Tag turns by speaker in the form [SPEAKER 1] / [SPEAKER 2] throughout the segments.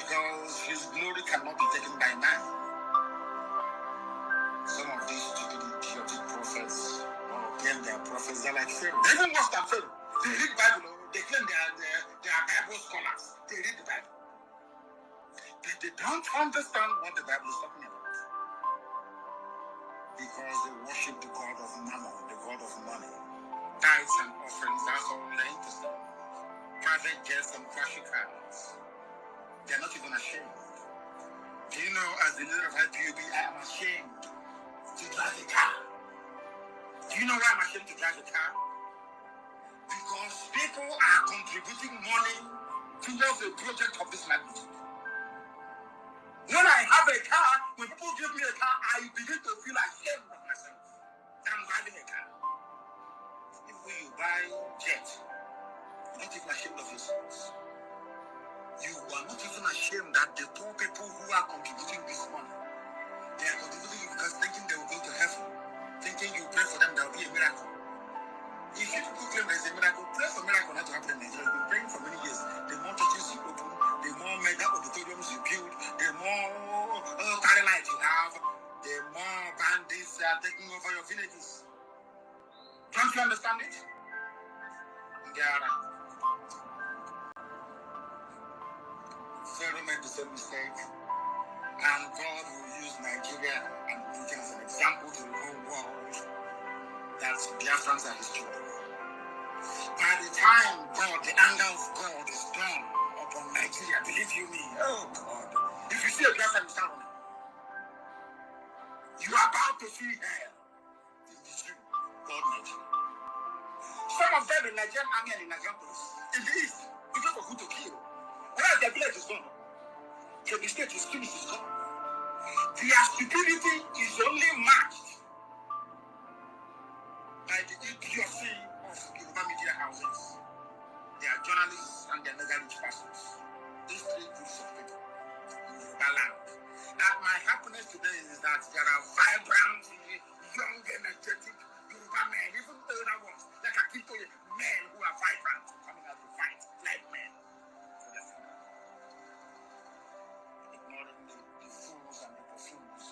[SPEAKER 1] because his glory cannot be taken by man. Some of these stupid, idiotic prophets claim they are prophets. They're like Pharaoh. They even worse than Pharaoh. They read Bible. They claim they are Bible scholars. They read the Bible. But they don't understand what the Bible is talking about. Because they worship the God of mammon, the God of money. Tithes and offerings, that's all they're interested in. Private jets and flashy cars. They're not even ashamed. Do you know, as the leader of IPOB, I am ashamed to drive a car. Do you know why I'm ashamed to drive a car? Because people are contributing money towards a project of this magnitude. When I have a car, when people give me a car, I begin to feel ashamed of myself. I'm driving a car. If you buy jet, you're not even ashamed of yourselves. You are not even ashamed that the poor people who are contributing this money, they are contributing because thinking they will go to heaven, thinking you pray for them, there will be a miracle. If you people claim there's a miracle, pray for miracle not to happen in Nigeria. You've been praying for many years. The more churches you open, the more mega auditoriums you build, the more carry lights you have, the more bandits are taking over your villages. Don't you understand it? Pharaoh made the same mistake, and God will use Nigeria and Britain as an example to the whole world that Biafrans are his children. By the time God, the anger of God is done upon Nigeria, believe you me, oh God, if you see a Biafran in town, you are about to see hell in this room, God Nigeria. Some of them in Nigerian army and in Nigerian police, in the east, looking for who to kill. Whereas their village is gone, the state is finished, is gone. Their stupidity is only matched by the idiocy of Yoruba media houses. They are journalists and they are mega rich pastors. These three groups of people in Yoruba land. And my happiness today is that there are vibrant, young, energetic Yoruba men, even the older ones, like Akintoye, men who are vibrant, coming out to fight like men for their freedom. Ignoring the fools and the buffoons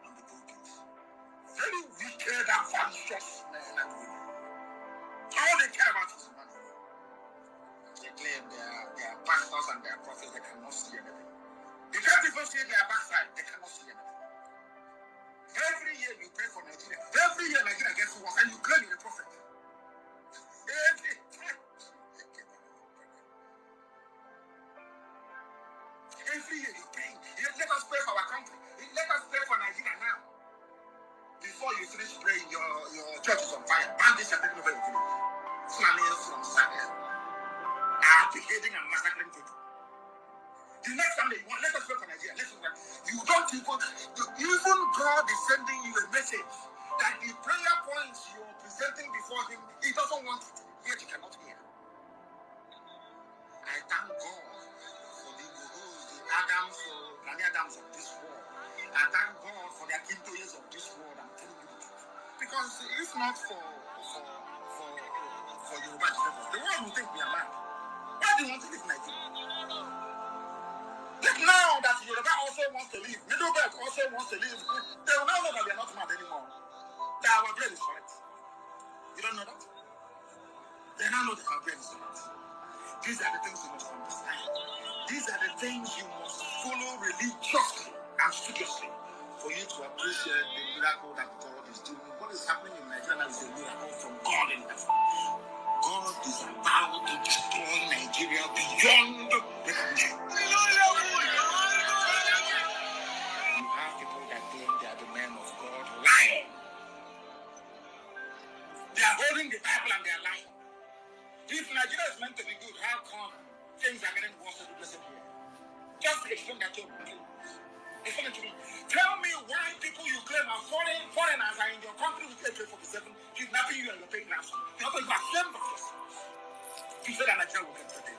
[SPEAKER 1] on the pulpit. Very wicked and vicious men and women. All they care about is money. They claim they are pastors and they are prophets, they cannot see anything. They can't even see their backside, they cannot see anything. Every year you pray for Nigeria. Every year Nigeria gets worse and you claim you're a prophet. Every time. Every year you pray. Let us pray for our country. Let us pray for Nigeria now. Before you finish praying, your church is on fire. Bandits are taking over your village. Flames from Sahel are beheading and massacring people. The next time you want, let us pray for Nigeria. You don't even God is sending you a message that the prayer points you are presenting before him, he doesn't want it, yet you cannot hear. I thank God for the Adams, Granny Adams of this world. I thank God for the Akintoyes of this world. I'm telling you the truth. Because if not for Yoruba, the world will think we are mad. Why do you want to live in Nigeria? If now that Yoruba also wants to leave, Middle Belt also wants to leave, they will now know that we are not mad anymore. That our brain is correct. You don't know that? They now know that our brain is correct. These are the things you must understand. These are the things you must follow religiously and studiously for you to appreciate the miracle that God is doing. What is happening in Nigeria is a miracle from God in heaven. God is about to destroy Nigeria beyond recognition. You have people that claim they are the men of God lying. They are holding the Bible and they are lying. If Nigeria is meant to be good, how come things are getting worse every blessed year? Just explain that to me. Explain it to me. Tell me why people you claim are foreigners are in your country with AK-47 kidnapping you and you're paying ransom. You're not even ashamed of yourself. You said that Nigeria will get better.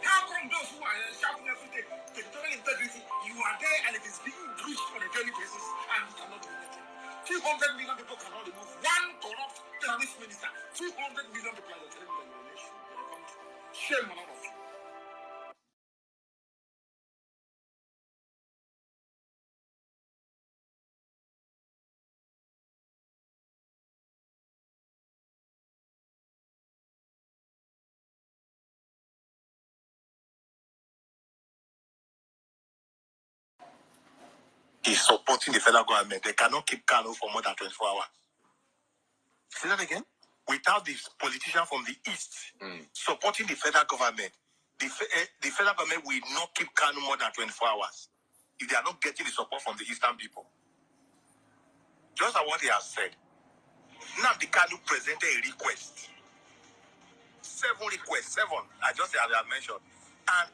[SPEAKER 1] How come those who are shouting every day, territorial integrity, you are there and it is being breached on a daily basis and you cannot do anything? 200 million people cannot remove one corrupt terrorist minister. 200 million people are telling me that you're a nation, you're a country. Shame on all of you. is supporting the federal government. They cannot keep Kanu for more than 24 hours. Say that again? Without the politician from the East supporting the federal government, the federal government will not keep Kanu more than 24 hours if they are not getting the support from the Eastern people. Just like what they have said. Now the Kanu presented a request. 7 requests, 7. I just as I mentioned. And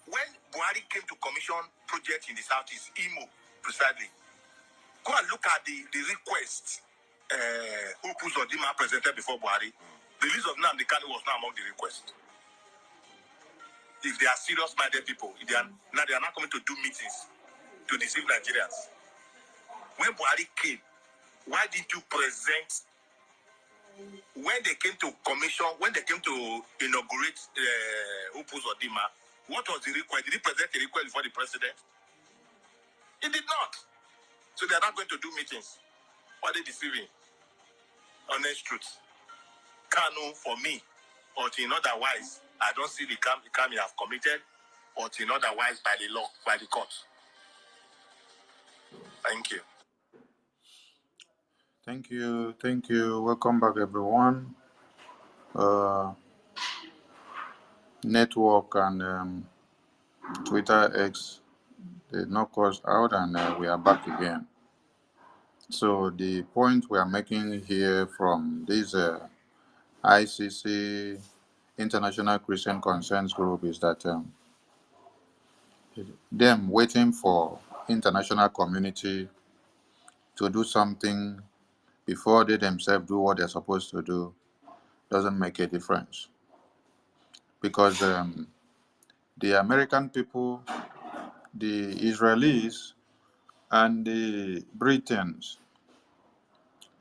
[SPEAKER 1] when Buhari came to commission projects in the Southeast, Imo, precisely, go and look at the request Opus Odima presented before Buhari. The list of Nnamdi Kanu was not among the requests. If they are serious-minded people, they are not coming to do meetings to deceive Nigerians. When Buhari came, why didn't you present? When they came to commission, when they came to inaugurate Opus Odima, what was the request? Did he present a request before the president? He did not. So they are not going to do meetings. Why are they deceiving? Honest truth. Kanu, for me, or in otherwise, I don't see the crime you have committed, or in otherwise by the law, by the court. Thank you.
[SPEAKER 2] Thank you. Thank you. Welcome back, everyone. Network and Twitter X, they knock us out, and we are back again. So the point we are making here from this ICC, International Christian Concerns Group, is that them waiting for international community to do something before they themselves do what they're supposed to do doesn't make a difference. Because the American people, the Israelis, and the Britons,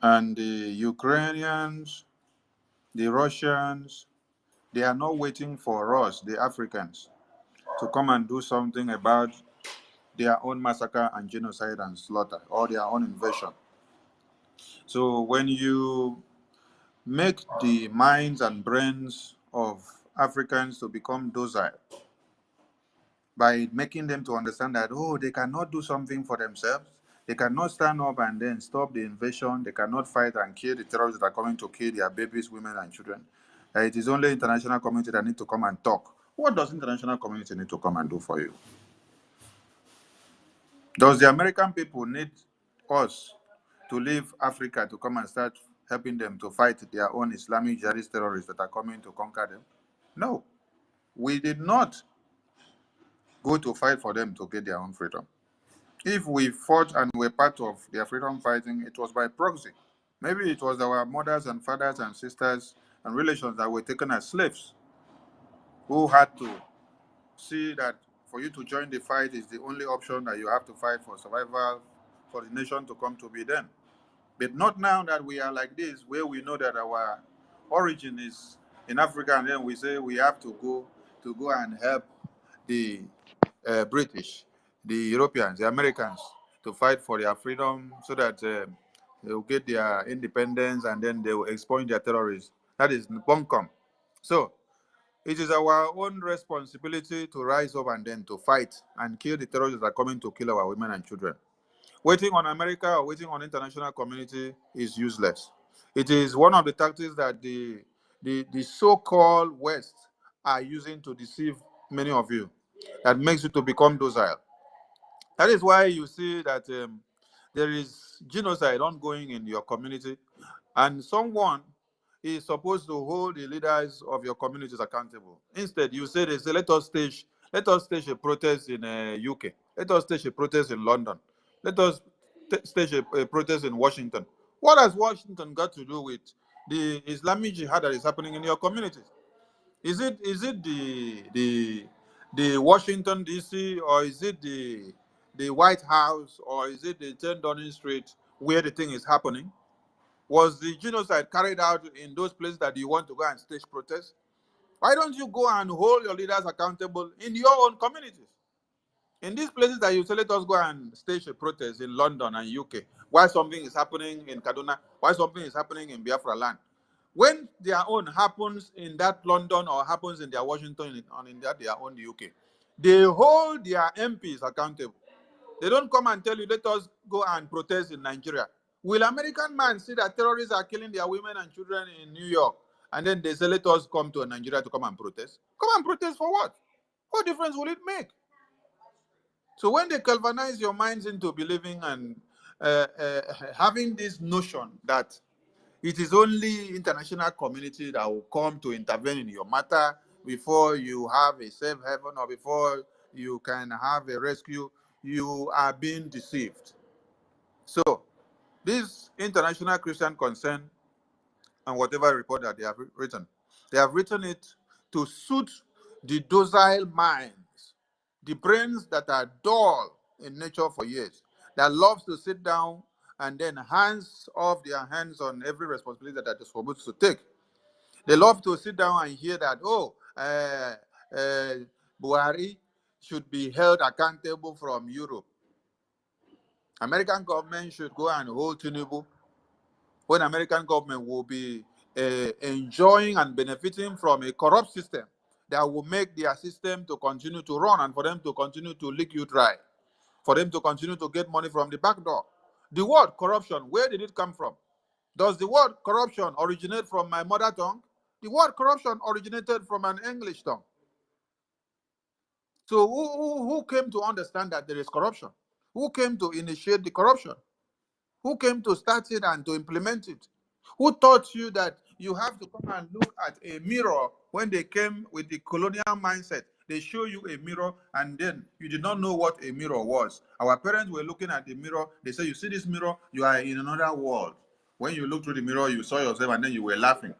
[SPEAKER 2] and the Ukrainians, the Russians, they are not waiting for us, the Africans, to come and do something about their own massacre and genocide and slaughter, or their own invasion. So when you make the minds and brains of Africans to become docile by making them to understand that, oh, they cannot do something for themselves, they cannot stand up and then stop the invasion, they cannot fight and kill the terrorists that are coming to kill their babies, women, and children. It is only international community that need to come and talk. What does international community need to come and do for you? Does the American people need us to leave Africa to come and start helping them to fight their own Islamic jihadist terrorists that are coming to conquer them? No. We did not go to fight for them to get their own freedom. If we fought and were part of their freedom fighting, it was by proxy. Maybe it was our mothers and fathers and sisters and relations that were taken as slaves, who had to see that for you to join the fight is the only option, that you have to fight for survival, for the nation to come to be them. But not now that we are like this, where we know that our origin is in Africa, and then we say we have to go and help the British, the Europeans, the Americans to fight for their freedom, so that they will get their independence, and then they will expunge their terrorists. That is bunkum. So it is our own responsibility to rise up and then to fight and kill the terrorists that are coming to kill our women and children. Waiting on America or waiting on international community is useless. It is one of the tactics that the so-called West are using to deceive many of you, that makes you to become docile. That is why you see that there is genocide ongoing in your community, and someone is supposed to hold the leaders of your communities accountable. Instead, you say, they say, let us stage a protest in UK. Let us stage a protest in London. Let us stage a protest in Washington. What has Washington got to do with the Islamic jihad that is happening in your communities? Is it the Washington D.C., or is it the White House, or is it the 10 Downing Street where the thing is happening? Was the genocide carried out in those places that you want to go and stage protests? Why don't you go and hold your leaders accountable in your own communities? In these places that you say, let us go and stage a protest in London and UK, why something is happening in Kaduna, why something is happening in Biafra land. When their own happens in that London or happens in their Washington or in their own UK, they hold their MPs accountable. They don't come and tell you, let us go and protest in Nigeria. Will American man see that terrorists are killing their women and children in New York, and then they say, let us come to Nigeria to come and protest? Come and protest for what? What difference will it make? So when they galvanize your minds into believing and having this notion that it is only international community that will come to intervene in your matter before you have a safe haven or before you can have a rescue, you are being deceived. So this international Christian concern and whatever report that they have written it to suit the docile minds, the brains that are dull in nature for years, that loves to sit down and then hands off their hands on every responsibility that they're supposed to take. They love to sit down and hear that, Buhari should be held accountable from Europe. American government should go and hold Tinubu, when American government will be enjoying and benefiting from a corrupt system that will make their system to continue to run and for them to continue to lick you dry, for them to continue to get money from the back door. The word corruption, where did it come from? Does the word corruption originate from my mother tongue? The word corruption originated from an English tongue. So who came to understand that there is corruption? Who came to initiate the corruption? Who came to start it and to implement it? Who taught you that you have to come and look at a mirror when they came with the colonial mindset? They show you a mirror and then you did not know what a mirror was. Our parents were looking at the mirror. They say, you see this mirror, you are in another world. When you look through the mirror, you saw yourself and then you were laughing.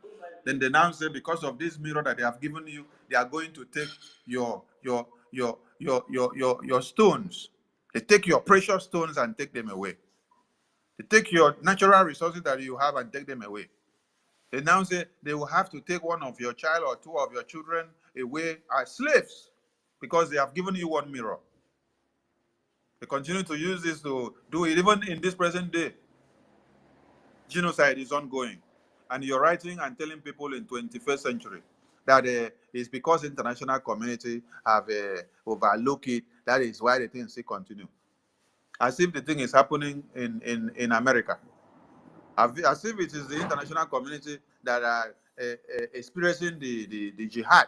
[SPEAKER 2] Then they now say, because of this mirror that they have given you, they are going to take your stones. They take your precious stones and take them away. They take your natural resources that you have and take them away. They now say they will have to take one of your child or two of your children away as slaves because they have given you one mirror. They continue to use this to do it. Even in this present day, genocide is ongoing. And you're writing and telling people in 21st century that it's because international community have overlooked it. That is why the thing still continue. As if the thing is happening in America. As if it is the international community that are experiencing the jihad.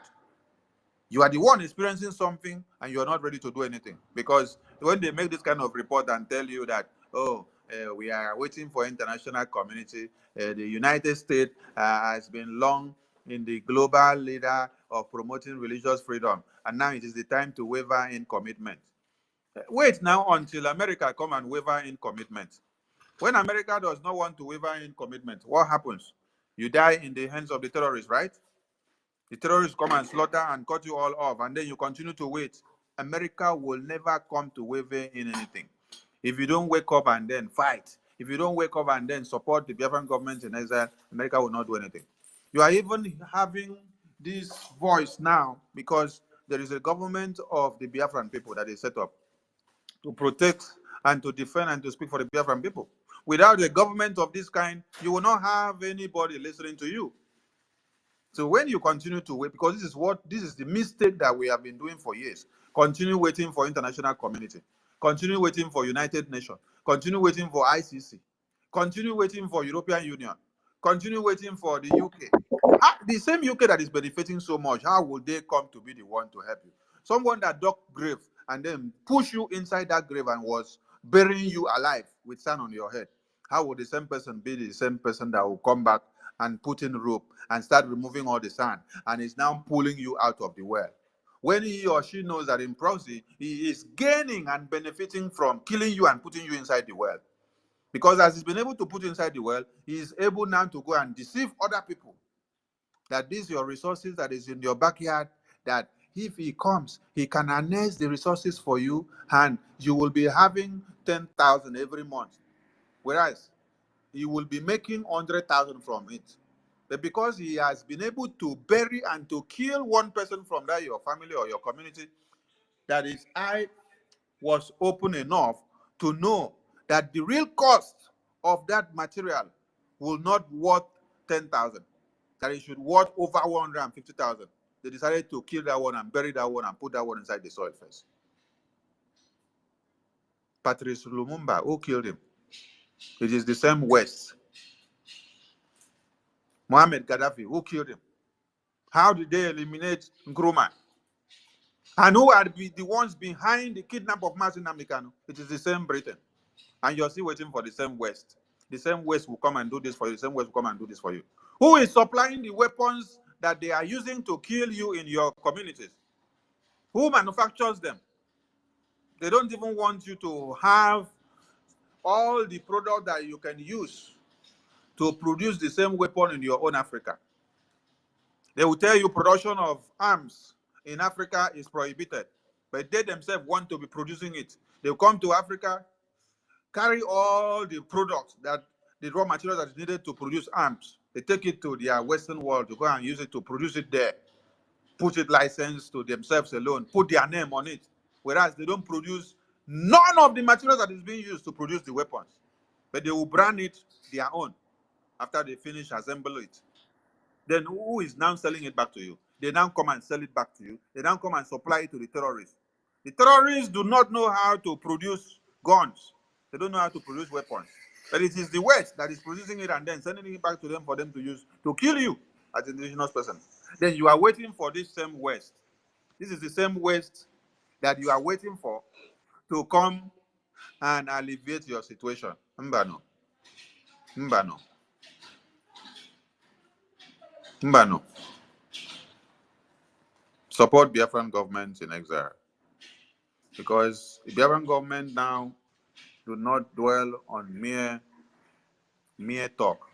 [SPEAKER 2] You are the one experiencing something and you are not ready to do anything. Because when they make this kind of report and tell you that, we are waiting for international community, the United States has been long in the global leader of promoting religious freedom, and now it is the time to waver in commitment. Wait now until America come and waver in commitment. When America does not want to waver in commitment, what happens? You die in the hands of the terrorists, right? The terrorists come and slaughter and cut you all off, and then you continue to wait. America will never come to waver in anything. If you don't wake up and then fight, if you don't wake up and then support the Biafran government in exile, America will not do anything. You are even having this voice now because there is a government of the Biafran people that is set up to protect and to defend and to speak for the Biafran people. Without a government of this kind, you will not have anybody listening to you. So when you continue to wait, because this is the mistake that we have been doing for years, continue waiting for international community, continue waiting for United Nations, continue waiting for ICC, continue waiting for European Union, continue waiting for the UK. The same UK that is benefiting so much, how would they come to be the one to help you? Someone that dug grave and then push you inside that grave and was burying you alive with sand on your head. How would the same person be the same person that will come back and put in rope and start removing all the sand and is now pulling you out of the well? When he or she knows that in proxy, he is gaining and benefiting from killing you and putting you inside the well. Because as he's been able to put you inside the well, he is able now to go and deceive other people that these your resources that is in your backyard, that if he comes, he can harness the resources for you and you will be having 10,000 every month. Whereas he will be making 100,000 from it. But because he has been able to bury and to kill one person from that your family or your community, that his eye was open enough to know that the real cost of that material will not worth 10,000, that it should worth over 150,000. They decided to kill that one and bury that one and put that one inside the soil first. Patrice Lumumba, who killed him? It is the same West. Mohammed Gaddafi, who killed him? How did they eliminate Nkrumah? And who are the ones behind the kidnap of Martin Nnamdi Kanu? It is the same Britain. And you're still waiting for the same West. The same West will come and do this for you. The same West will come and do this for you. Who is supplying the weapons that they are using to kill you in your communities? Who manufactures them? They don't even want you to have all the product that you can use to produce the same weapon in your own Africa. They will tell you production of arms in Africa is prohibited, but they themselves want to be producing it. They'll come to Africa, carry all the products, that the raw material that is needed to produce arms. They take it to their Western world to go and use it to produce it there, put it licensed to themselves alone, put their name on it, whereas they don't produce none of the material that is being used to produce the weapons, but they will brand it their own after they finish assembling it. Then who is now selling it back to you? They now come and sell it back to you. They now come and supply it to the terrorists. The terrorists do not know how to produce guns. They don't know how to produce weapons. But it is the West that is producing it and then sending it back to them for them to use to kill you as an indigenous person. Then you are waiting for this same West. This is the same West that you are waiting for to come and alleviate your situation. Mbano. Mbano. Mbano. Support Biafran government in exile. Because the Biafran government now do not dwell on mere talk.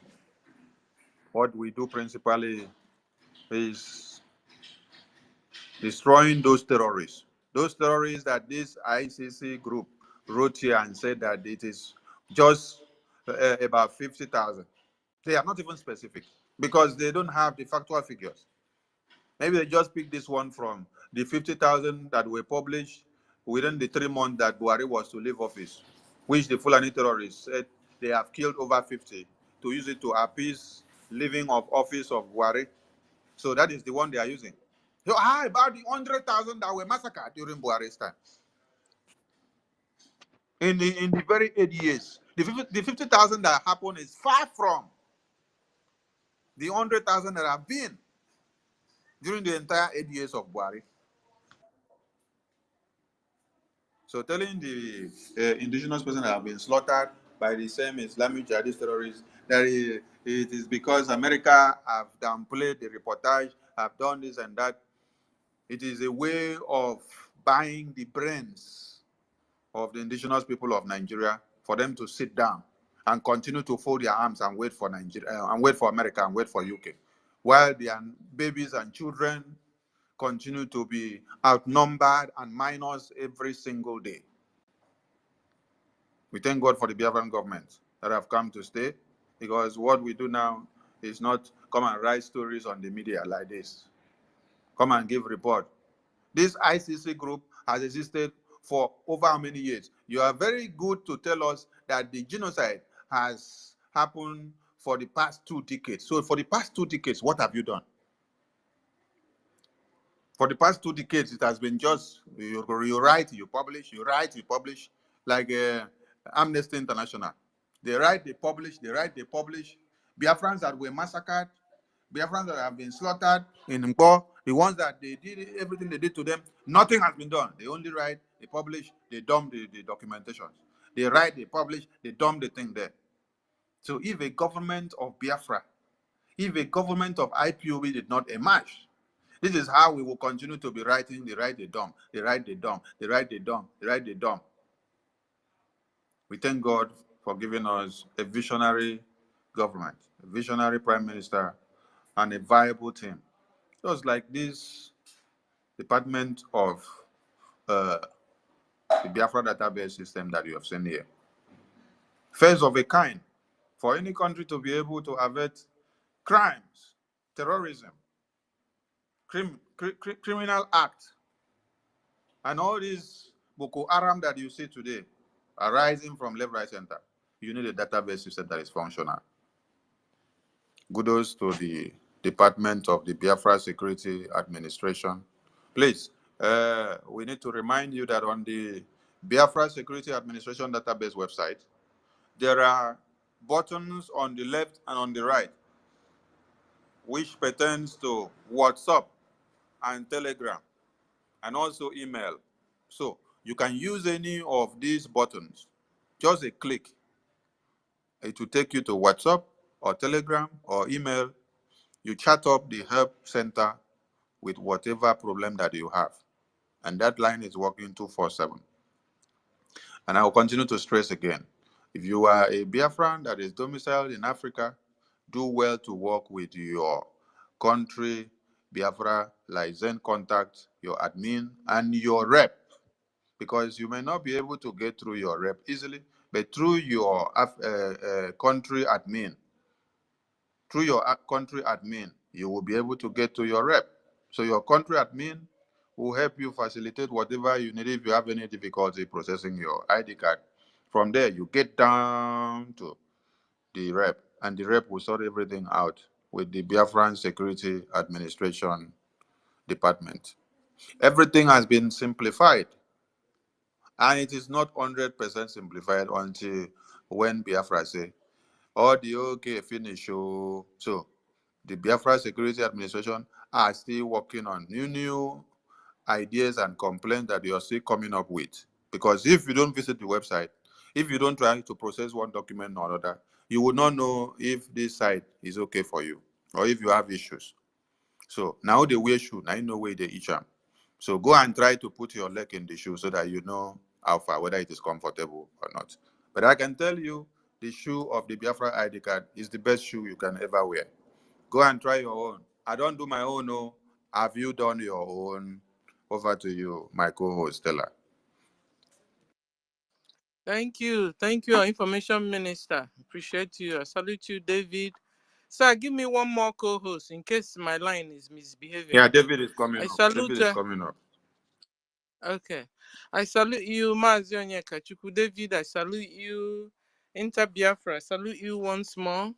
[SPEAKER 2] What we do principally is destroying those terrorists. Those terrorists that this ICC group wrote here and said that it is just about 50,000. They are not even specific because they don't have the factual figures. Maybe they just picked this one from the 50,000 that were published within the 3 months that Buhari was to leave office, which the Fulani terrorists said they have killed over 50 to use it to appease leaving of office of Buhari. So that is the one they are using. So how about the 100,000 that were massacred during Buhari's time? In the very 8 years, the 50,000 that happened is far from the 100,000 that have been during the entire 8 years of Buhari. So telling the indigenous person that have been slaughtered by the same Islamic jihadist terrorists that it is because America have downplayed the reportage, have done this and that. It is a way of buying the brains of the indigenous people of Nigeria for them to sit down and continue to fold their arms and wait for Nigeria and wait for America and wait for UK, while their babies and children continue to be outnumbered and minus every single day. We thank God for the Biafran government that have come to stay, because what we do now is not come and write stories on the media like this. Come and give report. This ICC group has existed for over how many years? You are very good to tell us that the genocide has happened for the past 2 decades. So for the past 2 decades, what have you done? For the past 2 decades, it has been just you write, you publish, you write, you publish, like Amnesty International. They write, they publish, they write, they publish. Biafrans that were massacred, Biafrans that have been slaughtered in Mpo, the ones that they did everything they did to them, nothing has been done. They only write, they publish, they dump the documentations. They write, they publish, they dump the thing there. So if a government of Biafra, if a government of IPOB did not emerge, this is how we will continue to be writing, they write, they dump, they write, they dump, they write, they dump, they write, they dump. We thank God for giving us a visionary government, a visionary prime minister, and a viable team. Just like this department of the Biafra database system that you have seen here. First of a kind for any country to be able to avert crimes, terrorism, criminal acts, and all these Boko Haram that you see today arising from left, right, center. You need a database system that is functional. Kudos to the Department of the Biafra Security Administration. Please, we need to remind you that on the Biafra Security Administration database website, there are buttons on the left and on the right which pertains to WhatsApp and Telegram and also email. So you can use any of these buttons. Just a click. It will take you to WhatsApp or Telegram or email. You chat up the help center with whatever problem that you have. And that line is working 24/7. And I will continue to stress again. If you are a Biafran that is domiciled in Africa, do well to work with your country, Biafra, liaison contact, your admin, and your rep, because you may not be able to get through your rep easily, but through your country admin, you will be able to get to your rep. So your country admin will help you facilitate whatever you need if you have any difficulty processing your ID card. From there, you get down to the rep, and the rep will sort everything out with the Biafran Security Administration Department. Everything has been simplified, and it is not 100% simplified until when Biafra say, all the okay finish. So the Biafra Security Administration are still working on new ideas and complaints that you are still coming up with. Because if you don't visit the website, if you don't try to process one document or another, you will not know if this site is okay for you or if you have issues. So now the way shoe, now you know where they each am. So go and try to put your leg in the shoe so that you know how far, whether it is comfortable or not. But I can tell you, the shoe of the Biafra ID card is the best shoe you can ever wear. Go and try your own. I don't do my own. No. Have you done your own? Over to you, my co-host, Stella.
[SPEAKER 3] Thank you. Thank you, our information minister. Appreciate you. I salute you, David. Sir, give me one more co-host in case my line is misbehaving.
[SPEAKER 2] Yeah, David is coming
[SPEAKER 3] I
[SPEAKER 2] up. David
[SPEAKER 3] salute
[SPEAKER 2] is coming up.
[SPEAKER 3] okay. I salute you, Mazi Onyeka Chukwu. David, I salute you. Inter Biafra, I salute you once more.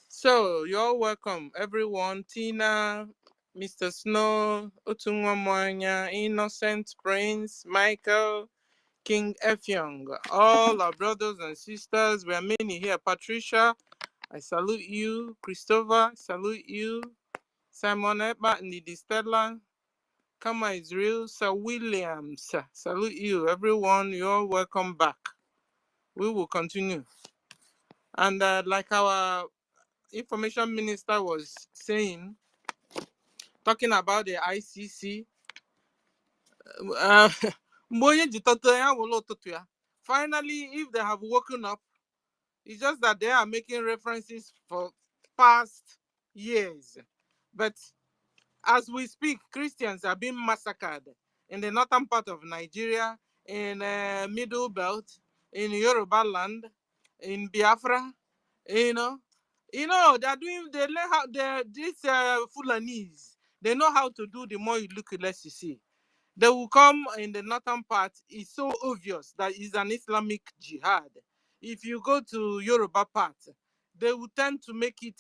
[SPEAKER 3] So, you're welcome, everyone. Tina, Mr. Snow, Otunwa Mwanya, Innocent Prince, Michael, King Efyong, all our brothers and sisters. We are many here. Patricia, I salute you. Christopher, salute you. Simon Eba, Nidi Stella, Kama Israel, Sir Williams, salute you. Everyone, you're welcome back. We will continue. And like our information minister was saying, talking about the ICC, finally, if they have woken up, it's just that they are making references for past years. But as we speak, Christians are being massacred in the northern part of Nigeria, in Middle Belt, in Yoruba land, in Biafra. They're doing. They learn how. These Fulanese. They know how to do. The more you look, less you see. They will come in the northern part. It's so obvious that it's an Islamic jihad. If you go to Yoruba part, they will tend to make it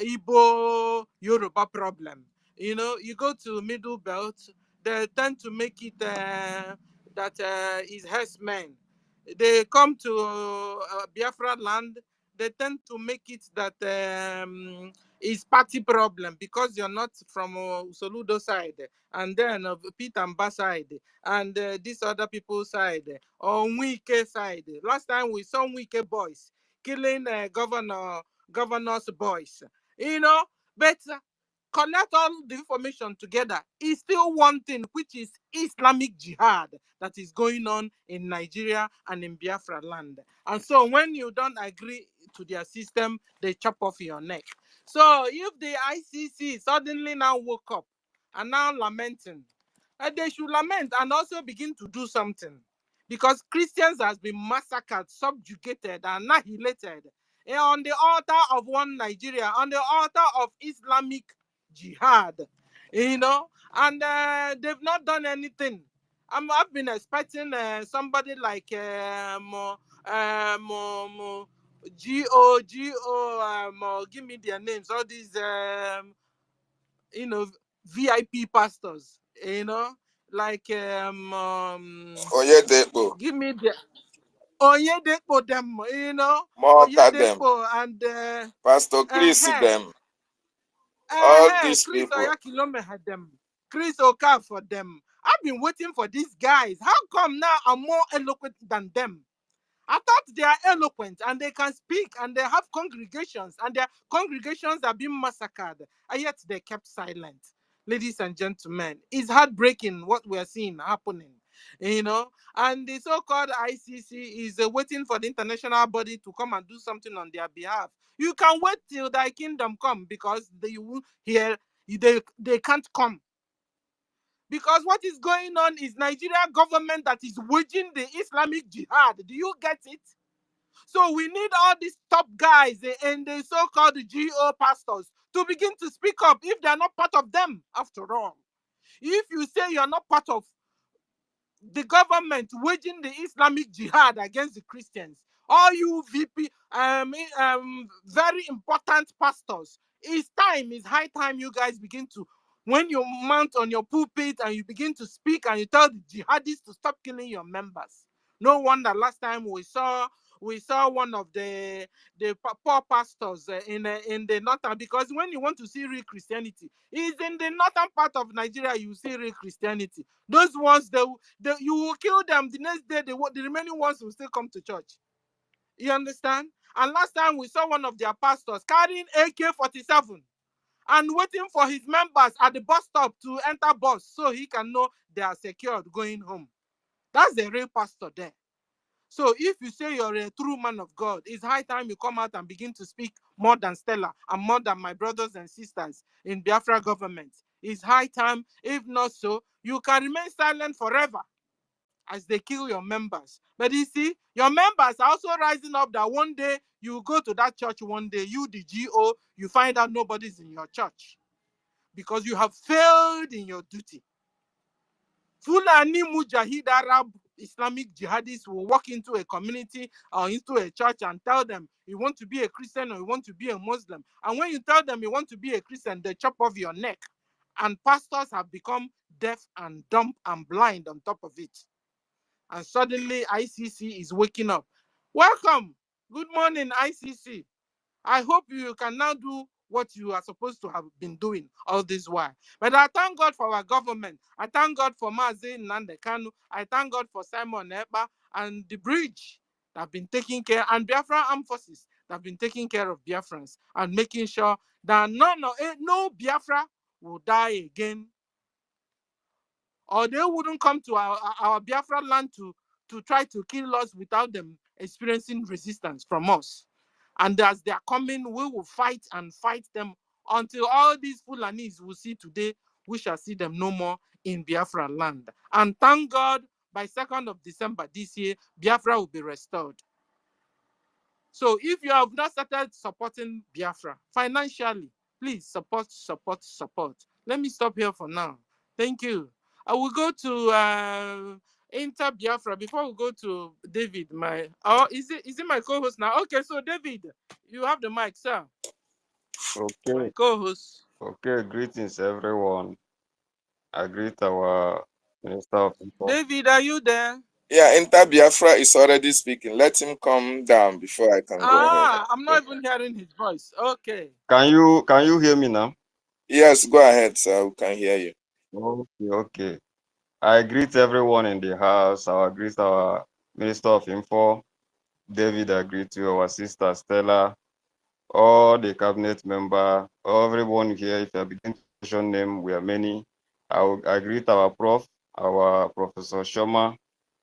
[SPEAKER 3] Igbo Yoruba problem. You go to Middle Belt, they tend to make it that is herdsmen. They come to Biafra land, they tend to make it that is party problem because you're not from Soludo side, and then of Peter Mba side, and this other people's side, or Wike side. Last time we saw Wike boys killing governor's boys, but collect all the information together. It's still one thing, which is Islamic jihad that is going on in Nigeria and in Biafra land. And so when you don't agree to their system, they chop off your neck. So if the ICC suddenly now woke up and now lamenting, they should lament and also begin to do something. Because Christians has been massacred, subjugated, and annihilated on the altar of one Nigeria, on the altar of Islamic jihad, and they've not done anything. I've been expecting somebody like give me their names, all these VIP pastors, like
[SPEAKER 1] Oyedepo.
[SPEAKER 3] give me the Oyedepo them, you know,
[SPEAKER 1] Morta them.
[SPEAKER 3] Oyedepo and
[SPEAKER 1] Pastor Chris
[SPEAKER 3] hey,
[SPEAKER 1] them. All these
[SPEAKER 3] Chris
[SPEAKER 1] people.
[SPEAKER 3] Oyakilome had them, Chris Oka for them. I've been waiting for these guys. How come now I'm more eloquent than them? I thought they are eloquent and they can speak and they have congregations and their congregations are being massacred, and yet they kept silent. Ladies and gentlemen, it's heartbreaking what we are seeing happening, you know. And the so-called ICC is waiting for the international body to come and do something on their behalf. You can wait till thy kingdom come, because they will hear they can't come. Because what is going on is Nigeria government that is waging the Islamic jihad. Do you get it? So we need all these top guys and the so-called GO pastors to begin to speak up if they are not part of them, after all. If you say you're not part of the government waging the Islamic jihad against the Christians, all you VP, very important pastors, it's high time you guys begin to, when you mount on your pulpit and you begin to speak and you tell the jihadists to stop killing your members. No wonder last time we saw one of the poor pastors in the northern, because when you want to see real Christianity, it's in the northern part of Nigeria you see real Christianity. Those ones, you will kill them. The next day, the remaining ones will still come to church. You understand? And last time we saw one of their pastors carrying AK-47 and waiting for his members at the bus stop to enter bus so he can know they are secured going home. That's the real pastor there. So if you say you're a true man of God, it's high time you come out and begin to speak more than Stella and more than my brothers and sisters in Biafra government. It's high time. If not so, you can remain silent forever as they kill your members. But you see, your members are also rising up that one day you go to that church, one day you, the GO, you find out nobody's in your church because you have failed in your duty. Fulani Mujahid Arab Islamic jihadists will walk into a community or into a church and tell them you want to be a Christian or you want to be a Muslim. And when you tell them you want to be a Christian, they chop off your neck. And pastors have become deaf and dumb and blind on top of it. And suddenly ICC is waking up. Welcome. Good morning, ICC. I hope you can now do what you are supposed to have been doing all this while. But I thank God for our government. I thank God for Mazi Nnamdi Kanu. I thank God for Simon Ekpa and the Brgie that have been taking care, and Biafra armed forces that have been taking care of Biafrans and making sure that no Biafra will die again, or they wouldn't come to our Biafra land to try to kill us without them experiencing resistance from us. And as they are coming, we will fight and fight them until all these Fulanis we see today, we shall see them no more in Biafra land. And thank God, by 2nd of December this year, Biafra will be restored. So if you have not started supporting Biafra financially, please support. Let me stop here for now. Thank you. I will go to Inter Biafra before we go to David. Is it my co-host now? Okay, so David, you have the mic, sir.
[SPEAKER 4] Okay.
[SPEAKER 3] My co-host.
[SPEAKER 4] Okay, greetings everyone. I greet our Minister of Info.
[SPEAKER 3] David, are you there?
[SPEAKER 1] Yeah, Inter Biafra is already speaking. Let him come down before I can go ahead.
[SPEAKER 3] I'm not even hearing his voice. Okay.
[SPEAKER 4] Can you hear me now?
[SPEAKER 1] Yes, go ahead, sir. We can hear you.
[SPEAKER 4] Okay. I greet everyone in the house. I greet our Minister of Info, David. I greet you, our sister Stella, all the cabinet member, everyone here. If I begin to mention name, we are many. I greet our prof, our Professor Shoma.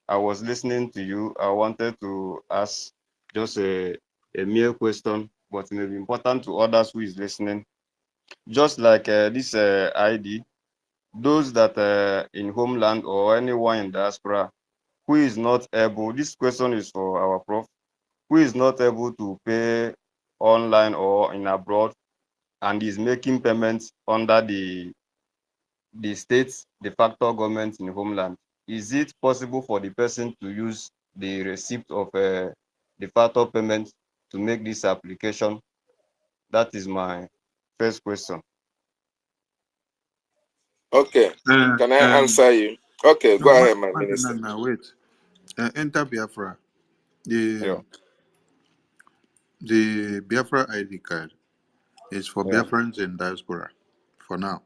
[SPEAKER 4] I was listening to you. I wanted to ask just a mere question, but it may be important to others who is listening. Just like this ID, those that in homeland or anyone in diaspora who is not able, this question is for our prof, who is not able to pay online or in abroad and is making payments under the state de facto government in homeland. Is it possible for the person to use the receipt of de facto payment to make this application? That is my first question.
[SPEAKER 1] Okay. Can I answer you? Okay,
[SPEAKER 2] No,
[SPEAKER 1] go ahead, my minister.
[SPEAKER 2] no, wait. Enter Biafra. The
[SPEAKER 4] Yeah.
[SPEAKER 2] the Biafra ID card is for
[SPEAKER 4] Yeah.
[SPEAKER 2] Biafrans in diaspora for now.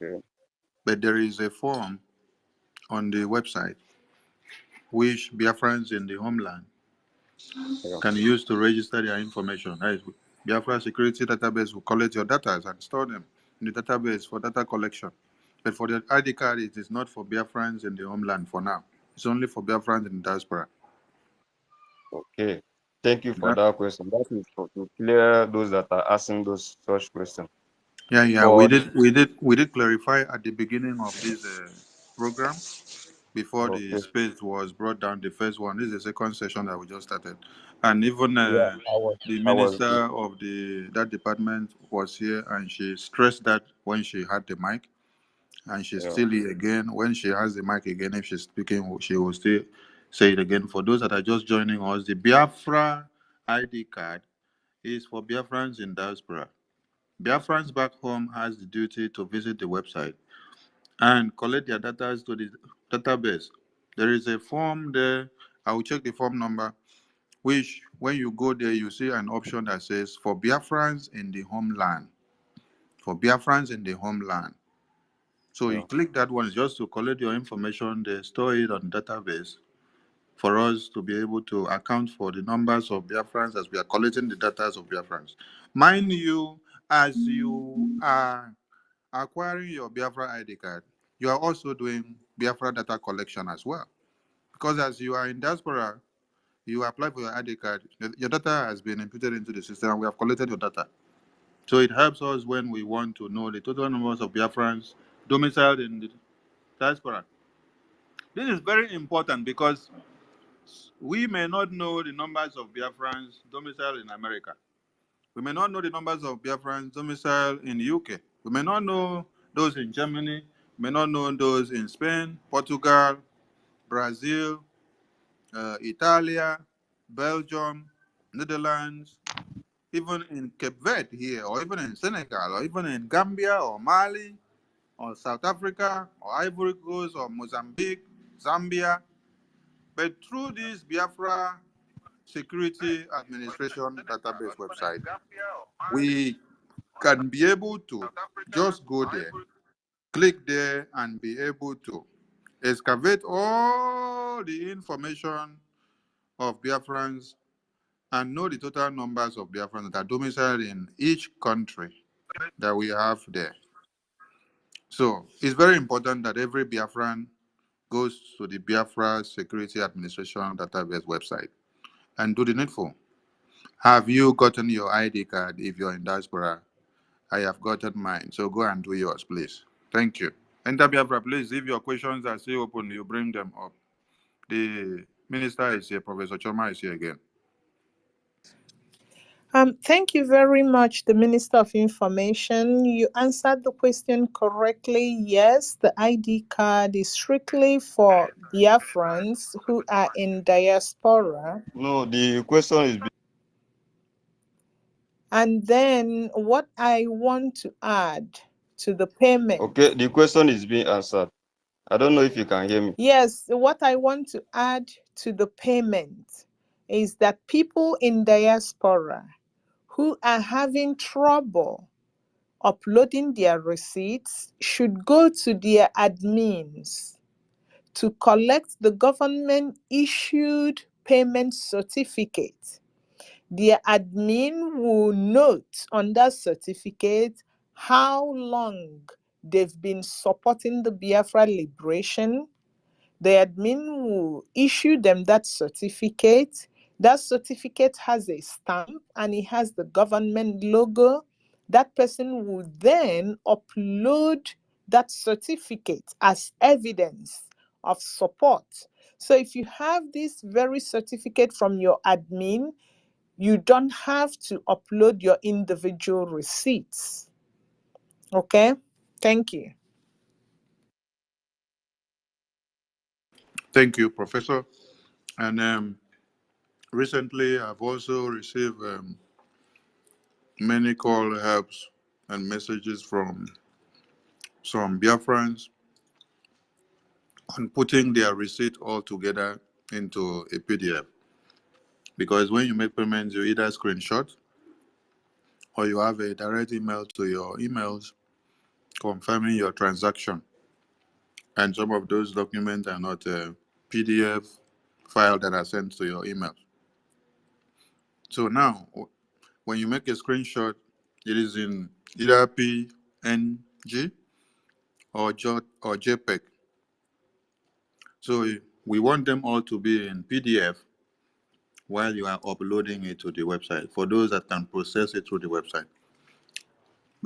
[SPEAKER 4] Okay.
[SPEAKER 2] But there is a form on the website which Biafrans in the homeland
[SPEAKER 4] Yeah.
[SPEAKER 2] can use to register their information. Right? Biafra security database will collect your data and store them in the database for data collection. But for the ID card, it is not for Biafrans in the homeland for now. It's only for Biafrans in the diaspora.
[SPEAKER 4] Okay. Thank you for
[SPEAKER 2] That,
[SPEAKER 4] that question. That is to clear those that are asking those such questions.
[SPEAKER 2] yeah.
[SPEAKER 4] For
[SPEAKER 2] We did clarify at the beginning of this program before the
[SPEAKER 4] okay.
[SPEAKER 2] space was brought down. The first one, this is the second session that we just started, and even
[SPEAKER 4] Yeah,
[SPEAKER 2] the
[SPEAKER 4] I was
[SPEAKER 2] minister of that department was here, and she stressed that when she had the mic, and she's
[SPEAKER 4] yeah.
[SPEAKER 2] still here again. When she has the mic again, if she's speaking, she will still say it again. For those that are just joining us, the Biafra ID card is for Biafrans in diaspora. Biafrans back home has the duty to visit the website and collect their data to the database. There is a form there. I will check the form number, which when you go there, you see an option that says for Biafrans in the homeland. For Biafrans in the homeland. So you
[SPEAKER 4] Yeah.
[SPEAKER 2] click that one just to collect your information, they store it on database for us to be able to account for the numbers of Biafrans as we are collecting the data of Biafrans. Mind you, as you are acquiring your Biafra ID card, you are also doing Biafra data collection as well. Because as you are in diaspora, you apply for your ID card, your data has been inputted into the system, and we have collected your data. So it helps us when we want to know the total numbers of Biafrans domiciled in the diaspora. This is very important because we may not know the numbers of Biafrans domiciled in America. We may not know the numbers of Biafrans domiciled in the UK. We may not know those in Germany. We may not know those in Spain, Portugal, Brazil, Italia, Belgium, Netherlands, even in Cape Verde here, or even in Senegal, or even in Gambia, or Mali, or South Africa, or Ivory Coast, or Mozambique, Zambia. But through this Biafra Security Administration database website, we can be able to just go there, click there, and be able to excavate all the information of Biafrans and know the total numbers of Biafrans that are domiciled in each country that we have there. So it's very important that every Biafran goes to the Biafra Security Administration database website and do the needful. Have you gotten your ID card if you're in diaspora? I have gotten mine. So go and do yours, please. Thank you. Enter Biafra, please. If your questions are still open, you bring them up. The minister is here. Professor Choma is here again.
[SPEAKER 3] Thank you very much, the Minister of Information. You answered the question correctly. Yes, the ID card is strictly for Biafrans who are in diaspora.
[SPEAKER 4] No, the question is
[SPEAKER 3] And then what I want to add to the payment.
[SPEAKER 4] okay. The question is being answered. I don't know if you can hear me.
[SPEAKER 3] Yes, what I want to add to the payment is that people in diaspora who are having trouble uploading their receipts should go to their admins to collect the government issued payment certificate. Their admin will note on that certificate how long they've been supporting the Biafra liberation. The admin will issue them that certificate. That certificate has a stamp and it has the government logo. That person will then upload that certificate as evidence of support. So if you have this very certificate from your admin, you don't have to upload your individual receipts. Okay? Thank you.
[SPEAKER 2] Thank you, Professor. And recently, I've also received many call helps and messages from some Biafrans on putting their receipt all together into a PDF. Because when you make payments, you either screenshot or you have a direct email to your emails confirming your transaction. And some of those documents are not a PDF file that are sent to your email. So now, when you make a screenshot, it is in either PNG or JPEG. So we want them all to be in PDF while you are uploading it to the website for those that can process it through the website.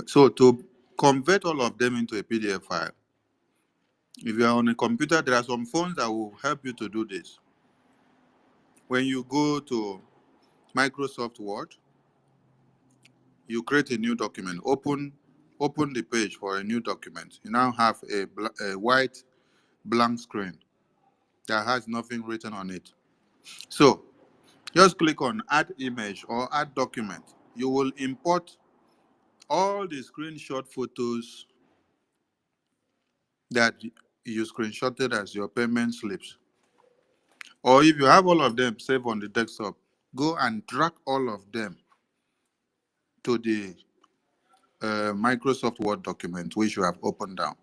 [SPEAKER 2] So to convert all of them into a PDF file, if you are on a computer, there are some phones that will help you to do this. When you go to Microsoft Word, you create a new document, open the page for a new document. You now have a white blank screen that has nothing written on it. So just click on add image or add document. You will import all the screenshot photos that you screenshotted as your payment slips. Or if you have all of them saved on the desktop, go and drag all of them to the Microsoft Word document which you have opened down.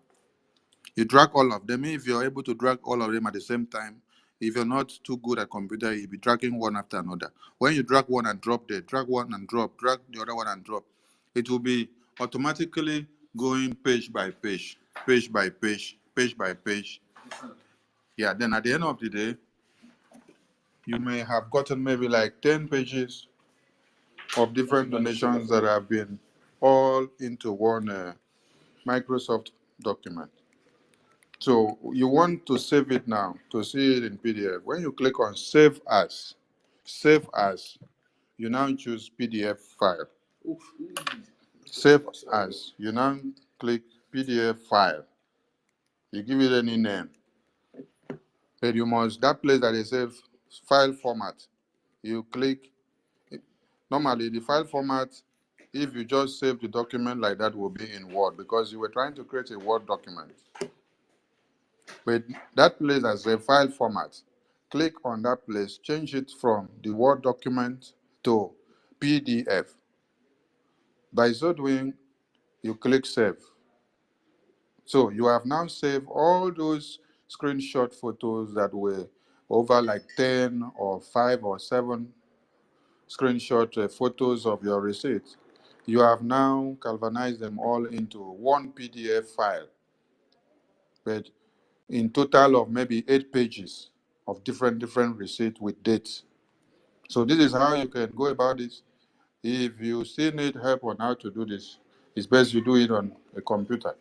[SPEAKER 2] You drag all of them. If you're able to drag all of them at the same time, if you're not too good at computer, you'll be dragging one after another. When you drag one and drop there, drag one and drop, drag the other one and drop, it will be automatically going page by page, page by page, page by page. Yeah, then at the end of the day, you may have gotten maybe like 10 pages of different donations that have been all into one Microsoft document. So you want to save it now to see it in PDF. When you click on save as, you now choose PDF file. Save as, you now click PDF file. You give it any name. But you must, that place that it says file format, you click. Normally the file format, if you just save the document like that, will be in Word because you were trying to create a Word document. But that place as a file format, click on that place, change it from the Word document to PDF. By so doing, you click save. So you have now saved all those screenshot photos that were over like 10 or 5 or 7 screenshot photos of your receipt. You have now galvanized them all into one PDF file. But in total of maybe 8 pages of different receipts with dates. So this is how you can go about this. If you still need help on how to do this, it's best you do it on a computer.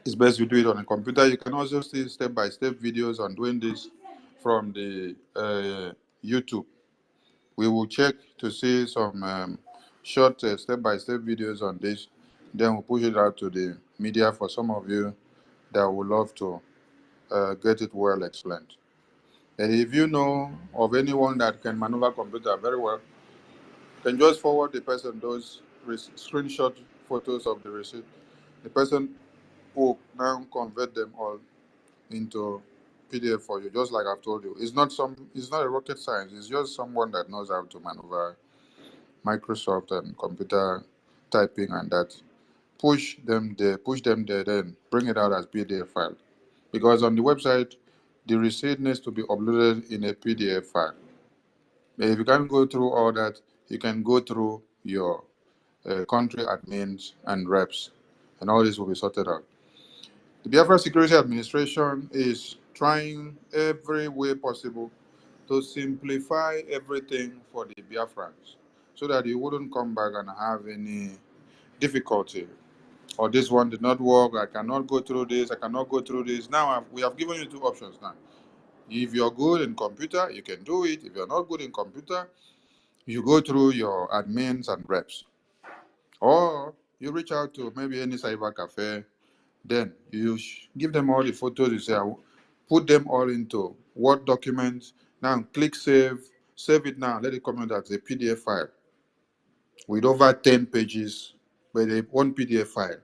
[SPEAKER 2] It's best you do it on a computer. You can also see step-by-step videos on doing this from the YouTube. We will check to see some short step-by-step videos on this. Then we'll push it out to the media for some of you that would love to get it well explained. And if you know of anyone that can maneuver computer very well, can just forward the person those screenshot photos of the receipt. The person will now convert them all into PDF for you, just like I've told you. It's not a rocket science. It's just someone that knows how to maneuver Microsoft and computer typing and that. Push them there, then bring it out as PDF file. Because on the website, the receipt needs to be uploaded in a PDF file. If you can't go through all that, you can go through your country admins and reps, and all this will be sorted out. The Biafra Security Administration is trying every way possible to simplify everything for the Biafrans so that you wouldn't come back and have any difficulty. Or this one did not work, I cannot go through this, I cannot go through this. Now we have given you 2 options now. If you're good in computer, you can do it. If you're not good in computer, you go through your admins and reps. Or you reach out to maybe any cyber cafe, then you give them all the photos, you say, put them all into Word documents. Now click save it now, let it come out as a PDF file with over 10 pages, but one PDF file.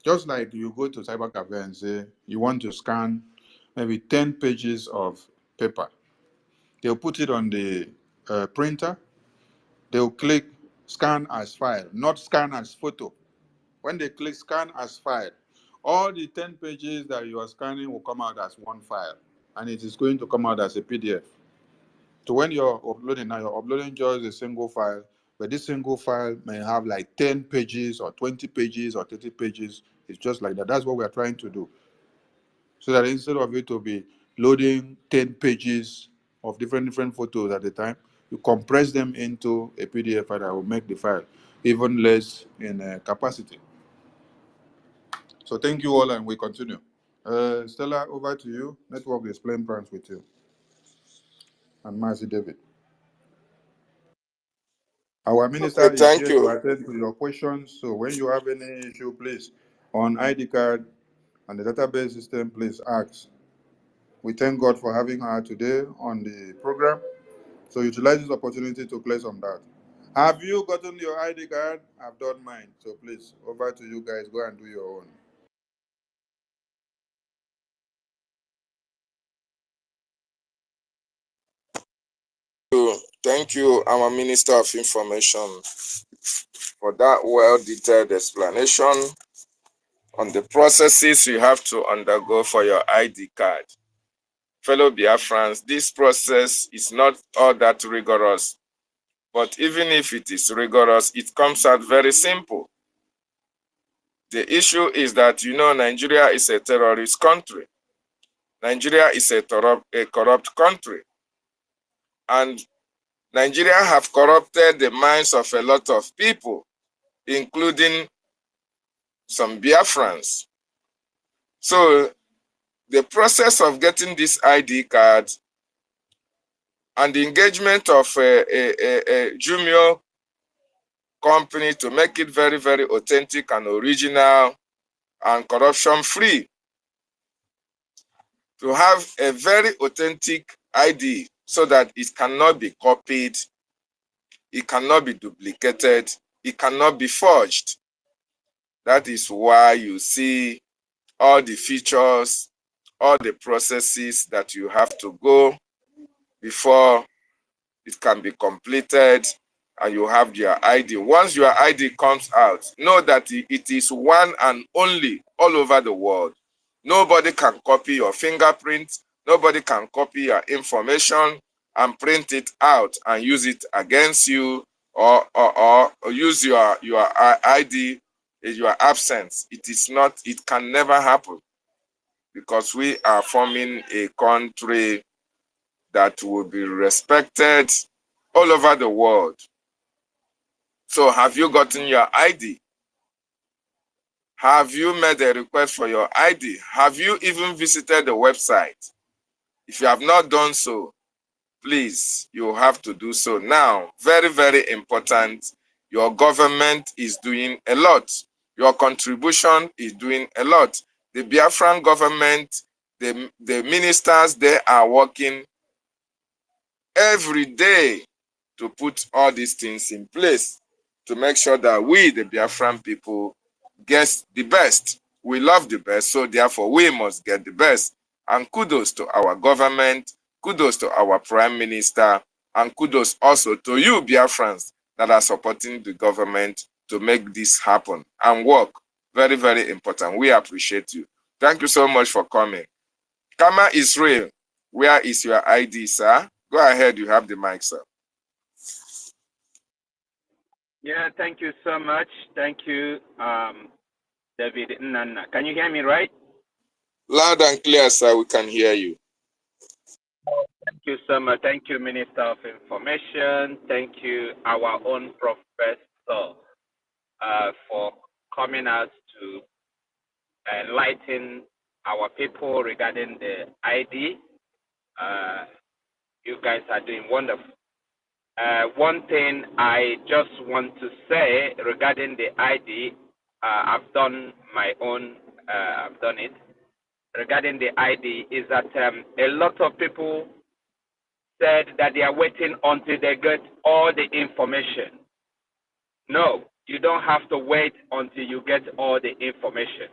[SPEAKER 2] Just like you go to cyber cafe and say you want to scan maybe 10 pages of paper. They'll put it on the printer. They'll click scan as file, not scan as photo. When they click scan as file, all the 10 pages that you are scanning will come out as one file, and it is going to come out as a PDF. So when you're uploading now, you're uploading just a single file, but this single file may have like 10 pages or 20 pages or 30 pages. It's just like that. That's what we are trying to do. So that instead of it to be loading 10 pages of different photos at a time, you compress them into a PDF file that will make the file even less in capacity. So thank you all, and we continue. Stella, over to you. Network Explain plans with you. And Mazi David. Our minister
[SPEAKER 5] Okay,
[SPEAKER 2] is
[SPEAKER 5] thank
[SPEAKER 2] here to
[SPEAKER 5] you.
[SPEAKER 2] attend to your questions. So when you have any issue, please, on ID card and the database system, please ask. We thank God for having her today on the program. So utilize this opportunity to place on that. Have you gotten your ID card? I've done mine. So please, over to you guys. Go and do your own.
[SPEAKER 5] Thank you, our Minister of Information, for that well-detailed explanation on the processes you have to undergo for your ID card. Fellow Biafrans, this process is not all that rigorous, but even if it is rigorous, it comes out very simple. The issue is that, Nigeria is a terrorist country. Nigeria is a corrupt country. And Nigeria have corrupted the minds of a lot of people, including some Biafrans. So the process of getting this ID card and the engagement of a Jumio company to make it very, very authentic and original and corruption-free, to have a very authentic ID so that it cannot be copied, it cannot be duplicated, it cannot be forged. That is why you see all the features, all the processes that you have to go before it can be completed and you have your ID. Once your ID comes out, know that it is one and only all over the world. Nobody can copy your fingerprint. Nobody can copy your information and print it out and use it against you or use your ID in your absence. It can never happen, because we are forming a country that will be respected all over the world. So have you gotten your ID? Have you made a request for your ID? Have you even visited the website? If you have not done so, please, you have to do so now. Very, very important. Your government is doing a lot. Your contribution is doing a lot. The Biafran government, the ministers, they are working every day to put all these things in place to make sure that we, the Biafran people, get the best. We love the best, so therefore we must get the best. And kudos to our government, kudos to our prime minister, and kudos also to you, Biafrans, that are supporting the government to make this happen and work. Very, very important. We appreciate you. Thank you so much for coming. Kama Israel, where is your ID, sir? Go ahead, you have the mic, sir.
[SPEAKER 6] Yeah, thank you so much. Thank you, David Nana. Can you hear me right?
[SPEAKER 5] Loud and clear, sir. We can hear you.
[SPEAKER 6] Thank you so much. Thank you, Minister of Information. Thank you, our own professor, for coming out to enlighten our people regarding the ID. You guys are doing wonderful. One thing I just want to say regarding the ID, I've done my own, I've done it. Regarding the ID is that a lot of people said that they are waiting until they get all the information. No, You don't have to wait until you get all the information.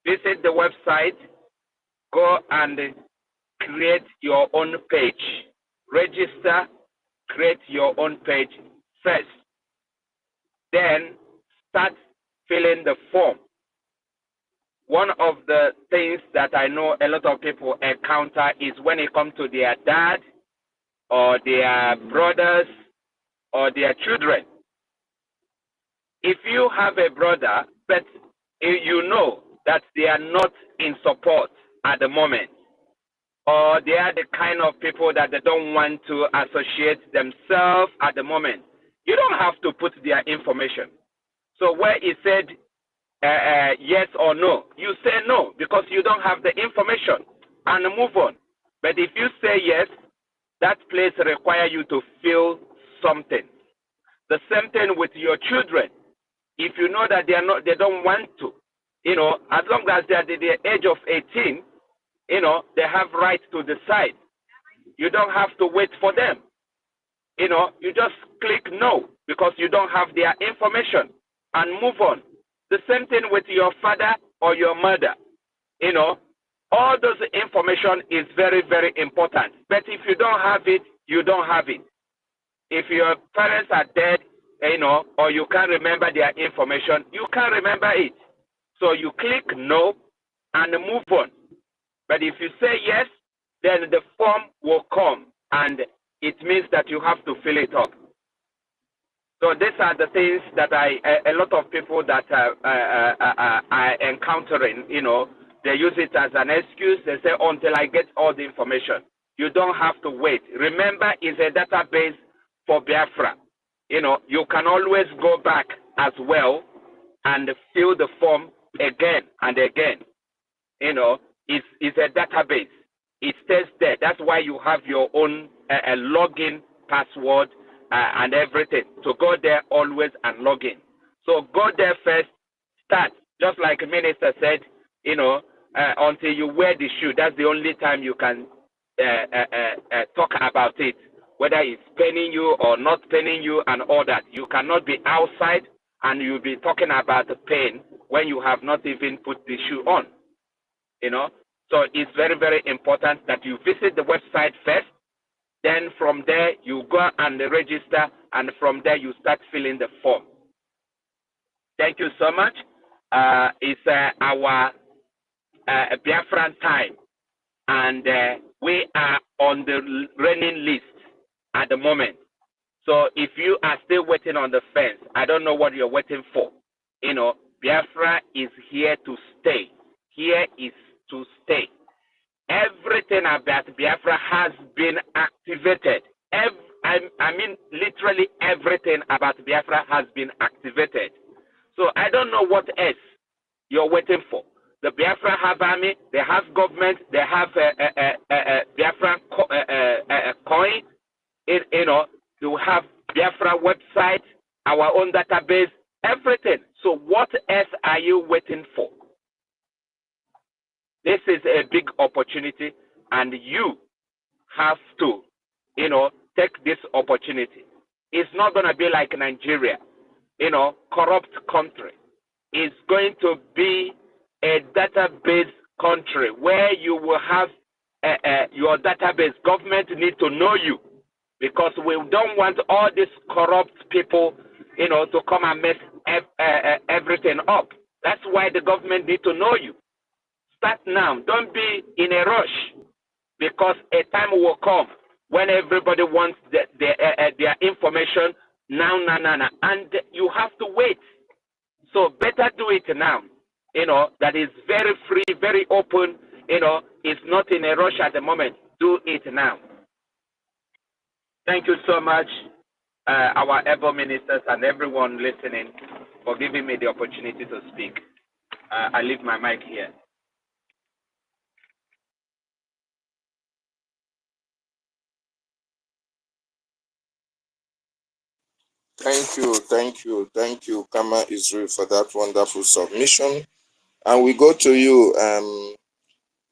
[SPEAKER 6] Visit the website, go and create your own page. Register, create your own page first. Then start filling the form. One of the things that I know a lot of people encounter is when it comes to their dad or their brothers or their children. If you have a brother, but you know that they are not in support at the moment, or they are the kind of people that they don't want to associate themselves at the moment, you don't have to put their information. So where it said yes or no, you say no because you don't have the information and move on. But if you say yes, that place requires you to fill something. The same thing with your children. If you know that they don't want to, as long as they are at the age of 18, they have right to decide. You don't have to wait for them. You just click no because you don't have their information and move on. The same thing with your father or your mother. All those information is very, very important. But if you don't have it, you don't have it. If your parents are dead, or you can't remember their information, you can't remember it. So you click no and move on. But if you say yes, then the form will come and it means that you have to fill it up. So these are the things that a lot of people that are encountering, they use it as an excuse. They say, until I get all the information. You don't have to wait. Remember, it's a database for Biafra. You can always go back as well and fill the form again and again. It's a database. It stays there. That's why you have your own login password and everything. So go there always and log in. So go there first, start. Just like the minister said, until you wear the shoe, that's the only time you can talk about it. Whether it's paining you or not paining you and all that. You cannot be outside and you'll be talking about the pain when you have not even put the shoe on. So it's very, very important that you visit the website first. Then from there, you go and register, and from there, you start filling the form. Thank you so much. It's our Biafran time, and we are on the running list at the moment. So if you are still waiting on the fence, I don't know what you're waiting for. Biafra is here to stay. Here is to stay. Everything about Biafra has been activated. I mean, literally everything about Biafra has been activated. So I don't know what else you're waiting for. The Biafra have army, they have government, they have Biafra coin. You have Biafra website, our own database, everything. So what else are you waiting for? This is a big opportunity, and you have to, take this opportunity. It's not going to be like Nigeria, corrupt country. It's going to be a database country where you will have your database. Government need to know you because we don't want all these corrupt people, to come and mess everything up. That's why the government need to know you. Start now. Don't be in a rush because a time will come when everybody wants their information now, and you have to wait. So better do it now. That is very free, very open. It's not in a rush at the moment. Do it now. Thank you so much, our able ministers and everyone listening, for giving me the opportunity to speak. I leave my mic here.
[SPEAKER 5] Thank you, Kama Israel, for that wonderful submission. And we go to you,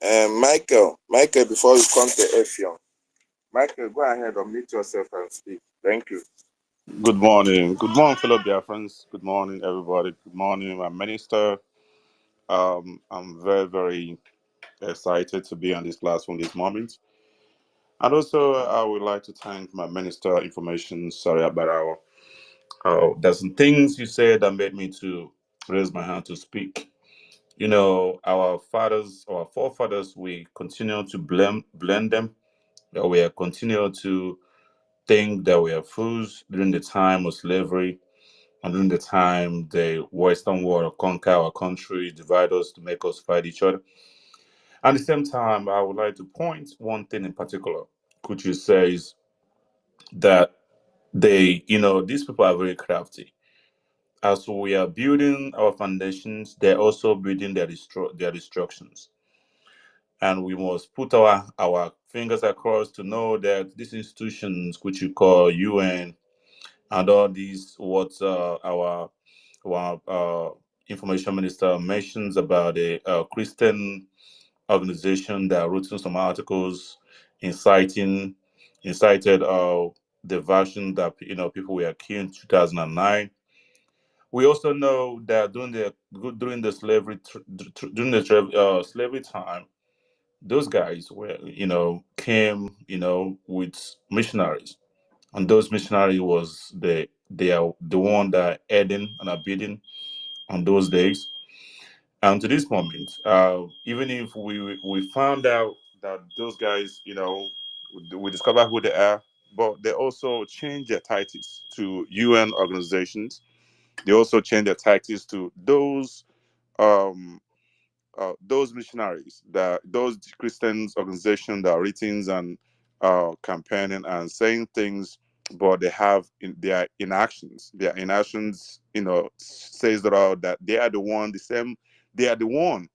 [SPEAKER 5] Michael. Michael, before you come to Effion. Michael, go ahead, unmute yourself and speak. Thank you.
[SPEAKER 7] Good morning. Good morning, fellow Biafrans. Good morning, everybody. Good morning, my minister. I'm very, very excited to be on this platform this moment. And also, I would like to thank my minister information, Sorry Barao. There's some things you said that made me to raise my hand to speak. You know, our fathers, our forefathers, we continue to blame them. That we are continue to think that we are fools during the time of slavery. And during the time the Western world conquer our country, divide us to make us fight each other. At the same time, I would like to point one thing in particular, which is says that these people are very crafty. As we are building our foundations, they're also building their destructions. And we must put our fingers across to know that these institutions, which you call UN, and all these what our information minister mentions about a Christian organization that wrote some articles inciting incited the version that people were killed in 2009. We also know that during the slavery time, those guys were came with missionaries, and those missionaries was they are the one that aiding and abetting on those days. And to this moment, even if we found out that those guys, we discover who they are, but they also change their titles to UN organizations. They also change their titles to um, those missionaries, that those Christians organizations that are written and campaigning and saying things, but they have in their inactions. Their inactions, says that they are the one, the same. They are the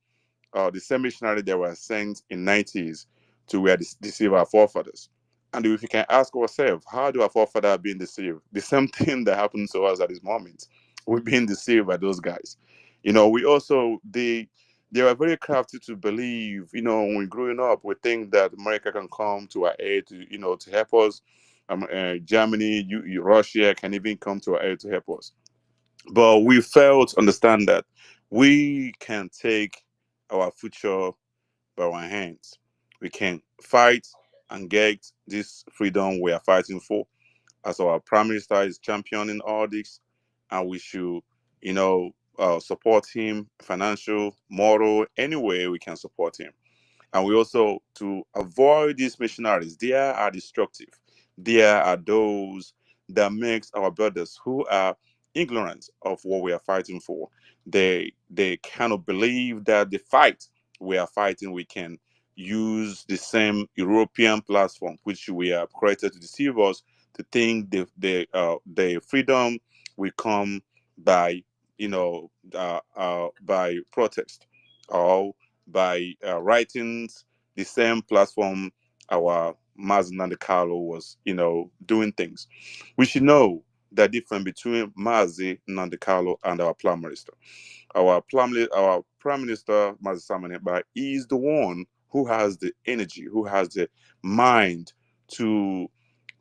[SPEAKER 7] same missionary that were sent in 90s to where deceive our forefathers. And if we can ask ourselves, how do our forefathers being deceived? The same thing that happens to us at this moment. We're being deceived by those guys. We also they were very crafty to believe, when we're growing up, we think that America can come to our aid to help us. Germany, Russia can even come to our aid to help us. But we fail to understand that we can take our future by our hands. We can fight and get this freedom we are fighting for. As our prime minister is championing all this, and we should, support him, financial, moral, any way we can support him. And we also, to avoid these missionaries, they are destructive. They are those that makes our brothers who are ignorant of what we are fighting for. They cannot believe that the fight we are fighting, we can use the same European platform which we have created to deceive us, to think the freedom will come by by protest, or by writing the same platform our Mazi Nandekalo was, doing things. We should know the difference between Mazi Nandekalo and our Prime Minister. Our Prime Minister, Mazi Samaneba, is the one who has the energy, who has the mind to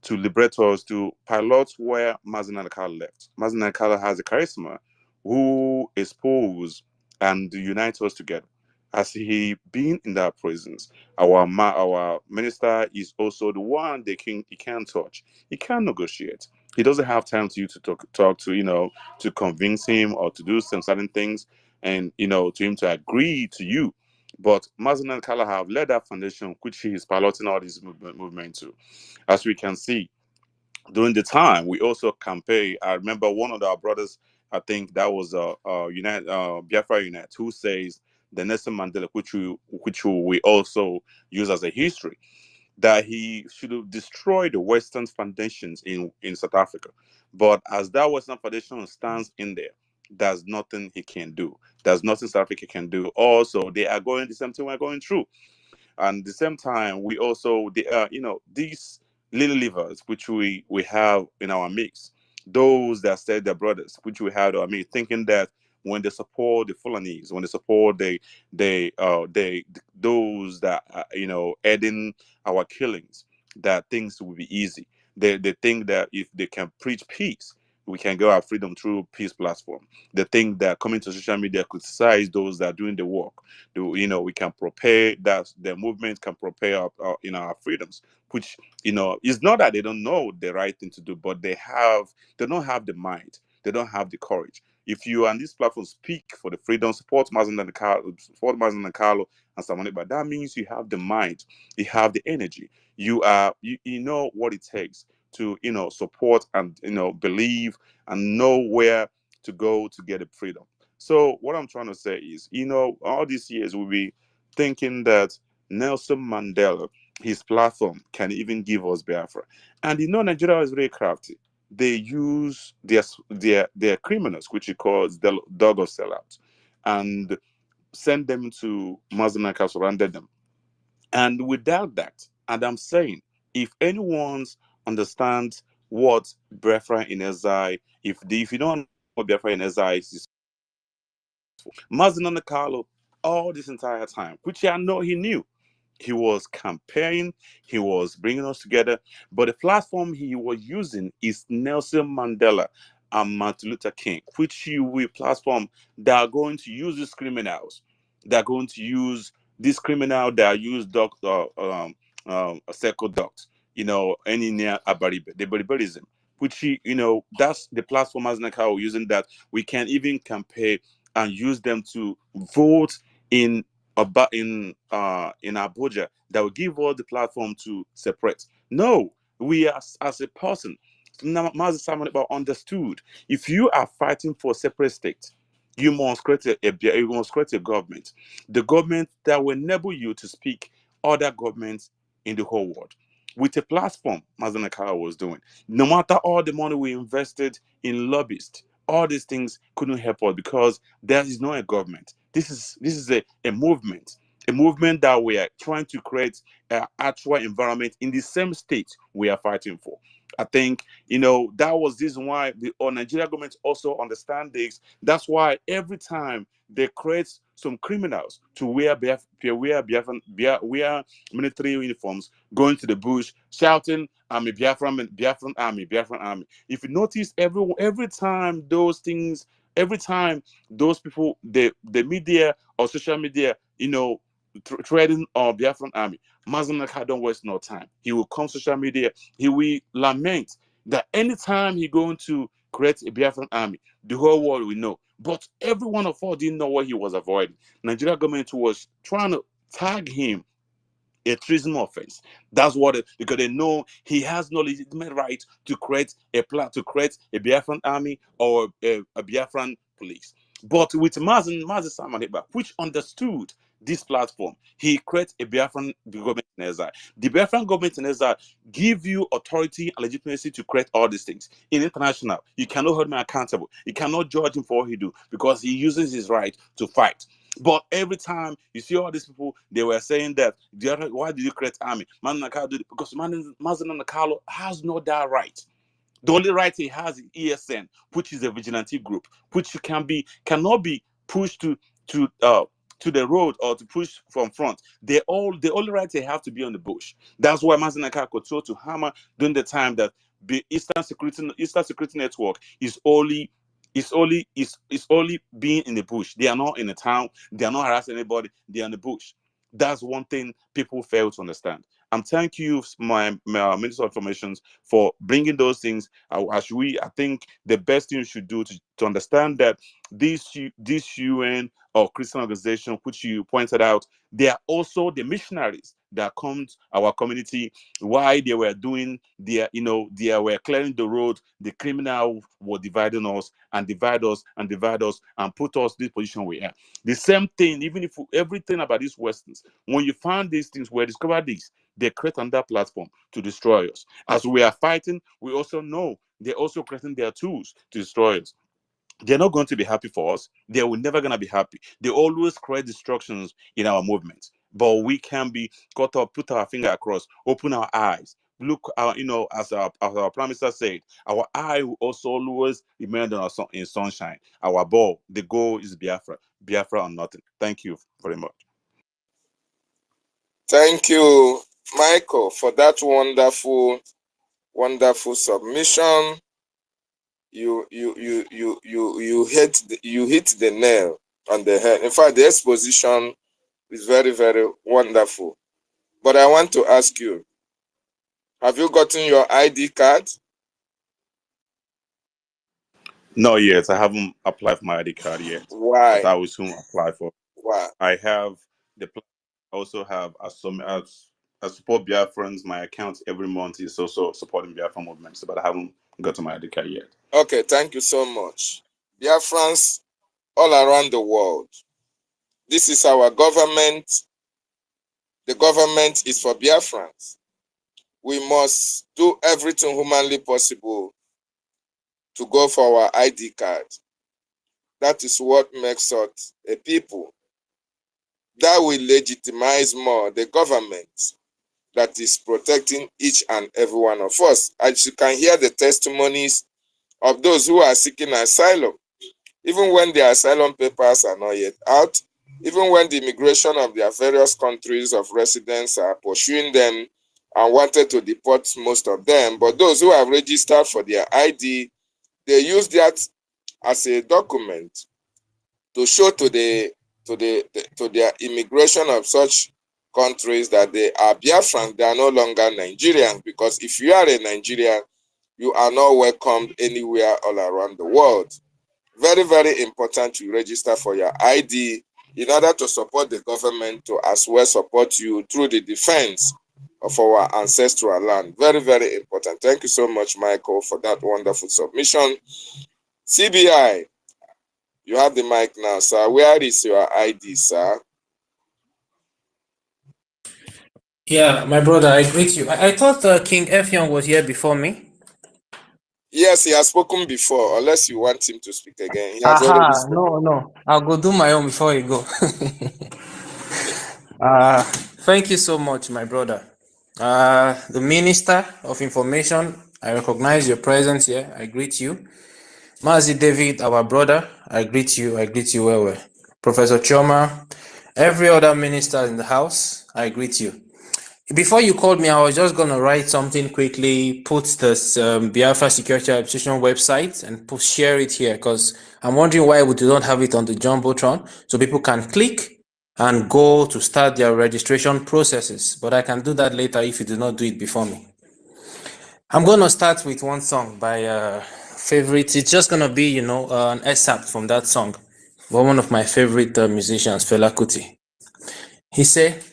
[SPEAKER 7] liberate us, to pilot where Mazi Nandekalo left. Mazi Nandekalo has a charisma who expose and unite us together. As he been in that presence, our minister is also the one he can touch. He can negotiate. He doesn't have time to you to talk to to convince him or to do some certain things, and to him to agree to you. But Mazen and Kala have led that foundation which he is piloting all these movement to. As we can see, during the time we also campaign. I remember one of our brothers, I think that was Biafra Unite, who says the Nelson Mandela, which we also use as a history, that he should have destroyed the Western foundations in South Africa. But as that Western foundation stands in there, there's nothing he can do. There's nothing South Africa can do. Also, they are going the same thing we're going through. And at the same time, we also these little livers which we have in our mix, those that said their brothers, which we had, thinking that when they support the Fulanese, when they support they those that aiding our killings, that things will be easy. They think that if they can preach peace, we can get our freedom through peace platform. They think that coming to social media criticize those that are doing the work. We can prepare that the movement can prepare our freedoms, which it's not that they don't know the right thing to do, but they don't have the mind, they don't have the courage. If you on this platform speak for the freedom, support Mazen and Carlo, and someone, but that means you have the mind, you have the energy, you know what it takes to support and believe and know where to go to get the freedom. So what I'm trying to say is, all these years we'll be thinking that Nelson Mandela, his platform, can even give us Biafra. And Nigeria is very crafty. They use their criminals, which he calls the dog of sellouts, and send them to Mazenaka, surrounded them. And without that, and I'm saying, if anyone understands what Biafra in exile, if you don't understand what Biafra in exile is Mazen Carlo, all this entire time, which I know he knew. He was campaigning, he was bringing us together, but the platform he was using is Nelson Mandela and Martin Luther King, which you will platform that are going to use these criminals. They're going to use this criminal that use doctor a circle duct, any near abaribe, the barbarism, which that's the platform as Nakao using that we can even campaign and use them to vote in in Abuja that will give all the platform to separate. No, we as a person, Mazi Simon about understood. If you are fighting for a separate state, you must create you must create a government, the government that will enable you to speak other governments in the whole world. With a platform, Mazanakara was doing, no matter all the money we invested in lobbyists, all these things couldn't help us because there is no a government. This is a movement, a movement that we are trying to create an actual environment in the same state we are fighting for. I think that was this why the Nigeria government also understand this. That's why every time they create some criminals to wear wear military uniforms, going to the bush, shouting, "I'm a Biafran army, Biafran army." If you notice, every time those things, every time those people, the media or social media, trading on Biafran army, Mazanaka don't waste no time. He will come social media, he will lament that anytime he going to create a Biafran army, the whole world will know. But every one of us didn't know what he was avoiding. Nigeria government was trying to tag him a treason offense. That's what because they know he has no legitimate right to create a plan, to create a Biafran army or a Biafran police. But with Mazi Simon Heba, which understood this platform, he created a Biafran government in exile. The Biafran government in exile give you authority and legitimacy to create all these things. In international, you cannot hold him accountable. You cannot judge him for what he do because he uses his right to fight. But every time you see all these people, they were saying that why did you create army? Nakalo did it because Mazen Nakalo has no that right. The only right he has is ESN, which is a vigilante group, which cannot be pushed to the road or to push from front. The only right they have to be on the bush. That's why Mazen Nakalo told to hammer during the time that the Eastern Security Network is only being in the bush. They are not in the town. They are not harassing anybody. They are in the bush. That's one thing people fail to understand. And thank you, my Minister of Information, for bringing those things. I think the best thing you should do to understand that this UN or Christian organization, which you pointed out, they are also the missionaries that come to our community. Why they were doing they were clearing the road. The criminal were dividing us and divide us and divide us and put us in this position we are. The same thing, even if everything about these Westerns, when you find these things, we discover this, they create another platform to destroy us. As we are fighting, we also know they're also creating their tools to destroy us. They're not going to be happy for us. They were never going to be happy. They always create destructions in our movement. But we can be caught up, put our finger across, open our eyes. Look, as our Prime Minister said, our eye will also always remain in sunshine. Our ball, the goal is Biafra. Biafra or nothing. Thank you very much.
[SPEAKER 5] Thank you, Michael, for that wonderful Wonderful submission. You hit the nail on the head. In fact, the exposition is very, very wonderful. But I want to ask you, have you gotten your ID card?
[SPEAKER 7] No, yet. I haven't applied for my ID card yet.
[SPEAKER 5] Why?
[SPEAKER 7] But I will soon apply for.
[SPEAKER 5] Why?
[SPEAKER 7] I have the plan. I also have I support Biafrans. My account every month is also supporting Biafra movements, but I haven't gotten my ID card yet.
[SPEAKER 5] Okay, thank you so much. Biafrans all around the world. This is our government. The government is for Biafrans. We must do everything humanly possible to go for our ID card. That is what makes us a people. That will legitimize more the government that is protecting each and every one of us. As you can hear the testimonies of those who are seeking asylum, even when their asylum papers are not yet out, even when the immigration of their various countries of residence are pursuing them and wanted to deport most of them, but those who have registered for their ID, they use that as a document to show to their immigration of such countries that they are Biafran, they are no longer Nigerians, because if you are a Nigerian, you are not welcomed anywhere all around the world. Very, very important to register for your ID in order to support the government to as well support you through the defense of our ancestral land. Very, very important. Thank you so much, Michael, for that wonderful submission. CBI, you have the mic now, sir. Where is your ID, sir?
[SPEAKER 8] Yeah, my brother, I greet you. I thought King Effion was here before me.
[SPEAKER 5] Yes, he has spoken before, unless you want him to speak again. He has already spoken.
[SPEAKER 8] No. I'll go do my own before you go. Thank you so much, my brother. The Minister of Information, I recognize your presence here. I greet you. Mazi David, our brother, I greet you well. Professor Choma, every other minister in the house, I greet you. Before you called me, I was just going to write something quickly, put this Biafra Security Administration website and share it here, because I'm wondering why we don't have it on the Jumbotron, so people can click and go to start their registration processes. But I can do that later if you do not do it before me. I'm going to start with one song by favorite. It's just going to be, an excerpt from that song by one of my favorite musicians, Fela Kuti. He said,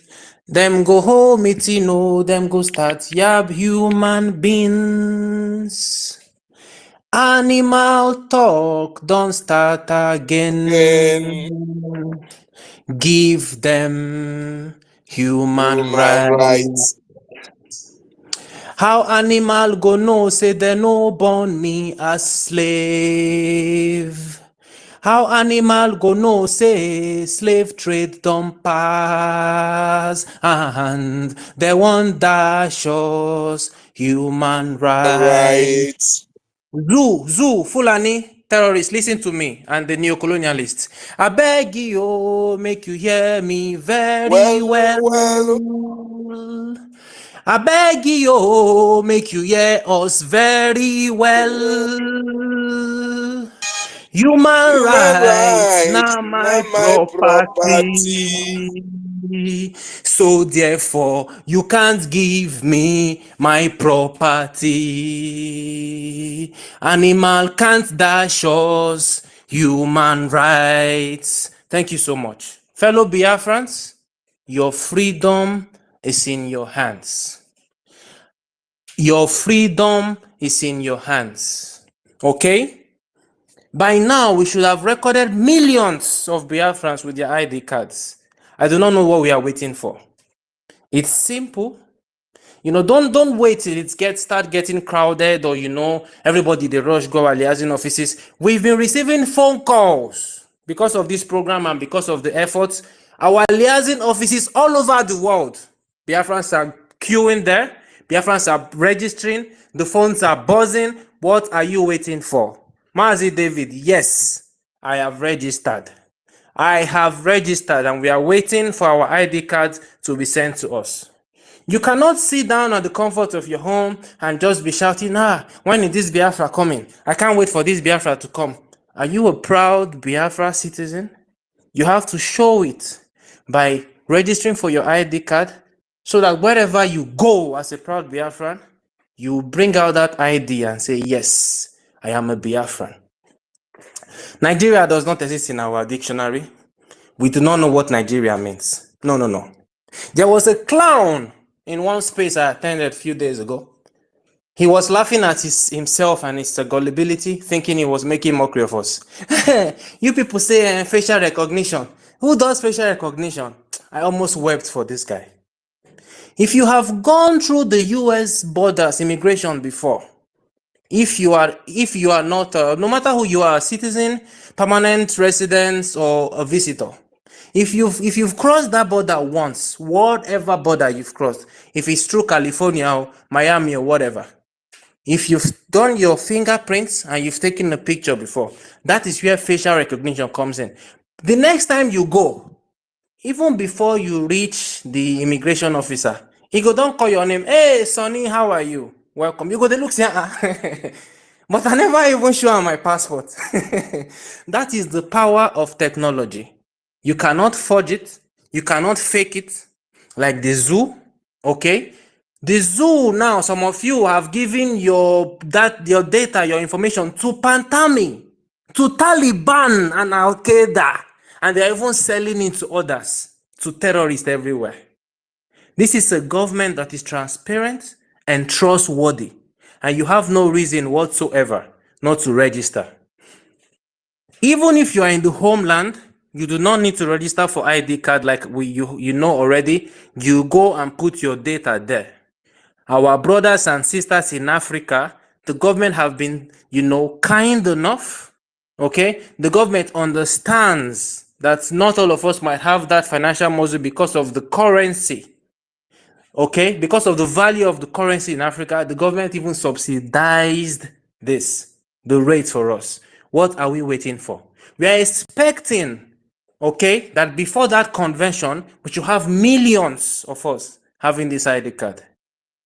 [SPEAKER 8] "Them go home meeting, them go start yab human beings. Animal talk don't start again. Give them human rights. How animal go know say they no born me as slave? How animal go know say slave trade don't pass and they want dash us human rights? Zoo, Fulani, terrorists, listen to me, and the neo-colonialists. I beg you, make you hear me very well. I beg you, make you hear us very well. Human rights, now my property. So therefore, you can't give me my property. Animal can't dash us human rights. Thank you so much. Fellow Biafrans, your freedom is in your hands. Your freedom is in your hands. Okay? By now, we should have recorded millions of Biafrans with their ID cards. I do not know what we are waiting for. It's simple. Don't wait till it start getting crowded or, everybody, they rush go our liaison offices. We've been receiving phone calls because of this program and because of the efforts. Our liaison offices all over the world, Biafrans are queuing there. Biafrans are registering. The phones are buzzing. What are you waiting for? Mazi David, yes, I have registered. And we are waiting for our ID cards to be sent to us. You cannot sit down at the comfort of your home and just be shouting, when is this Biafra coming? I can't wait for this Biafra to come. Are you a proud Biafra citizen? You have to show it by registering for your ID card so that wherever you go as a proud Biafran, you bring out that ID and say, yes, I am a Biafran. Nigeria does not exist in our dictionary. We do not know what Nigeria means. No. There was a clown in one space I attended a few days ago. He was laughing at himself and his gullibility, thinking he was making mockery of us. You people say facial recognition. Who does facial recognition? I almost wept for this guy. If you have gone through the US borders, immigration before, if you are not, no matter who you are, a citizen, permanent resident, or a visitor, if you've crossed that border once, whatever border you've crossed, if it's through California or Miami or whatever, if you've done your fingerprints and you've taken a picture before, that is where facial recognition comes in. The next time you go, even before you reach the immigration officer, he go don't call your name. Hey, Sonny, how are you? Welcome. You go, they look, say, but I never even show my passport. That is the power of technology. You cannot forge it. You cannot fake it. Like the zoo, okay? The zoo now, some of you have given your data, your information to Pantami, to Taliban and Al-Qaeda, and they're even selling it to others, to terrorists everywhere. This is a government that is transparent and trustworthy, and you have no reason whatsoever not to register. Even if you are in the homeland, you do not need to register for ID card like you know already. You go and put your data there. Our brothers and sisters in Africa, the government have been, kind enough, okay? The government understands that not all of us might have that financial muscle because of the currency, okay? Because of the value of the currency in Africa, the government even subsidized the rate for us. What are we waiting for? We are expecting, okay, that before that convention, we should have millions of us having this ID card.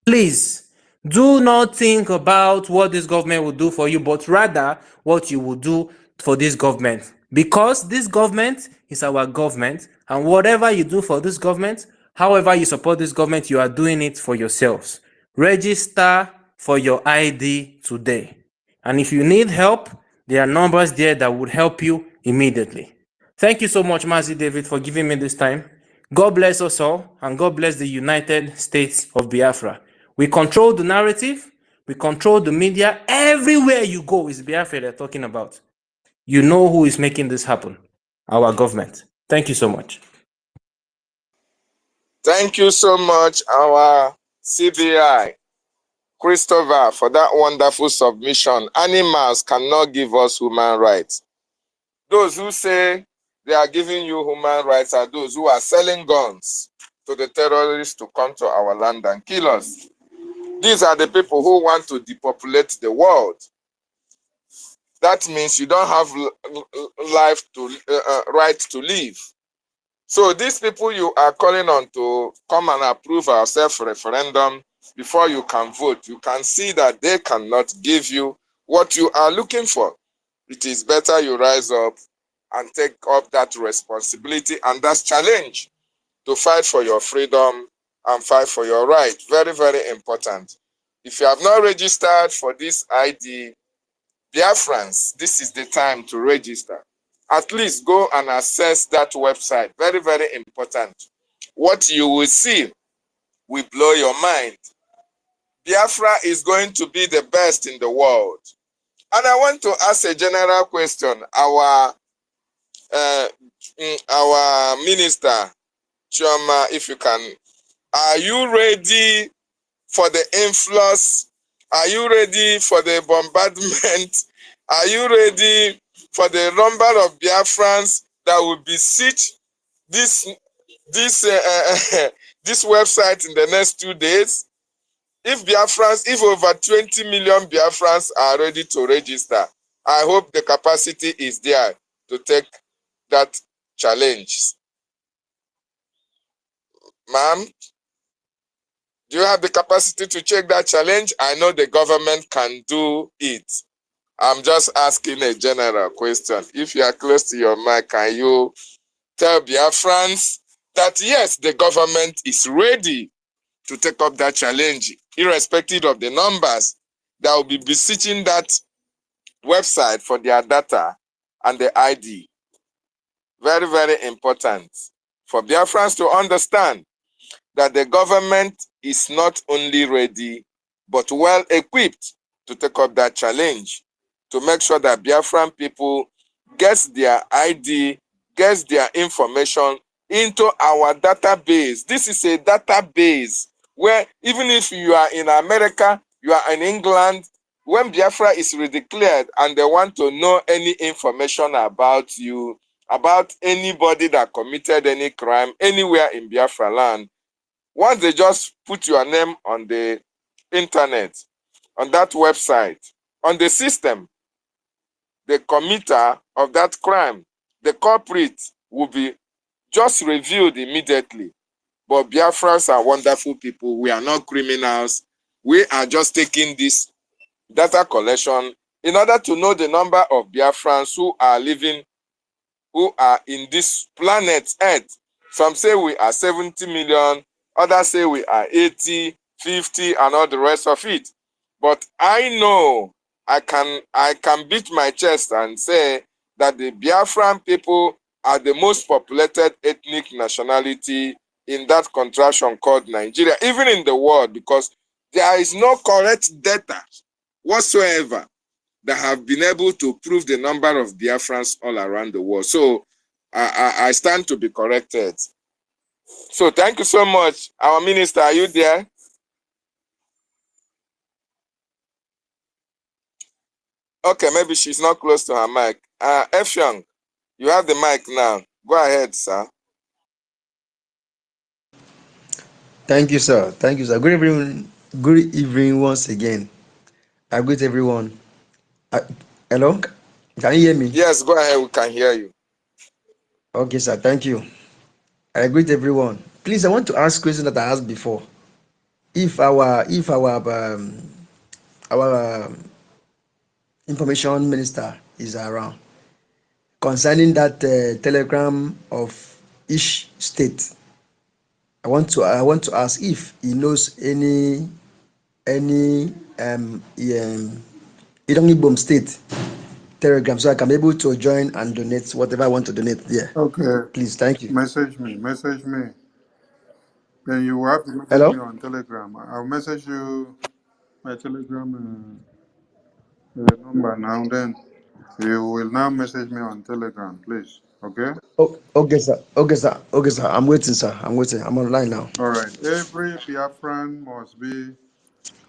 [SPEAKER 8] Please, do not think about what this government will do for you, but rather what you will do for this government. Because this government is our government, and whatever you do for this government, however you support this government, you are doing it for yourselves. Register for your ID today. And if you need help, there are numbers there that would help you immediately. Thank you so much, Mazi David, for giving me this time. God bless us all, and God bless the United States of Biafra. We control the narrative, we control the media. Everywhere you go is Biafra they're talking about. You know who is making this happen. Our government. Thank you so much.
[SPEAKER 5] Thank you so much, our CBI, Christopher, for that wonderful submission. Animals cannot give us human rights. Those who say they are giving you human rights are those who are selling guns to the terrorists to come to our land and kill us. These are the people who want to depopulate the world. That means you don't have right to live. So these people you are calling on to come and approve our self-referendum before you can vote, you can see that they cannot give you what you are looking for. It is better you rise up and take up that responsibility and that challenge to fight for your freedom and fight for your right. Very, very important. If you have not registered for this ID, Biafrans, this is the time to register. At least go and access that website. Very, very important. What you will see will blow your mind. Biafra is going to be the best in the world. And I want to ask a general question. Our minister, Chioma, if you can, are you ready for the influx? Are you ready for the bombardment? Are you ready for the number of Biafrans that will besiege this website in the next 2 days? If over 20 million Biafrans are ready to register, I hope the capacity is there to take that challenge. Ma'am? Do you have the capacity to check that challenge? I know the government can do it. I'm just asking a general question. If you are close to your mic, can you tell Biafrans that yes, the government is ready to take up that challenge, irrespective of the numbers that will be beseeching that website for their data and the ID. Very, very important for Biafrans to understand that the government is not only ready, but well equipped to take up that challenge, to make sure that Biafran people gets their ID, gets their information into our database. This is a database where even if you are in America, you are in England, when Biafra is redeclared and they want to know any information about you, about anybody that committed any crime anywhere in Biafra land, once they just put your name on the internet, on that website, on the system, the committer of that crime, the culprit will be just revealed immediately. But Biafrans are wonderful people. We are not criminals. We are just taking this data collection in order to know the number of Biafrans who are living, who are in this planet Earth. Some say we are 70 million, others say we are 80, 50, and all the rest of it. But I know I can beat my chest and say that the Biafran people are the most populated ethnic nationality in that contraction called Nigeria, even in the world, because there is no correct data whatsoever that have been able to prove the number of Biafrans all around the world. So I stand to be corrected. So thank you so much. Our minister, are you there? Okay, maybe she's not close to her mic. Effiong, you have the mic now. Go ahead, sir.
[SPEAKER 9] Thank you, sir. Thank you, sir. Good evening once again. I greet everyone. Hello? Can you hear me?
[SPEAKER 5] Yes, go ahead. We can hear you.
[SPEAKER 9] Okay, sir. Thank you. I greet everyone. Please, I want to ask question that I asked before. If our information minister is around concerning that telegram of each state, I want to ask if he knows any Idongibom state telegram, so I can be able to join and donate whatever I want to donate there.
[SPEAKER 2] Okay.
[SPEAKER 9] Please, thank you.
[SPEAKER 2] Message me. Message me. Then you have to message
[SPEAKER 9] Hello?
[SPEAKER 2] me on Telegram. I'll message you my Telegram number now. Then you will now message me on Telegram, please. Okay?
[SPEAKER 9] Oh, okay, sir. Okay, sir. Okay, sir. I'm waiting, sir. I'm waiting. I'm online now.
[SPEAKER 2] All right. Every Biafran must be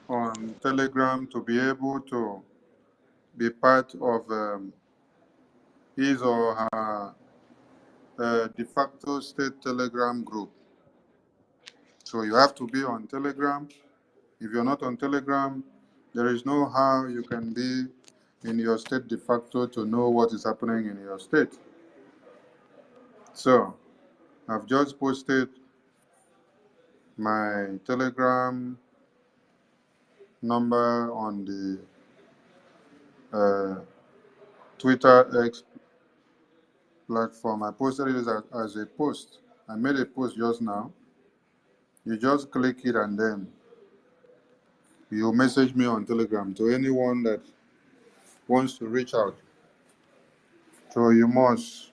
[SPEAKER 2] on Telegram to be able to be part of his or her de facto state Telegram group. So you have to be on Telegram. If you're not on Telegram, there is no how you can be in your state de facto to know what is happening in your state. So I've just posted my Telegram number on the Twitter X platform. I posted it as a post. I made a post just now. You just click it and then you message me on Telegram to anyone that wants to reach out. So you must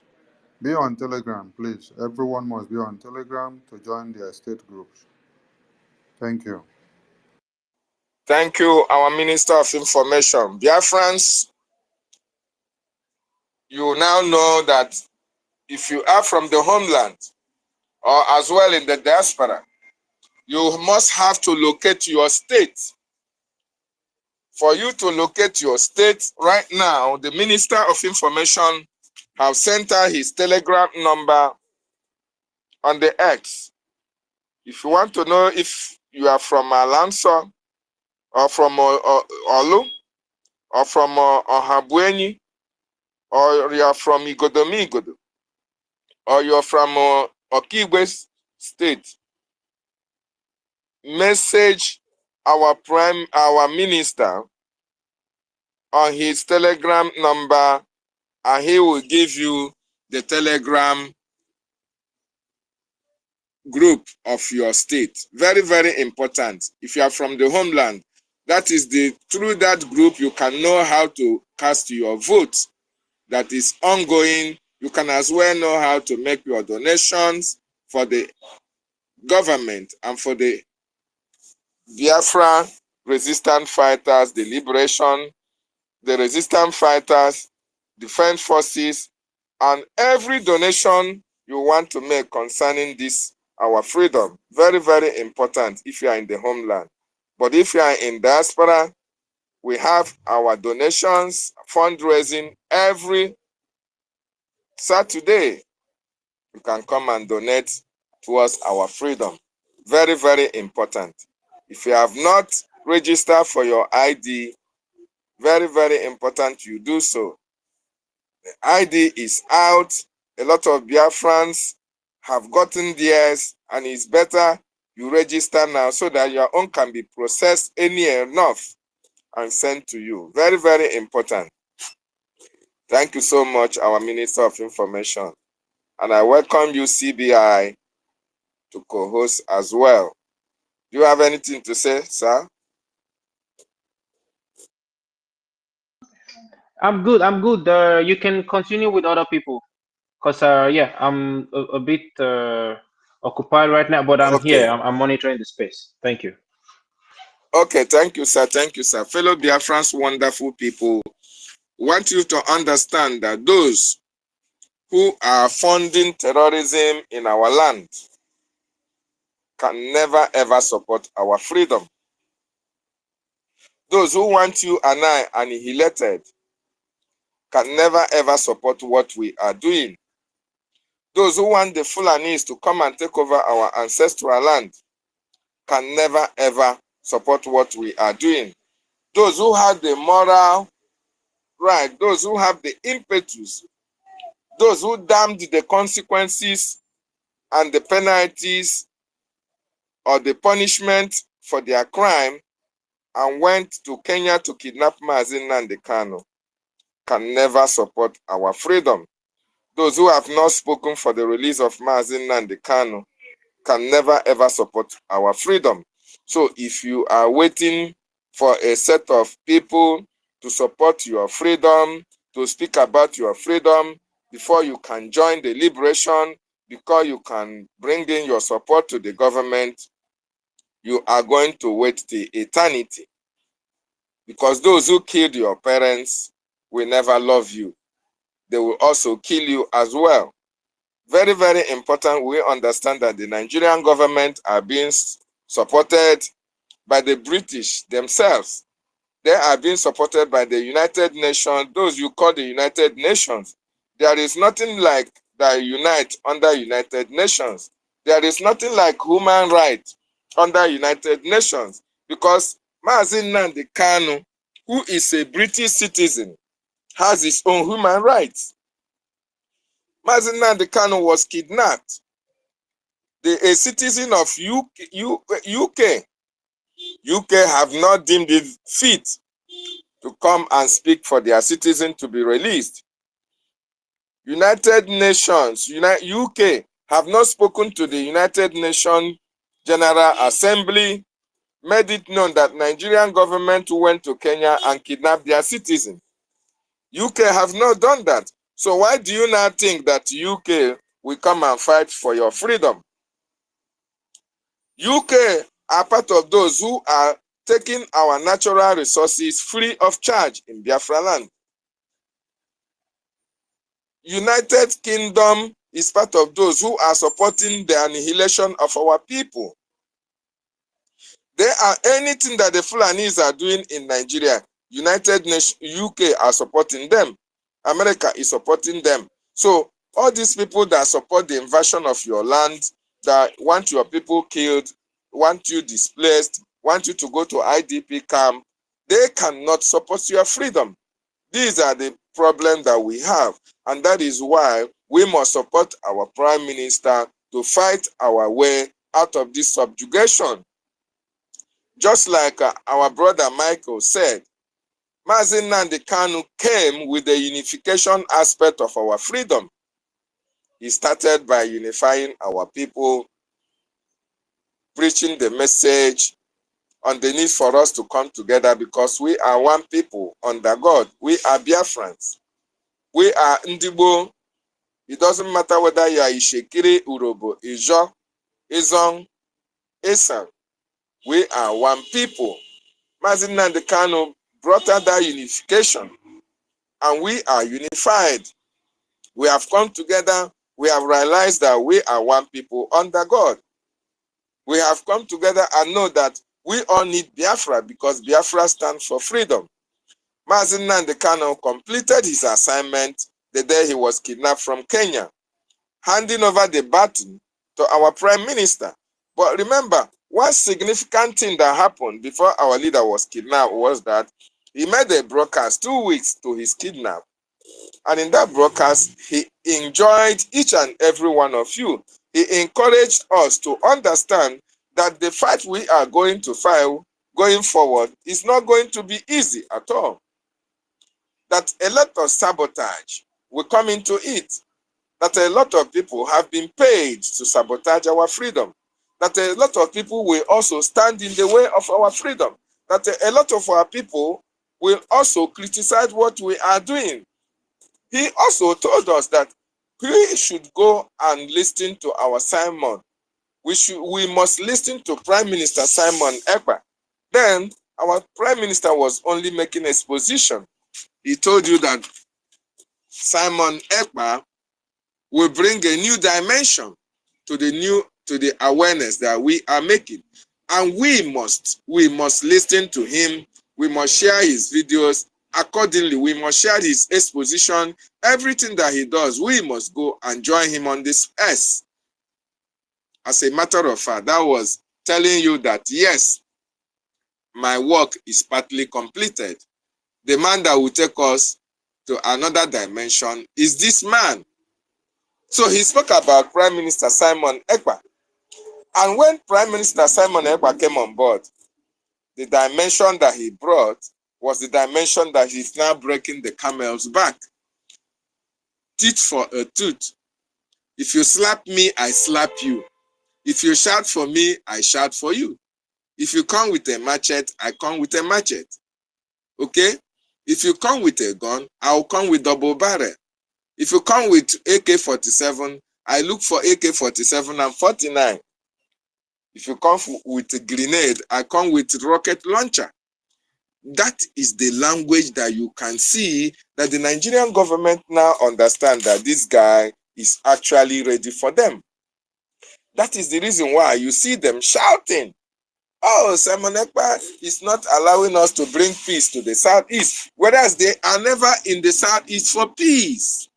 [SPEAKER 2] be on Telegram, please. Everyone must be on Telegram to join their state groups. Thank you.
[SPEAKER 5] Thank you, our Minister of Information. Biafrans, you now know that if you are from the homeland or as well in the diaspora, you must have to locate your state. For you to locate your state right now, the Minister of Information have sent out his Telegram number on the X. If you want to know if you are from Alanso or from Olu or from Ohabueni, or you are from Igodomigodo, or you are from Okigwe State, message our minister on his Telegram number, and he will give you the Telegram group of your state. Very, very important. If you are from the homeland, that is through that group you can know how to cast your vote. That is ongoing. You can as well know how to make your donations for the government and for the Biafra resistant fighters, the liberation, the resistant fighters, defense forces, and every donation you want to make concerning this, our freedom. Very, very important if you are in the homeland. But if you are in diaspora, we have our donations, fundraising every Saturday. You can come and donate towards our freedom. Very, very important. If you have not registered for your ID, very, very important you do so. The ID is out. A lot of Biafrans have gotten theirs, and it's better you register now so that your own can be processed any enough and sent to you. Very, very important. Thank you so much, our Minister of Information. And I welcome you, CBI, to co-host as well. Do you have anything to say, sir?
[SPEAKER 8] I'm good. I'm good. You can continue with other people, cause yeah, I'm a bit occupied right now, but I'm
[SPEAKER 5] Okay.
[SPEAKER 8] here. I'm monitoring the space. Thank you.
[SPEAKER 5] Okay, thank you, sir. Thank you, sir. Fellow Biafrans, wonderful people, want you to understand that those who are funding terrorism in our land can never ever support our freedom. Those who want you and I annihilated can never ever support what we are doing. Those who want the Fulanis to come and take over our ancestral land can never ever support what we are doing. Those who have the moral right, those who have the impetus, those who damned the consequences and the penalties or the punishment for their crime and went to Kenya to kidnap Mazi Nnamdi Kanu can never support our freedom. Those who have not spoken for the release of Mazi Nnamdi Kanu can never ever support our freedom. So if you are waiting for a set of people to support your freedom, to speak about your freedom before you can join the liberation, because you can bring in your support to the government, you are going to wait till eternity. Because those who killed your parents will never love you. They will also kill you as well. Very, very important, we understand that the Nigerian government are being supported by the British themselves. They are being supported by the United Nations, those you call the United Nations. There is nothing like that unite under United Nations. There is nothing like human rights under United Nations, because Mazi Nnamdi Kanu, who is a British citizen, has his own human rights. Mazi Nnamdi Kanu was kidnapped. A citizen of UK. UK have not deemed it fit to come and speak for their citizen to be released. United Nations, UK have not spoken to the United Nations General Assembly, made it known that Nigerian government went to Kenya and kidnapped their citizen. UK have not done that. So why do you now think that UK will come and fight for your freedom? UK are part of those who are taking our natural resources free of charge in Biafra land. United Kingdom is part of those who are supporting the annihilation of our people. There are anything that the Fulanis are doing in Nigeria, United Nations, UK are supporting them. America is supporting them. So all these people that support the invasion of your land, that want your people killed, want you displaced, want you to go to IDP camp, they cannot support your freedom. These are the problems that we have. And that is why we must support our Prime Minister to fight our way out of this subjugation. Just like our brother Michael said, Mazi Nnamdi Kanu came with the unification aspect of our freedom. He started by unifying our people, preaching the message on the need for us to come together because we are one people under God. We are Biafrans. We are Ndibo. It doesn't matter whether you are Ishekiri, Urobo, Ijo, Izong, Isan. We are one people. Mazi Nnamdi Kanu brought out that unification, and we are unified. We have come together. We have realized that we are one people under God. We have come together and know that we all need Biafra because Biafra stands for freedom. Mazi Nnamdi Kanu completed his assignment the day he was kidnapped from Kenya, handing over the baton to our Prime Minister. But remember, one significant thing that happened before our leader was kidnapped was that he made a broadcast 2 weeks to his kidnap. And in that broadcast, he enjoyed each and every one of you. He encouraged us to understand that the fight we are going to fight going forward is not going to be easy at all. That a lot of sabotage will come into it. That a lot of people have been paid to sabotage our freedom. That a lot of people will also stand in the way of our freedom. That a lot of our people will also criticize what we are doing. He also told us that we should go and listen to our Simon. We must listen to Prime Minister Simon Ekpa. Then our Prime Minister was only making exposition. He told you that Simon Ekpa will bring a new dimension to the awareness that we are making. And we must listen to him. We must share his videos. Accordingly, we must share his exposition. Everything that he does, we must go and join him on this earth. As a matter of fact, that was telling you that, yes, my work is partly completed. The man that will take us to another dimension is this man. So he spoke about Prime Minister Simon Ekpa. And when Prime Minister Simon Ekpa came on board, the dimension that he brought was the dimension that he's now breaking the camel's back. Teeth for a tooth. If you slap me, I slap you. If you shout for me, I shout for you. If you come with a machete, I come with a machete. Okay? If you come with a gun, I'll come with double barrel. If you come with AK-47, I look for AK-47 and 49. If you come with a grenade, I come with rocket launcher. That is the language that you can see that the Nigerian government now understand that this guy is actually ready for them. That is the reason why you see them shouting, oh, Simon Ekpa is not allowing us to bring peace to the Southeast, whereas they are never in the Southeast for peace.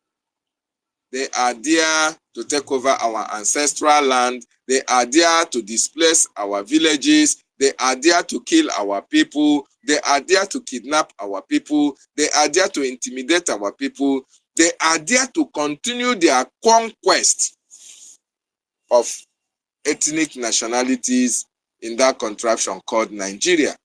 [SPEAKER 5] They are there to take over our ancestral land. They are there to displace our villages. They are there to kill our people. They are there to kidnap our people. They are there to intimidate our people. They are there to continue their conquest of ethnic nationalities in that contraption called Nigeria.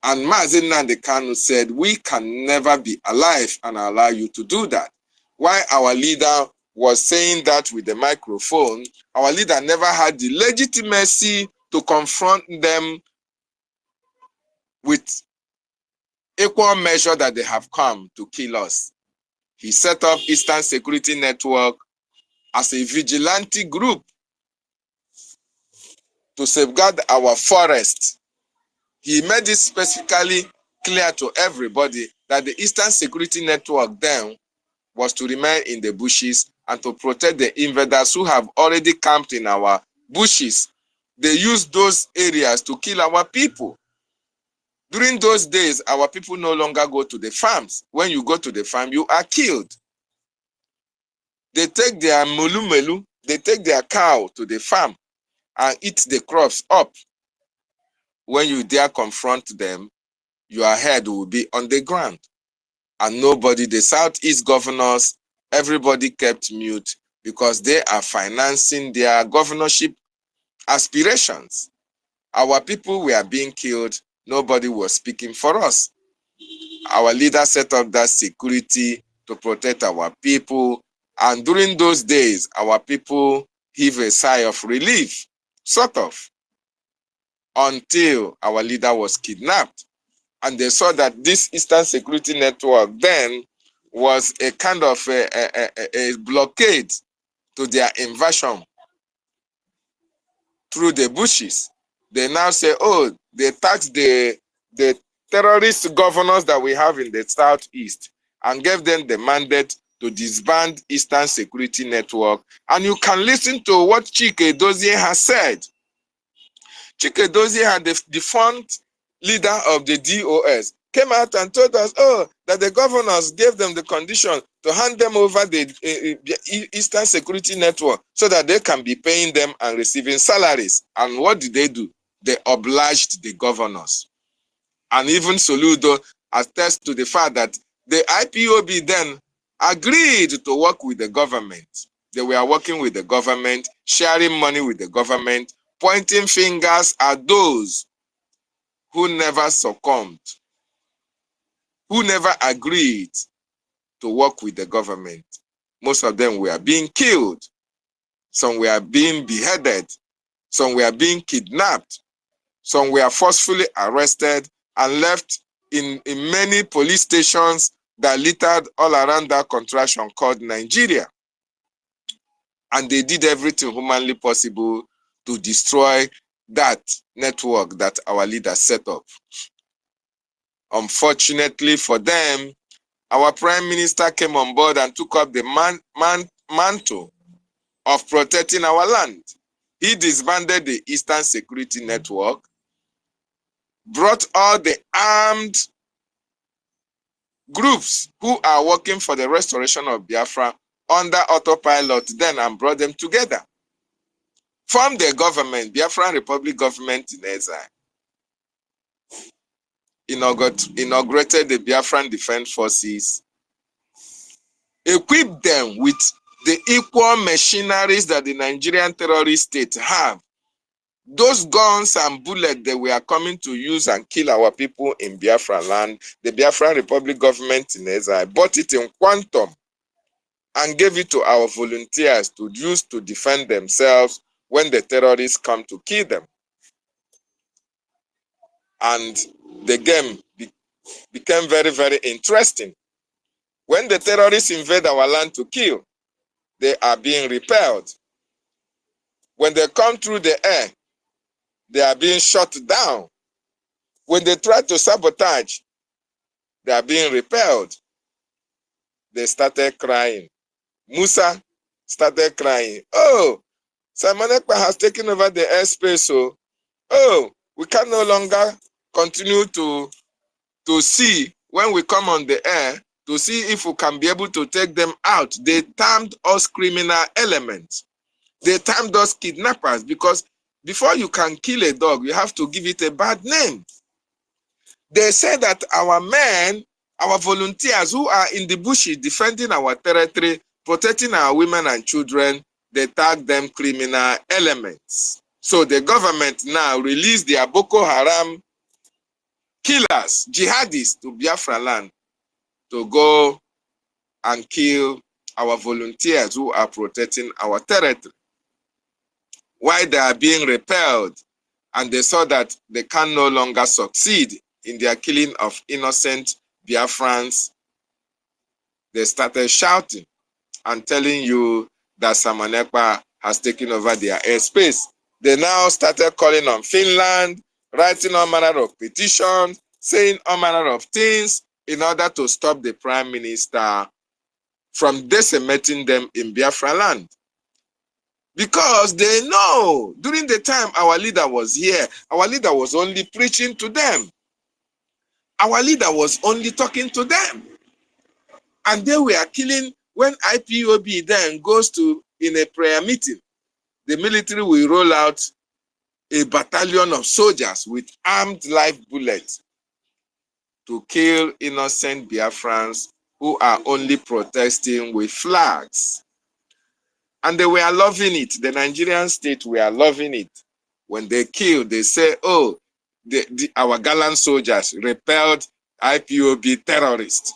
[SPEAKER 5] And Mazi Nnamdi Kanu said, we can never be alive and allow you to do that. While our leader was saying that with the microphone, our leader never had the legitimacy to confront them with equal measure that they have come to kill us. He set up Eastern Security Network as a vigilante group to safeguard our forests. He made it specifically clear to everybody that the Eastern Security Network then was to remain in the bushes and to protect the invaders who have already camped in our bushes. They used those areas to kill our people. During those days, our people no longer go to the farms. When you go to the farm, you are killed. They take their melu, they take their cow to the farm and eat the crops up. When you dare confront them, your head will be on the ground. And nobody, the Southeast governors, everybody kept mute because they are financing their governorship aspirations. Our people were being killed. Nobody was speaking for us. Our leader set up that security to protect our people. And during those days, our people heaved a sigh of relief, sort of, until our leader was kidnapped. And they saw that this Eastern Security Network then was a kind of a blockade to their invasion through the bushes. They now say, oh, they taxed the terrorist governors that we have in the southeast and gave them the mandate to disband Eastern Security Network. And you can listen to what Chike Dozie has said. Chike Dozie had the defunct leader of the DOS came out and told us, oh, that the governors gave them the condition to hand them over the Eastern Security Network so that they can be paying them and receiving salaries. And what did they do? They obliged the governors. And even Soludo attests to the fact that the IPOB then agreed to work with the government. They were working with the government, sharing money with the government, pointing fingers at those who never succumbed, who never agreed to work with the government. Most of them were being killed. Some were being beheaded. Some were being kidnapped. Some were forcefully arrested and left in many police stations that littered all around that contraction called Nigeria. And they did everything humanly possible to destroy that network that our leaders set up. Unfortunately for them, our prime minister came on board and took up the mantle of protecting our land. He disbanded the Eastern Security Network, brought all the armed groups who are working for the restoration of Biafra under autopilot then and brought them together. Formed the government, Biafra Republic government in exile. Inaugurated the Biafran Defense Forces, equipped them with the equal machineries that the Nigerian terrorist state have. Those guns and bullets that we are coming to use and kill our people in Biafra land, the Biafran Republic government in exile bought it in quantum and gave it to our volunteers to use to defend themselves when the terrorists come to kill them. And the game became very, very interesting. When the terrorists invade our land to kill, they are being repelled. When they come through the air, they are being shot down. When they try to sabotage, they are being repelled. They started crying. Musa started crying. Oh, Simon Ekpa has taken over the airspace. So, oh, we can no longer continue to see when we come on the air to see if we can be able to take them out. They termed us criminal elements. They termed us kidnappers because before you can kill a dog, you have to give it a bad name. They said that our men, our volunteers who are in the bushes defending our territory, protecting our women and children, they tag them criminal elements. So the government now released their Boko Haram killers, jihadists to Biafra land to go and kill our volunteers who are protecting our territory. Why they are being repelled and they saw that they can no longer succeed in their killing of innocent Biafrans, they started shouting and telling you that Simon Ekpa has taken over their airspace. They now started calling on Finland, writing all manner of petitions, saying all manner of things in order to stop the prime minister from decimating them in Biafra land. Because they know during the time our leader was here, our leader was only preaching to them. Our leader was only talking to them. And they were killing. When IPOB then goes to in a prayer meeting, the military will roll out a battalion of soldiers with armed live bullets to kill innocent Biafrans who are only protesting with flags. And they were loving it. The Nigerian state were loving it. When they kill, they say, oh, our gallant soldiers repelled IPOB terrorists.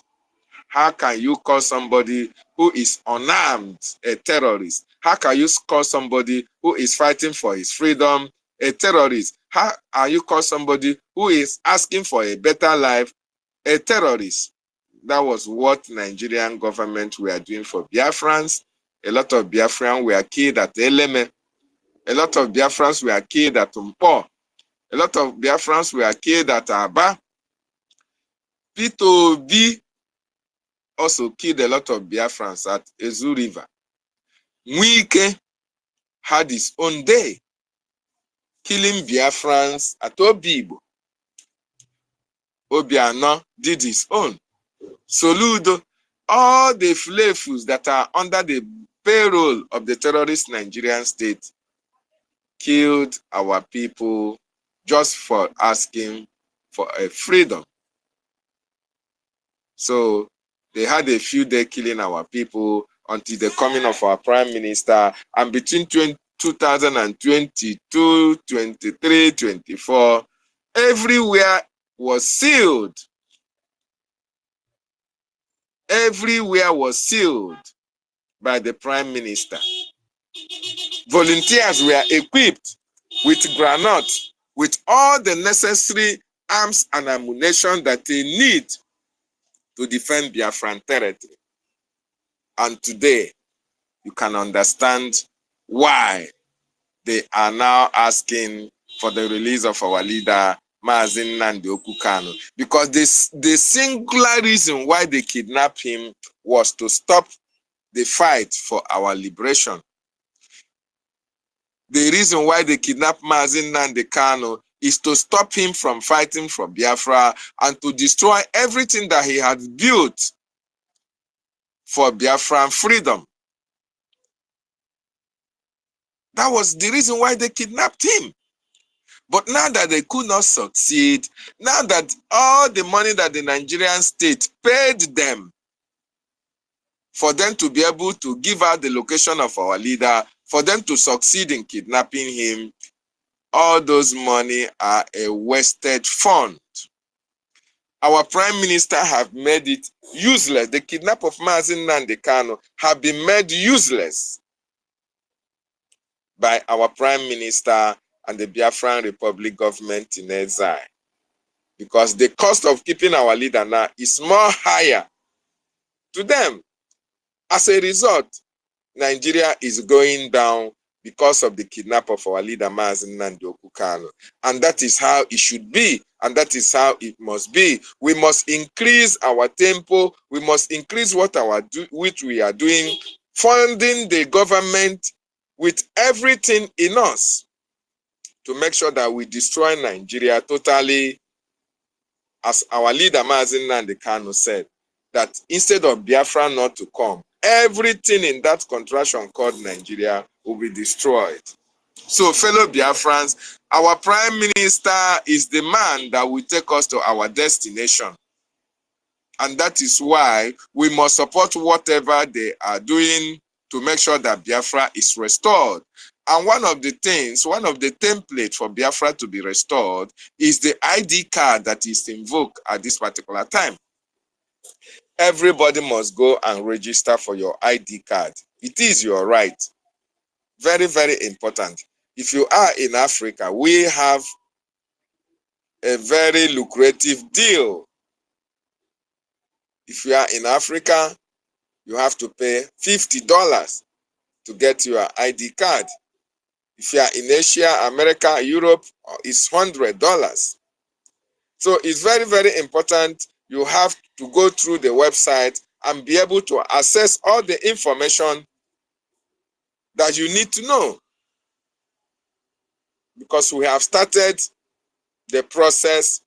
[SPEAKER 5] How can you call somebody who is unarmed a terrorist? How can you call somebody who is fighting for his freedom a terrorist? How are you call somebody who is asking for a better life a terrorist? That was what Nigerian government were doing for Biafrans. A lot of Biafrans were killed at Eleme. A lot of Biafrans were killed at Umpo. A lot of Biafrans were killed at Aba. P2B also killed a lot of Biafrans at Ezu River. Mwike had his own day, killing Biafrans at Obibo. Obiano did his own. Soludo, all the flavors that are under the payroll of the terrorist Nigerian state killed our people just for asking for a freedom. So they had a few days killing our people until the coming of our prime minister. And between 2022, 23, 24, everywhere was sealed. Everywhere was sealed by the prime minister. Volunteers were equipped with granite, with all the necessary arms and ammunition that they need to defend Biafran territory. And today, you can understand why they are now asking for the release of our leader, Maazị Nnamdi Kanu. Because the singular reason why they kidnapped him was to stop the fight for our liberation. The reason why they kidnapped Maazị Nnamdi Kanu is to stop him from fighting for Biafra and to destroy everything that he had built for Biafran freedom. That was the reason why they kidnapped him. But now that they could not succeed, now that all the money that the Nigerian state paid them for them to be able to give out the location of our leader, for them to succeed in kidnapping him, all those money are a wasted fund. Our prime minister have made it useless. The kidnap of Maazị Nnamdi Kanu have been made useless by our prime minister and the Biafran Republic government in exile. Because the cost of keeping our leader now is more higher to them. As a result, Nigeria is going down because of the kidnap of our leader, Maazị Nnamdi Kanu. And that is how it should be. And that is how it must be. We must increase our tempo. We must increase which we are doing, funding the government with everything in us to make sure that we destroy Nigeria totally. As our leader, Maazị Nnamdi Kanu, said, that instead of Biafra not to come, everything in that contraction called Nigeria will be destroyed. So, fellow Biafrans, our prime minister is the man that will take us to our destination. And that is why we must support whatever they are doing to make sure that Biafra is restored. And one of the templates for Biafra to be restored is the ID card that is invoked at this particular time. Everybody must go and register for your ID card. It is your right. Very, very important. If you are in Africa, we have a very lucrative deal. If you are in Africa, you have to pay $50 to get your ID card. If you are in Asia, America, Europe, it's $100. So it's very, very important. You have to go through the website and be able to access all the information that you need to know. Because we have started the process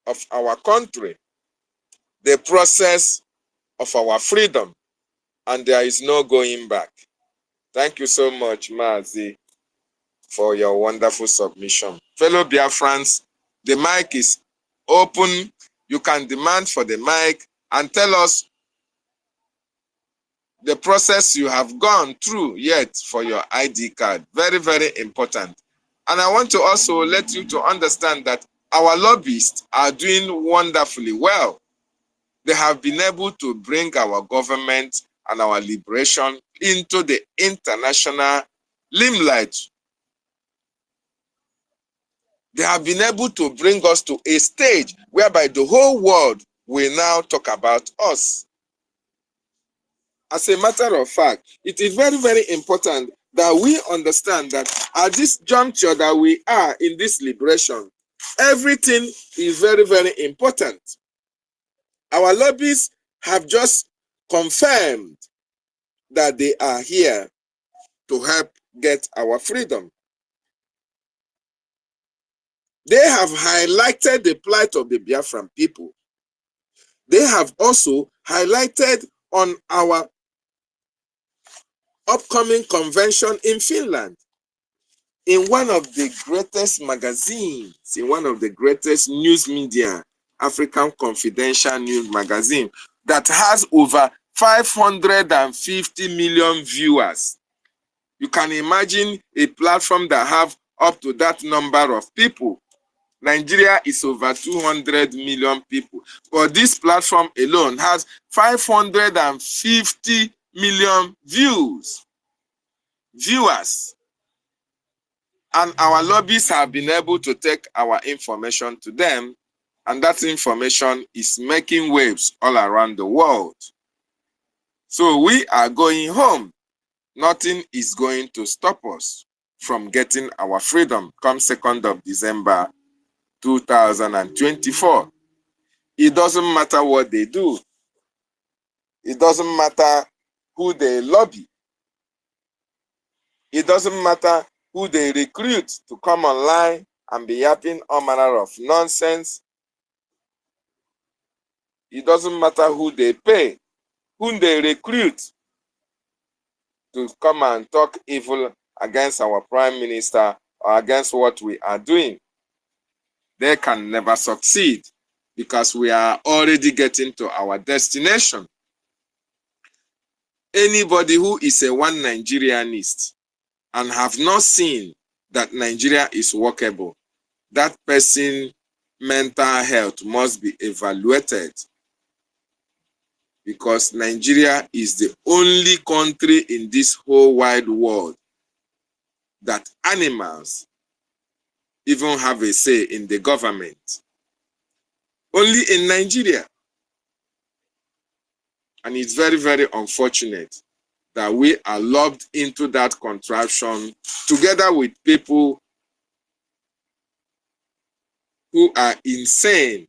[SPEAKER 5] of our country, the process of our freedom, and there is no going back. Thank you so much, Maazị, for your wonderful submission. Fellow Biafrans, the mic is open. You can demand for the mic and tell us the process you have gone through yet for your ID card. Very, very important. And I want to also let you to understand that our lobbyists are doing wonderfully well. They have been able to bring our government and our liberation into the international limelight. They have been able to bring us to a stage whereby the whole world will now talk about us. As a matter of fact, it is very, very important that we understand that at this juncture that we are in this liberation, everything is very, very important. Our lobbyists have just confirmed that they are here to help get our freedom. They have highlighted the plight of the Biafran people. They have also highlighted on our upcoming convention in Finland. In one of the greatest magazines, in one of the greatest news media, African Confidential News Magazine, that has over 550 million viewers. You can imagine a platform that have up to that number of people. Nigeria is over 200 million people, but this platform alone has 550 million viewers. And our lobbyists have been able to take our information to them, and that information is making waves all around the world. So we are going home. Nothing is going to stop us from getting our freedom come 2nd of December 2024. It doesn't matter what they do. It doesn't matter who they lobby. It doesn't matter who they recruit to come online and be yapping all manner of nonsense. It doesn't matter who they pay, whom they recruit to come and talk evil against our prime minister or against what we are doing. They can never succeed because we are already getting to our destination. Anybody who is a one Nigerianist and have not seen that Nigeria is workable, that person's mental health must be evaluated, because Nigeria is the only country in this whole wide world that animals even have a say in the government. Only in Nigeria. And it's very, very unfortunate that we are lobbed into that contraption together with people who are insane,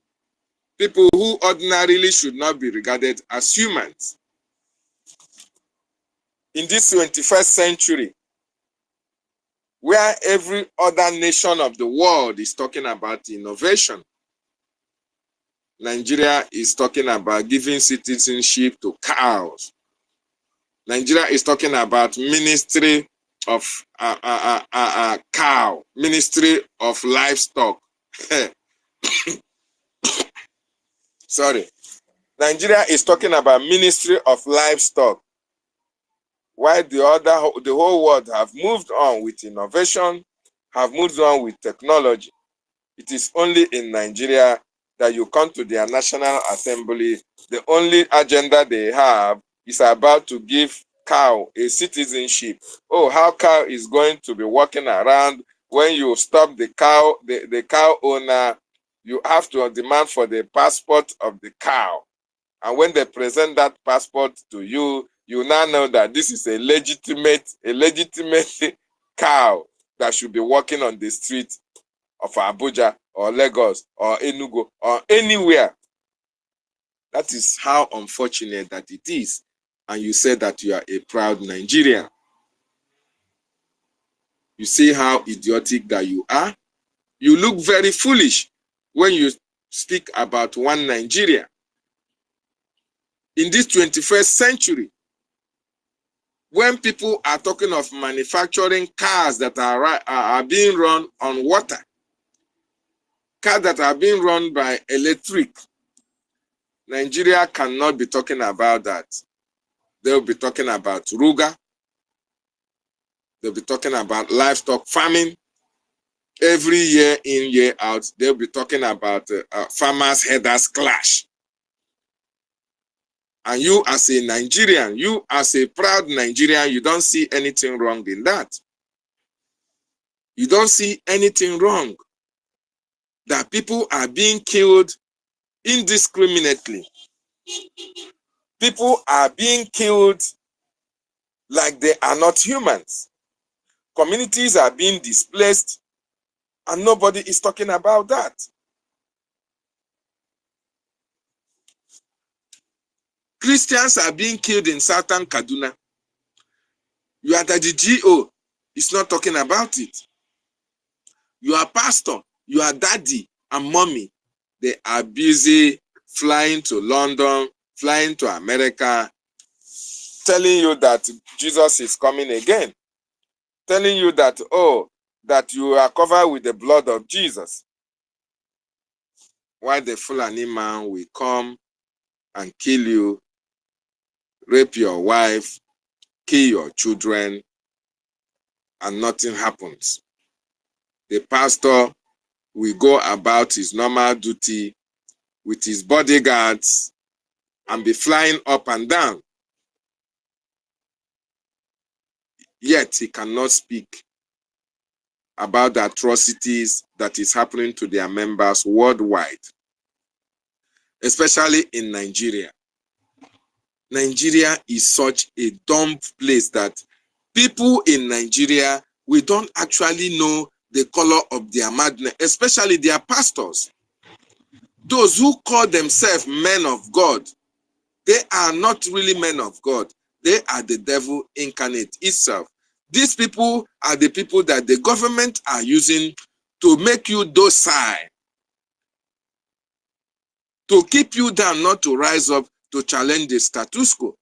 [SPEAKER 5] people who ordinarily should not be regarded as humans. In this 21st century, where every other nation of the world is talking about innovation, Nigeria is talking about giving citizenship to cows. Nigeria is talking about Ministry of Cow, Ministry of Livestock. Sorry. Nigeria is talking about Ministry of Livestock. While the whole world have moved on with innovation, have moved on with technology. It is only in Nigeria that you come to their National Assembly, the only agenda they have is about to give cow a citizenship. Oh, how cow is going to be walking around. When you stop the cow, the cow owner, you have to demand for the passport of the cow. And when they present that passport to you, you now know that this is a legitimate cow that should be walking on the street of Abuja or Lagos or Enugu or anywhere. That is how unfortunate that it is. And you say that you are a proud Nigerian. You see how idiotic that you are? You look very foolish when you speak about one Nigeria. In this 21st century, when people are talking of manufacturing cars that are being run on water, cars that are being run by electric, Nigeria cannot be talking about that. They'll be talking about Ruga. They'll be talking about livestock farming. Every year in, year out, they'll be talking about farmers' headers clash. And you as a Nigerian, you as a proud Nigerian, you don't see anything wrong in that. You don't see anything wrong that people are being killed indiscriminately. People are being killed like they are not humans. Communities are being displaced, and nobody is talking about that. Christians are being killed in southern Kaduna. You are the GO is not talking about it. Your pastor, your daddy and mommy, they are busy flying to London, flying to America, telling you that Jesus is coming again. Telling you that, oh, that you are covered with the blood of Jesus. Why the Fulani man will come and kill you, rape your wife, kill your children, and nothing happens. The pastor will go about his normal duty with his bodyguards and be flying up and down. Yet he cannot speak about the atrocities that is happening to their members worldwide, especially in Nigeria. Nigeria is such a dumb place that people in Nigeria, we don't actually know the color of their madness, especially their pastors. Those who call themselves men of God, they are not really men of God. They are the devil incarnate itself. These people are the people that the government are using to make you docile, to keep you down, not to rise up to challenge the status quo.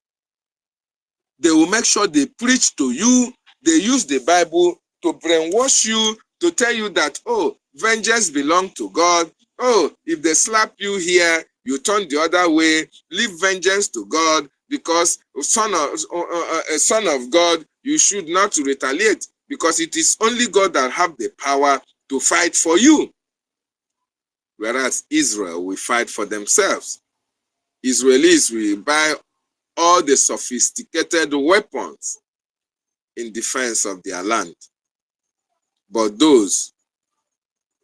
[SPEAKER 5] They will make sure they preach to you. They use the Bible to brainwash you, to tell you that, oh, vengeance belongs to God. Oh, if they slap you here, you turn the other way. Leave vengeance to God, because a son of God, you should not retaliate, because it is only God that have the power to fight for you. Whereas Israel will fight for themselves. Israelis will buy all the sophisticated weapons in defense of their land. But those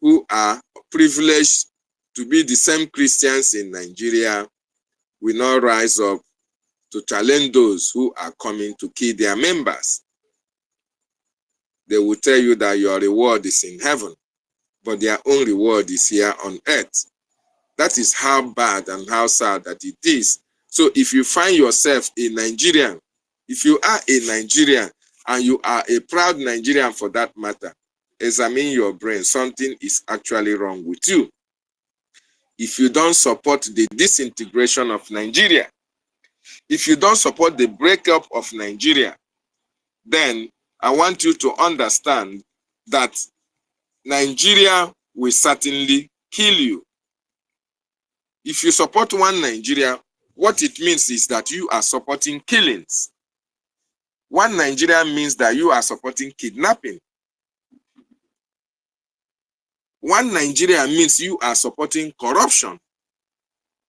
[SPEAKER 5] who are privileged to be the same Christians in Nigeria will not rise up to challenge those who are coming to kill their members. They will tell you that your reward is in heaven, but their own reward is here on earth. That is how bad and how sad that it is. So if you find yourself a Nigerian, if you are a Nigerian and you are a proud Nigerian for that matter, examine your brain. Something is actually wrong with you. If you don't support the disintegration of Nigeria, if you don't support the breakup of Nigeria, then I want you to understand that Nigeria will certainly kill you. If you support one Nigeria, what it means is that you are supporting killings. One Nigeria means that you are supporting kidnapping. One Nigeria means you are supporting corruption.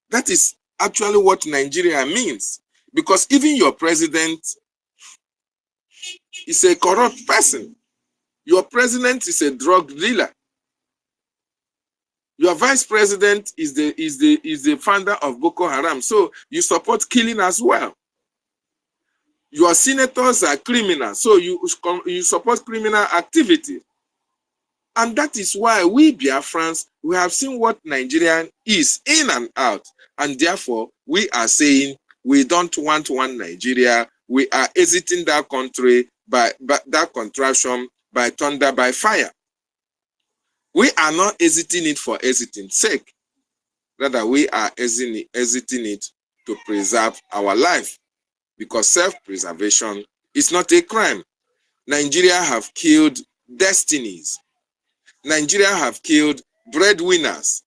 [SPEAKER 5] That is actually what Nigeria means. Because even your president is a corrupt person. Your president is a drug dealer. Your vice president is the founder of Boko Haram. So you support killing as well. Your senators are criminals. So you support criminal activity. And that is why we Biafrans, we have seen what Nigeria is in and out. And therefore, we are saying we don't want one Nigeria. We are exiting that country by that contraption, by thunder, by fire. We are not exiting it for exiting's sake. Rather, we are exiting it to preserve our life. Because self-preservation is not a crime. Nigeria have killed destinies. Nigeria have killed breadwinners.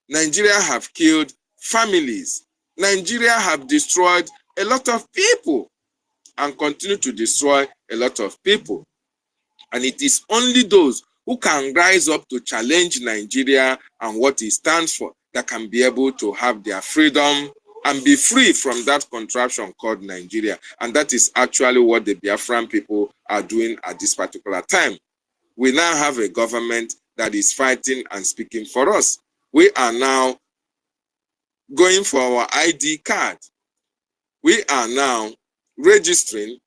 [SPEAKER 5] Nigeria have killed families. Nigeria have destroyed a lot of people and continue to destroy a lot of people. And it is only those who can rise up to challenge Nigeria and what it stands for, that can be able to have their freedom and be free from that contraption called Nigeria. And that is actually what the Biafran people are doing at this particular time. We now have a government that is fighting and speaking for us. We are now going for our ID card. We are now registering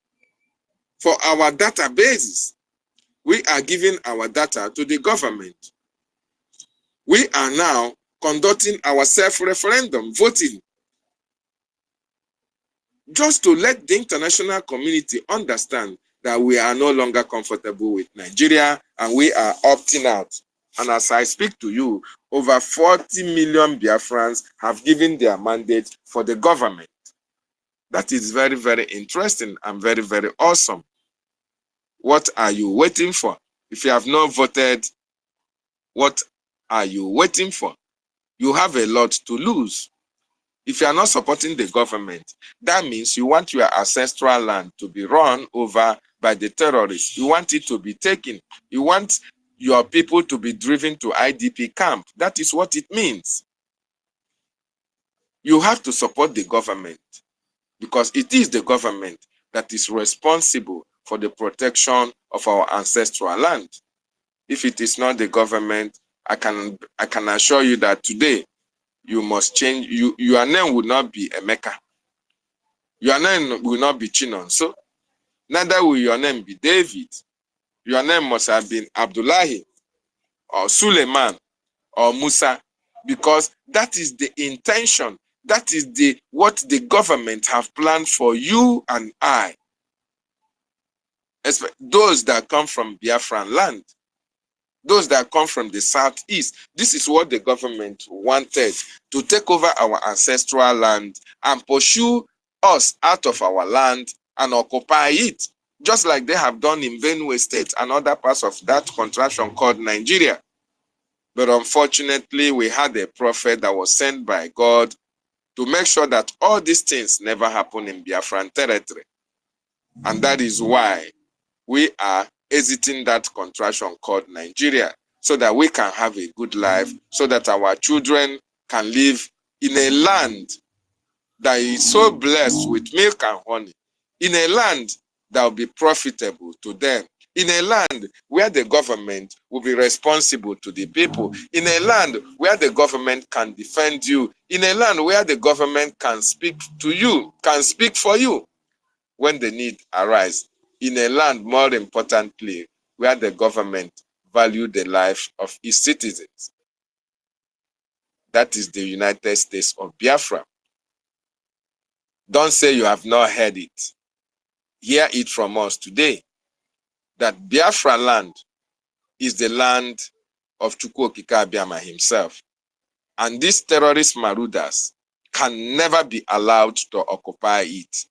[SPEAKER 5] for our databases. We are giving our data to the government. We are now conducting our self-referendum, voting, just to let the international community understand that we are no longer comfortable with Nigeria and we are opting out. And as I speak to you, over 40 million Biafrans have given their mandate for the government. That is very, very interesting and very, very awesome. What are you waiting for? If you have not voted, what are you waiting for? You have a lot to lose. If you are not supporting the government, that means you want your ancestral land to be run over by the terrorists. You want it to be taken. You want your people to be driven to IDP camp. That is what it means. You have to support the government because it is the government that is responsible for the protection of our ancestral land. If it is not the government, I can assure you that today you must change. Your name will not be Emeka. Your name will not be Chinonso. Neither will your name be David. Your name must have been Abdullahi or Suleiman or Musa, because that is the intention. That is what the government have planned for you and I. Those that come from Biafran land, those that come from the southeast. This is what the government wanted, to take over our ancestral land and pursue us out of our land and occupy it, just like they have done in Benue State and other parts of that contraction called Nigeria. But unfortunately, we had a prophet that was sent by God to make sure that all these things never happen in Biafran territory. And that is why we are exiting that contraction called Nigeria, so that we can have a good life, so that our children can live in a land that is so blessed with milk and honey, in a land that will be profitable to them, in a land where the government will be responsible to the people, in a land where the government can defend you, in a land where the government can speak to you, can speak for you when the need arises, in a land, more importantly, where the government value the life of its citizens. That is the United States of Biafra. Don't say you have not heard it. Hear it from us today, that Biafra land is the land of EFIK-IBIBIO himself. And these terrorist marauders can never be allowed to occupy it.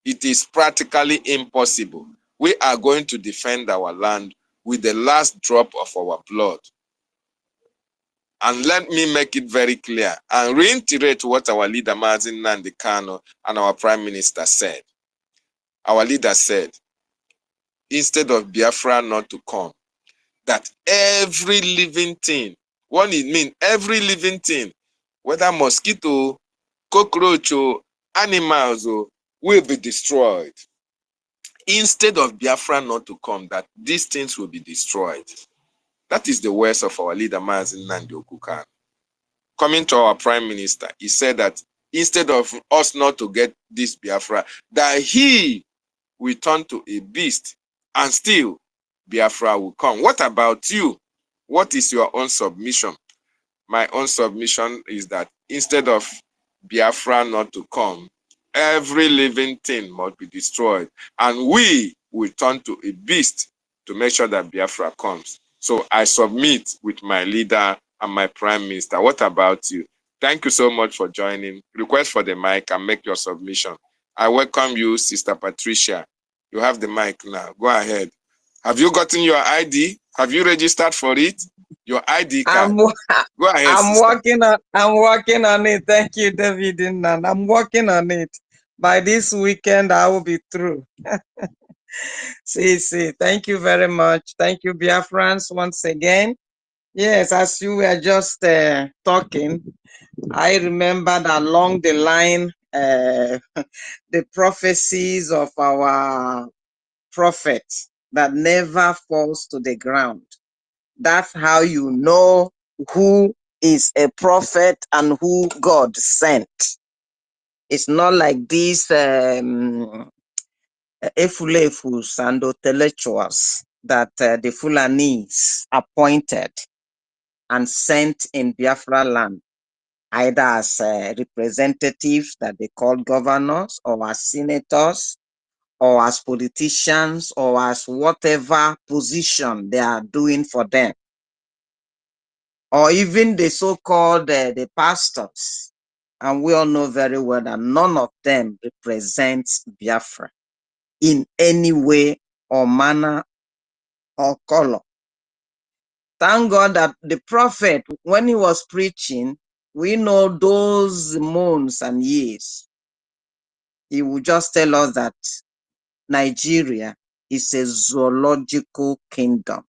[SPEAKER 5] It is practically impossible. We are going to defend our land with the last drop of our blood. And let me make it very clear and reiterate what our leader, Mazin Nnamdi Kanu, and our Prime Minister said. Our leader said, instead of Biafra not to come, that every living thing, what it means, every living thing, whether mosquito, cockroach, or animals, will be destroyed. Instead of Biafra not to come, that these things will be destroyed. That is the words of our leader, Mazin Nnamdi Kanu. Coming to our Prime Minister, he said that instead of us not to get this Biafra, that he will turn to a beast and still Biafra will come. What about you? What is your own submission? My own submission is that instead of Biafra not to come, every living thing must be destroyed, and we will turn to a beast to make sure that Biafra comes. So I submit with my leader and my Prime Minister. What about you? Thank you so much for joining. Request for the mic and make your submission. I welcome you, Sister Patricia. You have the mic now. Go ahead. Have you gotten your ID? Have you registered for it? Your ID card. Go ahead,
[SPEAKER 10] I'm working on it. Thank you, David. And I'm working on it. By this weekend, I will be through. See. Thank you very much. Thank you, Biafrans, once again. Yes, as you were just talking, I remembered along the line the prophecies of our prophet that never falls to the ground. That's how you know who is a prophet and who God sent. It's not like these efulefus and intellectuals that the Fulanese appointed and sent in Biafra land, either as representatives that they call governors or as senators or as politicians or as whatever position they are doing for them, or even the so-called the pastors. And we all know very well that none of them represents Biafra in any way or manner or color. Thank God that the prophet, when he was preaching, we know those months and years, he would just tell us that Nigeria is a zoological kingdom.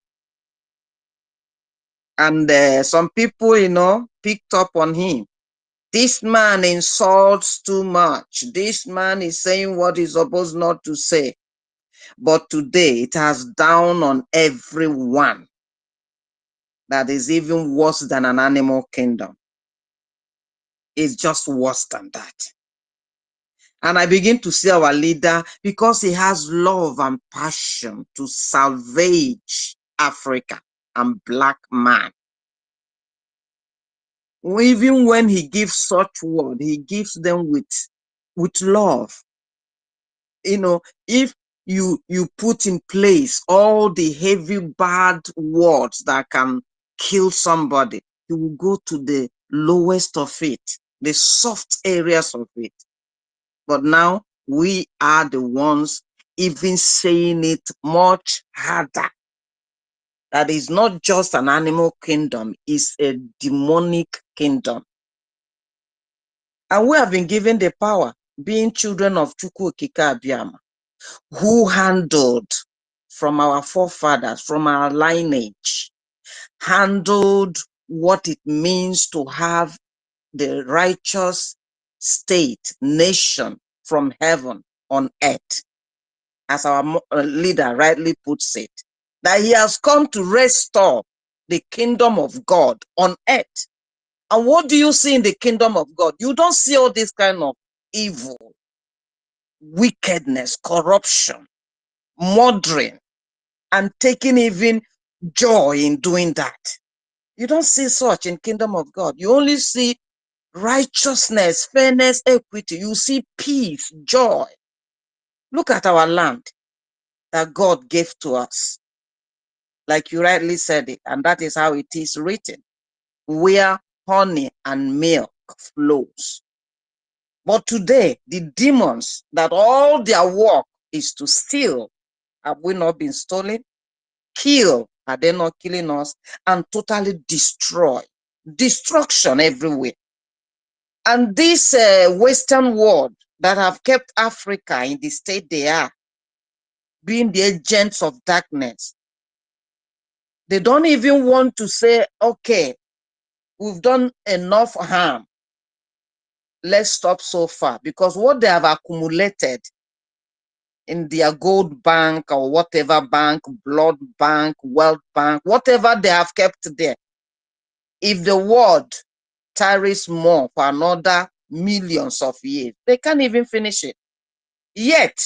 [SPEAKER 10] And some people, picked up on him. This man insults too much. This man is saying what he's supposed not to say. But today it has down on everyone that is even worse than an animal kingdom. It's just worse than that. And I begin to see our leader, because he has love and passion to salvage Africa and black man. Even when he gives such word, he gives them with love. If you put in place all the heavy bad words that can kill somebody, you will go to the lowest of it, the soft areas of it. But now we are the ones even saying it much harder. That is not just an animal kingdom, it's a demonic kingdom. And we have been given the power, being children of Chukwu Okike Abiyama, who handled from our forefathers, from our lineage, handled what it means to have the righteous state, nation from heaven on earth, as our leader rightly puts it, that he has come to restore the kingdom of God on earth. And what do you see in the kingdom of God? You don't see all this kind of evil, wickedness, corruption, murdering, and taking even joy in doing that. You don't see such in kingdom of God. You only see righteousness, fairness, equity. You see peace, joy. Look at our land that God gave to us. Like you rightly said it, and that is how it is written, where honey and milk flows. But today, the demons that all their work is to steal, have we not been stolen? Kill, are they not killing us? And totally destroy. Destruction everywhere. And this Western world that have kept Africa in the state they are, being the agents of darkness, they don't even want to say, okay, we've done enough harm. Let's stop so far. Because what they have accumulated in their gold bank or whatever bank, blood bank, wealth bank, whatever they have kept there, if the world tarries more for another millions of years, they can't even finish it. Yet,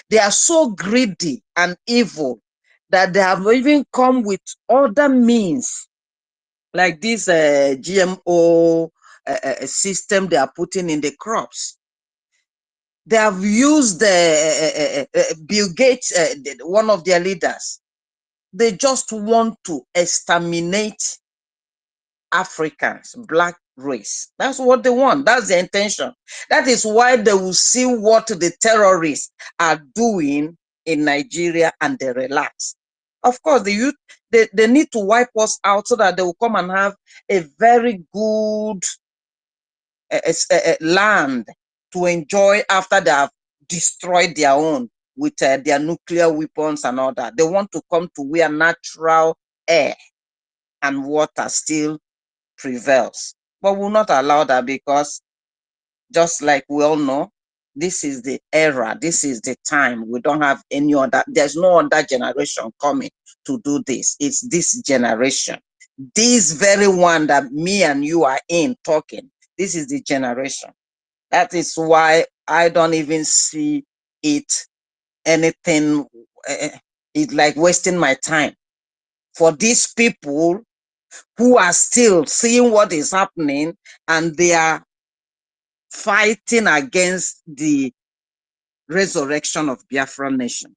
[SPEAKER 10] they are so greedy and evil that they have even come with other means, like this GMO system they are putting in the crops. They have used Bill Gates, one of their leaders. They just want to exterminate Africans, black race. That's what they want. That's the intention. That is why they will see what the terrorists are doing in Nigeria and they relax. Of course, the youth, they need to wipe us out so that they will come and have a very good land to enjoy after they have destroyed their own. with their nuclear weapons and all that. They want to come to where natural air and water still prevails. But we'll not allow that, because just like we all know, this is the era, this is the time. We don't have any other, there's no other generation coming to do this. It's this generation. This very one that me and you are in talking, this is the generation. That is why I don't even see it anything, it's like wasting my time. For these people who are still seeing what is happening and they are fighting against the resurrection of Biafra nation.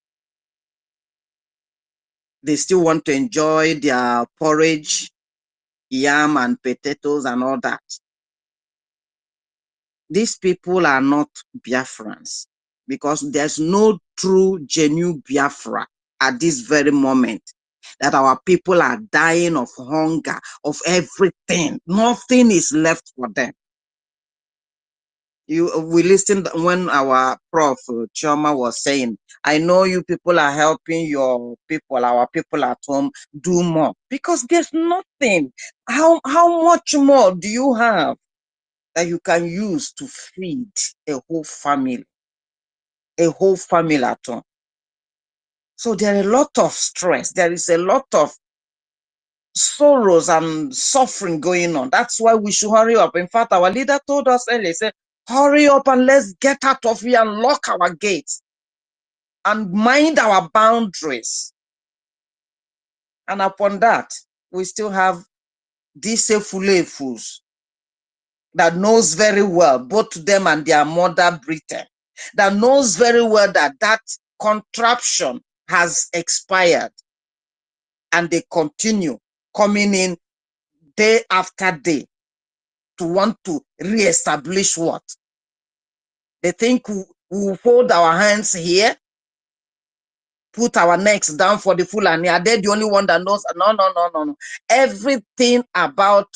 [SPEAKER 10] They still want to enjoy their porridge, yam and potatoes and all that. These people are not Biafrans, because there's no true, genuine Biafra at this very moment, that our people are dying of hunger, of everything. Nothing is left for them. We listened when our prof Chioma was saying, I know you people are helping your people, our people at home, do more, because there's nothing. How much more do you have that you can use to feed a whole family at home? So there are a lot of stress. There is a lot of sorrows and suffering going on. That's why we should hurry up. In fact, our leader told us earlier, said, hurry up and let's get out of here and lock our gates and mind our boundaries. And upon that, we still have these fools that knows very well, both them and their mother Britain, that knows very well that that contraption has expired, and they continue coming in day after day to want to reestablish what? They think we will hold our hands here, put our necks down for the Fulani. Are they the only one that knows? No. Everything about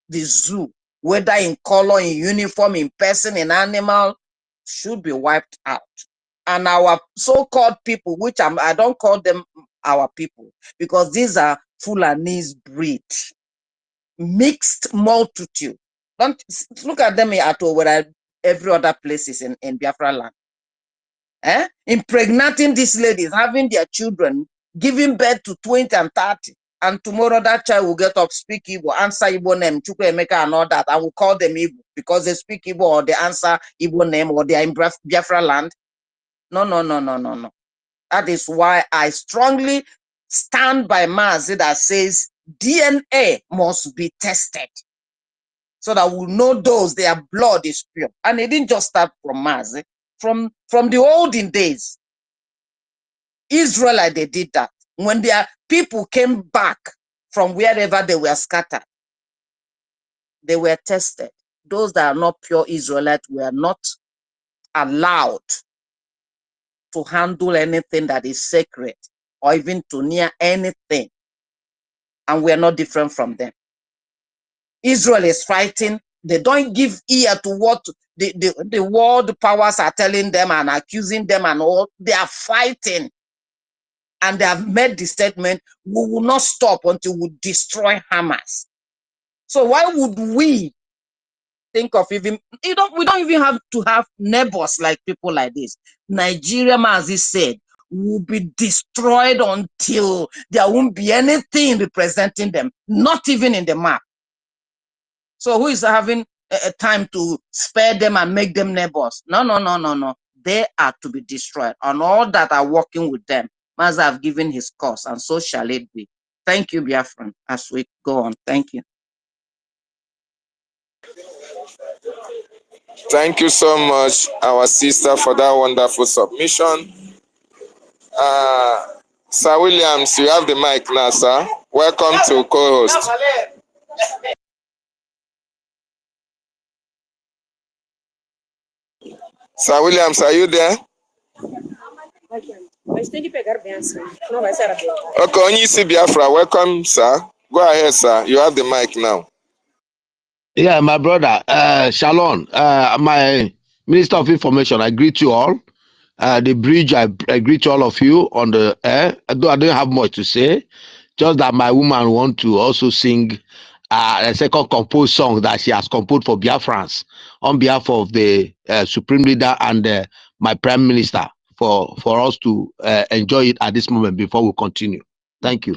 [SPEAKER 10] the zoo, whether in color, in uniform, in person, in animal, should be wiped out. And our so-called people, which I don't call them our people, because these are Fulanese breed, mixed multitude. Don't look at them at all, where every other places in Biafra land. Impregnating these ladies, having their children, giving birth to 20 and 30. And tomorrow that child will get up, speak Igbo, answer Igbo name, Chukwu Emeka and all that, and we'll call them Igbo because they speak Igbo or they answer Igbo name or they are in Biafra land. No. That is why I strongly stand by Mazi that says DNA must be tested so that we'll know those, their blood is pure. And it didn't just start from Mazi. From the olden days, Israelite, they did that. When their people came back from wherever they were scattered, they were tested. Those that are not pure Israelites were not allowed to handle anything that is sacred or even to near anything. And we are not different from them. Israel is fighting. They don't give ear to what the world powers are telling them and accusing them and all. They are fighting. And they have made the statement, we will not stop until we destroy Hamas. So why would we think of even, we don't even have to have neighbors like people like this. Nigeria, as he said, will be destroyed until there won't be anything representing them, not even in the map. So who is having a time to spare them and make them neighbors? No. They are to be destroyed. And all that are working with them, Maza have given his cause, and so shall it be. Thank you, Biafran, as we go on. Thank you.
[SPEAKER 5] Thank you so much, our sister, for that wonderful submission. Sir Williams, you have the mic now, sir. Welcome to co-host. Sir Williams, are you there? Okay, Onyeisi Biafra, welcome, sir. Go ahead, sir. You have the mic now.
[SPEAKER 11] Yeah, my brother, Shalom, my Minister of Information, I greet you all. The bridge, I agree to all of you on the air. Although I don't have much to say, just that my woman want to also sing a second composed song that she has composed for Biafrans on behalf of the Supreme Leader and my Prime Minister for us to enjoy it at this moment before we continue. Thank you.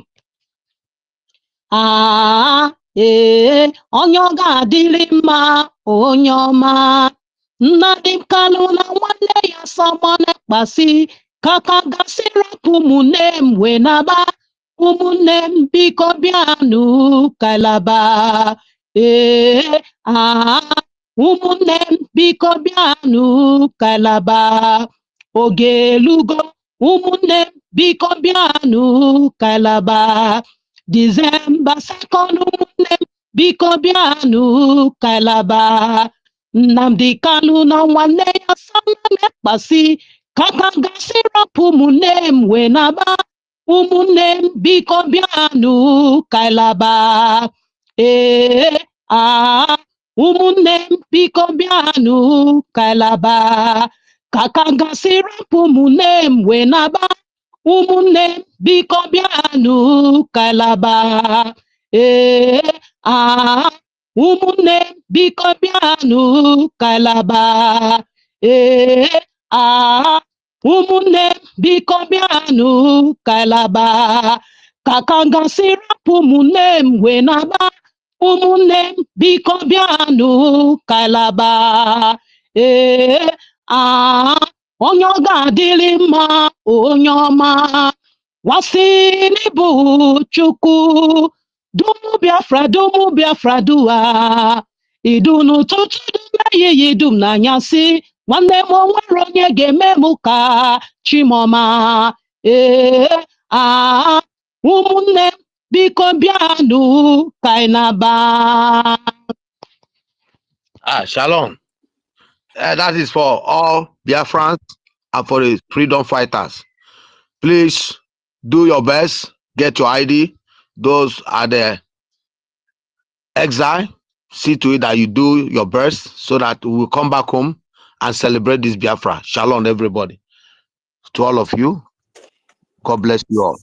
[SPEAKER 12] Onye ọ ga-adịrị mma onye ọma Nnadị Kanụ na nwanne ya Simon Ekpasi kaka gasị rapụ ụmụnne m wee naba ụmụnne m biko bịanụ kalaba ụmụnne m biko bịanụ kalaba oge elugo ụmụnne m biko bịanụ kalaba December 2nd ụmụnne m biko bịanụ kalaba Nnamdi Kanu na nwanne ya Simon Ekpasi kaka gasị rapụ ụmụnne m wee naba ụmụnne m biko bịanụ kalaba ụmụnne m biko bịanụ kalaba kaka gasị rapụ ụmụnne m wee naba ụmụnne m biko bịanụ kalaba ụmụnne m biko bịanụ kalaba ụmụnne m biko bịanụ kalaba kaka gasị rapụ ụmụnne m wee naba ụmụnne m biko bịanụ kalaba onye ọ ga-adịrị mma onye ọma wasị n'ịbụ Chukwu dumu Biafra dua idu n'ụtụtụ dum ehihie dum n'anyasị nwanne m onwere onye ga-eme m ka Chimọma ụmụnne m biko bịanụ ka anyị na-aba.
[SPEAKER 11] Shalom. That is for all Biafrans and for the freedom fighters. Please do your best, get your ID. Those are the exile. See to it that you do your best so that we will come back home and celebrate this Biafra. Shalom, everybody. To all of you, God bless you all.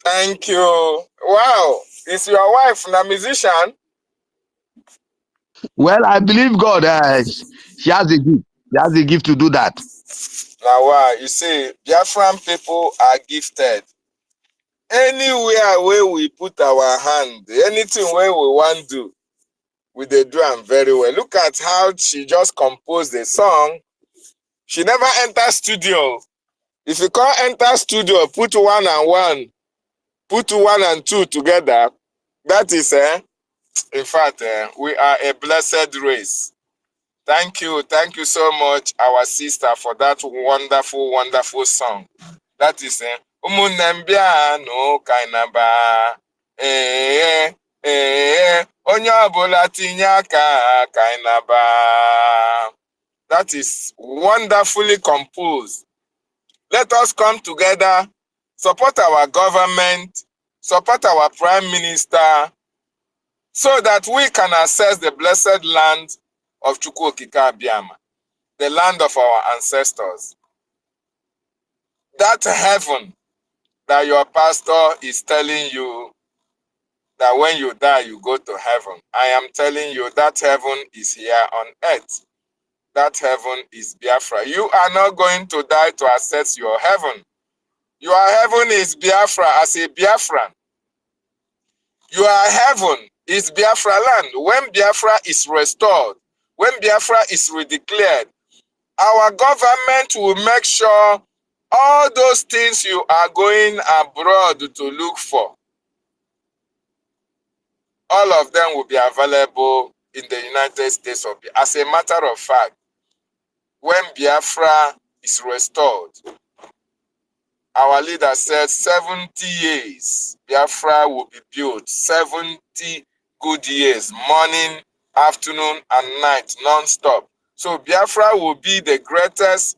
[SPEAKER 5] Thank you. Wow. Is your wife a musician?
[SPEAKER 11] Well, I believe God. She has a gift. She has a gift to do that.
[SPEAKER 5] Now, wow. You see, Biafran people are gifted. Anywhere where we put our hand, anything where we want to do, we they do them very well. Look at how she just composed the song. She never entered studio. If you can't enter studio, put 1 and 1, put 1 and 2 together. That is, in fact, we are a blessed race. Thank you so much, our sister, for that wonderful, wonderful song. That is, no kainaba, onye ọbụla tinye aka kainaba. That is wonderfully composed. Let us come together, support our government, support our Prime Minister, so that we can access the blessed land of Chukwu Okike Abiama, the land of our ancestors. That heaven that your pastor is telling you that when you die, you go to heaven. I am telling you that heaven is here on earth. That heaven is Biafra. You are not going to die to access your heaven. Your heaven is Biafra as a Biafran. Your heaven is Biafra land. When Biafra is restored, when Biafra is redeclared, our government will make sure all those things you are going abroad to look for, all of them will be available in the United States. As a matter of fact, when Biafra is restored, our leader said 70 years, Biafra will be built. 70 good years, morning, afternoon, and night, non-stop. So Biafra will be the greatest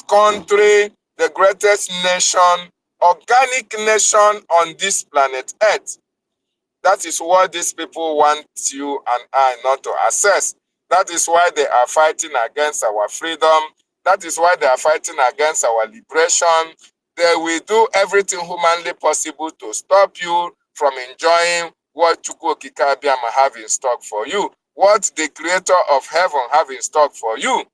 [SPEAKER 5] country, the greatest nation, organic nation on this planet Earth. That is what these people want you and I not to access. That is why they are fighting against our freedom. That is why they are fighting against our liberation. They will do everything humanly possible to stop you from enjoying what Chukwu Okike Abiama have in stock for you, what the Creator of heaven have in stock for you.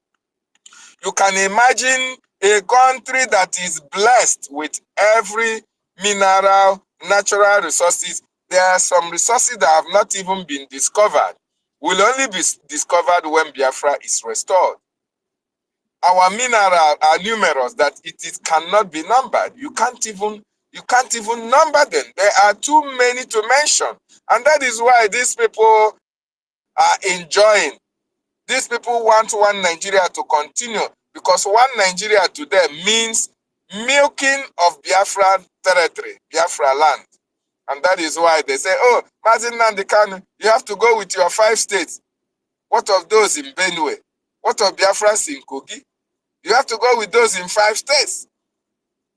[SPEAKER 5] You can imagine a country that is blessed with every mineral, natural resources. There are some resources that have not even been discovered. Will only be discovered when Biafra is restored. Our minerals are numerous that it cannot be numbered. You can't even number them. There are too many to mention. And that is why these people are enjoying. These people want one Nigeria to continue, because one Nigeria to them means milking of Biafra territory, Biafra land. And that is why they say, oh, Mazi Nnamdi Kanu, you have to go with your 5 states. What of those in Benue? What of Biafrans in Kogi? You have to go with those in 5 states.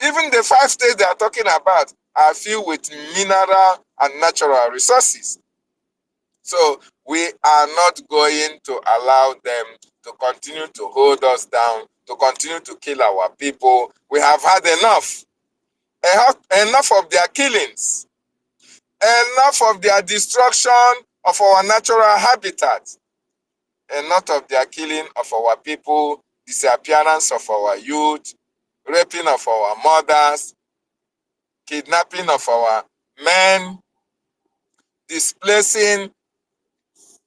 [SPEAKER 5] Even the 5 states they are talking about are filled with mineral and natural resources. So we are not going to allow them to continue to hold us down, to continue to kill our people. We have had enough. Enough of their killings. Enough of their destruction of our natural habitat. Enough of their killing of our people, disappearance of our youth, raping of our mothers, kidnapping of our men, displacing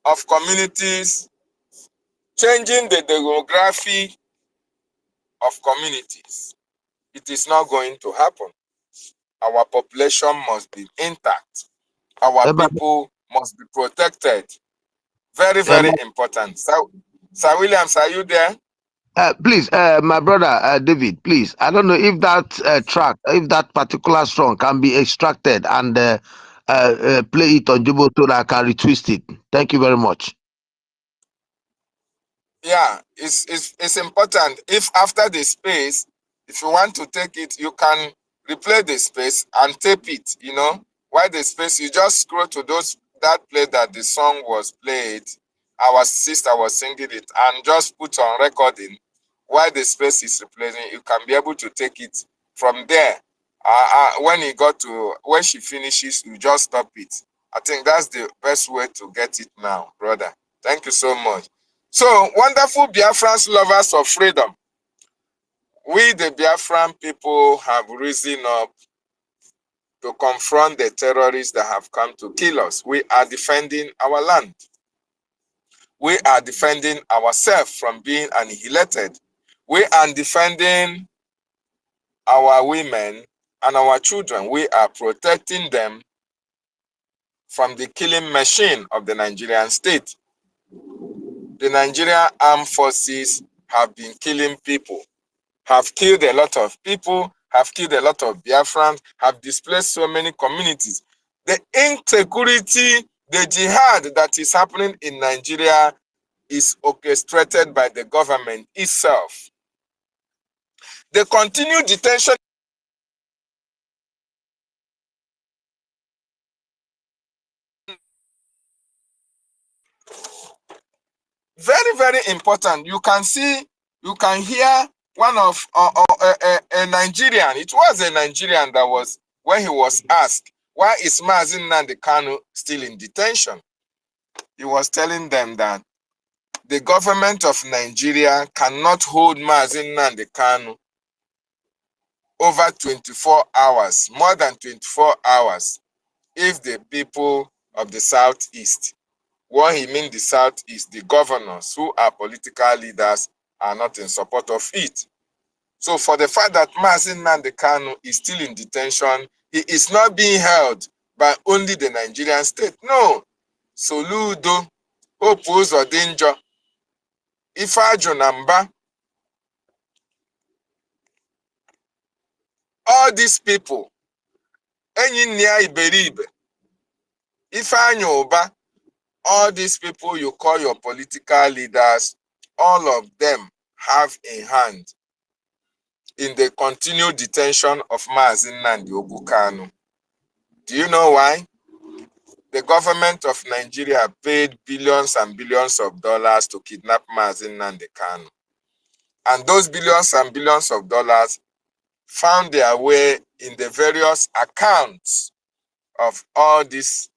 [SPEAKER 5] of communities, changing the demography of communities. It is not going to happen. Our population must be intact. Our people must be protected. Very, very important. Sir Williams, are you there?
[SPEAKER 11] Please, my brother David, please. I don't know if that track, if that particular song can be extracted and play it on Jubo so that I can retwist it. Thank you very much.
[SPEAKER 5] Yeah, it's important. If after the space, if you want to take it, you can replay the space and tape it, you know. While the space, you just scroll to that place that the song was played, our sister was singing it, and just put on recording while the space is replaying. You can be able to take it from there. When she finishes, you just stop it. I think that's the best way to get it now, brother. Thank you so much. So, wonderful Biafrans, lovers of freedom. We, the Biafran people, have risen up to confront the terrorists that have come to kill us. We are defending our land. We are defending ourselves from being annihilated. We are defending our women and our children. We are protecting them from the killing machine of the Nigerian state. The Nigerian armed forces have been killing people, have killed a lot of people, have killed a lot of Biafrans, have displaced so many communities. The insecurity, the jihad that is happening in Nigeria is orchestrated by the government itself. The continued detention very, very important. You can see, you can hear one of a Nigerian. It was a Nigerian that was, when he was asked, why is Mazi Nnamdi Kanu still in detention? He was telling them that the government of Nigeria cannot hold Mazi Nnamdi Kanu over 24 hours, more than 24 hours, if the people of the Southeast, what he means the Southeast, the governors who are political leaders are not in support of it. So for the fact that Mazi Nnamdi Kanu is still in detention, he is not being held by only the Nigerian state. No. Soludo, Opuzo Danger, Ifeaju Namba, all these people, Enyinia Iberibe, Ifeanyi Uba, all these people you call your political leaders, all of them have a hand in the continued detention of Mazi Nnamdi Kanu. Do you know why? the government of Nigeria paid billions and billions of dollars to kidnap Mazi Nnamdi Kanu. And those billions and billions of dollars found their way in the various accounts of all these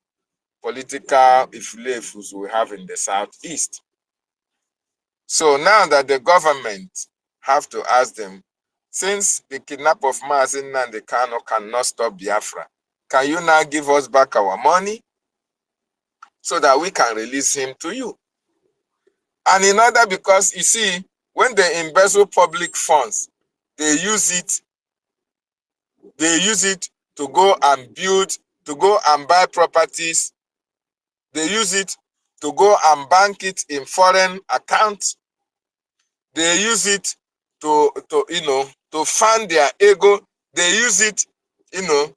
[SPEAKER 5] political iflefus we have in the southeast. So now that the government have to ask them, since the kidnap of Mazi Nnamdi Kanu cannot stop Biafra, can you now give us back our money so that we can release him to you? And in order, because you see, when they embezzle public funds, they use it to go and build, to go and buy properties. They use it to go and bank it in foreign accounts. They use it to fund their ego. They use it, to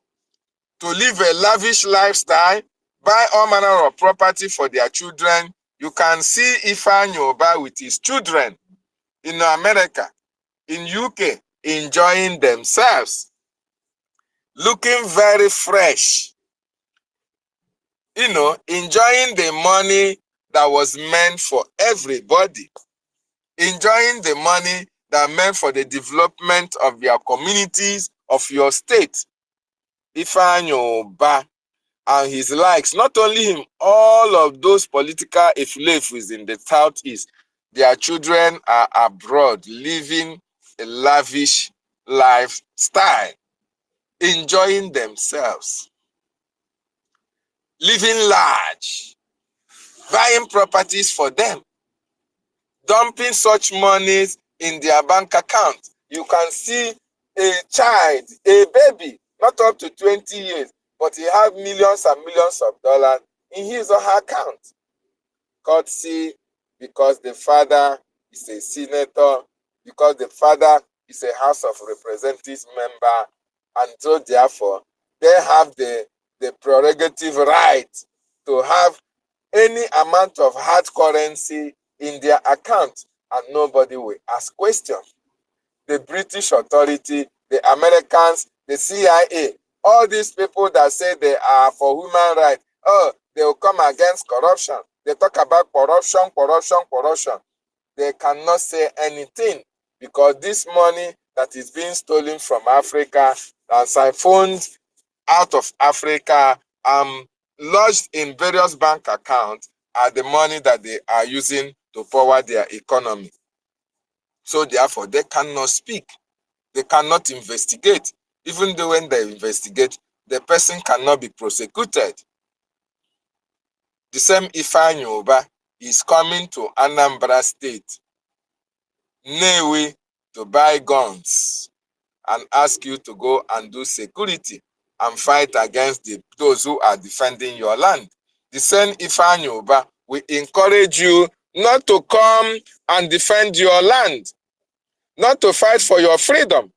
[SPEAKER 5] live a lavish lifestyle, buy all manner of property for their children. You can see Ifeanyi Ubah with his children in America, in UK, enjoying themselves, looking very fresh, enjoying the money that was meant for everybody, enjoying the money that meant for the development of your communities, of your state. Ifeanyi Ubah and his likes, not only him, all of those political iflefus in the southeast, their children are abroad living a lavish lifestyle, enjoying themselves, living large, buying properties for them, dumping such monies in their bank account. You can see a child, a baby, not up to 20 years, but he has millions and millions of dollars in his or her account. Courtesy because the father is a senator, because the father is a House of Representatives member, and so therefore they have the prerogative right to have any amount of hard currency in their account, and nobody will ask questions. The British authority, the Americans, the CIA, all these people that say they are for human rights, they will come against corruption. They talk about corruption, corruption, corruption. They cannot say anything because this money that is being stolen from Africa and siphoned out of Africa, lodged in various bank accounts, are the money that they are using to power their economy. So therefore, they cannot speak. They cannot investigate. Even though when they investigate, the person cannot be prosecuted. The same Ifeanyi Ubah is coming to Anambra State, Nnewi, to buy guns and ask you to go and do security and fight against those who are defending your land. The same Ifeanyi Ubah will encourage you not to come and defend your land, not to fight for your freedom.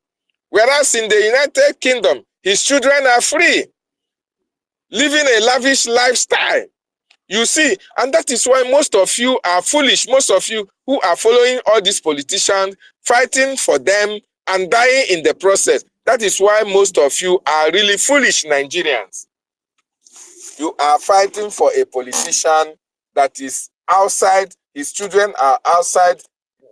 [SPEAKER 5] Whereas in the United Kingdom, his children are free, living a lavish lifestyle. You see, and that is why most of you are foolish. Most of you who are following all these politicians, fighting for them and dying in the process. That is why most of you are really foolish Nigerians. You are fighting for a politician that is outside, his children are outside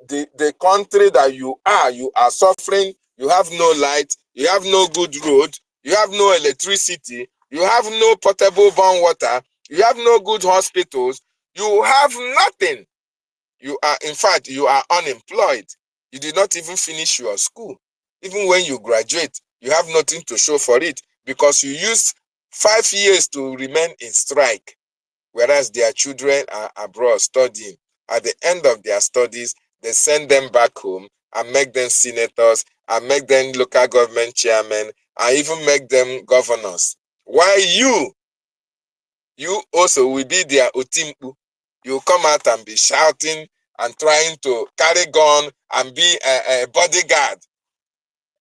[SPEAKER 5] the country that you are. You are suffering, you have no light, you have no good road, you have no electricity, you have no potable born water, you have no good hospitals, you have nothing. You are, in fact, you are unemployed. You did not even finish your school. Even when you graduate, you have nothing to show for it because you used 5 years to remain in strike, whereas their children are abroad studying. At the end of their studies, they send them back home and make them senators and make them local government chairmen and even make them governors. Why you also will be their otimpu. You come out and be shouting and trying to carry gun and be a bodyguard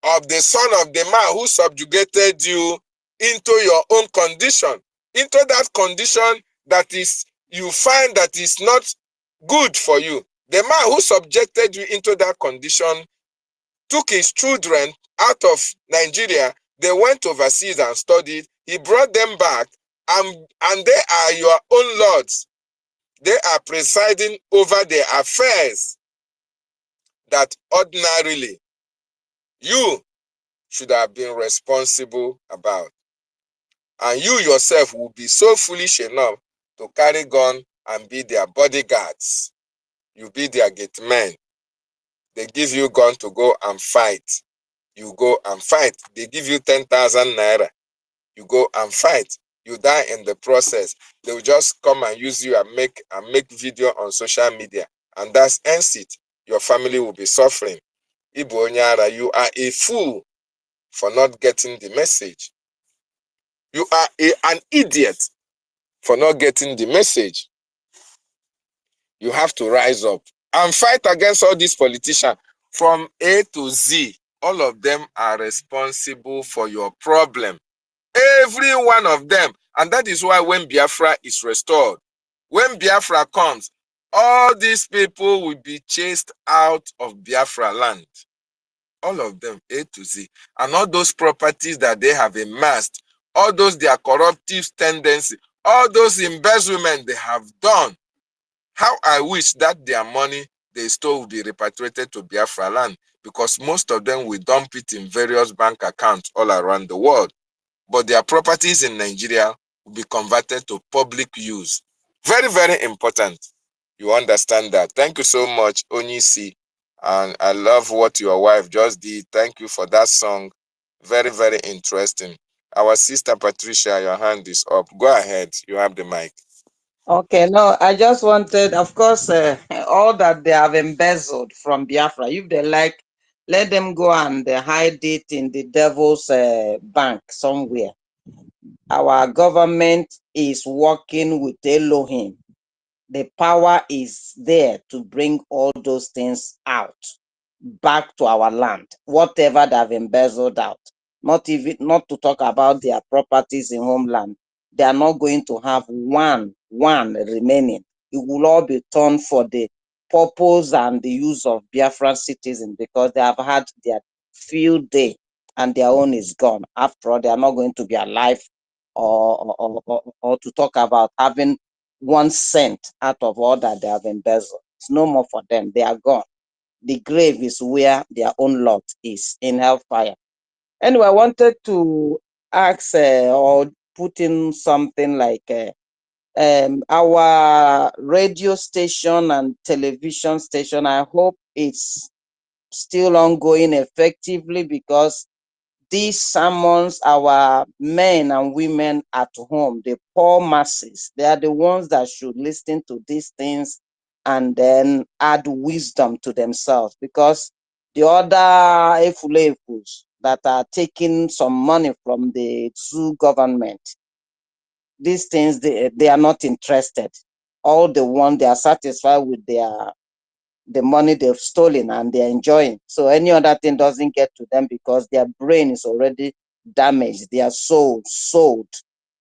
[SPEAKER 5] of the son of the man who subjugated you into your own condition, into that condition that is you find that is not good for you. The man who subjected you into that condition took his children out of Nigeria. They went overseas and studied. He brought them back and they are your own lords. They are presiding over the affairs that ordinarily you should have been responsible about. And you yourself will be so foolish enough to carry gun and be their bodyguards. You be their gate men. They give you gun to go and fight. You go and fight. They give you 10,000 naira. You go and fight. You die in the process. They will just come and use you and make video on social media. And that's ends it. Your family will be suffering. Ibu Onyara, you are a fool for not getting the message. You are an idiot for not getting the message. You have to rise up and fight against all these politicians from A to Z. All of them are responsible for your problem. Every one of them. And that is why when Biafra is restored, when Biafra comes, all these people will be chased out of Biafra land. All of them, A to Z. And all those properties that they have amassed, all those their corruptive tendencies, all those embezzlement they have done. How I wish that their money they stole will be repatriated to Biafra land, because most of them will dump it in various bank accounts all around the world. But their properties in Nigeria will be converted to public use. Very, very important. You understand that. Thank you so much, Onyisi. And I love what your wife just did. Thank you for that song. Very, very interesting. Our sister Patricia, your hand is up. Go ahead. You have the mic.
[SPEAKER 10] Okay, no, I just wanted, of course, all that they have embezzled from Biafra, if they like, let them go and hide it in the devil's bank somewhere. Our government is working with Elohim. The power is there to bring all those things out, back to our land, whatever they have embezzled out. Not to talk about their properties in homeland. They are not going to have one remaining. It will all be turned for the purpose and the use of Biafran citizens, because they have had their field day and their own is gone. After all, they are not going to be alive or to talk about having 1 cent out of all that they have embezzled. It's no more for them. They are gone. The grave is where their own lot is, in hellfire. Anyway, I wanted to ask or put in something like our radio station and television station. I hope it's still ongoing effectively, because these sermons, our men and women at home, the poor masses, they are the ones that should listen to these things and then add wisdom to themselves, because the other efulefus that are taking some money from the zoo government, these things, they are not interested. All the one, they are satisfied with the money they've stolen and they're enjoying. So any other thing doesn't get to them, because their brain is already damaged. They are sold.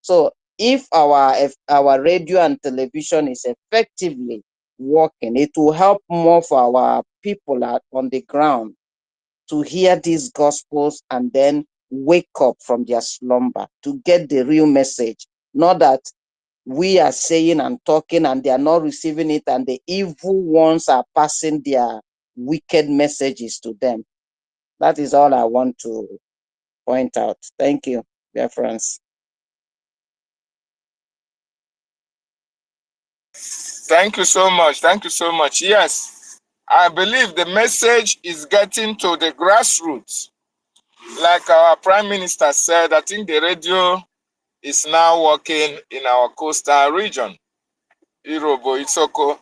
[SPEAKER 10] So if our radio and television is effectively working, it will help more for our people on the ground to hear these gospels and then wake up from their slumber to get the real message. Not that we are saying and talking and they are not receiving it, and the evil ones are passing their wicked messages to them. That is all I want to point out. Thank you, dear friends.
[SPEAKER 5] Thank you so much. Thank you so much. Yes, I believe the message is getting to the grassroots. Like our Prime Minister said, I think the radio is now working in our coastal region. Irobo, Itsoko.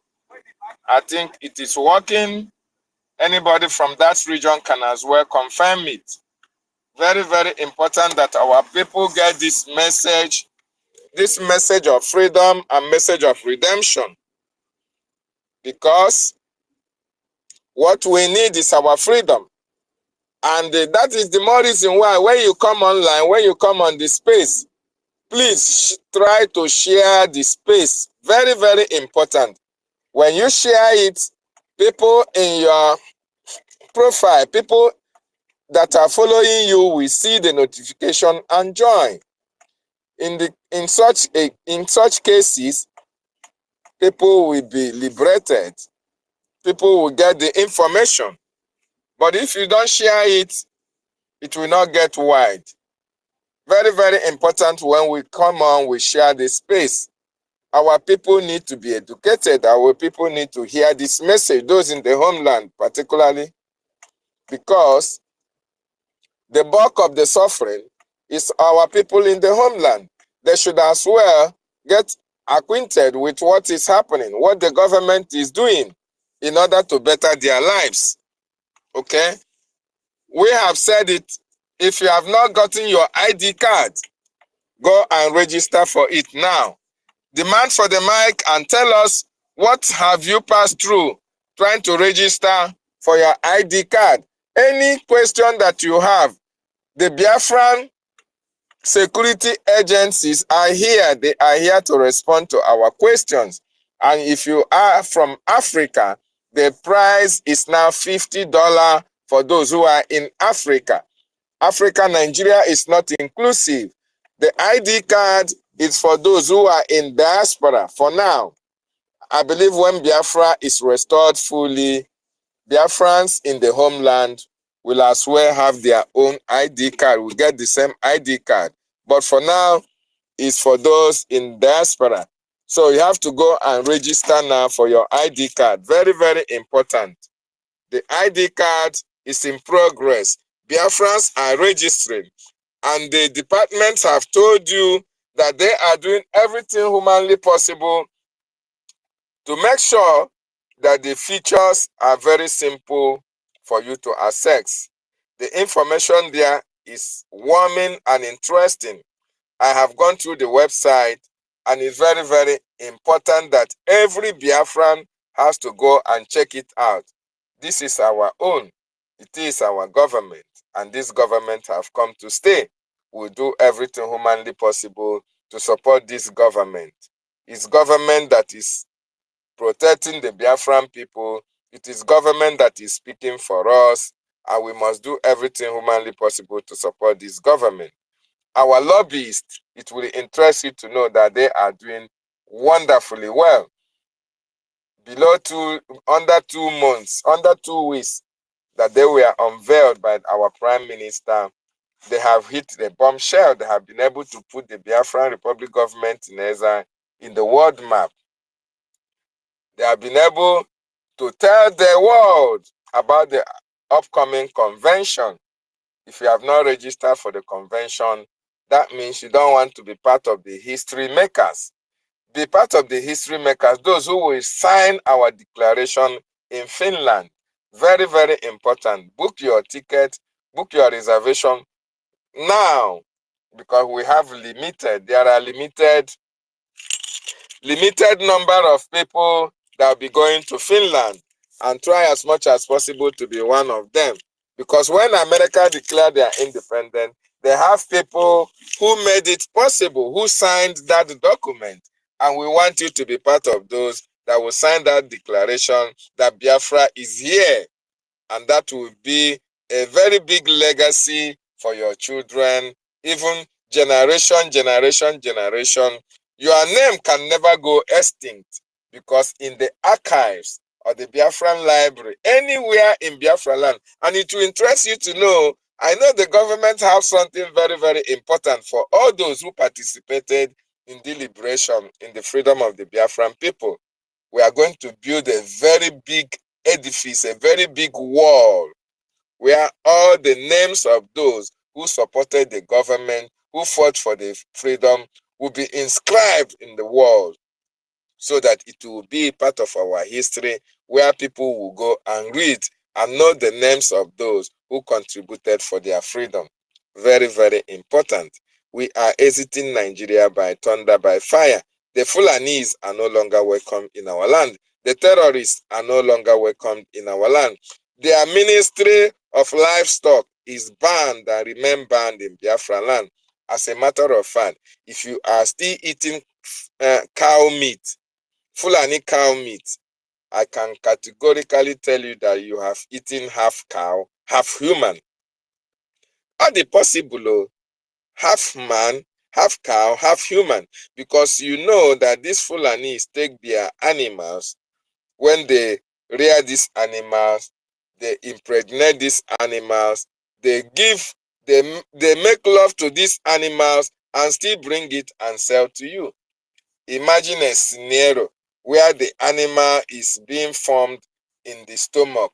[SPEAKER 5] I think it is working. Anybody from that region can as well confirm it. Very, very important that our people get this message of freedom and message of redemption. Because what we need is our freedom. And that is the more reason why when you come online, when you come on the space, please try to share the space. Very, very important. When you share it, people in your profile, people that are following you will see the notification and join. In such cases, people will be liberated. People will get the information. But if you don't share it, it will not get wide. Very, very important when we come on, we share the space. Our people need to be educated. Our people need to hear this message, those in the homeland particularly, because the bulk of the suffering is our people in the homeland. They should as well get acquainted with what is happening, what the government is doing in order to better their lives. Okay? We have said it. If you have not gotten your ID card, go and register for it now. Demand for the mic and tell us what have you passed through trying to register for your ID card. Any question that you have, the Biafran security agencies are here. They are here to respond to our questions. And if you are from Africa, the price is now $50 for those who are in Africa. Africa, Nigeria is not inclusive. The ID card is for those who are in diaspora for now. I believe when Biafra is restored fully, Biafrans in the homeland will as well have their own ID card, will get the same ID card. But for now, it's for those in diaspora. So you have to go and register now for your ID card. Very, very important. The ID card is in progress. Biafrans are registering. And the departments have told you that they are doing everything humanly possible to make sure that the features are very simple for you to access. The information there is warming and interesting. I have gone through the website, and it's very, very important that every Biafran has to go and check it out. This is our own. It is our government, and this government have come to stay. We'll do everything humanly possible to support this government. It's government that is protecting the Biafran people. It is government that is speaking for us, and we must do everything humanly possible to support this government. Our lobbyists, it will interest you to know that they are doing wonderfully well. Under 2 months, under 2 weeks that they were unveiled by our Prime Minister, they have hit the bombshell. They have been able to put the Biafran Republic government in the world map. They have been able to tell the world about the upcoming convention. If you have not registered for the convention, that means you don't want to be part of the history makers. Be part of the history makers, those who will sign our declaration in Finland. Very, very important. Book your ticket, book your reservation now, because we have there are limited number of people that will be going to Finland, and try as much as possible to be one of them. Because when America declared their independence, they have people who made it possible, who signed that document. And we want you to be part of those that will sign that declaration that Biafra is here. And that will be a very big legacy for your children, even generation. Your name can never go extinct, because in the archives of the Biafran library, anywhere in Biafra land, and it will interest you to know, I know the government have something very, very important for all those who participated in the liberation, in the freedom of the Biafran people. We are going to build a very big edifice, a very big wall, where all the names of those who supported the government, who fought for the freedom, will be inscribed in the wall, so that it will be part of our history, where people will go and read and know the names of those who contributed for their freedom. Very, very important. We are exiting Nigeria by thunder, by fire. The Fulanis are no longer welcome in our land. The terrorists are no longer welcome in our land. Their ministry of livestock is banned and remain banned in Biafra land. As a matter of fact, if you are still eating cow meat, Fulani cow meat, I can categorically tell you that you have eaten half cow, half human. All the possible, half man, half cow, half human, because you know that these Fulanis take their animals. When they rear these animals, they impregnate these animals, they make love to these animals and still bring it and sell to you. Imagine a scenario where the animal is being formed in the stomach,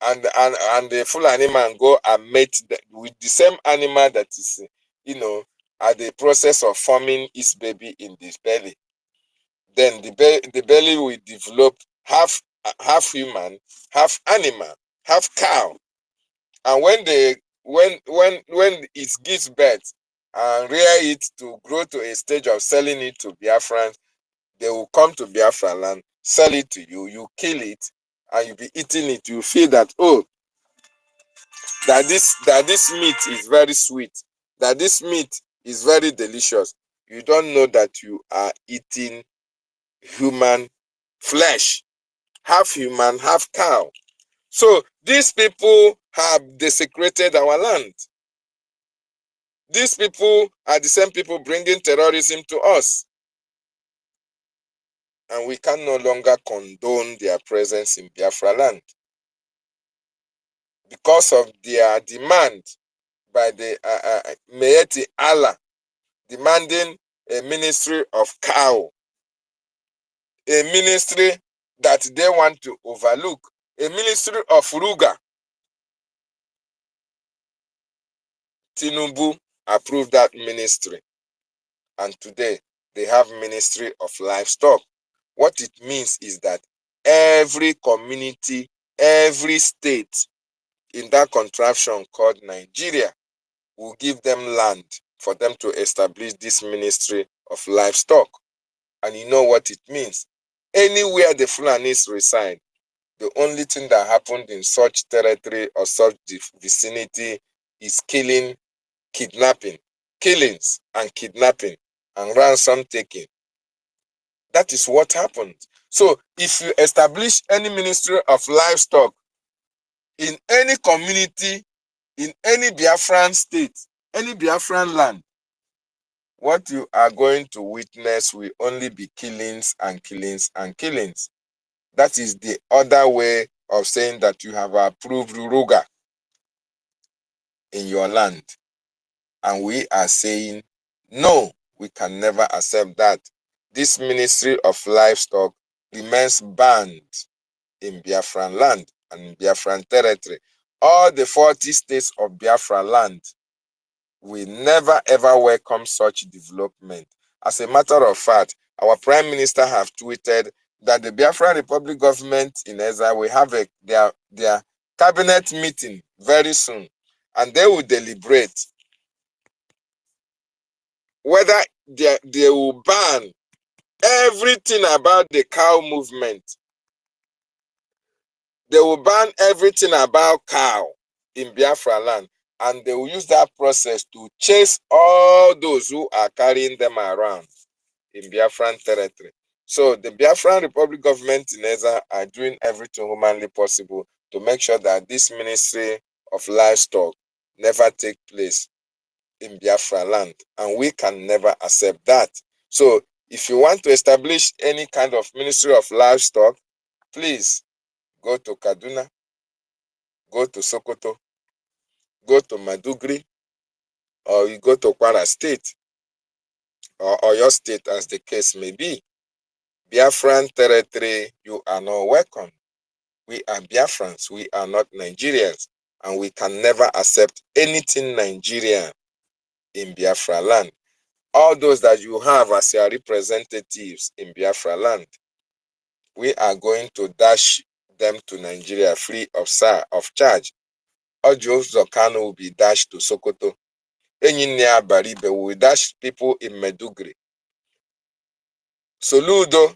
[SPEAKER 5] and the full animal go and mate with the same animal that is, at the process of forming its baby in this belly. Then the belly will develop half human, half animal, half cow. And when it gives birth and rear it to grow to a stage of selling it to Biafrans, they will come to Biafra land, sell it to you, you kill it, and you be eating it. You feel that, oh, that this meat is very sweet, that this meat is very delicious. You don't know that you are eating human flesh, half human, half cow. So these people have desecrated our land. These people are the same people bringing terrorism to us. And we can no longer condone their presence in Biafra land because of their demand by the Meeti Allah, demanding a ministry of cow, a ministry that they want to overlook, a ministry of Ruga. Tinubu approved that ministry, and today they have ministry of livestock. What it means is that every community, every state in that contraption called Nigeria will give them land for them to establish this ministry of livestock. And you know what it means. Anywhere the Fulanis reside, the only thing that happened in such territory or such vicinity is killing, kidnapping, killings and kidnapping and ransom taking. That is what happened. So if you establish any ministry of livestock in any community, in any Biafran state, any Biafran land, what you are going to witness will only be killings and killings and killings. That is the other way of saying that you have approved Ruga in your land. And we are saying, no, we can never accept that. This ministry of livestock remains banned in Biafran land and in Biafran territory. All the 40 states of Biafra land will never ever welcome such development. As a matter of fact, our Prime Minister have tweeted that the Biafran Republic government in exile will have their cabinet meeting very soon, and they will deliberate whether they will ban everything about the cow movement. They will ban everything about cow in Biafra land, and they will use that process to chase all those who are carrying them around in Biafran territory. So the Biafran Republic government in Eza are doing everything humanly possible to make sure that this ministry of livestock never take place in Biafra land, and we can never accept that. So if you want to establish any kind of ministry of livestock, please go to Kaduna, go to Sokoto, go to Madugri, or you go to Kwara State, or Oyo State, as the case may be. Biafran territory, you are not welcome. We are Biafrans, we are not Nigerians, and we can never accept anything Nigerian in Biafra land. All those that you have as your representatives in Biafra land, we are going to dash them to Nigeria free of charge. Ojo Zokano will be dashed to Sokoto. Enyinia Baribe will dash people in Medugri. Soludo,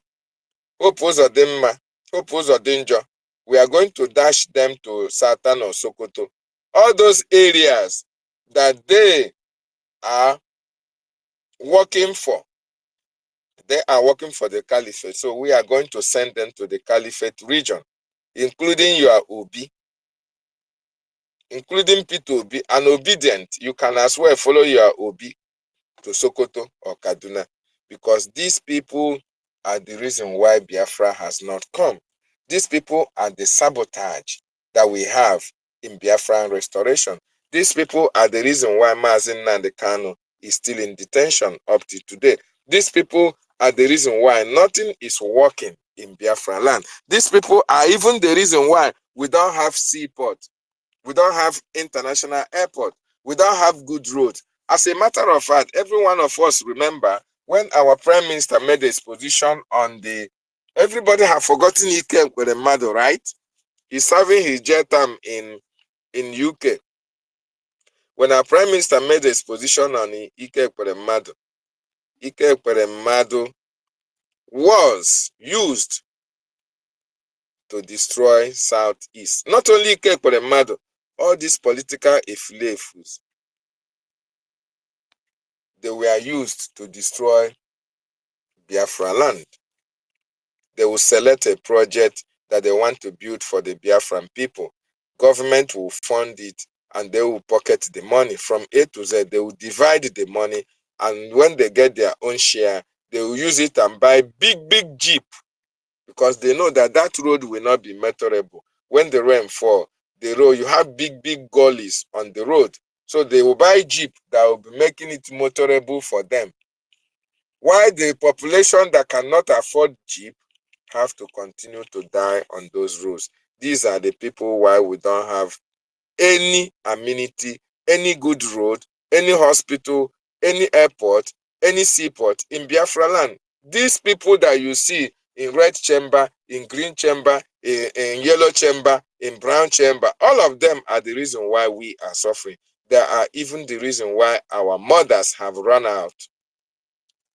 [SPEAKER 5] Hope Uzodinma, Hope Uzodinjo, we are going to dash them to Satan or Sokoto. All those areas that they are working for, they are working for the caliphate. So we are going to send them to the caliphate region, including your Obi, including P2B, and obedient. You can as well follow your Obi to Sokoto or Kaduna, because these people are the reason why Biafra has not come. These people are the sabotage that we have in Biafran restoration. These people are the reason why Mazi Nnamdi Kanu is still in detention up to today. These people are the reason why nothing is working in Biafra land. These people are even the reason why we don't have seaport, we don't have international airport, we don't have good roads. As a matter of fact, every one of us remember when our prime minister made his position on the, everybody have forgotten EKID, right? He's serving his jail term in UK. When our prime minister made his position on the EKID was used to destroy Southeast. Not only EKID, all these political affiliates, they were used to destroy Biafra land. They will select a project that they want to build for the Biafran people. Government will fund it and they will pocket the money from A to Z. They will divide the money, and when they get their own share, they will use it and buy big jeep, because they know that that road will not be motorable. When the rain fall, the road, you have big gullies on the road. So they will buy jeep that will be making it motorable for them. Why the population that cannot afford jeep have to continue to die on those roads? These are the people why we don't have any amenity, any good road, any hospital, any airport, any seaport in Biafra land. These people that you see in red chamber, in green chamber, in yellow chamber, in brown chamber, all of them are the reason why we are suffering. They are even the reason why our mothers have run out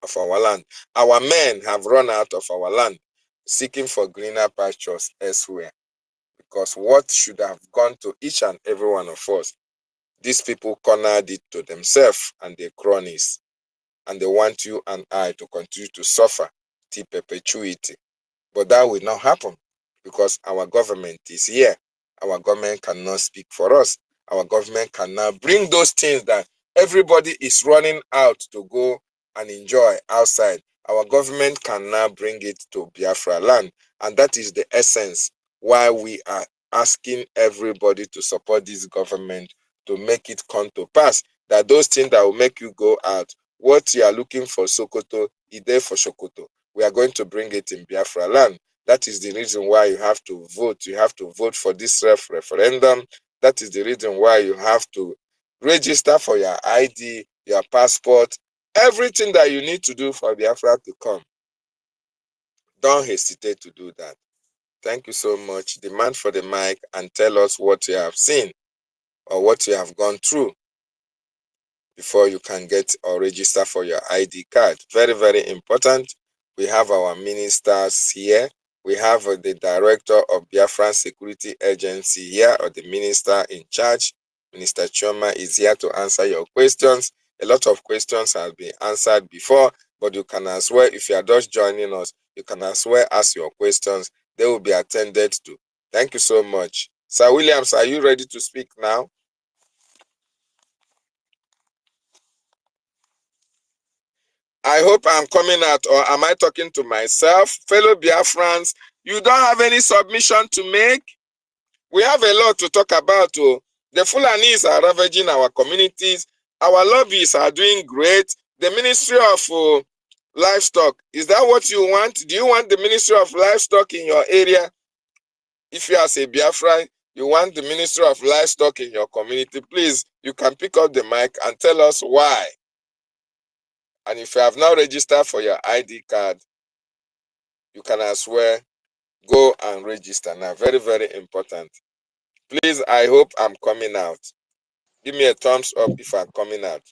[SPEAKER 5] of our land. Our men have run out of our land, seeking for greener pastures elsewhere. Because what should have gone to each and every one of us, these people cornered it to themselves and their cronies. And they want you and I to continue to suffer till perpetuity. But that will not happen, because our government is here. Our government cannot speak for us. Our government cannot bring those things that everybody is running out to go and enjoy outside. Our government cannot bring it to Biafra land. And that is the essence why we are asking everybody to support this government to make it come to pass. That those things that will make you go out, what you are looking for Sokoto, is there for Sokoto. We are going to bring it in Biafra land. That is the reason why you have to vote. You have to vote for this referendum. That is the reason why you have to register for your ID, your passport, everything that you need to do for Biafra to come. Don't hesitate to do that. Thank you so much. Demand for the mic and tell us what you have seen or what you have gone through before you can get or register for your ID card. Very important. We have our ministers here. We have the director of Biafran Security Agency here, or the minister in charge. Minister Choma is here to answer your questions. A lot of questions have been answered before, but you can as well, if you are just joining us, you can as well ask your questions. They will be attended to. Thank you so much. Sir Williams, are you ready to speak now? I hope I'm coming out, or am I talking to myself? Fellow Biafrans, you don't have any submission to make? We have a lot to talk about. Oh. The Fulanis are ravaging our communities. Our lobbies are doing great. The Ministry of Livestock, is that what you want? Do you want the Ministry of Livestock in your area? If you are a Biafran, you want the Ministry of Livestock in your community, please, you can pick up the mic and tell us why. And if you have not registered for your ID card, you can as well go and register now. Very important. Please, I hope I'm coming out. Give me a thumbs up if I'm coming out.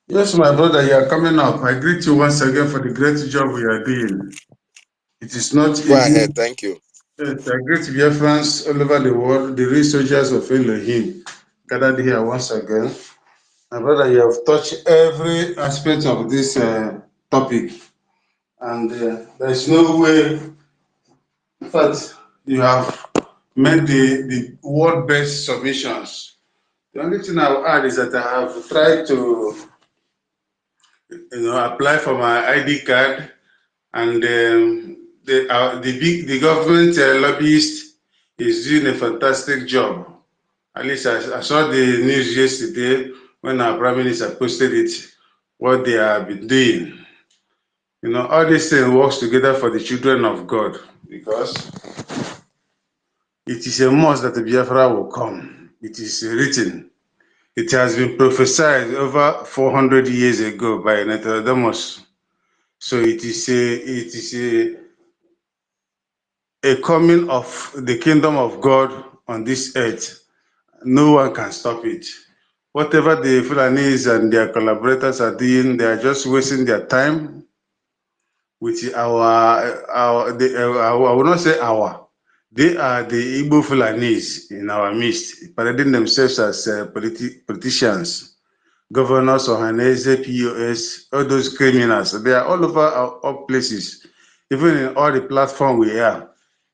[SPEAKER 2] Yes, my brother, you are coming up. I greet you once again for the great job we are doing. It is not
[SPEAKER 5] Go
[SPEAKER 2] easy.
[SPEAKER 5] ahead. Thank you.
[SPEAKER 2] Yes, I greet Biafrans all over the world, the real soldiers of Elohim, gathered here once again. My brother, you have touched every aspect of this topic, and there is no way, in fact, you have made the world-based submissions. The only thing I will add is that I have tried to
[SPEAKER 13] apply for my ID card, and the government lobbyist is doing a fantastic job. At least I saw the news yesterday when our Prime Minister posted it, what they have been doing. All these things works together for the children of God, because it is a must that the Biafra will come. It is written. It has been prophesied over 400 years ago by Nostradamus. So it is a coming of the kingdom of God on this earth. No one can stop it. Whatever the Fulanis and their collaborators are doing, they are just wasting their time with I will not say our. They are the Igbo Fulanis in our midst, parading themselves as politicians, governors, Ohanese, POS, all those criminals. They are all over all places, even in all the platforms we are,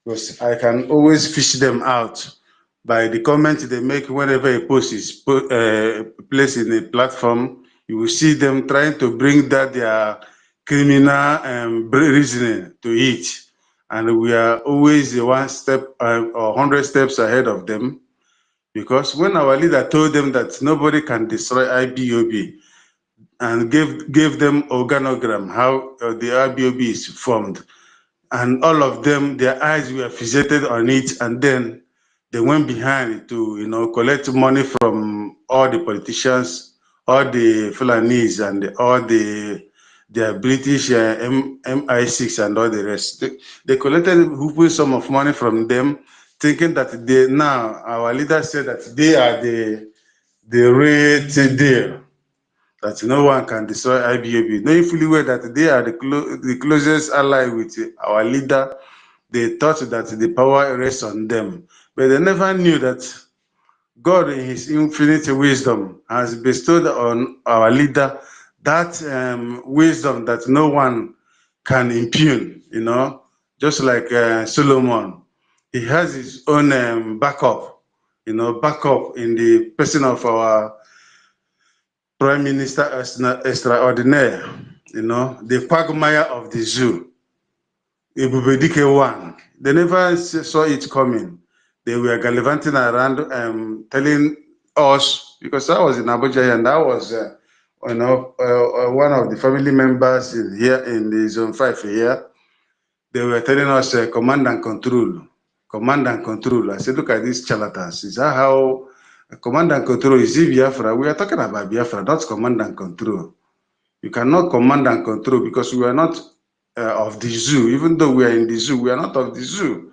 [SPEAKER 13] because I can always fish them out by the comment they make whenever a post is placed in a platform. You will see them trying to bring that their criminal reasoning to it. And we are always one step or 100 steps ahead of them, because when our leader told them that nobody can destroy IBOB and gave them organogram, how the IBOB is formed, and all of them, their eyes were fixated on it, and then they went behind to collect money from all the politicians, all the Fulanis, and all their British MI6 and all the rest. They collected a whooping sum of money from them, thinking that now our leader said that they are the real deal, that no one can destroy IBAB, knowing fully well that they are the closest ally with our leader. They thought that the power rests on them, but they never knew that God, in His infinite wisdom, has bestowed on our leader that wisdom that no one can impugn. Just like Solomon, he has his own backup. Backup in the person of our Prime Minister extraordinaire. The quagmire of the zoo. Ebubedike one. They never saw it coming. They were gallivanting around, telling us, because I was in Abuja and I was, one of the family members here in the Zone 5 here. They were telling us command and control. Command and control. I said, look at these charlatans. Is that how command and control is? Biafra? We are talking about Biafra, not command and control. You cannot command and control, because we are not of the zoo. Even though we are in the zoo, we are not of the zoo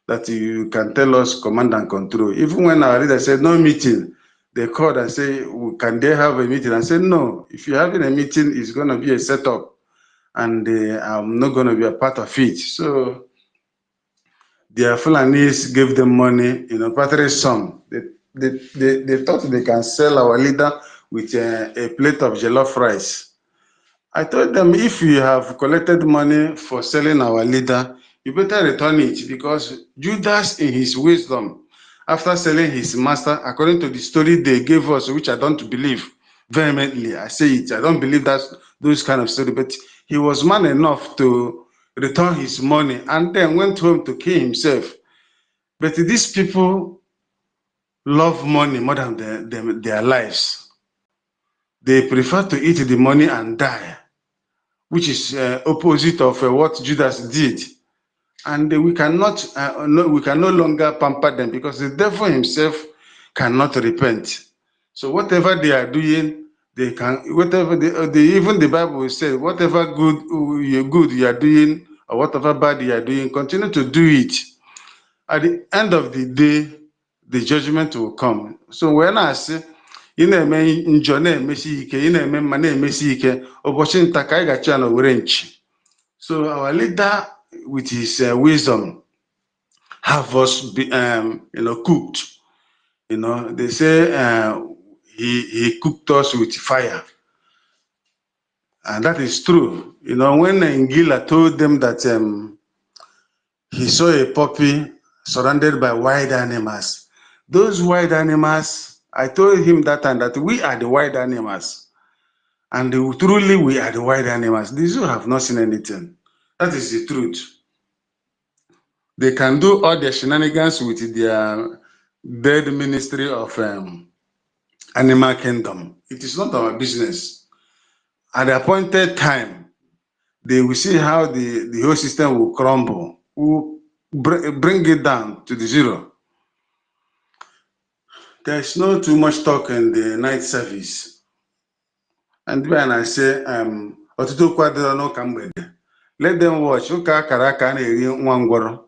[SPEAKER 13] that you can tell us command and control. Even when our leader said no meeting, they called and say, can they have a meeting? I said, no, if you're having a meeting, it's going to be a setup, and I'm not going to be a part of it. So their Fulanis gave them money, patronage sum. They thought they can sell our leader with a plate of jollof rice. I told them, if you have collected money for selling our leader, you better return it, because Judas, in his wisdom, after selling his master, according to the story they gave us, which I don't believe vehemently, I say it, I don't believe those kind of story, but he was man enough to return his money and then went home to kill himself. But these people love money more than their lives. They prefer to eat the money and die, which is opposite of what Judas did. And we can no longer pamper them, because the devil himself cannot repent. So whatever they are doing, they can, whatever even the Bible says, whatever good you are doing, or whatever bad you are doing, continue to do it. At the end of the day, the judgment will come. So when I say, ị na-eme njọ na-emesi ike, ị na-eme mma na-emesi ike, ụbọchị nta ka anyị ga-achọ ya na were nchi. So our leader, with his wisdom, have us cooked. They say he cooked us with fire, and that is true. When Ngila told them that he saw a puppy surrounded by wild animals, those wild animals, I told him that time that we are the wild animals. And truly, we are the wild animals. The zoo have not seen anything. That is the truth. They can do all their shenanigans with their dead ministry of animal kingdom. It is not our business. At the appointed time, they will see how the whole system will crumble, will bring it down to the zero. There's no too much talk in the night service. And when I say, ọtụtụ okwu adịrọ n'ụka mgbede, let them watch. Ụka akara aka na-eri nwa ngwọrọ.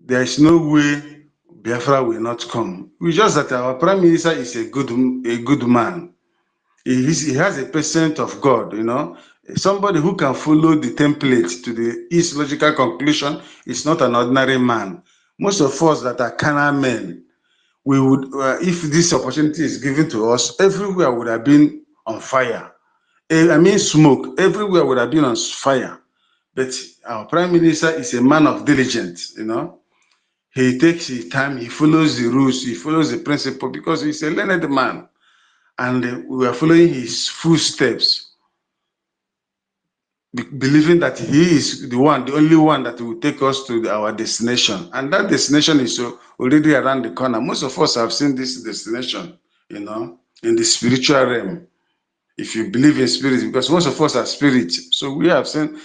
[SPEAKER 13] There is no way Biafra will not come. It's just that our prime minister is a good man. He has a percent of God, you know. Somebody who can follow the template to his logical conclusion is not an ordinary man. Most of us that are carnal men, we would, if this opportunity is given to us, everywhere would have been on fire. I mean, smoke, everywhere would have been on fire. But our prime minister is a man of diligence, you know. He takes his time, he follows the rules, he follows the principle because he's a learned man. And we are following his footsteps, believing that he is the only one that will take us to our destination. And that destination is already around the corner. Most of us have seen this destination, you know, in the spiritual realm. If you believe in spirit, because most of us are spirits. So we have seen,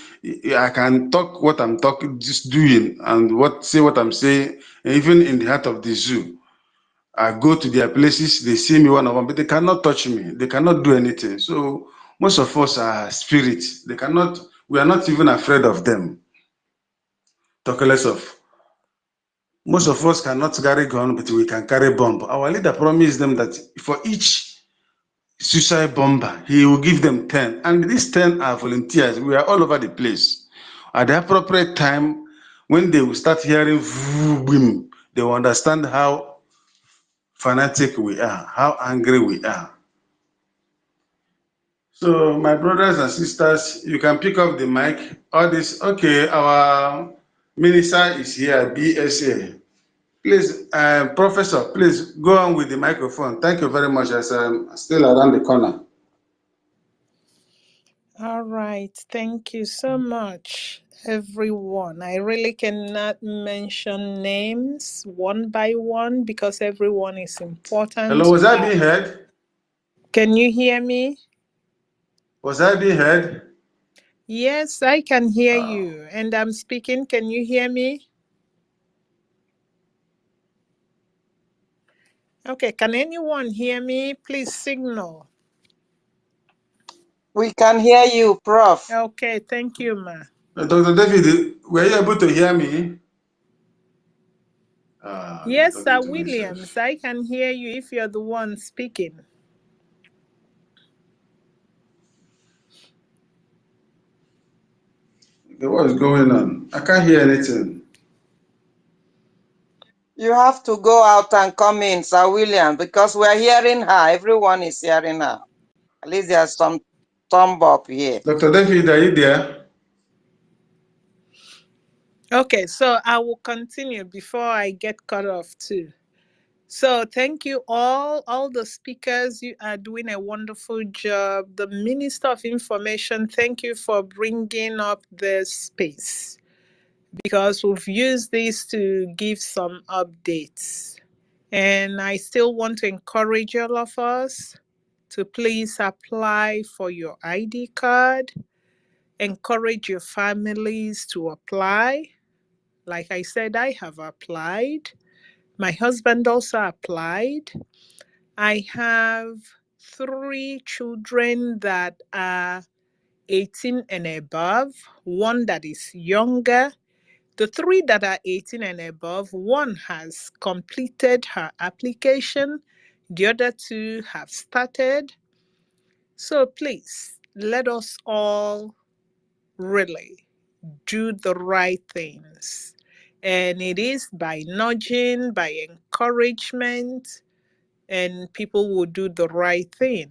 [SPEAKER 13] I can talk what I'm talking, just doing, and say what I'm saying, even in the heart of the zoo. I go to their places, they see me one on one, but they cannot touch me. They cannot do anything. So most of us are spirits. We are not even afraid of them. Talk less of. Most of us cannot carry gun, but we can carry bomb. Our leader promised them that for each suicide bomber, he will give them 10. And these 10 are volunteers. We are all over the place. At the appropriate time, when they will start hearing boom, they will understand how fanatic we are, how angry we are. So, my brothers and sisters, you can pick up the mic. All this, okay, our minister is here, BSA. Please, Professor, please go on with the microphone. Thank you very much, as I'm still around the corner.
[SPEAKER 3] All right. Thank you so much, everyone. I really cannot mention names one by one because everyone is important.
[SPEAKER 13] Hello, was I being heard?
[SPEAKER 3] Can you hear me?
[SPEAKER 13] Was I being heard?
[SPEAKER 3] Yes, I can hear you. And I'm speaking. Can you hear me? Okay. Can anyone hear me? Please signal.
[SPEAKER 10] We can hear you, Prof.
[SPEAKER 3] Okay. Thank you, ma.
[SPEAKER 13] Dr. David, were you able to hear me?
[SPEAKER 3] Yes, Sir Williams, I can hear you if you're the one speaking.
[SPEAKER 13] What is going on? I can't hear anything.
[SPEAKER 10] You have to go out and come in, Sir William, because we're hearing her. Everyone is hearing her. At least there's some thumb up here.
[SPEAKER 13] Dr. David, are you there?
[SPEAKER 3] Okay, so I will continue before I get cut off too. So thank you all the speakers. You are doing a wonderful job. The Minister of Information, thank you for bringing up this space because we've used this to give some updates. And I still want to encourage all of us to please apply for your ID card. Encourage your families to apply. Like I said, I have applied. My husband also applied. I have 3 children that are 18 and above, one that is younger. The 3 that are 18 and above, one has completed her application. The other 2 have started. So please, let us all really do the right things. And it is by nudging, by encouragement, and people will do the right thing.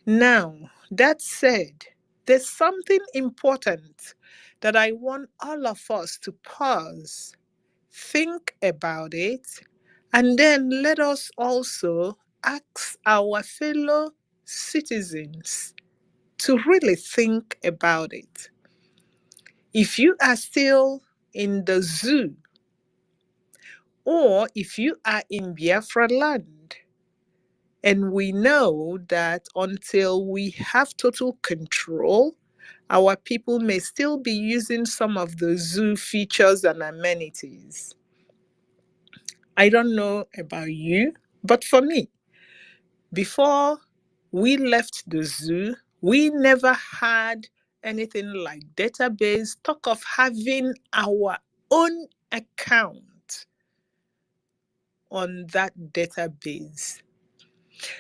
[SPEAKER 3] Now, that said, there's something important that I want all of us to pause, think about it, and then let us also ask our fellow citizens to really think about it. If you are still in the zoo, or if you are in Biafra land, and we know that until we have total control, our people may still be using some of the zoo features and amenities. I don't know about you, but for me, before we left the zoo, we never had anything like database. Talk of having our own account on that database.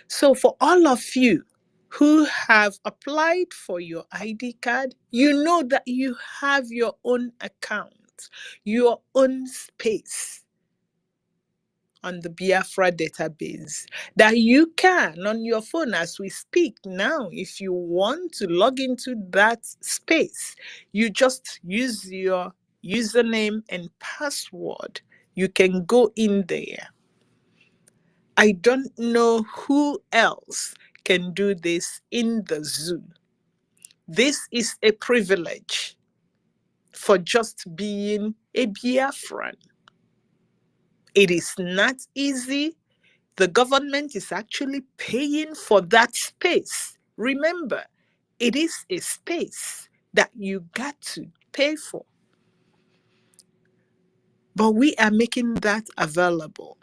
[SPEAKER 3] So for all of you who have applied for your ID card, you know that you have your own account, your own space on the Biafra database that you can on your phone as we speak now. If you want to log into that space, you just use your username and password. You can go in there. I don't know who else can do this in the zoo. This is a privilege for just being a Biafran. It is not easy. The government is actually paying for that space. Remember, it is a space that you got to pay for. But we are making that available.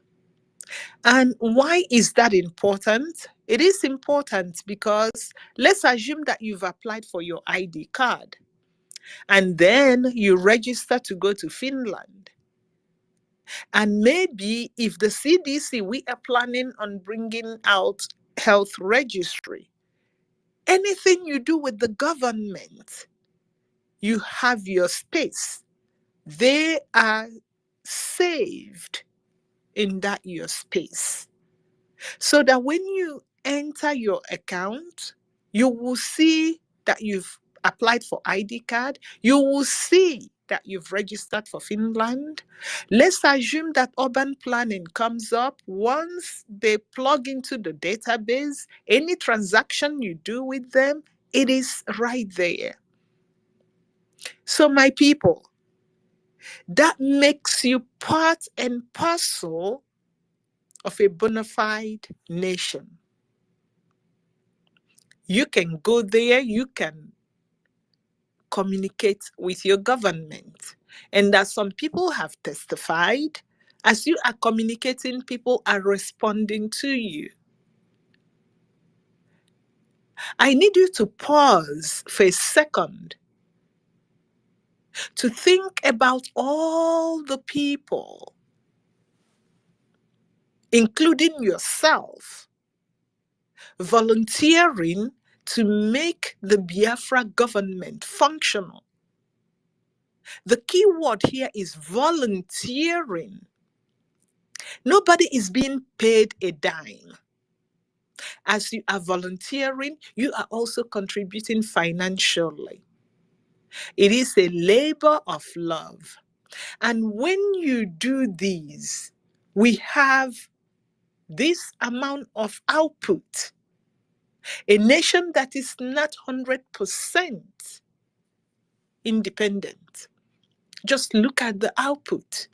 [SPEAKER 3] And why is that important? It is important because let's assume that you've applied for your ID card and then you register to go to Finland. And maybe if the CDC, we are planning on bringing out health registry, anything you do with the government, you have your space. They are saved in that your space. So that when you enter your account, you will see that you've applied for ID card. You will see that you've registered for Finland. Let's assume that urban planning comes up. Once they plug into the database, any transaction you do with them, it is right there. So my people, that makes you part and parcel of a bona fide nation. You can go there, you can communicate with your government. And that some people have testified, as you are communicating, people are responding to you. I need you to pause for a second to think about all the people, including yourself, volunteering to make the Biafra government functional. The key word here is volunteering. Nobody is being paid a dime. As you are volunteering, you are also contributing financially. It is a labor of love. And when you do these, we have this amount of output. A nation that is not 100% independent. Just look at the output.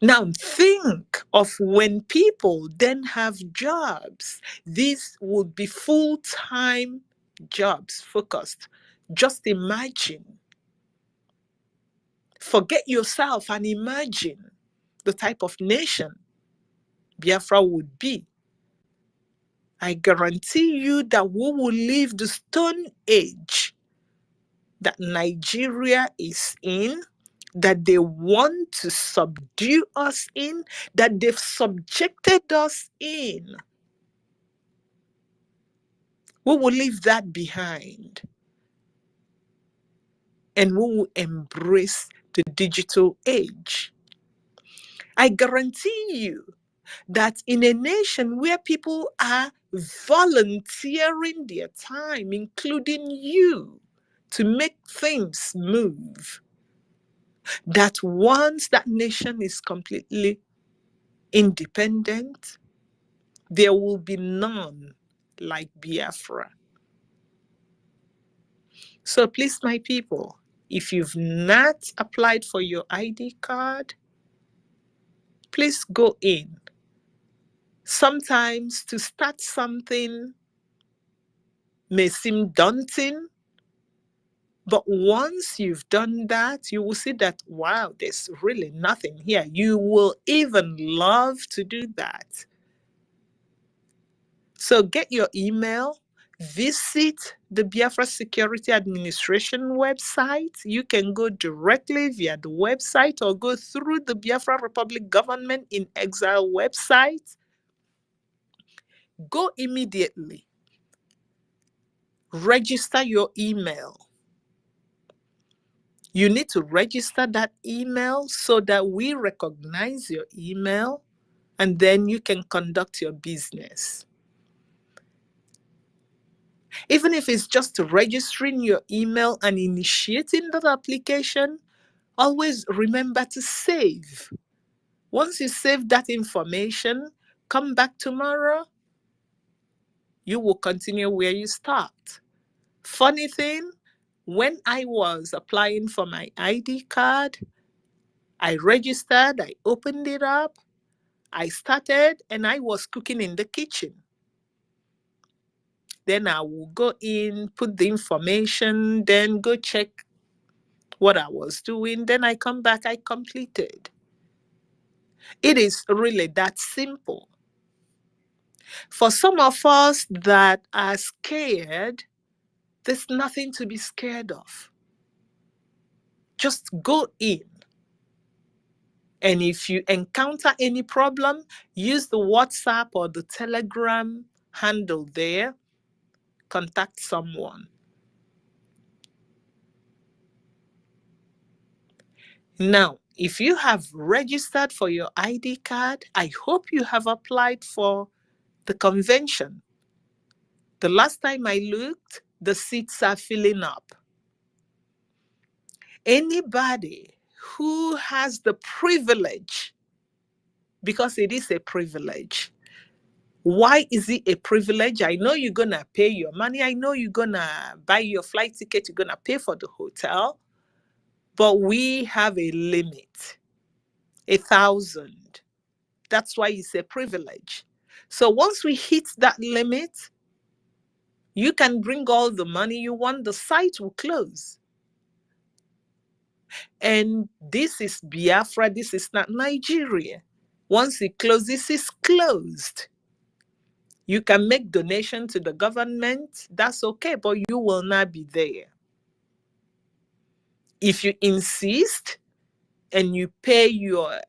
[SPEAKER 3] Now think of when people then have jobs. These would be full-time jobs focused. Just imagine. Forget yourself and imagine the type of nation Biafra would be. I guarantee you that we will leave the stone age that Nigeria is in, that they want to subdue us in, that they've subjected us in. We will leave that behind. And we will embrace the digital age. I guarantee you that in a nation where people are volunteering their time, including you, to make things move, that once that nation is completely independent, There will be none like Biafra. So please, my people, if you've not applied for your ID card, please go in. Sometimes to start something may seem daunting, but once you've done that, you will see that, wow, there's really nothing here. You will even love to do that. So get your email, visit the Biafra Security Administration website. You can go directly via the website or go through the Biafra Republic Government in Exile website. Go immediately. Register your email. You need to register that email so that we recognize your email, and then you can conduct your business. Even if it's just registering your email and initiating that application, always remember to save. Once you save that information, come back tomorrow, you will continue where you start. Funny thing, when I was applying for my ID card, I registered, I opened it up, I started, and I was cooking in the kitchen. Then I will go in, put the information, then go check what I was doing. Then I come back, I completed. It is really that simple. For some of us that are scared, there's nothing to be scared of. Just go in. And if you encounter any problem, use the WhatsApp or the Telegram handle there. Contact someone. Now, if you have registered for your ID card, I hope you have applied for the convention. The last time I looked, the seats are filling up. Anybody who has the privilege, because it is a privilege. Why is it a privilege? I know you're going to pay your money. I know you're going to buy your flight ticket. You're going to pay for the hotel. But we have a limit, 1,000. That's why it's a privilege. So once we hit that limit, you can bring all the money you want. The site will close. And this is Biafra. This is not Nigeria. Once it closes, it's closed. You can make donation to the government. That's okay, but you will not be there. If you insist and you pay your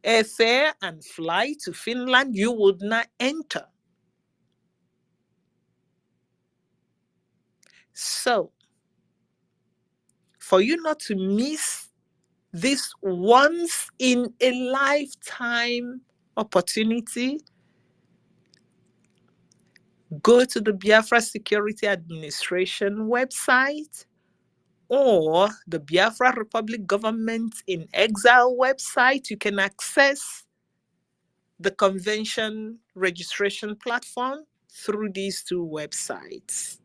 [SPEAKER 3] airfare and fly to Finland, you would not enter. So, for you not to miss this once in a lifetime opportunity, go to the Biafra Security Administration website or the Biafra Republic Government in Exile website. You can access the convention registration platform through these two websites.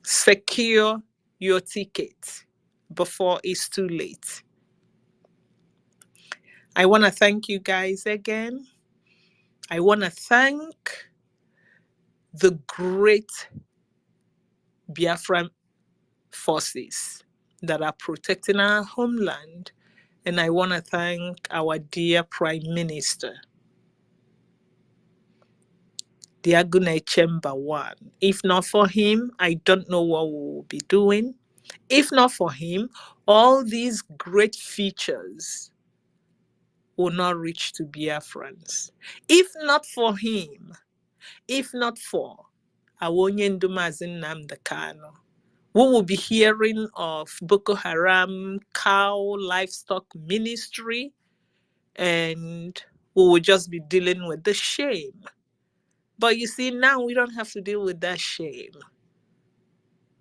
[SPEAKER 3] Secure your ticket before it's too late. I want to thank you guys again. I want to thank the great Biafran forces that are protecting our homeland. And I want to thank our dear Prime Minister, Diagne Chamber One. If not for him, I don't know what we will be doing. If not for him, all these great features will not reach to Biafrans. If not for him, if not for Awonye Ndumazin Namdekano, we will be hearing of Boko Haram cow livestock ministry, and we will just be dealing with the shame. But you see, now we don't have to deal with that shame.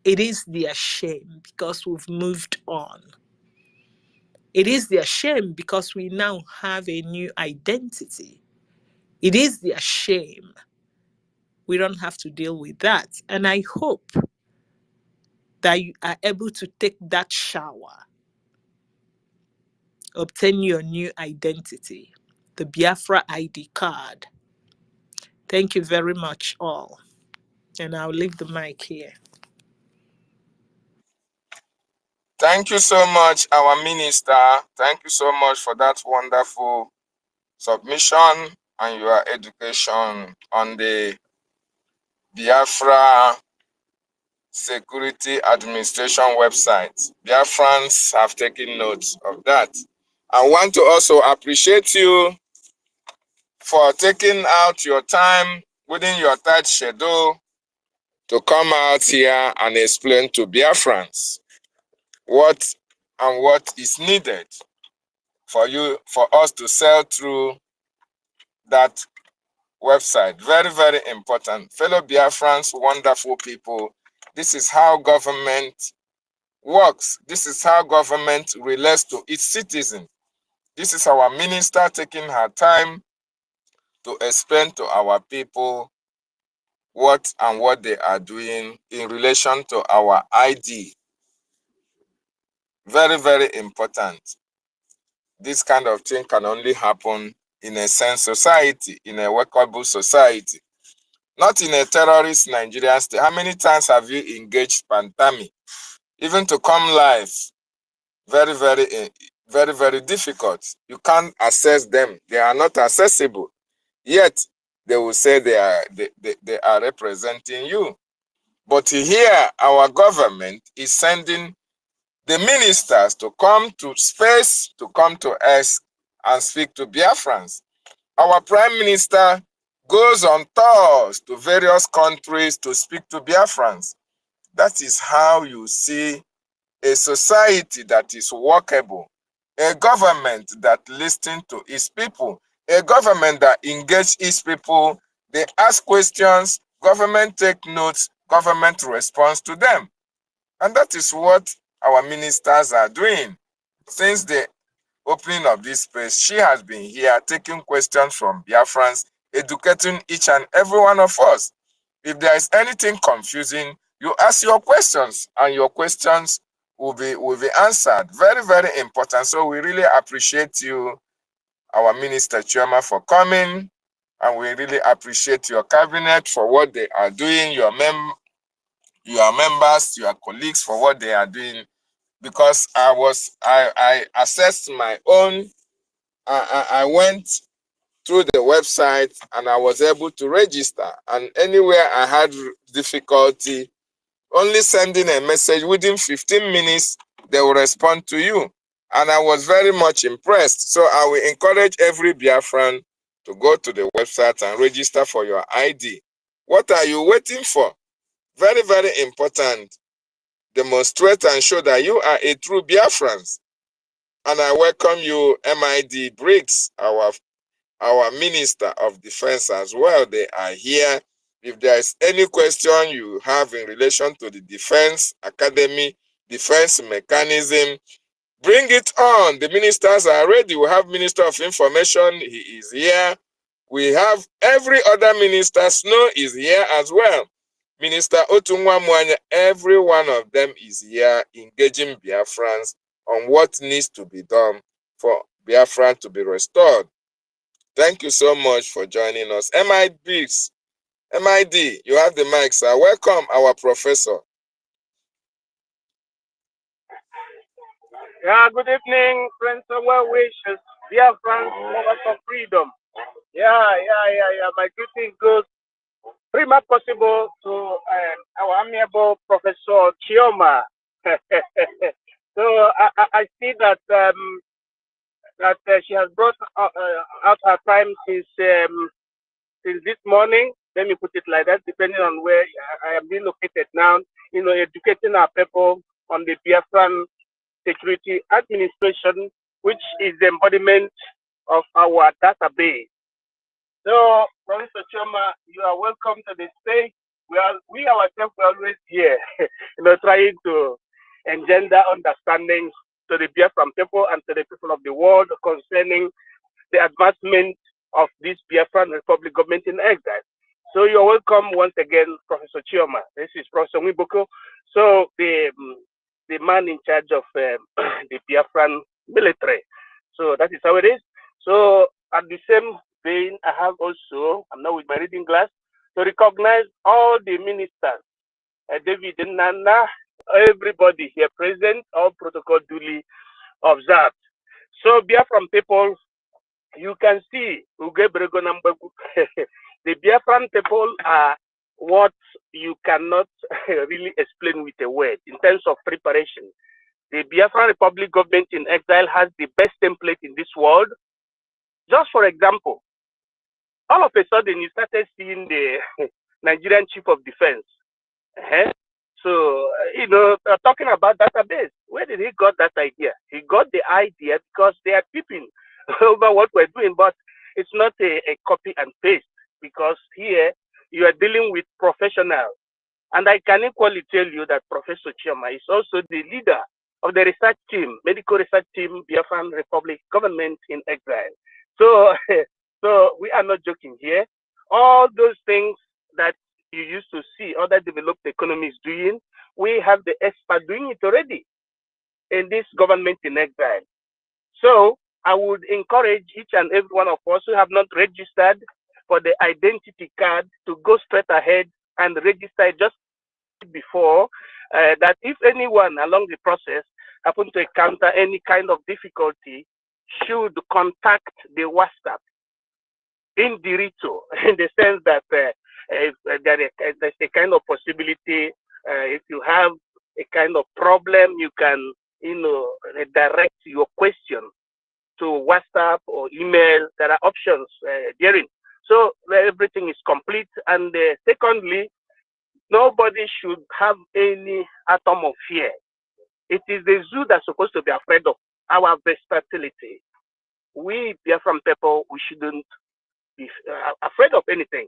[SPEAKER 3] It is their shame because we've moved on. It is their shame because we now have a new identity.
[SPEAKER 14] It is their shame. We don't have to deal with that. And I hope that you are able to take that shower, obtain your new identity, the Biafra ID card. Thank you very much, all. And I'll leave the mic here.
[SPEAKER 5] Thank you so much, our minister. Thank you so much for that wonderful submission and your education on the Biafra Security Administration website. Biafrans have taken notes of that. I want to also appreciate you for taking out your time within your tight schedule to come out here and explain to Biafrans what is needed for us to sell through that website. Very, very important. Fellow Biafrans, wonderful people, this is how government works. This is how government relates to its citizens. This is our minister taking her time to explain to our people what they are doing in relation to our ID. Very, very important. This kind of thing can only happen in a sane society, in a workable society, not in a terrorist Nigerian state. How many times have you engaged Pantami? Even to come live, very, very difficult. You can't access them. They are not accessible. Yet, they will say they are representing you. But here, our government is sending the ministers to come to space, to come to us and speak to Biafrans. Our prime minister goes on tours to various countries to speak to Biafrans. That is how you see a society that is workable, a government that listens to its people, a government that engages its people. They ask questions, government take notes, government responds to them. And that is what our ministers are doing. Since the opening of this space, she has been here taking questions from Biafrans, educating each and every one of us. If there is anything confusing, you ask your questions and your questions will be answered. Very, very important. So we really appreciate you, our Minister Chioma, for coming, and we really appreciate your cabinet for what they are doing, your members, your colleagues for what they are doing, because I assessed my own. I went through the website and I was able to register, and anywhere I had difficulty, only sending a message within 15 minutes, they will respond to you. And I was very much impressed. So I will encourage every Biafran to go to the website and register for your ID. What are you waiting for? Very, very important. Demonstrate and show that you are a true Biafran. And I welcome you, MID Briggs, our Minister of Defense as well. They are here. If there is any question you have in relation to the Defense Academy, defense mechanism, bring it on. The ministers are ready. We have Minister of Information. He is here. We have every other minister. Snow is here as well. Minister Otunwa Mwanya, every one of them is here engaging Biafrans on what needs to be done for Biafra to be restored. Thank you so much for joining us. MID, you have the mic, sir. Welcome, our professor.
[SPEAKER 6] Yeah, good evening, friends and well wishes. Dear friends, lovers of freedom. Yeah. My greeting goes pretty much possible to our amiable Professor Chioma. So I see that she has brought out her time since this morning. Let me put it like that, depending on where I am being located now. Educating our people on the Biafran Security Administration, which is the embodiment of our database. So, Professor Choma, you are welcome to the stage. We ourselves are always here, trying to engender understanding to the Biafran people and to the people of the world concerning the advancement
[SPEAKER 15] of this Biafran Republic government in exile. So you're welcome once again, Professor Chioma. This is Professor Wiboko. So the man in charge of the Biafran military. So that is how it is. So at the same vein, I have also, I'm now with my reading glass, to recognize all the ministers, David Nana, everybody here present, all protocol duly observed. So Biafran people, you can see the Biafran people are what you cannot really explain with a word in terms of preparation. The Biafran Republic government in exile has the best template in this world. Just for example, all of a sudden you started seeing the Nigerian chief of defense. So, talking about database, where did he got that idea? He got the idea because they are peeping over what we're doing, but it's not a copy and paste, because here you are dealing with professionals. And I can equally tell you that Professor Chioma is also the leader of the research team, medical research team, Biafran Republic government in exile. So, so we are not joking here. All those things that you used to see other developed economies doing, we have the expert doing it already in this government in exile. So I would encourage each and every one of us who have not registered for the identity card to go straight ahead and register just before, that if anyone along the process happen to encounter any kind of difficulty, should contact the WhatsApp in Dirito, in the sense that if there's a kind of possibility, if you have a kind of problem, you can direct your question to WhatsApp or email. There are options therein. So everything is complete. And secondly, nobody should have any atom of fear. It is the zoo that's supposed to be afraid of our versatility. We Biafran people, we shouldn't be afraid of anything,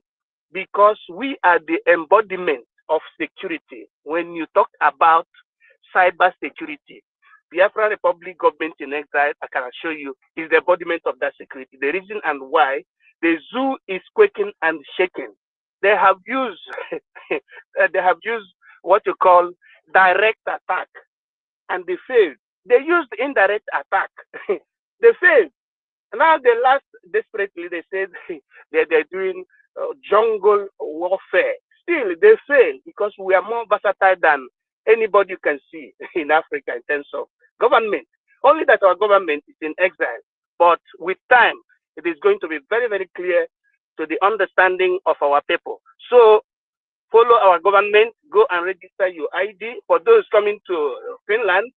[SPEAKER 15] because we are the embodiment of security. When you talk about cyber security, Biafra Republic government in exile, I can assure you, is the embodiment of that security. The reason and why the zoo is quaking and shaking. They have used what you call direct attack, and they failed. They used indirect attack. They failed. Now the last, desperately, they said they're doing jungle warfare. Still, they fail, because we are more versatile than anybody you can see in Africa in terms of government. Only that our government is in exile. But with time, it is going to be very, very clear to the understanding of our people. So follow our government, go and register your ID. For those coming to Finland,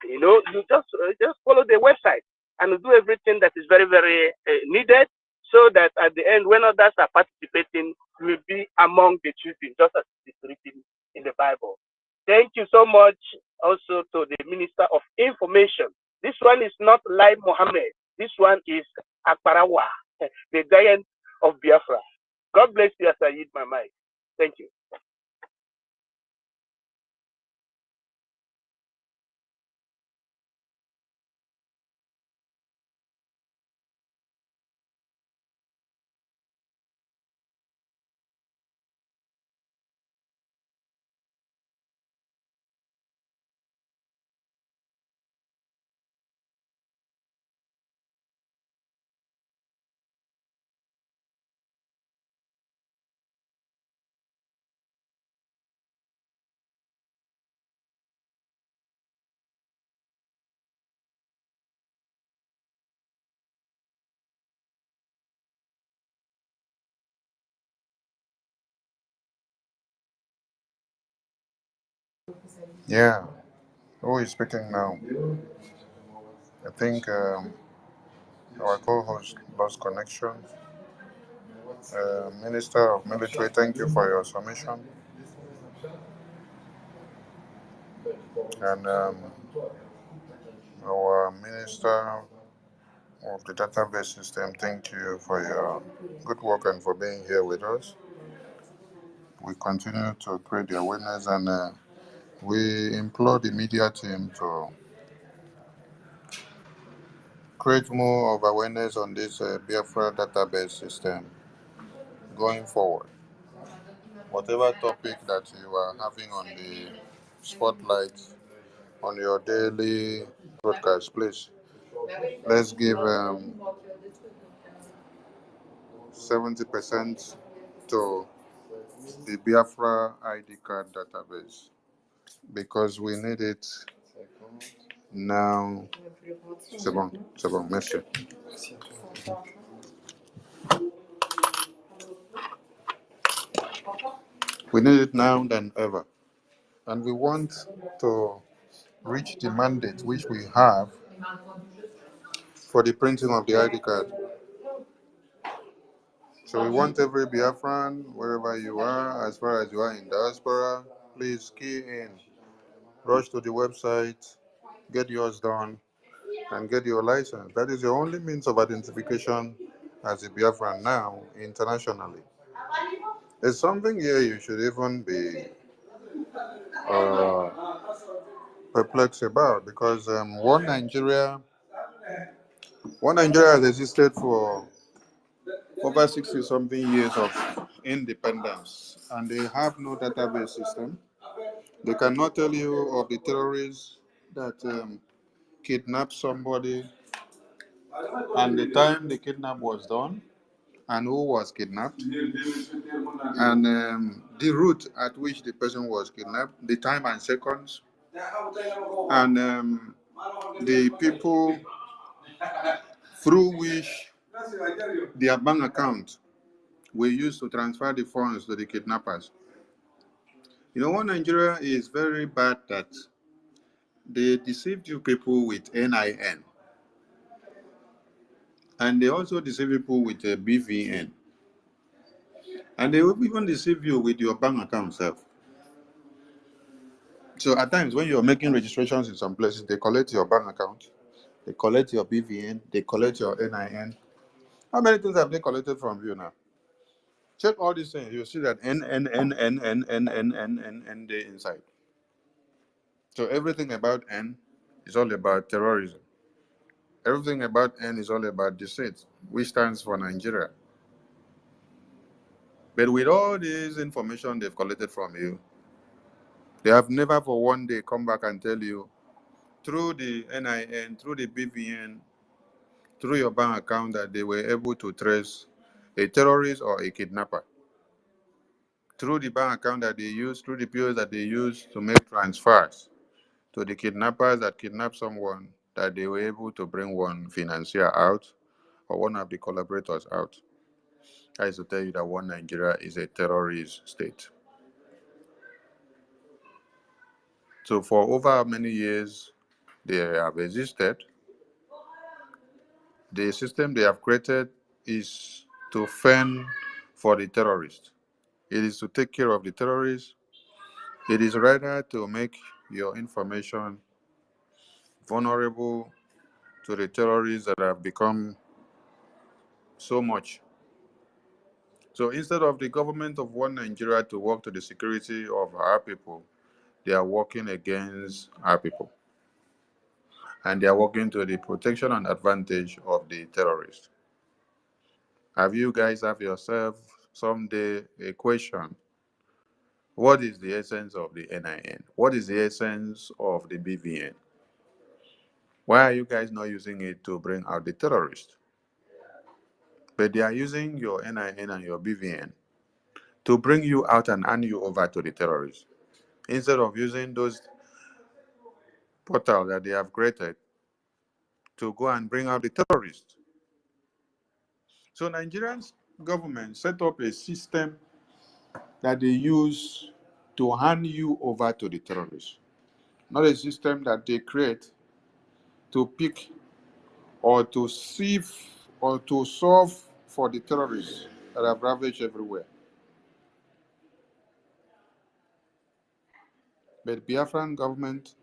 [SPEAKER 15] you just follow the website and do everything that is very, very needed, so that at the end, when others are participating, you will be among the choosing, just as it is written in the Bible. Thank you so much also to the Minister of Information. This one is not Lai Mohammed. This one is Akbarawa, the giant of Biafra. God bless you as I eat my mic. Thank you.
[SPEAKER 2] Yeah. Who is speaking now? I think our co-host lost connection. Minister of Military, thank you for your submission. And our Minister of the Database System, thank you for your good work and for being here with us. We continue to create the awareness, and we implore the media team to create more of awareness on this Biafra database system going forward. Whatever topic that you are having on the spotlight on your daily broadcast, please let's give 70% to the Biafra ID card database because we need it now. C'est bon, merci. We need it now than ever. And we want to reach the mandate which we have for the printing of the ID card. So we want every Biafran, wherever you are, as far as you are in diaspora, please key in, rush to the website, get yours done, and get your license. That is the only means of identification as a Biafran now internationally. There's something here you should even be uh, perplexed about because one Nigeria has existed for over 60 something years of independence, and they have no database system. They cannot tell you of the terrorists that kidnapped somebody and the time the kidnap was done and who was kidnapped and the route at which the person was kidnapped, the time and seconds, and the people through which their bank account were used to transfer the funds to the kidnappers. You know, what Nigeria is very bad that they deceived you people with NIN, and they also deceive people with a BVN, and they will even deceive you with your bank account self. So at times when you're making registrations in some places, they collect your bank account, they collect your BVN, they collect your NIN. How many things have they collected from you now? Check all these things. You'll see that N they inside. So everything about N is all about terrorism. Everything about N is all about deceit, which stands for Nigeria. But with all this information they've collected from you, they have never for one day come back and tell you through the NIN, through the BVN, through your bank account that they were able to trace a terrorist or a kidnapper. Through the bank account that they use, through the POS that they use to make transfers to the kidnappers that kidnapped someone, that they were able to bring one financier out or one of the collaborators out. I used to tell you that one Nigeria is a terrorist state. So for over many years they have existed, the system they have created is to fend for the terrorists. It is to take care of the terrorists. It is rather to make your information vulnerable to the terrorists that have become so much. So instead of the government of one Nigeria to work to the security of our people, they are working against our people. And they are working to the protection and advantage of the terrorists. Have you guys have yourself someday a question? What is the essence of the NIN? What is the essence of the BVN? Why are you guys not using it to bring out the terrorists? But they are using your NIN and your BVN to bring you out and hand you over to the terrorists, instead of using those portals that they have created to go and bring out the terrorists. So Nigerian government set up a system that they use to hand you over to the terrorists, not a system that they create to pick or to sieve or to solve for the terrorists that have ravaged everywhere. But Biafran government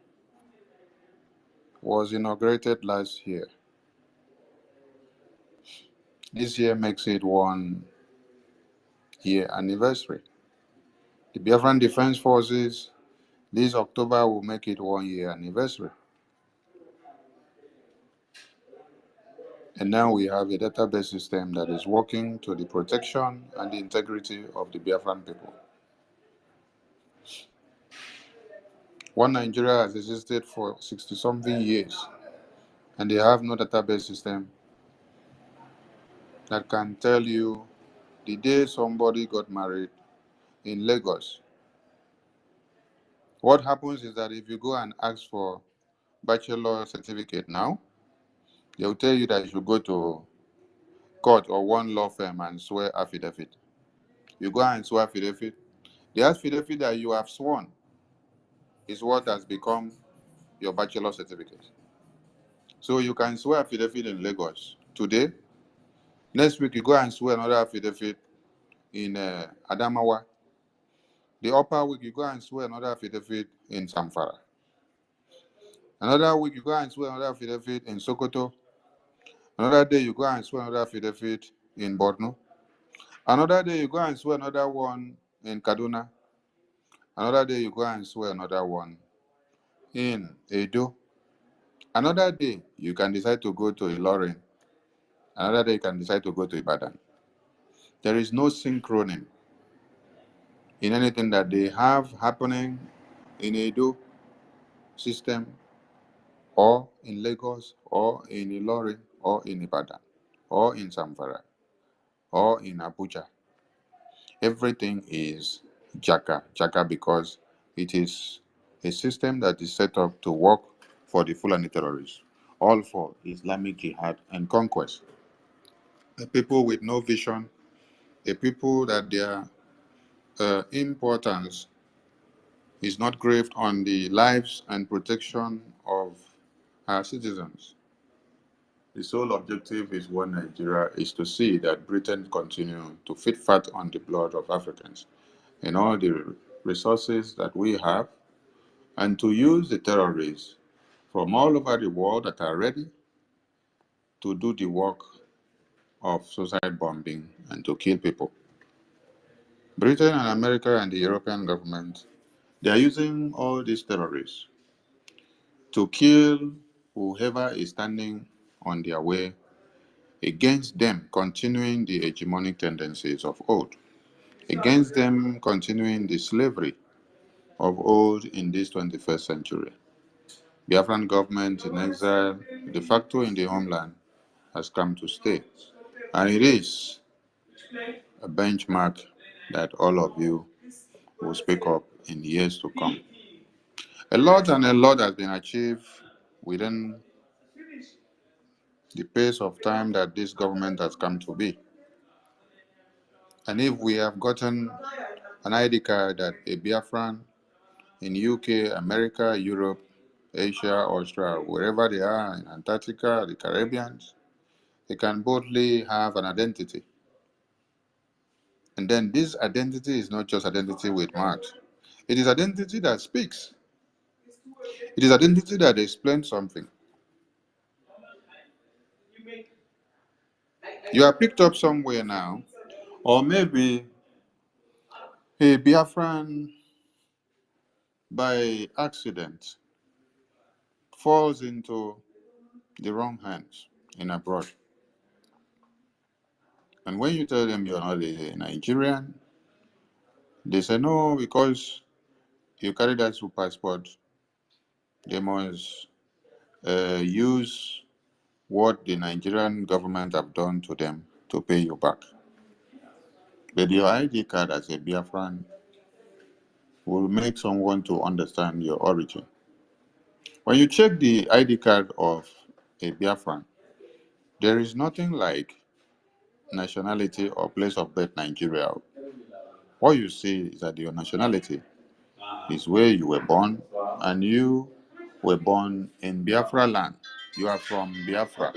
[SPEAKER 2] was inaugurated last year. This year makes it 1 year anniversary. The Biafran Defense Forces, this October will make it 1 year anniversary. And now we have a database system that is working to the protection and the integrity of the Biafran people. One Nigeria has existed for 60-something years, and they have no database system that can tell you the day somebody got married in Lagos. What happens is that if you go and ask for bachelor certificate now, they will tell you that you should go to court or one law firm and swear affidavit. You go and swear affidavit. The affidavit that you have sworn is what has become your bachelor certificate. So you can swear affidavit in Lagos today. Next week, you go and swear another affidavit in Adamawa. The upper week, you go and swear another affidavit in Zamfara. Another week, you go and swear another affidavit in Sokoto. Another day, you go and swear another affidavit in Borno. Another day, you go and swear another one in Kaduna. Another day, you go and swear another one in Edo. Another day, you can decide to go to Ilorin. Another day, you can decide to go to Ibadan. There is no synchroning in anything that they have happening in Edo system or in Lagos or in Ilorin or in Ibadan or in Zamfara or in Abuja. Everything is Jaka because it is a system that is set up to work for the Fulani terrorists, all for Islamic jihad and conquest. A people with no vision, a people that their importance is not graved on the lives and protection of our citizens. The sole objective is one Nigeria is to see that Britain continue to feed fat on the blood of Africans and all the resources that we have, and to use the terrorists from all over the world that are ready to do the work of suicide bombing and to kill people. Britain and America and the European government, they are using all these terrorists to kill whoever is standing on their way against them continuing the hegemonic tendencies of old, against them continuing the slavery of old in this 21st century. Biafran government in exile, de facto in the homeland, has come to stay. And it is a benchmark that all of you will speak up in years to come. A lot has been achieved within the pace of time that this government has come to be. And if we have gotten an ID card that a Biafran in UK, America, Europe, Asia, Australia, wherever they are, in Antarctica, the Caribbean, they can boldly have an identity. And then this identity is not just identity with marks. It is identity that speaks. It is identity that explains something. You are picked up somewhere now, or maybe a Biafran by accident falls into the wrong hands in abroad. And when you tell them you're not a Nigerian, they say no, because you carry that through passport, they must use what the Nigerian government have done to them to pay you back. But your ID card as a Biafran will make someone to understand your origin. When you check the ID card of a Biafran, there is nothing like nationality or place of birth Nigeria. What you see is that your nationality is where you were born, and you were born in Biafra land. You are from Biafra.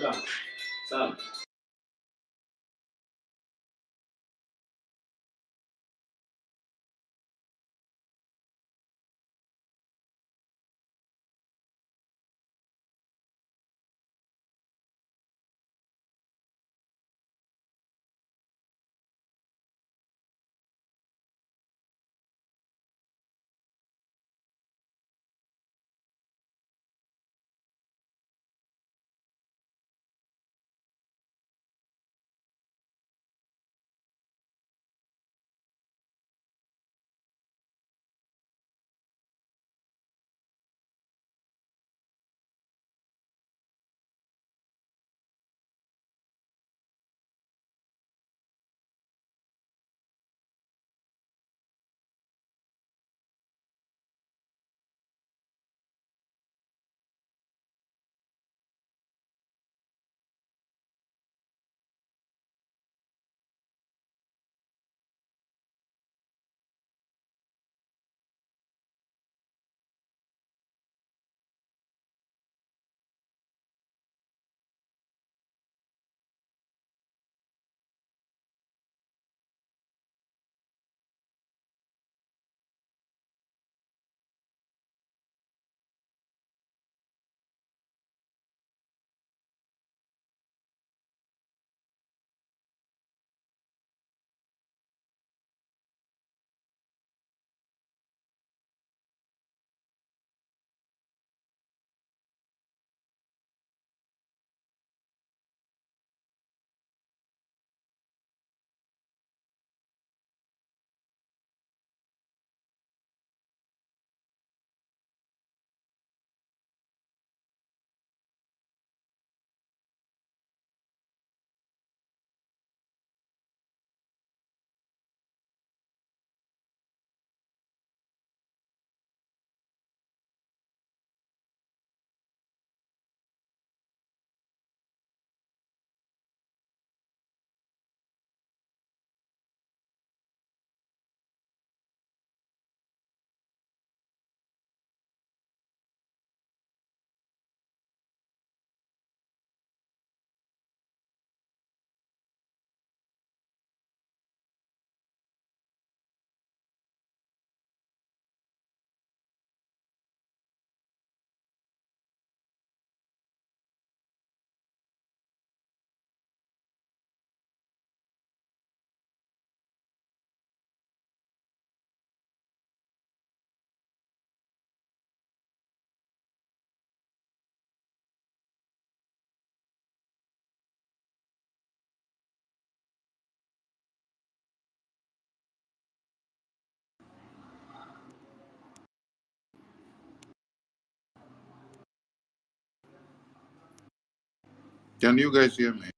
[SPEAKER 2] Can you guys hear me?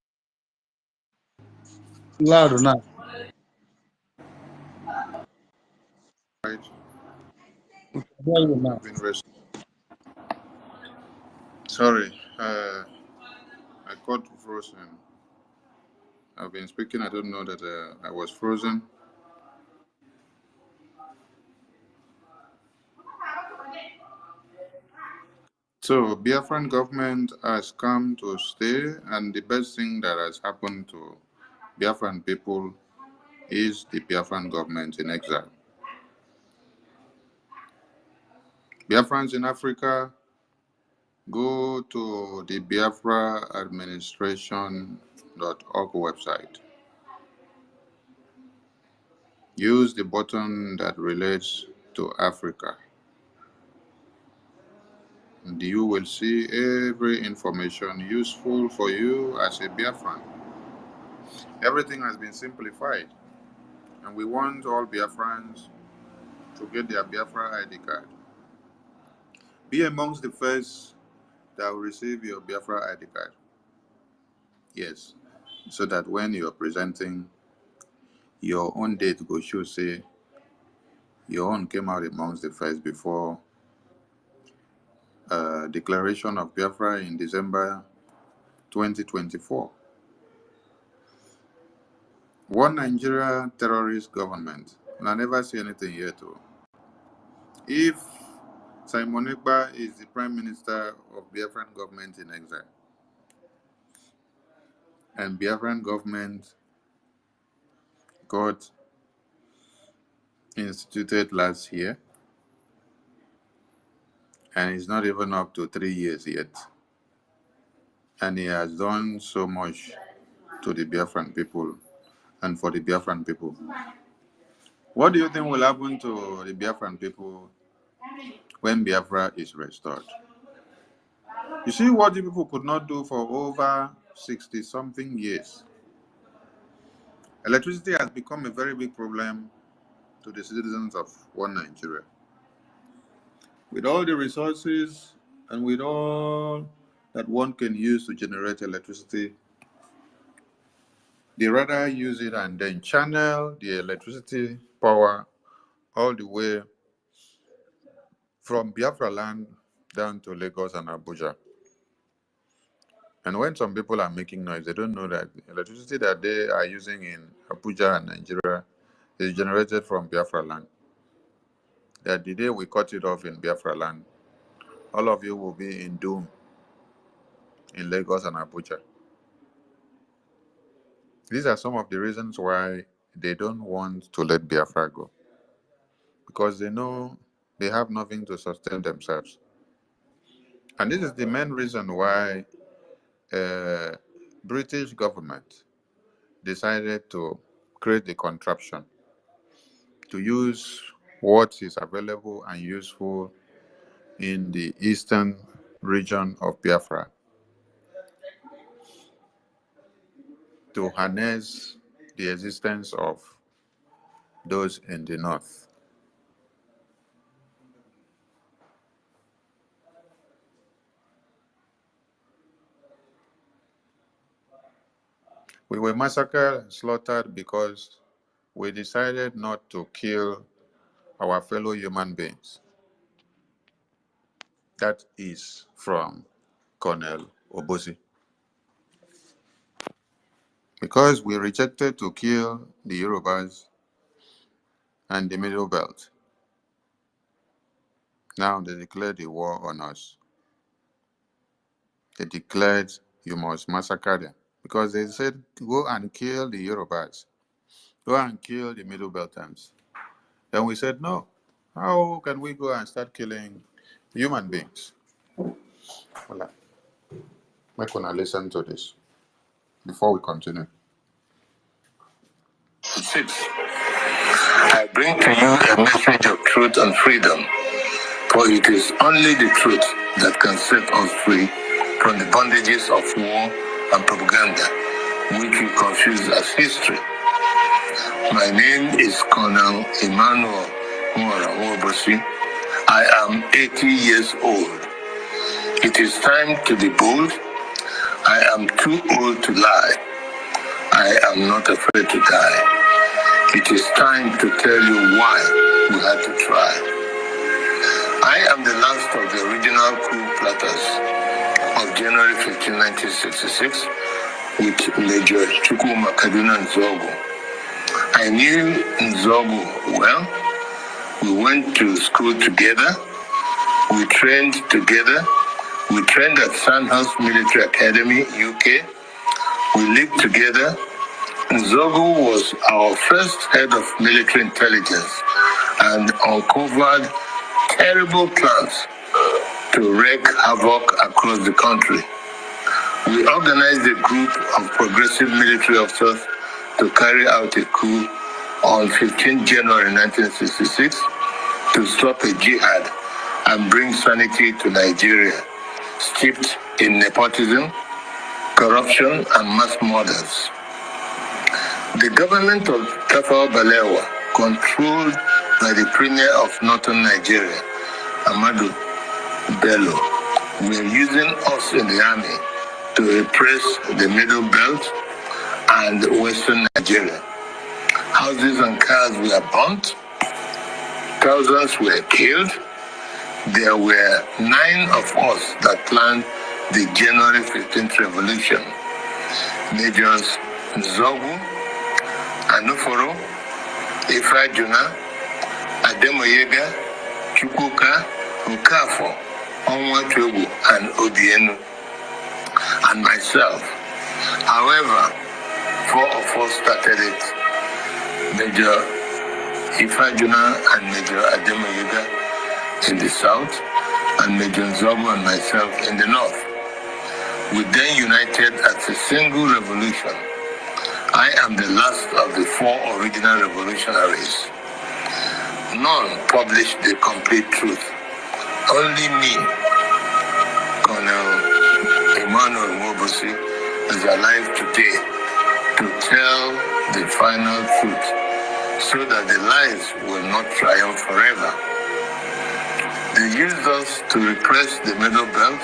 [SPEAKER 9] Loud enough.
[SPEAKER 2] Right.
[SPEAKER 9] We can hear you now.
[SPEAKER 2] I've been sorry. I got frozen. I've been speaking. I don't know that I was frozen. So Biafran government has come to stay, and the best thing that has happened to Biafran people is the Biafran government in exile. Biafrans in Africa, go to the Biafra Administration.org website. Use the button that relates to Africa, and you will see every information useful for you as a Biafran. Everything has been simplified, and we want all Biafrans to get their Biafra ID card. Be amongst the first that will receive your Biafra ID card. Yes, so that when you're presenting, your own date go show say your own came out amongst the first before declaration of Biafra in December 2024. One Nigeria terrorist government. And I never see anything yet. If Simon Ekpa is the prime minister of Biafran government in exile, and Biafran government got instituted last year, and it's not even up to 3 years yet, and he has done so much to the Biafran people and for the Biafran people. What do you think will happen to the Biafran people when Biafra is restored? You see what the people could not do for over 60-something years. Electricity has become a very big problem to the citizens of one Nigeria. With all the resources and with all that one can use to generate electricity, they rather use it and then channel the electricity power all the way from Biafra land down to Lagos and Abuja. And when some people are making noise, they don't know that the electricity that they are using in Abuja and Nigeria is generated from Biafra land. That the day we cut it off in Biafra land, all of you will be in doom in Lagos and Abuja. These are some of the reasons why they don't want to let Biafra go. Because they know they have nothing to sustain themselves. And this is the main reason why British government decided to create the contraption to use what is available and useful in the eastern region of Biafra to harness the existence of those in the north. We were massacred and slaughtered because we decided not to kill our fellow human beings. That is from Colonel Obosi. Because we rejected to kill the Yorubas and the Middle Belt. Now they declared the war on us. They declared you must massacre them. Because they said, go and kill the Yorubas. Go and kill the Middle Beltans. Then we said, no. How can we go and start killing human beings? Well, I'm going to listen to this before we continue. 6. I bring to you a message of truth and freedom, for it is only the truth that can set us free from the bondages of war and propaganda, which we confuse as history. My name is Colonel Emmanuel Obosi. I am 80 years old. It is time to be bold,
[SPEAKER 1] I am too old to lie. I am not afraid to die. It is time to tell you why we had to try. I am the last of the original coup platters of January 15, 1966, with Major Chukwuma Kaduna Nzogu. I knew Nzogu well. We went to school together. We trained together. We trained at Sandhurst Military Academy, UK. We lived together. Nzogu was our first head of military intelligence and uncovered terrible plans to wreak havoc across the country. We organized a group of progressive military officers to carry out a coup on 15 January 1966 to stop a jihad and bring sanity to Nigeria, steeped in nepotism, corruption, and mass murders. The government of Tafawa Balewa, controlled by the premier of northern Nigeria, Ahmadu Bello, were using us in the army to repress the middle belt and western Nigeria. Houses and cars were burnt. Thousands were killed. There were 9 of us that planned the January 15th revolution. Majors Nzogu, Anuforo, Ifajuna, Ademoyega, Chukwuka, Ukafo, Onwatuegu, and Obienu, and myself. However, 4 of us started it. Major Ifajuna and Major Ademoyega in the south, and Major Nzogu and myself in the north. We then united as a single revolution. I am the last of the 4 original revolutionaries. None published the complete truth. Only me, Colonel Emmanuel Mobosi, is alive today to tell the final truth so that the lies will not triumph forever. They used us to repress the Middle Belt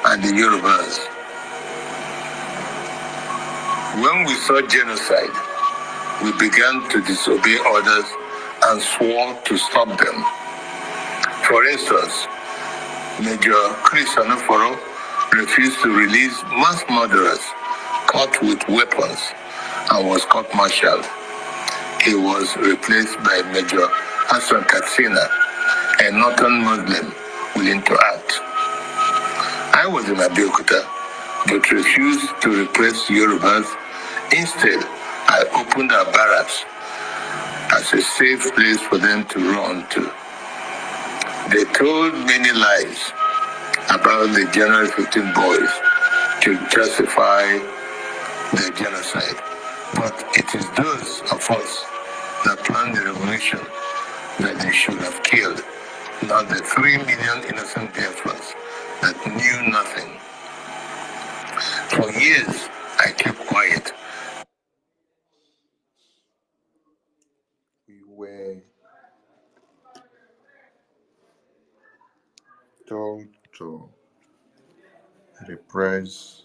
[SPEAKER 1] and the Yorubas. When we saw genocide, we began to disobey orders and swore to stop them. For instance, Major Chris Anuforo refused to release mass murderers caught with weapons and was court-martialed. He was replaced by Major Hassan Katsina, a northern Muslim willing to act. I was in Abeokuta, but refused to repress Yorubas. Instead, I opened our barracks as a safe place for them to run to. They told many lies about the January 15 boys to justify the genocide. But it is those of us that planned the revolution that they should have killed, not the 3 million innocent Biafrans that knew nothing. For years, I kept quiet.
[SPEAKER 2] We were told to repress,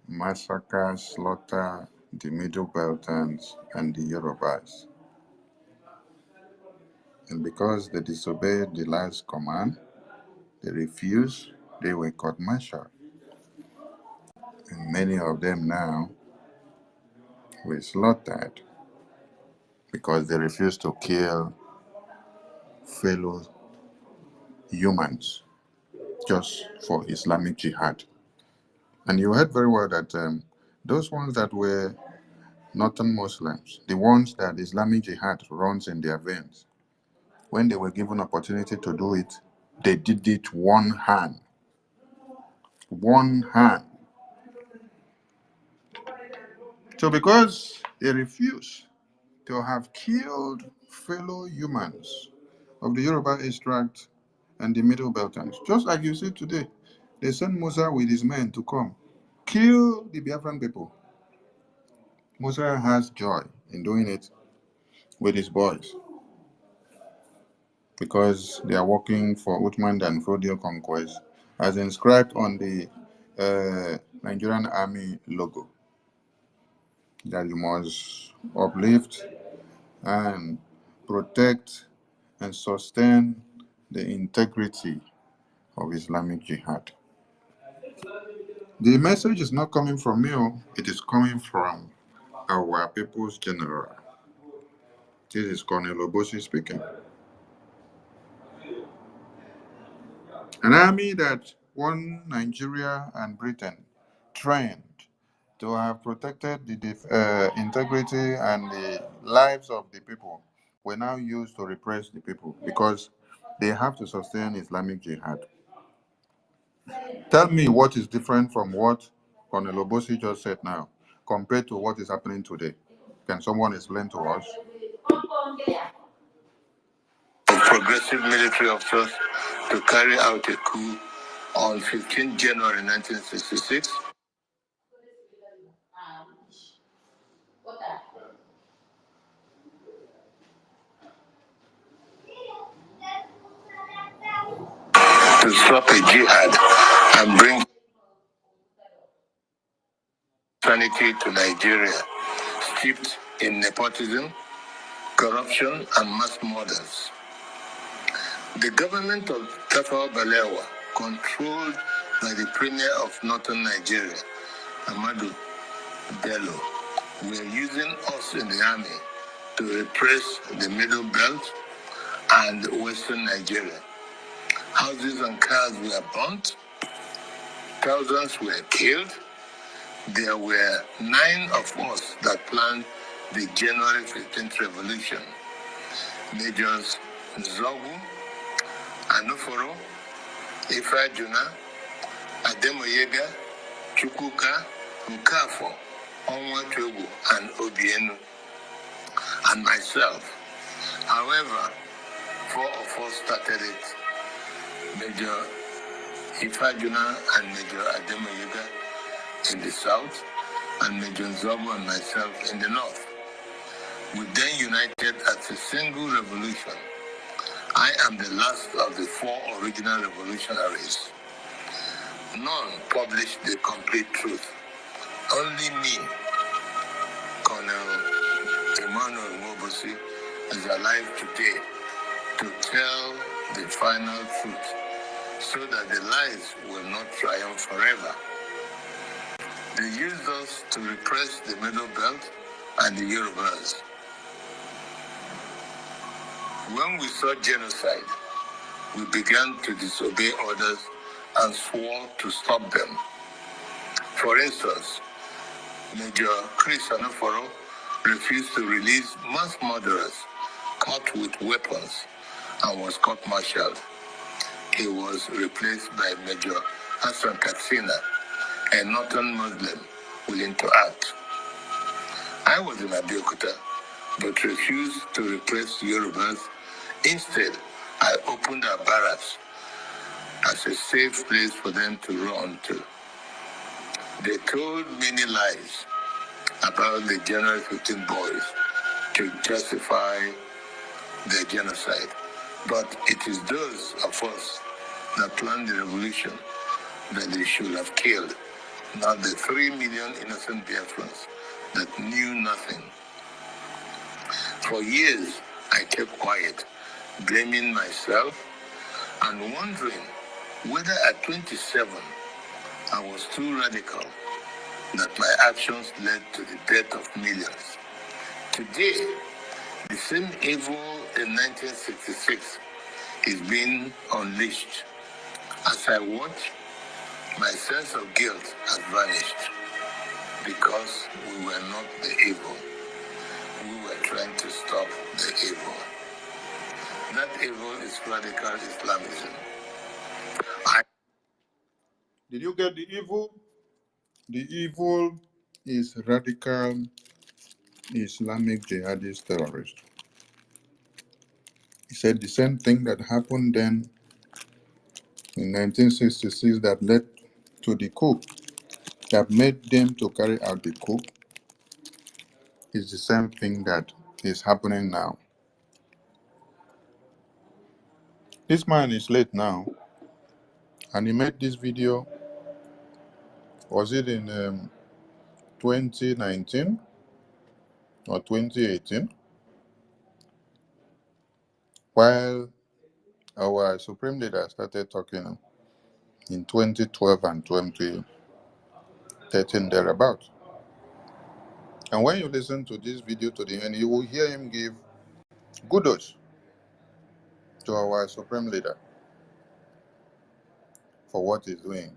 [SPEAKER 2] massacre, slaughter the Middle Beltans and the Yorubas. And because they disobeyed the last command, they refused, they were court-martialed. And many of them now were slaughtered because they refused to kill fellow humans just for Islamic jihad. And you heard very well that those ones that were northern Muslims, the ones that Islamic jihad runs in their veins, when they were given opportunity to do it, they did it one hand. One hand. So because they refused to have killed fellow humans of the Yoruba extract and the Middle Beltans, just like you see today, they sent Musa with his men to come kill the Biafran people. Musa has joy in doing it with his boys because they are working for Uthman and Frodio conquest, as inscribed on the Nigerian Army logo that you must uplift and protect and sustain the integrity of Islamic Jihad. The message is not coming from you, it is coming from our people's general. This is Colonel Obosi speaking. An army that won Nigeria and Britain trained to have protected the integrity and the lives of the people were now used to repress the people because they have to sustain Islamic Jihad. Tell me what is different from what Colonel Obosi just said now compared to what is happening today. Can someone explain to us?
[SPEAKER 1] Progressive military officers to carry out a coup on 15 January 1966 to stop a jihad and bring sanity to Nigeria, steeped in nepotism, corruption, and mass murders. The government of Tafawa Balewa, controlled by the premier of northern Nigeria, Ahmadu Bello, were using us in the army to repress the Middle Belt and Western Nigeria. Houses and cars were burnt, thousands were killed. There were 9 of us that planned the January 15th revolution. Majors Nzogu, Anuforo, Ifajuna, Ademoyega, Chukwuka, Nkafo, Onwachogbu, and Obienu, and myself. However, 4 of us started it. Major Ifajuna and Major Ademoyega in the south, and Major Nzogu and myself in the north. We then united as a single revolution. I am the last of the 4 original revolutionaries. None published the complete truth. Only me, Colonel Emmanuel Mobosi, is alive today to tell the final truth so that the lies will not triumph forever. They used us to repress the Middle Belt and the Yorubas. When we saw genocide, we began to disobey orders and swore to stop them. For instance, Major Chris Anoforo refused to release mass murderers caught with weapons and was court-martialed. He was replaced by Major Hassan Katsina, a northern Muslim willing to act. I was in Abeokuta, but refused to repress Yorubas. Instead, I opened our barracks as a safe place for them to run to. They told many lies about the January 15 boys to justify their genocide. But it is those of us that planned the revolution that they should have killed, not the 3 million innocent Biafrans that knew nothing. For years, I kept quiet, blaming myself and wondering whether at 27 I was too radical, that my actions led to the death of millions. Today, the same evil in 1966 is being unleashed. As I watch, my sense of guilt has vanished because we were not the evil. We were trying to stop the evil. That evil is radical Islamism.
[SPEAKER 2] Did you get the evil? The evil is radical Islamic jihadist terrorist. He said the same thing that happened then in 1966 that led to the coup, that made them to carry out the coup, is the same thing that is happening now. This man is late now, and he made this video Was it in 2019 or 2018? While our supreme leader started talking in 2012 and 2013 thereabout. And when you listen to this video to the end, you will hear him give kudos to our supreme leader for what he's doing,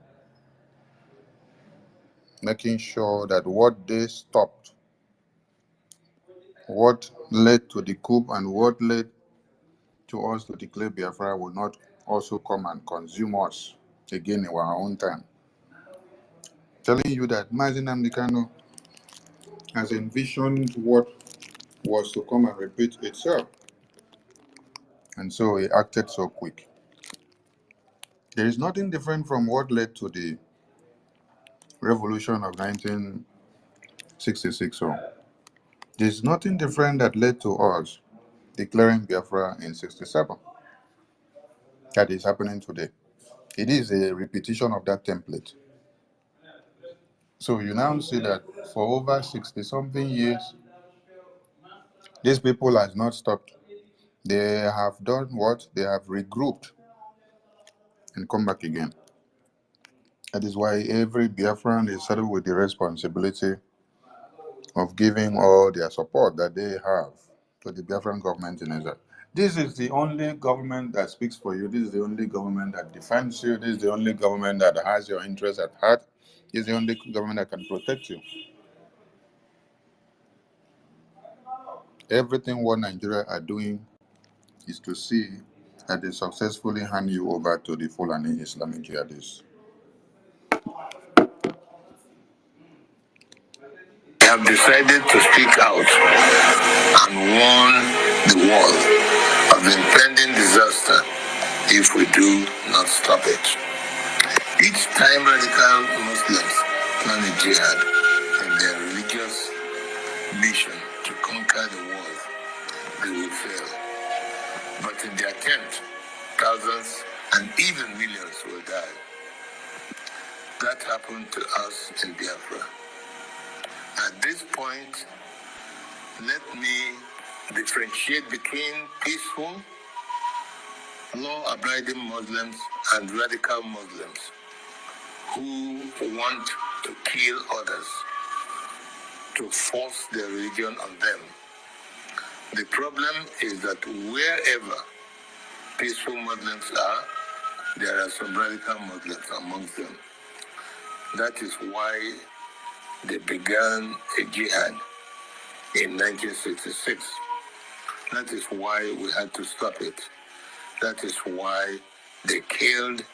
[SPEAKER 2] making sure that what they stopped, what led to the coup and what led to us to declare Biafra will not also come and consume us again in our own time. Telling you that Mazi Nnamdi Kanu has envisioned what was to come and repeat itself. And so he acted so quick. There is nothing different from what led to the revolution of 1966. So there's nothing different that led to us declaring Biafra in 67. That is happening today. It is a repetition of that template. So you now see that for over 60-something years, these people has not stopped. They have done what? They have regrouped and come back again. That is why every Biafran is saddled with the responsibility of giving all their support that they have to the Biafran government in Israel. This is the only government that speaks for you. This is the only government that defends you. This is the only government that has your interests at heart. This is the only government that can protect you. Everything what Nigeria are doing is to see that they successfully hand you over to the Fulani Islamic jihadists.
[SPEAKER 1] I have decided to speak out and warn the world of the impending disaster if we do not stop it. Each time radical Muslims plan a jihad in their religious mission to conquer the world, they will fail. But in the attempt, thousands and even millions will die. That happened to us in Biafra. At this point, let me differentiate between peaceful, law-abiding Muslims and radical Muslims who want to kill others, to force their religion on them. The problem is that wherever peaceful Muslims are, there are some radical Muslims amongst them. That is why they began a jihad in 1966. That is why we had to stop it. That is why they killed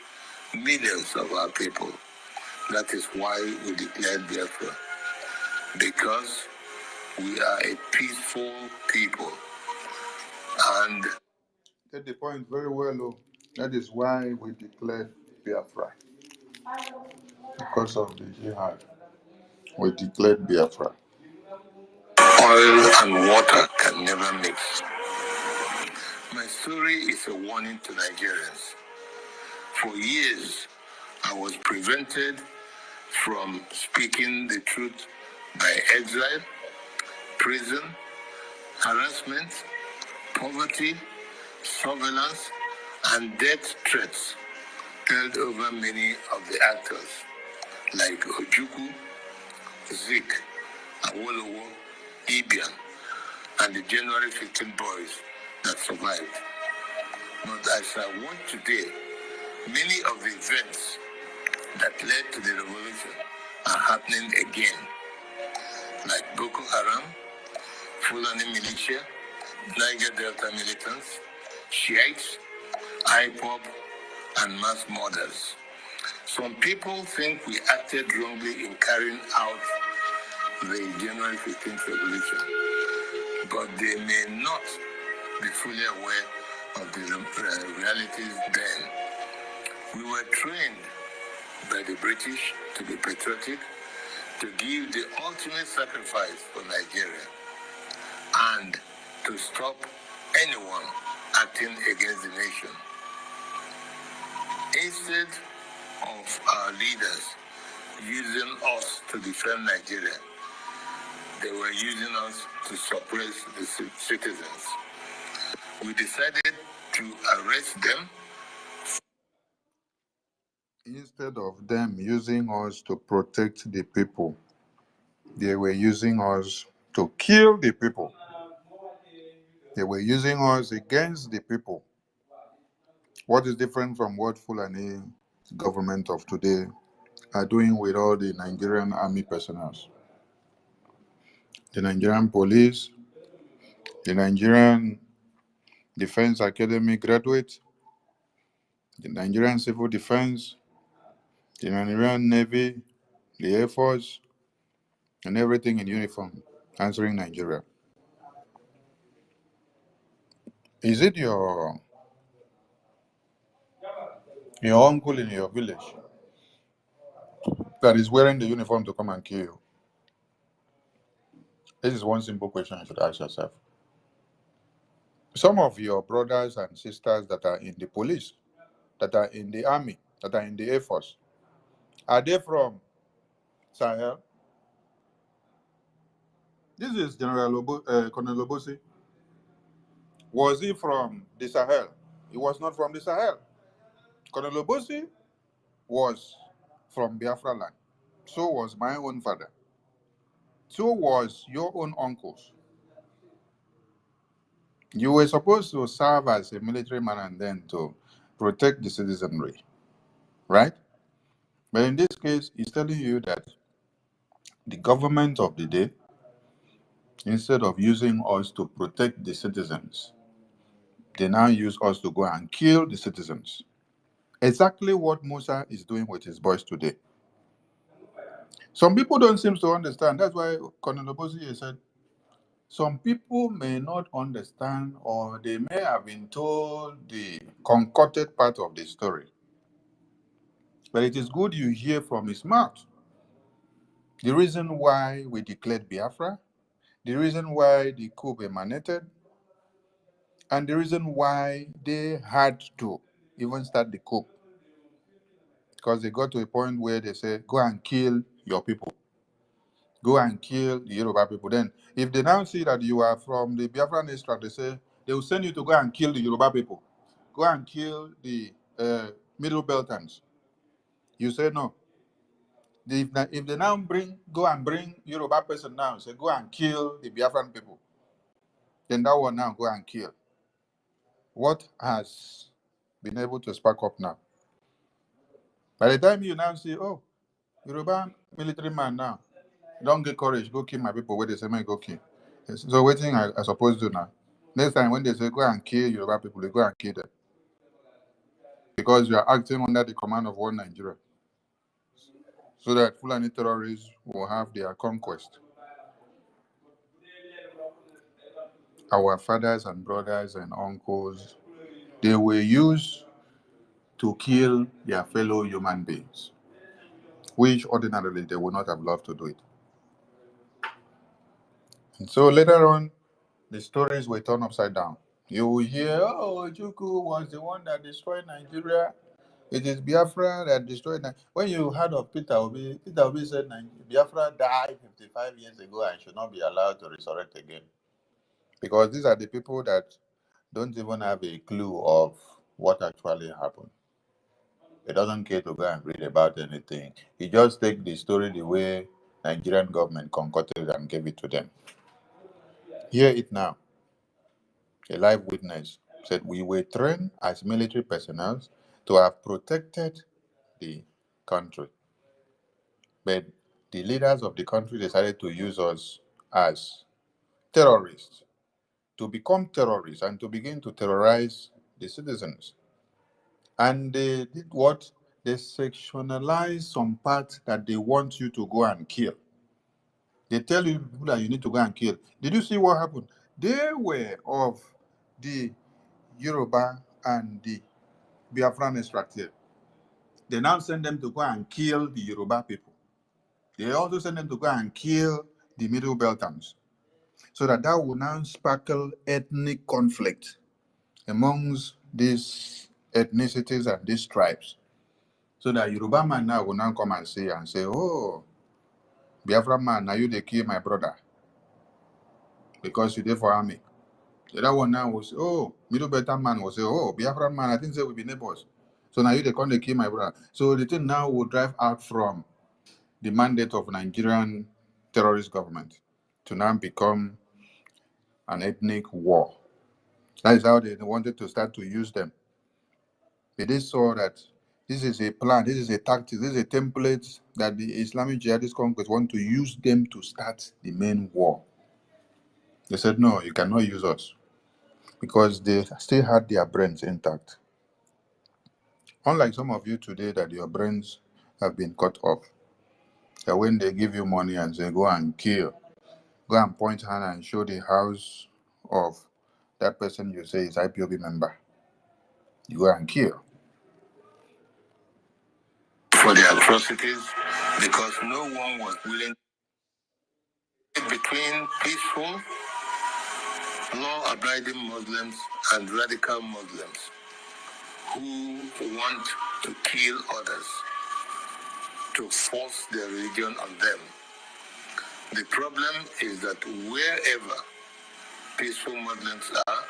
[SPEAKER 1] millions of our people. That is why we declared Biafra. Because we are a peaceful people. And
[SPEAKER 2] Get the point very well, oh. That is why we declared Biafra. Because of the jihad, we declared Biafra.
[SPEAKER 1] oil and water can never mix. My story is a warning to Nigerians. For years, I was prevented from speaking the truth by exile, prison, harassment, poverty, surveillance, and death threats held over many of the actors like Ojukwu, Zik, Awolowo, Ibian, and the January 15 boys that survived. But as I watch today, many of the events that led to the revolution are happening again, like Boko Haram, Fulani militia, Niger Delta militants, Shiites, IPOB, and mass murders. Some people think we acted wrongly in carrying out the January 15th revolution, but they may not be fully aware of the realities then. We were trained by the British to be patriotic, to give the ultimate sacrifice for Nigeria, and to stop anyone acting against the nation. Instead of our leaders using us to defend Nigeria. They were using us to suppress the citizens. We decided to arrest them.
[SPEAKER 2] Instead of them using us to protect the people, they were using us to kill the people. They were using us against the people. What is different from what Fulani government of today are doing with all the Nigerian army personnel, the Nigerian police, the Nigerian Defense Academy graduates, the Nigerian Civil Defense, the Nigerian Navy, the Air Force, and everything in uniform answering Nigeria. Is it your uncle in your village that is wearing the uniform to come and kill you? This is one simple question you should ask yourself. Some of your brothers and sisters that are in the police, that are in the army, that are in the Air Force, are they from Sahel? This is Colonel Obosi. Was he from the Sahel? He was not from the Sahel. Colonel Obosi was from Biafra land. So was my own father. So was your own uncles. You were supposed to serve as a military man and then to protect the citizenry, right? But in this case, he's telling you that the government of the day, instead of using us to protect the citizens, they now use us to go and kill the citizens. Exactly what Musa is doing with his boys today. Some people don't seem to understand. That's why Colonel Obosi said, some people may not understand, or they may have been told the concocted part of the story. But it is good you hear from his mouth the reason why we declared Biafra, the reason why the coup emanated, and the reason why they had to even start the coup. Because they got to a point where they say, go and kill your people. Go and kill the Yoruba people. Then, if they now see that you are from the Biafran extract, they say, they will send you to go and kill the Yoruba people. Go and kill the Middle Beltans. You say no. If they now go and bring Yoruba person now, say go and kill the Biafran people, then that one now go and kill. What has been able to spark up now? By the time you now see, oh, Yoruba military man now, don't get courage, go kill my people where they say, man, go kill. So what thing I supposed to do now? Next time when they say go and kill Yoruba people, they go and kill them. Because you are acting under the command of one Nigeria. So that Fulani terrorists will have their conquest. Our fathers and brothers and uncles, they were used to kill their fellow human beings, which ordinarily they would not have loved to do it. And so later on, the stories were turned upside down. You will hear, oh, Ojukwu was the one that destroyed Nigeria. It is Biafra that destroyed Nigeria. When you heard of Peter Obi said Biafra died 55 years ago and should not be allowed to resurrect again. Because these are the people that don't even have a clue of what actually happened. He doesn't care to go and read about anything. He just take the story the way Nigerian government concocted and gave it to them. Hear it now. A live witness said, we were trained as military personnel to have protected the country. But the leaders of the country decided to use us as terrorists, to become terrorists and to begin to terrorize the citizens. And they did what? They sectionalized some parts that they want you to go and kill. They tell you people that you need to go and kill. Did you see what happened? They were of the Yoruba and the Biafran extracted. They now send them to go and kill the Yoruba people. They also send them to go and kill the Middle Beltans. So that will now sparkle ethnic conflict amongst these ethnicities and these tribes. So that Yoruba man now will now come and say, oh, Biafra man, now you they kill my brother because you did for army. The other one now will say, oh, Middle Better man will say, oh, Biafra man, I didn't say we'll be neighbors. So now you they come to kill my brother. So the thing now will drive out from the mandate of Nigerian terrorist government to now become an ethnic war. That is how they wanted to start to use them. But they saw that this is a plan, this is a tactic, this is a template that the Islamic jihadist conquest want to use them to start the main war. They said, no, you cannot use us because they still had their brains intact. Unlike some of you today that your brains have been cut off, that when they give you money and say, go and kill, go and point hand and show the house of that person you say is IPOB member, you go and kill. For the atrocities, because no one was willing between peaceful, law-abiding Muslims and radical Muslims who want to kill others, to force their religion on them. The problem is that wherever peaceful Muslims are,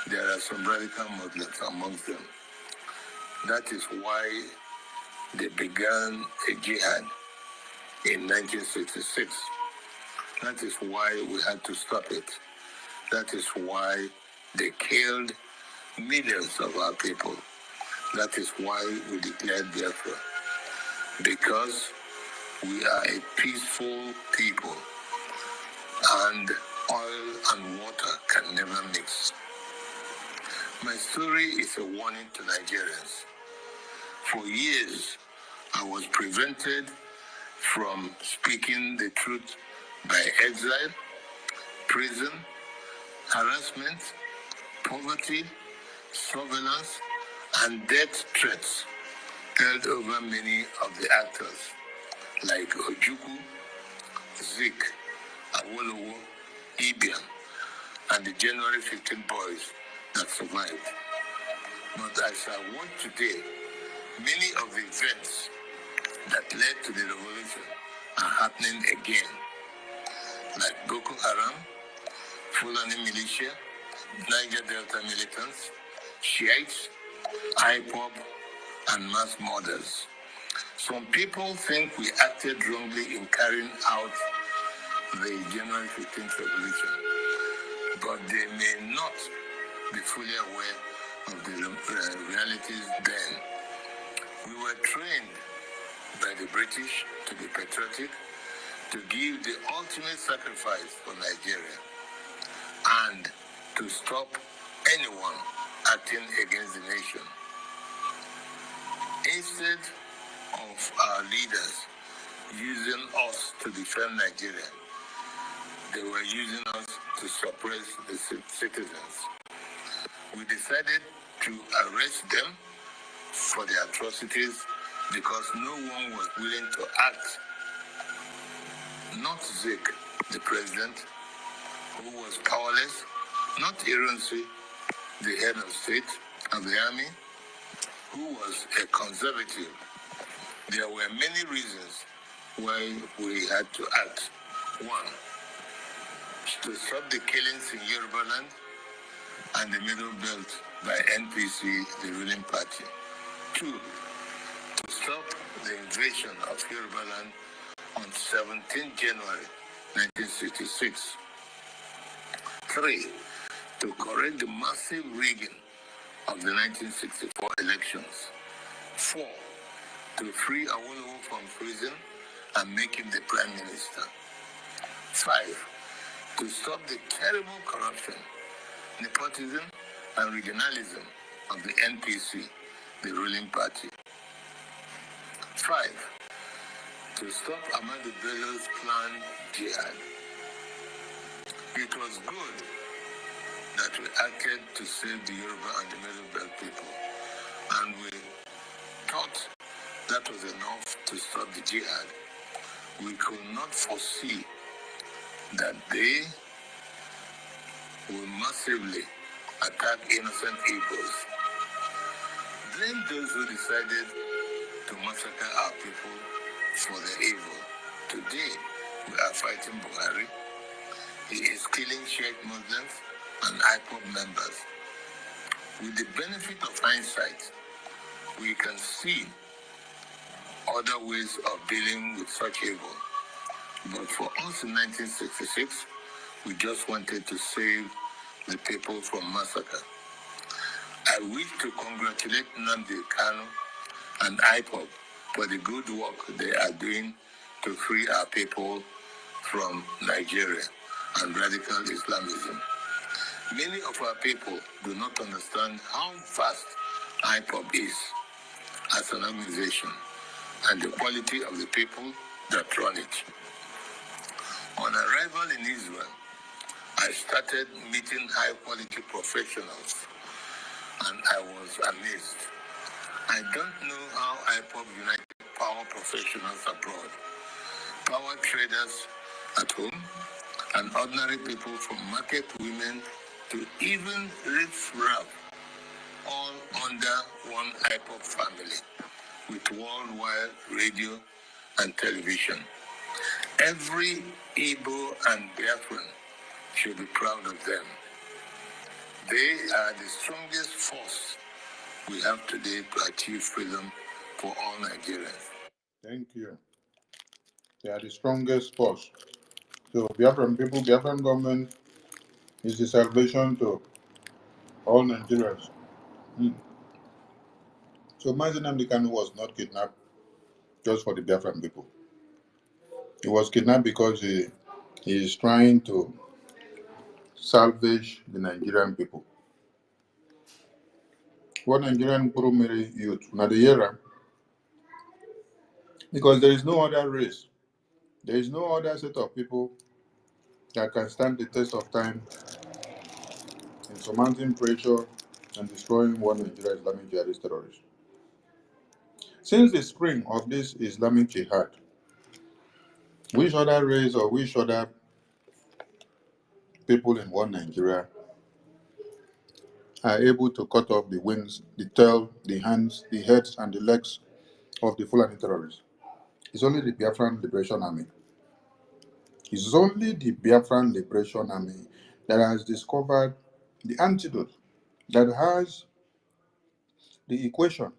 [SPEAKER 2] there are some radical Muslims amongst them. That is why they began a jihad in 1966. That is why we had to stop it. That is why they killed millions of our people. That is why we declared Biafra. Because we are a peaceful people, and oil and water can never mix. My story is a warning to Nigerians. For years, I was prevented from speaking the truth by exile, prison, harassment, poverty, surveillance, and death threats held over many of the actors like Ojukwu, Zik, Awolowo, Ibiam, and the January 15 boys that survived. But as I watch today, many of the events that led to the revolution are happening again, like Boko Haram, Fulani militia, Niger Delta militants, Shiites, IPOB, and mass murders. Some people think we acted wrongly in carrying out the January 15th revolution, but they may not be fully aware of the realities then. We were trained by the British to be patriotic, to give the ultimate sacrifice for Nigeria, and to stop anyone acting against the nation. Instead of our leaders using us to defend Nigeria, they were using us to suppress the citizens. We decided to arrest them for the atrocities because no one was willing to act. Not Zik, the president, who was powerless, not Irunsi, the head of state of the army, who was a conservative. There were many reasons why we had to act. One, to stop the killings in Yoruba land and the Middle Belt by NPC, the ruling party. Two, to stop the invasion of Yoruba land on 17 January 1966. Three, to correct the massive rigging of the 1964 elections. Four, to free Awolowo from prison and make him the prime minister. Five, to stop the terrible corruption, nepotism, and regionalism of the NPC, the ruling party. Five, to stop Ahmadu Bello's planned jihad. It was good that we acted to save the Yoruba and the Middle Belt people, and we thought that was enough to stop the jihad. We could not foresee that they will massively attack innocent Igbos. Blame those who decided
[SPEAKER 1] to massacre our people for their evil. Today, we are fighting Buhari. He is killing Sheikh Muslims and IPOB members. With the benefit of hindsight, we can see other ways of dealing with such evil. But for us in 1966, we just wanted to save the people from massacre. I wish to congratulate Nnamdi Kanu and IPOB for the good work they are doing to free our people from Nigeria and radical Islamism. Many of our people do not understand how vast IPOB is as an organization and the quality of the people that run it. On arrival in Israel, I started meeting high-quality professionals, and I was amazed. I don't know how IPOB united power professionals abroad, power traders at home, and ordinary people from market women to even riff-raff, all under one IPOB family, with worldwide radio and television. Every Igbo and Biafran should be proud of them. They are the strongest force we have today to achieve freedom for all Nigerians.
[SPEAKER 2] Thank you. They are the strongest force. So Biafran people, Biafran government is the salvation to all Nigerians. So Mazi Nnamdi Kanu was not kidnapped just for the Biafran people. He was kidnapped because he is trying to salvage the Nigerian people. What Nigerian primary youth, now the era, because there is no other race, there is no other set of people that can stand the test of time in surmounting pressure and destroying one Nigeria Islamic jihadist terrorist. Since the spring of this Islamic jihad, which other race or which other people in one Nigeria are able to cut off the wings, the tail, the hands, the heads, and the legs of the Fulani terrorists? It's only the Biafran Liberation Army. It's only the Biafran Liberation Army that has discovered the antidote, that has the equation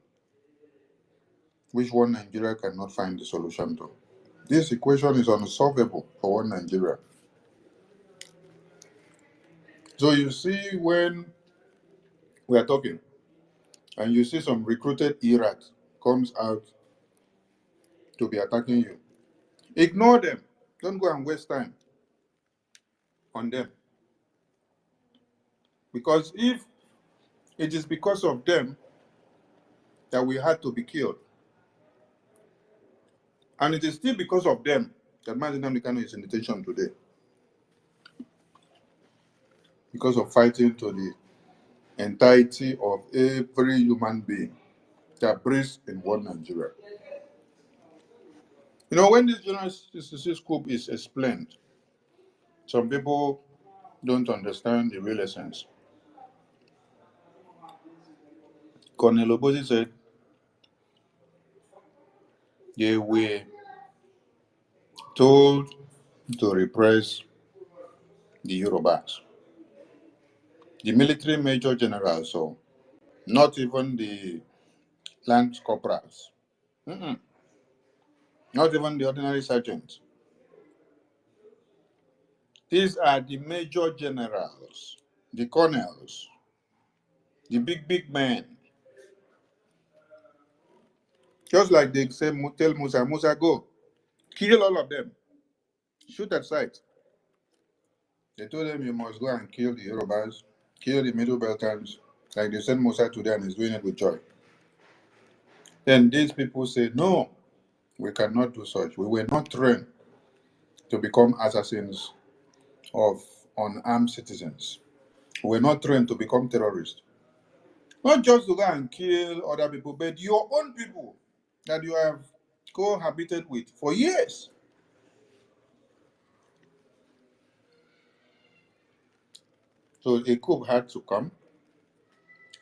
[SPEAKER 2] which one Nigeria cannot find the solution to. This equation is unsolvable for one Nigeria. So you see, when we are talking, and you see some recruited Iraq comes out to be attacking you, ignore them. Don't go and waste time on them. Because if it is because of them that we had to be killed, and it is still because of them that Mazi Nnamdi Kanu is in detention today, because of fighting to the entirety of every human being that breathes in one Nigeria. You know, when this General 66 coup is explained, some people don't understand the real essence. Colonel Obozi said they were told to repress the Yorubas. The military major generals, so not even the lance corporals, not even the ordinary sergeants. These are the major generals, the colonels, the big men. Just like they say, tell Musa, go, kill all of them, shoot at sight. They told them you must go and kill the Yorubas, kill the Middle Beltans, like they sent Musa to them and is doing it with joy. Then these people say, no, we cannot do such. We were not trained to become assassins of unarmed citizens. We were not trained to become terrorists. Not just to go and kill other people, but your own people that you have cohabited with for years. So a coup had to come,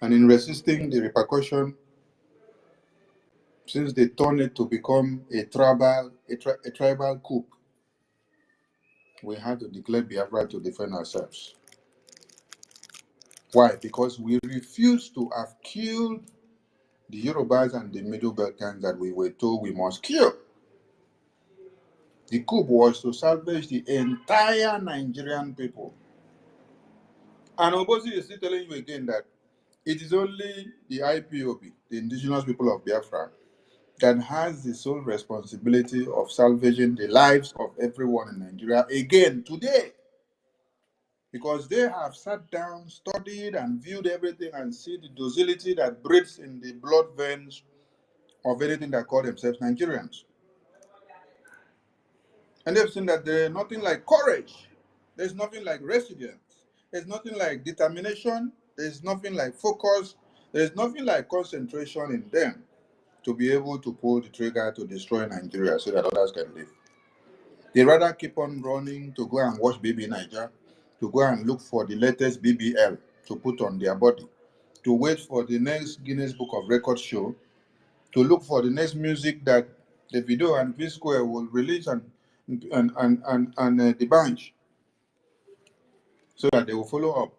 [SPEAKER 2] and in resisting the repercussion since they turned it to become a tribal coup, we had to declare Biafra to defend ourselves. Why? Because we refused to have killed the Yorubas and the Middle Balkans that we were told we must kill. The coup was to salvage the entire Nigerian people. And Obosi is still telling you again that it is only the IPOB, the indigenous people of Biafra, that has the sole responsibility of salvaging the lives of everyone in Nigeria again today. Because they have sat down, studied, and viewed everything and see the docility that breathes in the blood veins of anything that call themselves Nigerians. And they've seen that there's nothing like courage. There's nothing like resilience. There's nothing like determination. There's nothing like focus. There's nothing like concentration in them to be able to pull the trigger to destroy Nigeria so that others can live. They rather keep on running to go and watch BB Niger, to go and look for the latest BBL to put on their body, to wait for the next Guinness Book of Records show, to look for the next music that the video and P-Square will release and the bunch, so that they will follow up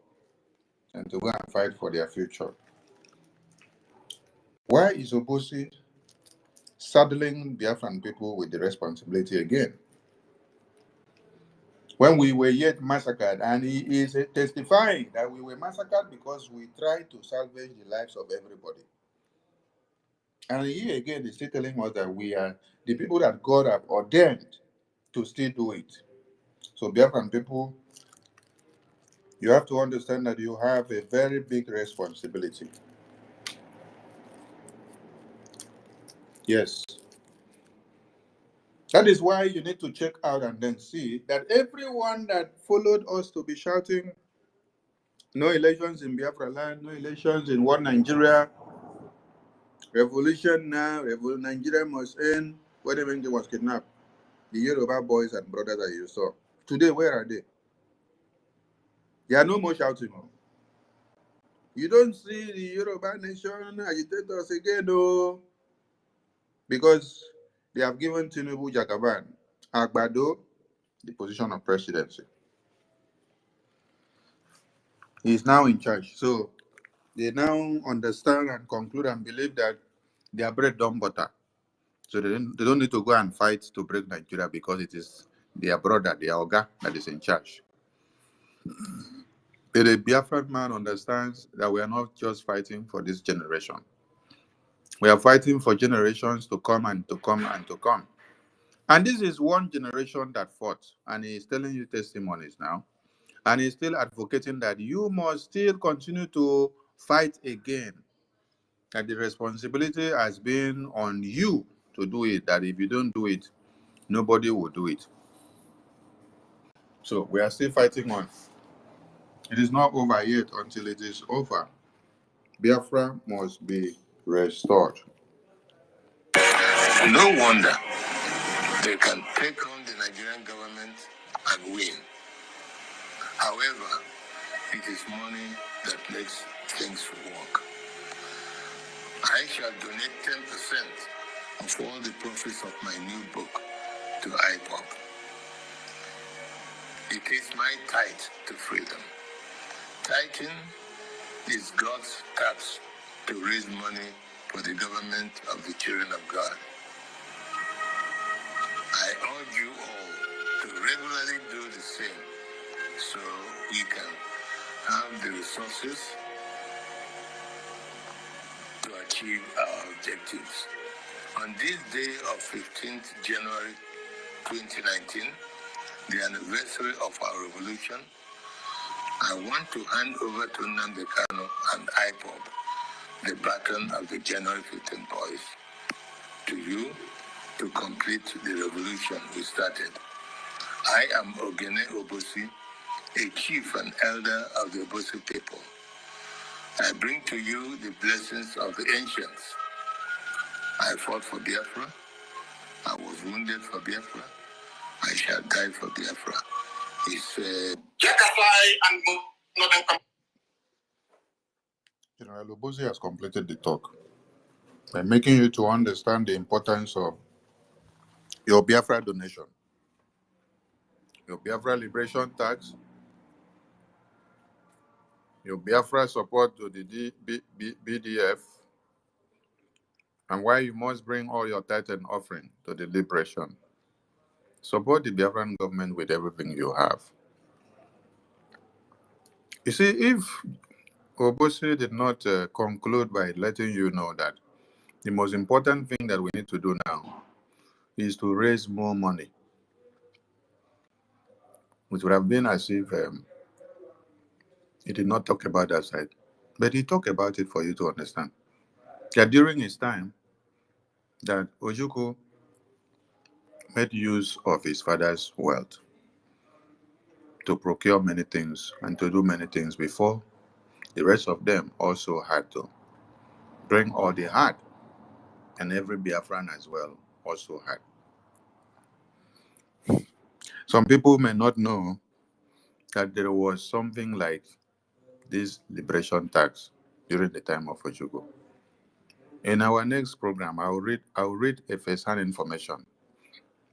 [SPEAKER 2] and to go and fight for their future. Why is Obosi saddling Biafran people with the responsibility again? When we were yet massacred, and he is testifying that we were massacred because we tried to salvage the lives of everybody. And he again is still telling us that we are the people that God have ordained to still do it. So Biafran people, you have to understand that you have a very big responsibility. Yes. That is why you need to check out and then see that everyone that followed us to be shouting, no elections in Biafra land, no elections in one Nigeria, revolution now, Nigeria must end, when Evenke was kidnapped, the Yoruba boys and brothers that you saw. Today, where are they? They are no more shouting. You don't see the Yoruba nation agitators again, no, because they have given Tinubu Jagaban, Agbado, the position of presidency. He is now in charge. So they now understand and conclude and believe that their bread don't butter. So they don't need to go and fight to break Nigeria because it is their brother, their Oga, that is in charge. But the Biafran man understands that we are not just fighting for this generation. We are fighting for generations to come and to come and to come. And this is one generation that fought, and he is telling you testimonies now. And he's still advocating that you must still continue to fight again. That the responsibility has been on you to do it, that if you don't do it, nobody will do it. So we are still fighting on. It is not over yet until it is over. Biafra must be restored. No wonder they can take on the Nigerian government and win. However, it is money that makes things work. I shall donate 10% of all the profits of my new book to IKOM. It is my tithe to freedom. Tithing is God's tax to raise money for the government of the children of God. I urge you all to regularly do the same so we can have the resources to achieve our objectives. On this day of 15th January 2019, the anniversary of our revolution, I want to hand over to Nnamdi Kanu and IPOB the baton of the January 15 boys to you to complete the revolution we started. I am Ogene Obosi, a chief and elder of the Obosi people. I bring to you the blessings of the ancients. I fought for Biafra. I was wounded for Biafra. I shall die for Biafra. He said, General Obosi has completed the talk. by making you to understand the importance of your Biafra donation, your Biafra liberation tax, your Biafra support to the BDF, and why you must bring all your tithe and offering to the liberation. Support the Biafran government with everything you have. You see, if Obosi did not conclude by letting you know that the most important thing that we need to do now is to raise more money, which would have been as if he did not talk about that side. But he talked about it for you to understand. That during his time, that Ojukwu made use of his father's wealth to procure many things and to do many things before the rest of them also had to bring all they had, and every Biafran as well also had. Some people may not know that there was something like this liberation tax during the time of Ojukwu. In our next program, I'll read a first-hand information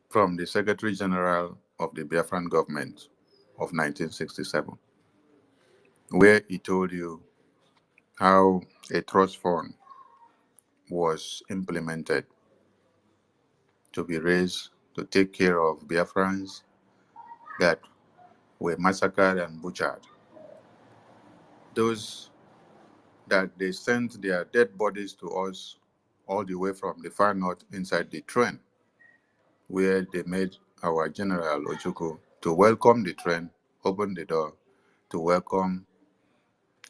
[SPEAKER 2] from the Secretary General of the Biafran government of 1967, where he told you how a trust fund was implemented to be raised to take care of Biafrans that were massacred and butchered. Those that they sent their dead bodies to us all the way from the far north inside the train, where they made our General Ojukwu to welcome the train, open the door to welcome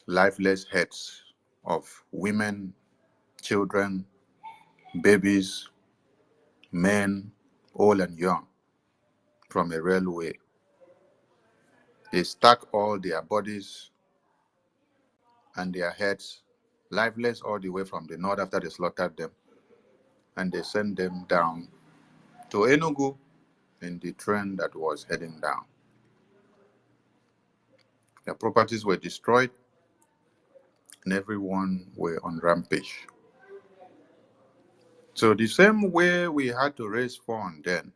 [SPEAKER 2] lifeless heads of women, children, babies, men, old and young, from a railway. They stack all their bodies and their heads lifeless all the way from the north after they slaughtered them, and they sent them down to Enugu in the train that was heading down. Their properties were destroyed and everyone were on rampage. So the same way we had to raise funds then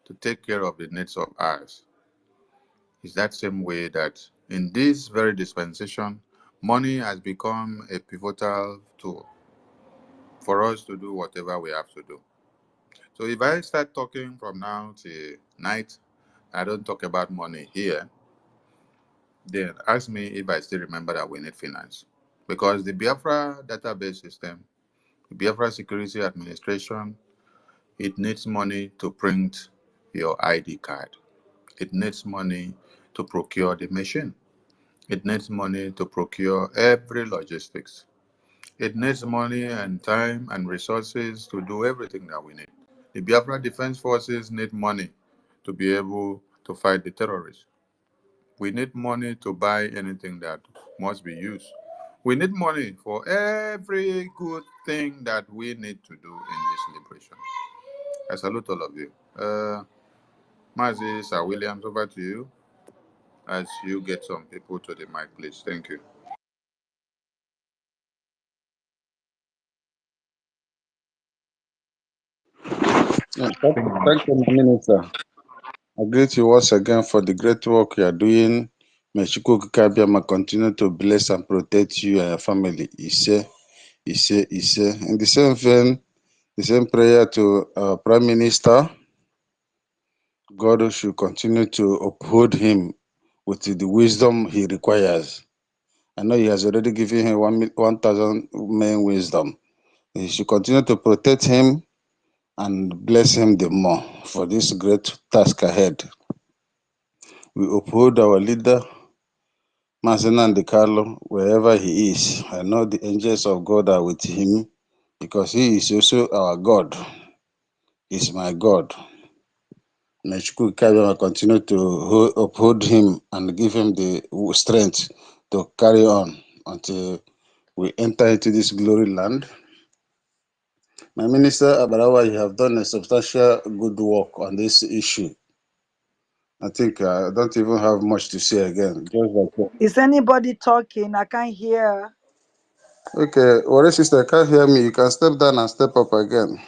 [SPEAKER 2] to take care of the needs of ours is that same way that in this very dispensation, money has become a pivotal tool for us to do whatever we have to do. So if I start talking from now till night, I don't talk about money here, then ask me if I still remember that we need finance. Because the Biafra database system, the Biafra Security Administration, it needs money to print your ID card. It needs money to procure the machine. It needs money to procure every logistics. It needs money and time and resources to do everything that we need. The Biafra Defense Forces need money to be able to fight the terrorists. We need money to buy anything that must be used. We need money for every good thing that we need to do in this liberation. I salute all of you. Mazi Sir Williams, over to you as you get some people to the mic, please. Thank you.
[SPEAKER 13] Thank you, Minister. I greet you once again for the great work you are doing. May Chukwuka continue to bless and protect you and your family. Ise. In the same vein, the same prayer to our Prime Minister. God should continue to uphold him with the wisdom he requires. I know he has already given him 1,000 men wisdom. He should continue to protect him and bless him the more for this great task ahead. We uphold our leader, Mazina Carlo, wherever he is. I know the angels of God are with him because he is also our God. He's my God. May Chukwuka continue to uphold him and give him the strength to carry on until we enter into this glory land. My Minister Abarawa, you have done a substantial good work on this issue. I think I don't even have much to say again. Just like
[SPEAKER 16] Is anybody talking? I can't hear.
[SPEAKER 13] Okay, Warrior sister, can't hear me. You can step down and step up again.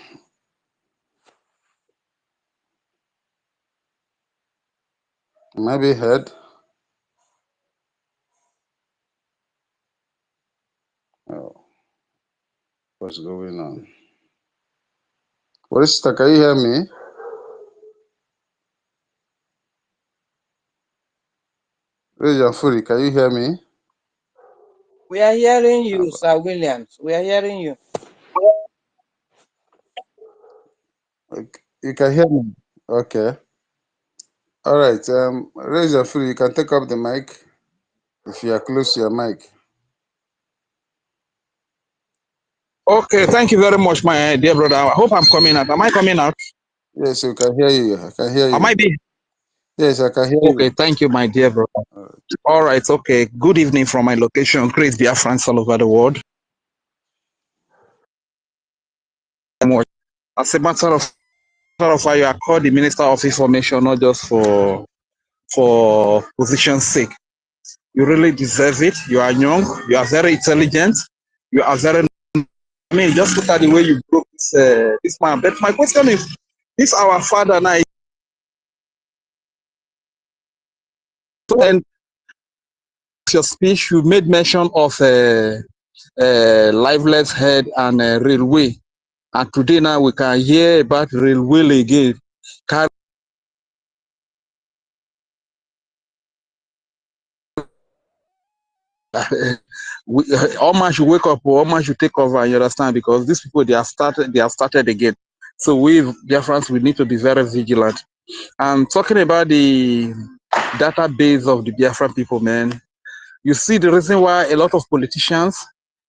[SPEAKER 13] Maybe head. Oh, what's going on? Warrior sister, can you hear me? Raise your fury, can you hear me?
[SPEAKER 10] We are hearing you, Sir Williams. We are hearing you.
[SPEAKER 13] Okay. You can hear me? Okay. All right. Raise your fury. You can take up the mic if you are close to your mic.
[SPEAKER 16] Okay, thank you very much, my dear brother. I hope I'm coming out. Am I coming out?
[SPEAKER 13] Yes, you can hear you. I can hear
[SPEAKER 16] Am I
[SPEAKER 13] you.
[SPEAKER 16] be?
[SPEAKER 13] Yes, I can hear
[SPEAKER 16] Okay,
[SPEAKER 13] you.
[SPEAKER 16] thank you, my dear brother. All right, okay. Good evening from my location. Great Biafrans all over the world. As a matter of fact, you are called the Minister of Information, not just for position's sake. You really deserve it. You are young. You are very intelligent. You are very. I mean, just look at the way you broke this man. But my question is, this our father now. And your speech, you made mention of liveless head and railway. And today now we can hear about railway again. All man should wake up, or all man should take over. You understand? Because these people they have started again. So we Biafrans, we need to be very vigilant. And talking about the database of the Biafran people, man, you see the reason why a lot of politicians,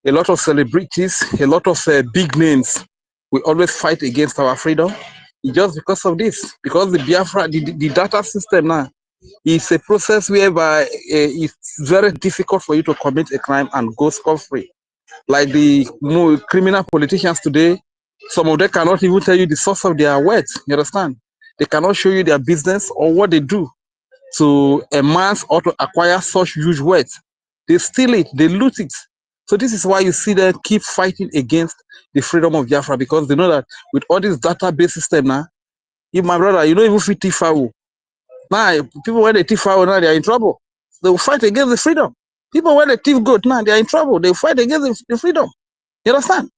[SPEAKER 16] a lot of celebrities, a lot of big names, we always fight against our freedom. It's just because of this. Because the Biafra, the data system now is a process whereby it's very difficult for you to commit a crime and go scot-free. Like the criminal politicians today, some of them cannot even tell you the source of their wealth. You understand? They cannot show you their business or what they do to amass or to acquire such huge wealth. They steal it, they loot it. So this is why you see them keep fighting against the freedom of Biafra, because they know that with all this database system now, if my brother, you know, even fit Tifawo. Now, people when they thief fowl now, they are in trouble. They will fight against the freedom. People when they thief goat now, they are in trouble. They will fight against the freedom. You understand?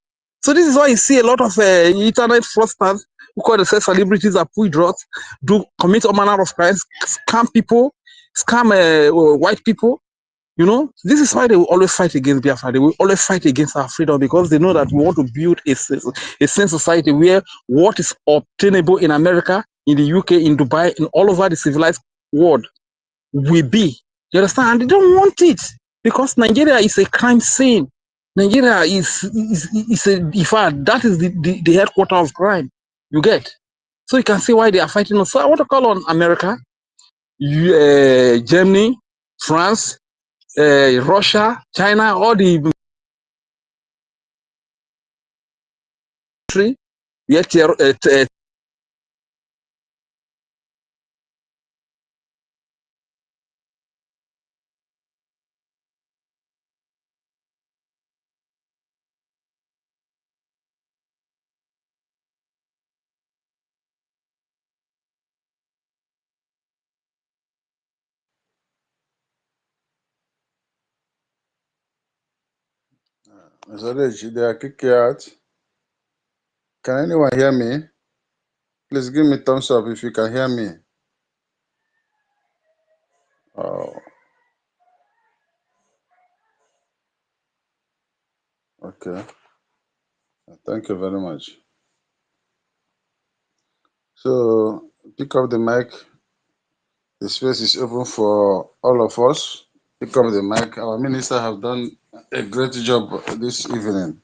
[SPEAKER 16] So this is why you see a lot of internet fraudsters who call themselves celebrities are drugs, do commit all manner of crimes, scam people, scam white people. You know, this is why they will always fight against Biafra. They will always fight against our freedom, because they know that we want to build a sane society where what is obtainable in America, in the UK, in Dubai, in all over the civilized world will be. You understand? And they don't want it, because Nigeria is a crime scene. Nigeria is a, in fact, that is the headquarter of crime. You get? So you can see why they are fighting us. So I want to call on America, Germany, France, Russia, China, all the country, yet
[SPEAKER 13] Mr. Rich, they are kicking out. Can anyone hear me? Please give me thumbs up if you can hear me. Oh, okay. Thank you very much. So pick up the mic. The space is open for all of us. Pick up the mic. Our minister have done a great job this evening.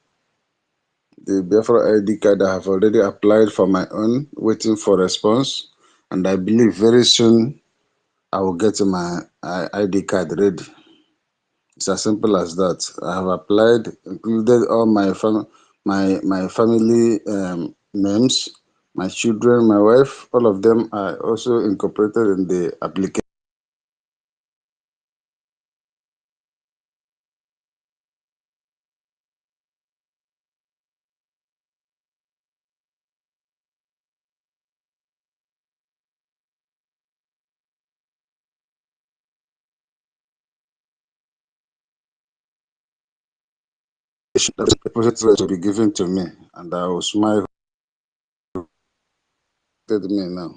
[SPEAKER 13] The Biafra ID card I have already applied for my own, waiting for response. And I believe very soon I will get my ID card ready. It's as simple as that. I have applied, included all my family names, my children, my wife, all of them are also incorporated in the application. the project will be given to me, and I will smile at me now.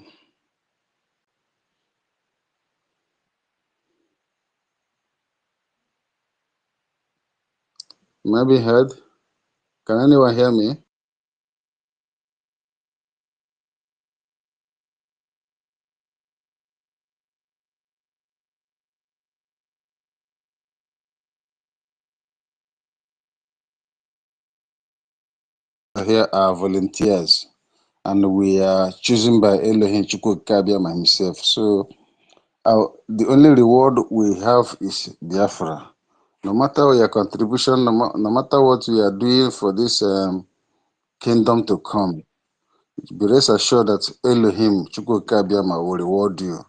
[SPEAKER 13] Maybe heard. Can anyone hear me? Here are volunteers, and we are chosen by Elohim Chukwukabiyam himself. So the only reward we have is Biafra. No matter your contribution, no matter what we are doing for this kingdom to come, be rest assured that Elohim Chukwukabiyam will reward you.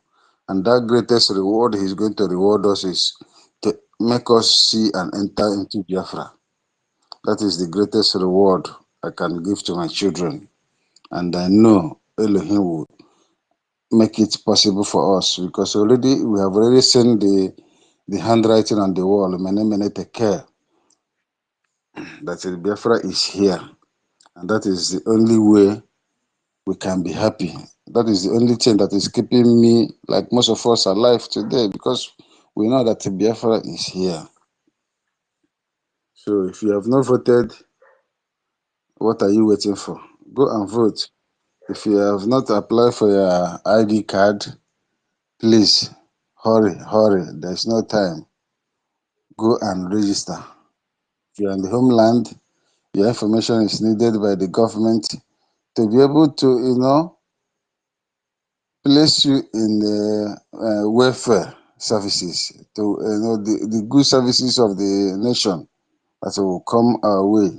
[SPEAKER 13] And that greatest reward he's going to reward us is to make us see and enter into Biafra. That is the greatest reward I can give to my children. And I know Elohim will make it possible for us because we have already seen the handwriting on the wall, many, many take care, that the Biafra is here. And that is the only way we can be happy. That is the only thing that is keeping me, like most of us, alive today because we know that the Biafra is here. So if you have not voted, what are you waiting for? Go and vote. If you have not applied for your ID card, please hurry, hurry. There's no time. Go and register. If you're in the homeland, your information is needed by the government to be able to, place you in the welfare services, to the good services of the nation that will come our way.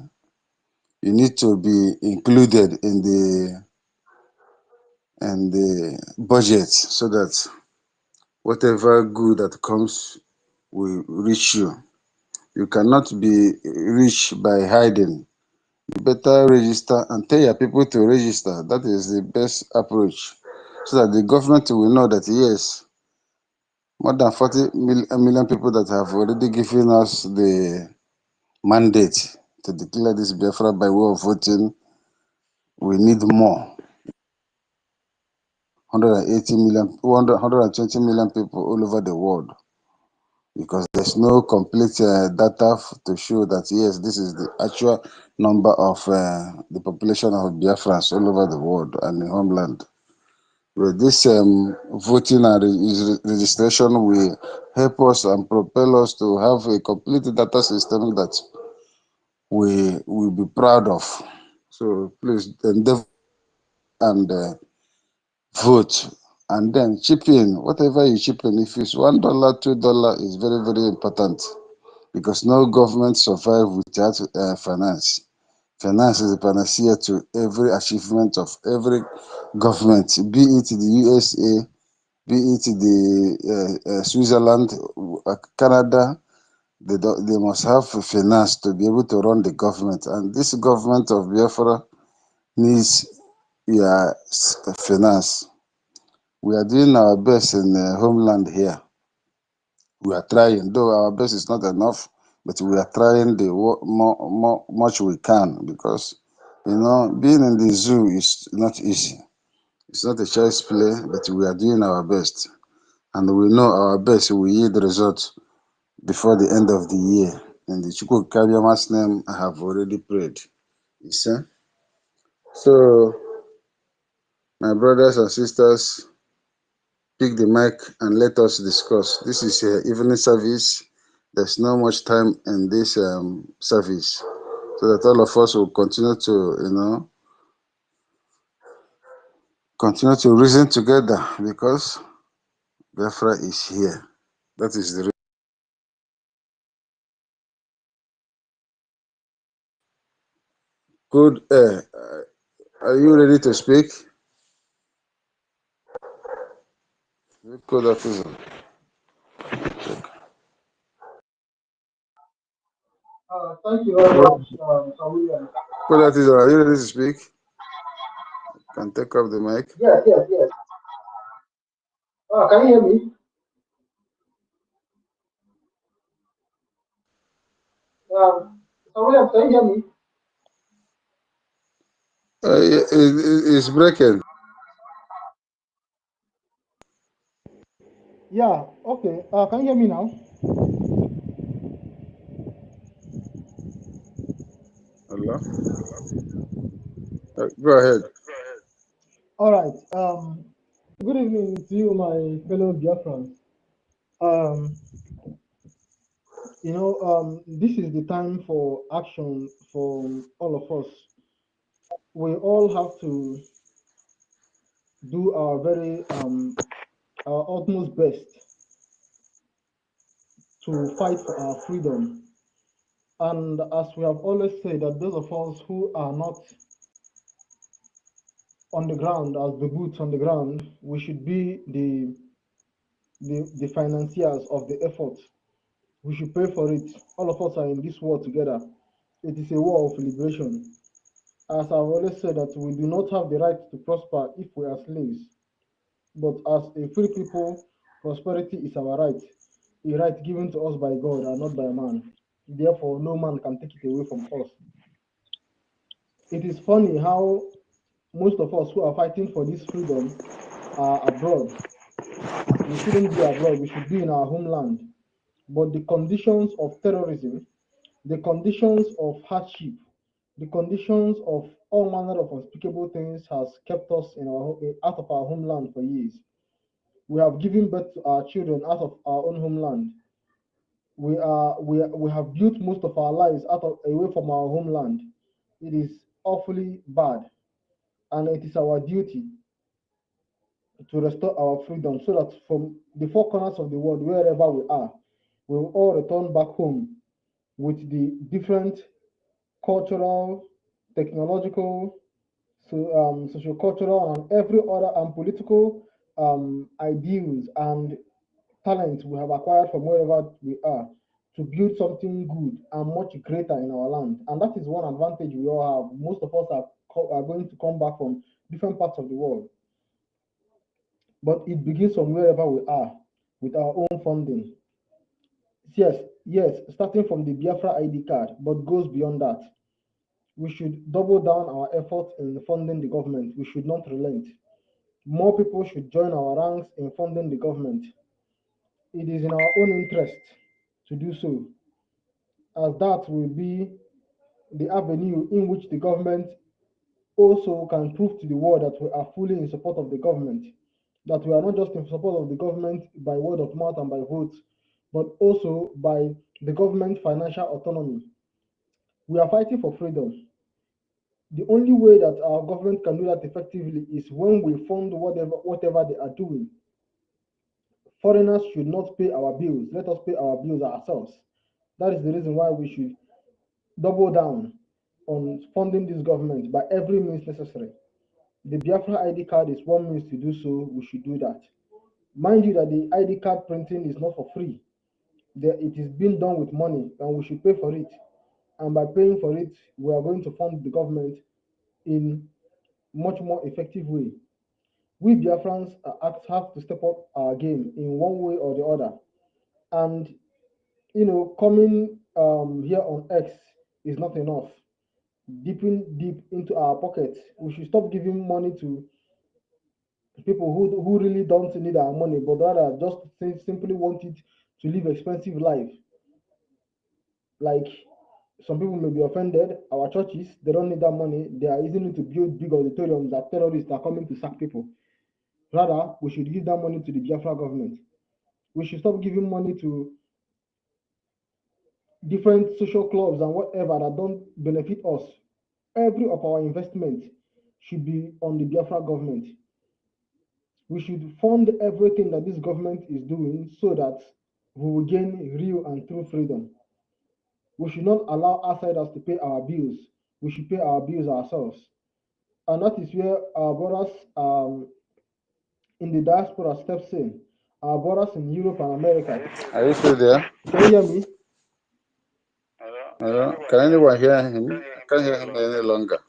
[SPEAKER 13] You need to be included in the budget so that whatever good that comes will reach you. You cannot be rich by hiding. You better register and tell your people to register. That is the best approach. So that the government will know that yes, more than 40 million people that have already given us the mandate to declare this Biafra by way of voting. We need more. 180 million, 120 million people all over the world. Because there's no complete data to show that yes, this is the actual number of the population of Biafrans all over the world and the homeland. With this voting and registration will help us and propel us to have a complete data system that we will be proud of. So please endeavor and vote, and then chip in whatever you chip in. If it's $1, $2 is very, very important. Because no government survives without finance. Finance is the panacea to every achievement of every government, be it the USA, be it the Switzerland, Canada. They must have finance to be able to run the government. And this government of Biafra needs finance. We are doing our best in the homeland here. We are trying, though our best is not enough, but we are trying much we can because, being in the zoo is not easy. It's not a child's play, but we are doing our best. And we know our best will yield results before the end of the year. In the Chukwukabiyama's name, I have already prayed. You see? So, my brothers and sisters, pick the mic and let us discuss. This is evening service. There's not much time in this service, so that all of us will continue to, continue to reason together because Biafra is here. That is the good air. Are you ready to speak? Good afternoon.
[SPEAKER 17] Thank you very much, Mr. Williams.
[SPEAKER 13] Good afternoon. Are you ready to speak? Can take up the mic.
[SPEAKER 17] Yes, yes, yes. Can you hear me? Mr. Samuel, can you hear me?
[SPEAKER 13] It's breaking.
[SPEAKER 17] Yeah, okay. Can you hear me now?
[SPEAKER 13] Hello? Go ahead.
[SPEAKER 17] All right. Good evening to you, my fellow Biafrans. This is the time for action from all of us. We all have to do our utmost best to fight for our freedom. And as we have always said, that those of us who are not on the ground, as the boots on the ground, we should be the financiers of the effort. We should pay for it. All of us are in this war together. It is a war of liberation. As I've always said, that we do not have the right to prosper if we are slaves. But as a free people, prosperity is our right, a right given to us by God and not by man. Therefore, no man can take it away from us. It is funny how most of us who are fighting for this freedom are abroad. We shouldn't be abroad, we should be in our homeland. But the conditions of terrorism, the conditions of hardship, the conditions of all manner of unspeakable things has kept us out of our homeland for years. We have given birth to our children out of our own homeland. We have built most of our lives away from our homeland. It is awfully bad, and it is our duty to restore our freedom so that from the four corners of the world, wherever we are, we will all return back home with the different cultural, technological, socio-cultural, and every other and political ideals and talent we have acquired from wherever we are to build something good and much greater in our land. And that is one advantage we all have. Most of us are going to come back from different parts of the world. But it begins from wherever we are with our own funding. Yes, starting from the Biafra ID card, but goes beyond that. We should double down our efforts in funding the government. We should not relent. More people should join our ranks in funding the government. It is in our own interest to do so, as that will be the avenue in which the government also can prove to the world that we are fully in support of the government, that we are not just in support of the government by word of mouth and by votes, but also by the government financial autonomy. We are fighting for freedom. The only way that our government can do that effectively is when we fund whatever they are doing. Foreigners should not pay our bills. Let us pay our bills ourselves. That is the reason why we should double down on funding this government by every means necessary. The Biafra ID card is one means to do so. We should do that. Mind you that the ID card printing is not for free. It is being done with money, and we should pay for it. And by paying for it, we are going to fund the government in much more effective way. We Biafrans have to step up our game in one way or the other. And coming here on X is not enough. Dipping deep into our pockets, we should stop giving money to people who really don't need our money, but rather just simply want it to live expensive life. Like some people may be offended. Our churches, they don't need that money. They are using it to build big auditoriums that terrorists are coming to sack people. Rather, we should give that money to the Biafra government. We should stop giving money to different social clubs and whatever that don't benefit us. Every of our investment should be on the Biafra government. We should fund everything that this government is doing so that we will gain real and true freedom. We should not allow outsiders to pay our bills. We should pay our bills ourselves. And that is where our brothers in the diaspora steps in. Our brothers in Europe and America.
[SPEAKER 13] Are you still there?
[SPEAKER 17] Can you hear me?
[SPEAKER 13] Can anyone hear him? I can't hear him any longer.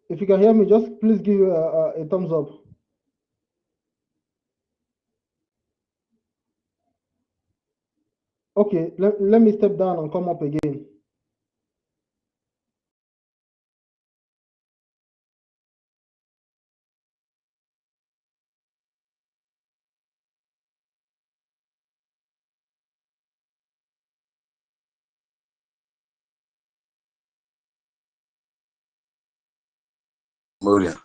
[SPEAKER 17] If you can hear me, just please give a thumbs up. Okay, let me step down and come up again.
[SPEAKER 18] Moria.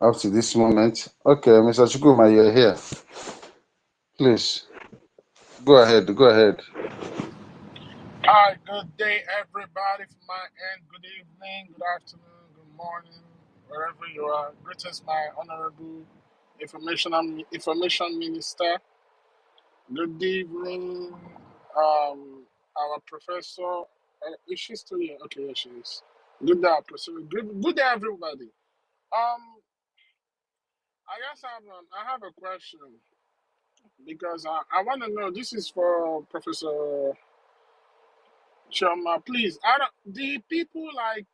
[SPEAKER 18] Up to this moment. Okay, Mr. Chukuma, you're here. Please, go ahead. Go ahead.
[SPEAKER 3] Hi, good day, everybody from my end. Good evening, good afternoon, good morning, wherever you are. Greetings, my honorable information minister. Good evening, our professor. Is she still here? Okay, yes, she is. Good day, professor. Good day, everybody. I have a question because I want to know. This is for Professor Choma, please. The people like,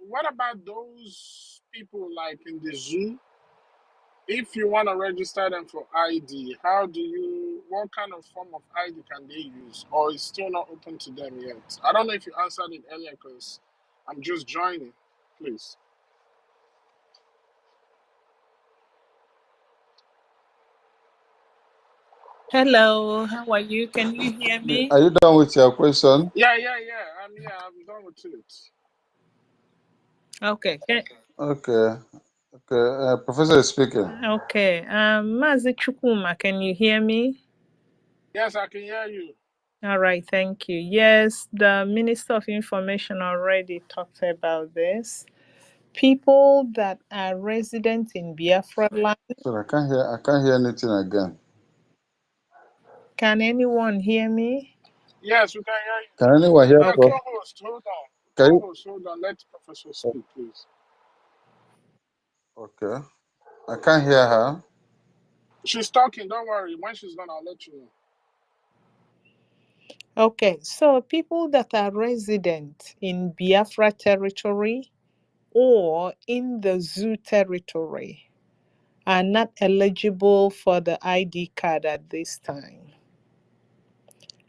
[SPEAKER 3] what about those people like in the zoo? If you want to register them for ID, what kind of form of ID can they use? Or it's still not open to them yet? I don't know if you answered it earlier because I'm just joining, please.
[SPEAKER 14] Hello, how are you? Can you hear me?
[SPEAKER 18] Are you done with your question?
[SPEAKER 3] Yeah. I'm done with it.
[SPEAKER 14] Okay.
[SPEAKER 18] Okay. Okay. Professor is speaking.
[SPEAKER 14] Okay. Mazi Chukuma, can you hear me?
[SPEAKER 3] Yes, I can hear you.
[SPEAKER 14] All right, thank you. Yes, the Minister of Information already talked about this. People that are resident in Biafra land.
[SPEAKER 18] So I can't hear anything again.
[SPEAKER 14] Can anyone hear me?
[SPEAKER 3] Yes, we can hear you.
[SPEAKER 18] Can anyone hear
[SPEAKER 3] Yeah,
[SPEAKER 18] us?
[SPEAKER 3] co-host, hold on.
[SPEAKER 18] Can you?
[SPEAKER 3] Hold on. Let the professor speak, please.
[SPEAKER 18] Okay. I can't hear her.
[SPEAKER 3] She's talking. Don't worry. When she's done, I'll let you know.
[SPEAKER 14] Okay, so people that are resident in Biafra territory or in the zoo territory are not eligible for the ID card at this time.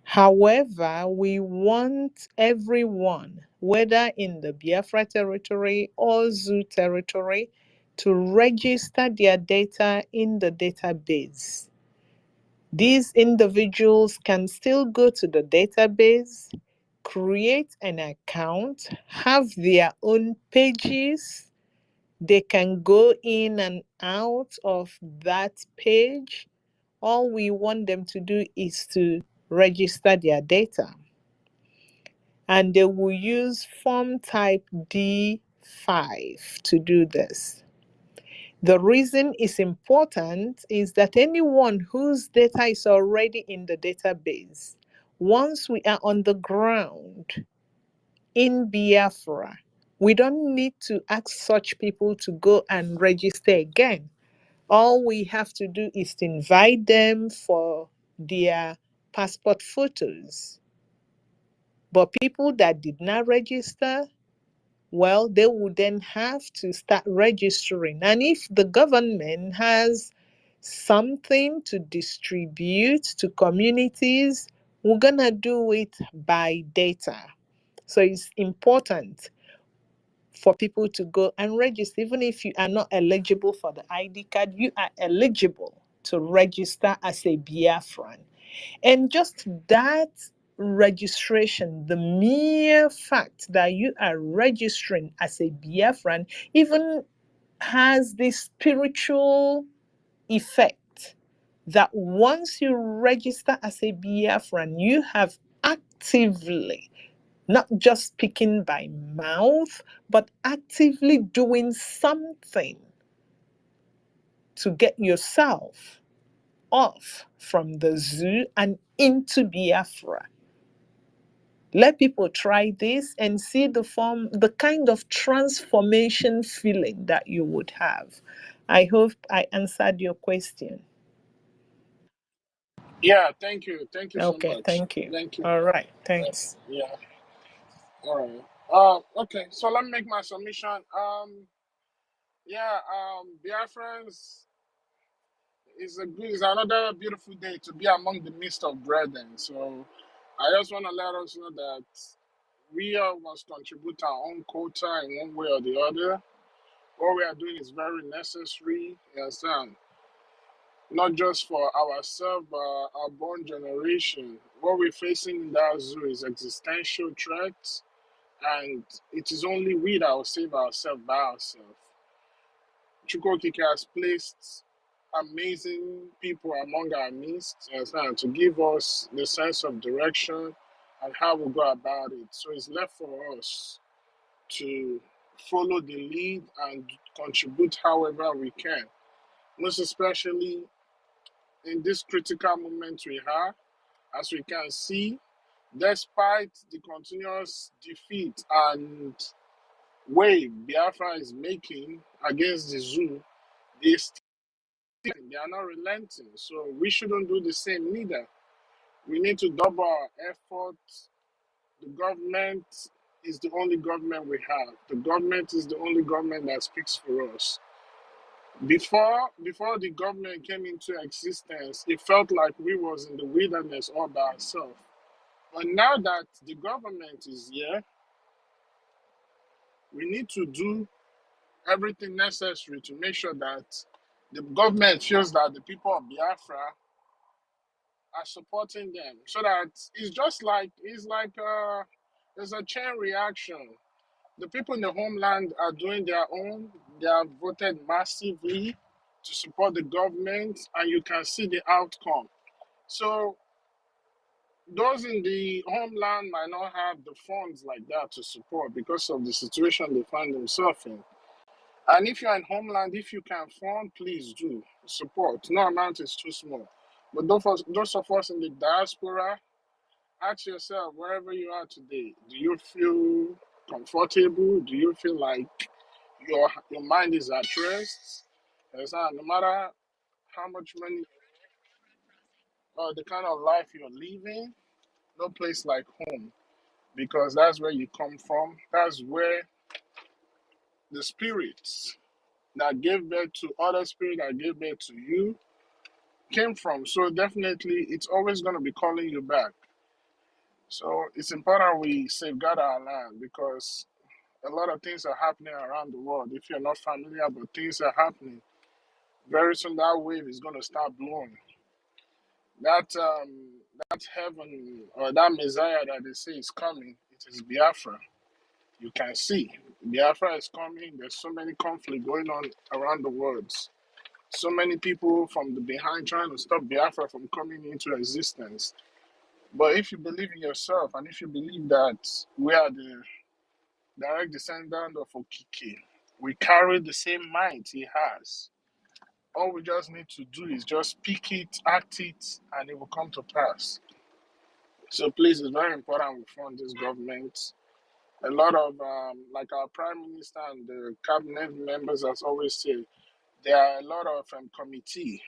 [SPEAKER 14] However, we want everyone, whether in the Biafra territory or zoo territory, to register their data in the database. These individuals can still go to the database, create an account, have their own pages. They can go in and out of that page. All we want them to do is to register their data. And they will use form type D5 to do this. The reason it's important is that anyone whose data is already in the database, once we are on the ground in Biafra, we don't need to ask such people to go and register again. All we have to do is to invite them for their passport photos. But people that did not register, well, they would then have to start registering. And if the government has something to distribute to communities, we're going to do it by data. So it's important for people to go and register. Even if you are not eligible for the ID card, you are eligible to register as a Biafran. And just that registration, the mere fact that you are registering as a Biafran, even has this spiritual effect that once you register as a Biafran, you have actively, not just speaking by mouth, but actively doing something to get yourself off from the zoo and into Biafra. Let people try this and see the kind of transformation feeling that you would have. I hope I answered your question.
[SPEAKER 3] Yeah, thank you. Thank you so
[SPEAKER 14] Okay,
[SPEAKER 3] much.
[SPEAKER 14] thank you.
[SPEAKER 3] Thank you.
[SPEAKER 14] All right, thanks.
[SPEAKER 3] Yeah. All right. Okay. So let me make my submission. Yeah. Biafrans. it's another beautiful day to be among the midst of brethren. So I just want to let us know that we all must contribute our own quota in one way or the other. What we are doing is very necessary. You understand? Not just for ourselves, but our born generation. What we're facing in that zoo is existential threat, and it is only we that will save ourselves by ourselves. Chukwokike has placed amazing people among our midst, you understand, to give us the sense of direction and how we go about it. So it's left for us to follow the lead and contribute however we can, most especially in this critical moment we have. As we can see, despite the continuous defeat and wave Biafra is making against the zoo, they are not relenting. So we shouldn't do the same neither. We need to double our efforts. The government is the only government we have. The government is the only government that speaks for us. Before the government came into existence, it felt like we was in the wilderness all by ourselves. But now that the government is here, we need to do everything necessary to make sure that the government feels that the people of Biafra are supporting them, so that there's a chain reaction. The people in the homeland are doing their own. They have voted massively to support the government, and you can see the outcome. So those in the homeland might not have the funds like that to support because of the situation they find themselves in. And if you're in homeland, if you can fund, please do support. No amount is too small. But those of us in the diaspora, ask yourself, wherever you are today, do you feel comfortable? Do you feel like your mind is at rest? No matter how much money or the kind of life you're living, no place like home, because that's where you come from. That's where the spirits that gave birth to other spirits that gave birth to you came from. So definitely, it's always going to be calling you back. So it's important we safeguard our land, because a lot of things are happening around the world. If you're not familiar, but things are happening. Very soon that wave is going to start blowing. That heaven or that Messiah that they say is coming, it is Biafra. You can see Biafra is coming. There's so many conflict going on around the world. So many people from the behind trying to stop Biafra from coming into existence. But if you believe in yourself, and if you believe that we are the direct descendant of Okike, we carry the same might he has. All we just need to do is just speak it, act it, and it will come to pass. So please, it's very important we fund this government. A lot of, like our prime minister and the cabinet members, as always say, there are a lot of committee.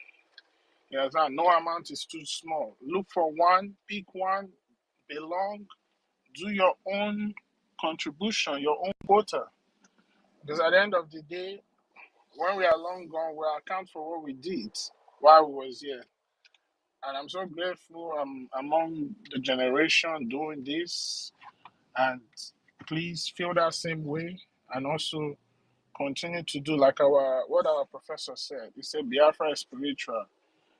[SPEAKER 3] You know, no amount is too small. Look for one, pick one, belong, do your own contribution, your own quota. Because at the end of the day, when we are long gone, we'll account for what we did while we was here. And I'm so grateful I'm among the generation doing this. And please feel that same way, and also continue to do like what our professor said. He said Biafra is spiritual.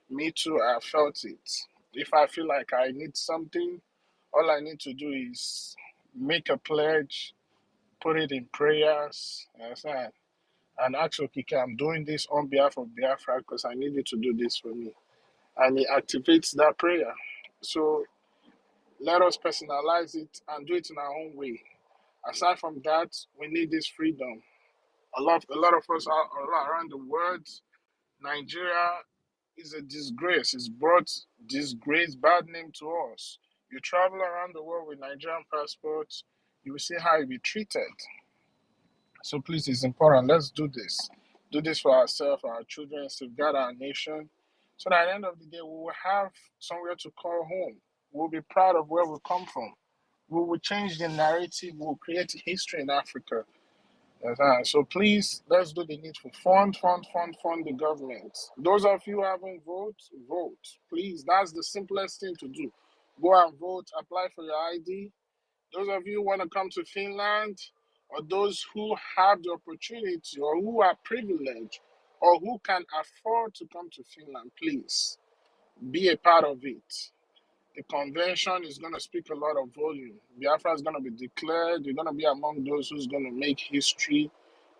[SPEAKER 3] Me too, I felt it. If I feel like I need something, all I need to do is make a pledge, put it in prayers, you understand? And ask Okike, I'm doing this on behalf of Biafra because I need you to do this for me. And he activates that prayer. So let us personalize it and do it in our own way. Aside from that, we need this freedom. A lot of us are around the world. Nigeria is a disgrace. It's brought disgrace, bad name to us. You travel around the world with Nigerian passports, you will see how you be treated. So please, it's important. Let's do this. Do this for ourselves, our children, safeguard our nation. So that at the end of the day, we will have somewhere to call home. We'll be proud of where we come from. We will change the narrative. We'll create history in Africa. So please, let's do the needful. Fund the government. Those of you who haven't voted, vote. Please, that's the simplest thing to do. Go and vote, apply for your ID. Those of you who want to come to Finland, or those who have the opportunity, or who are privileged, or who can afford to come to Finland, please be a part of it. The convention is going to speak a lot of volume. Biafra is going to be declared. You're going to be among those who's going to make history.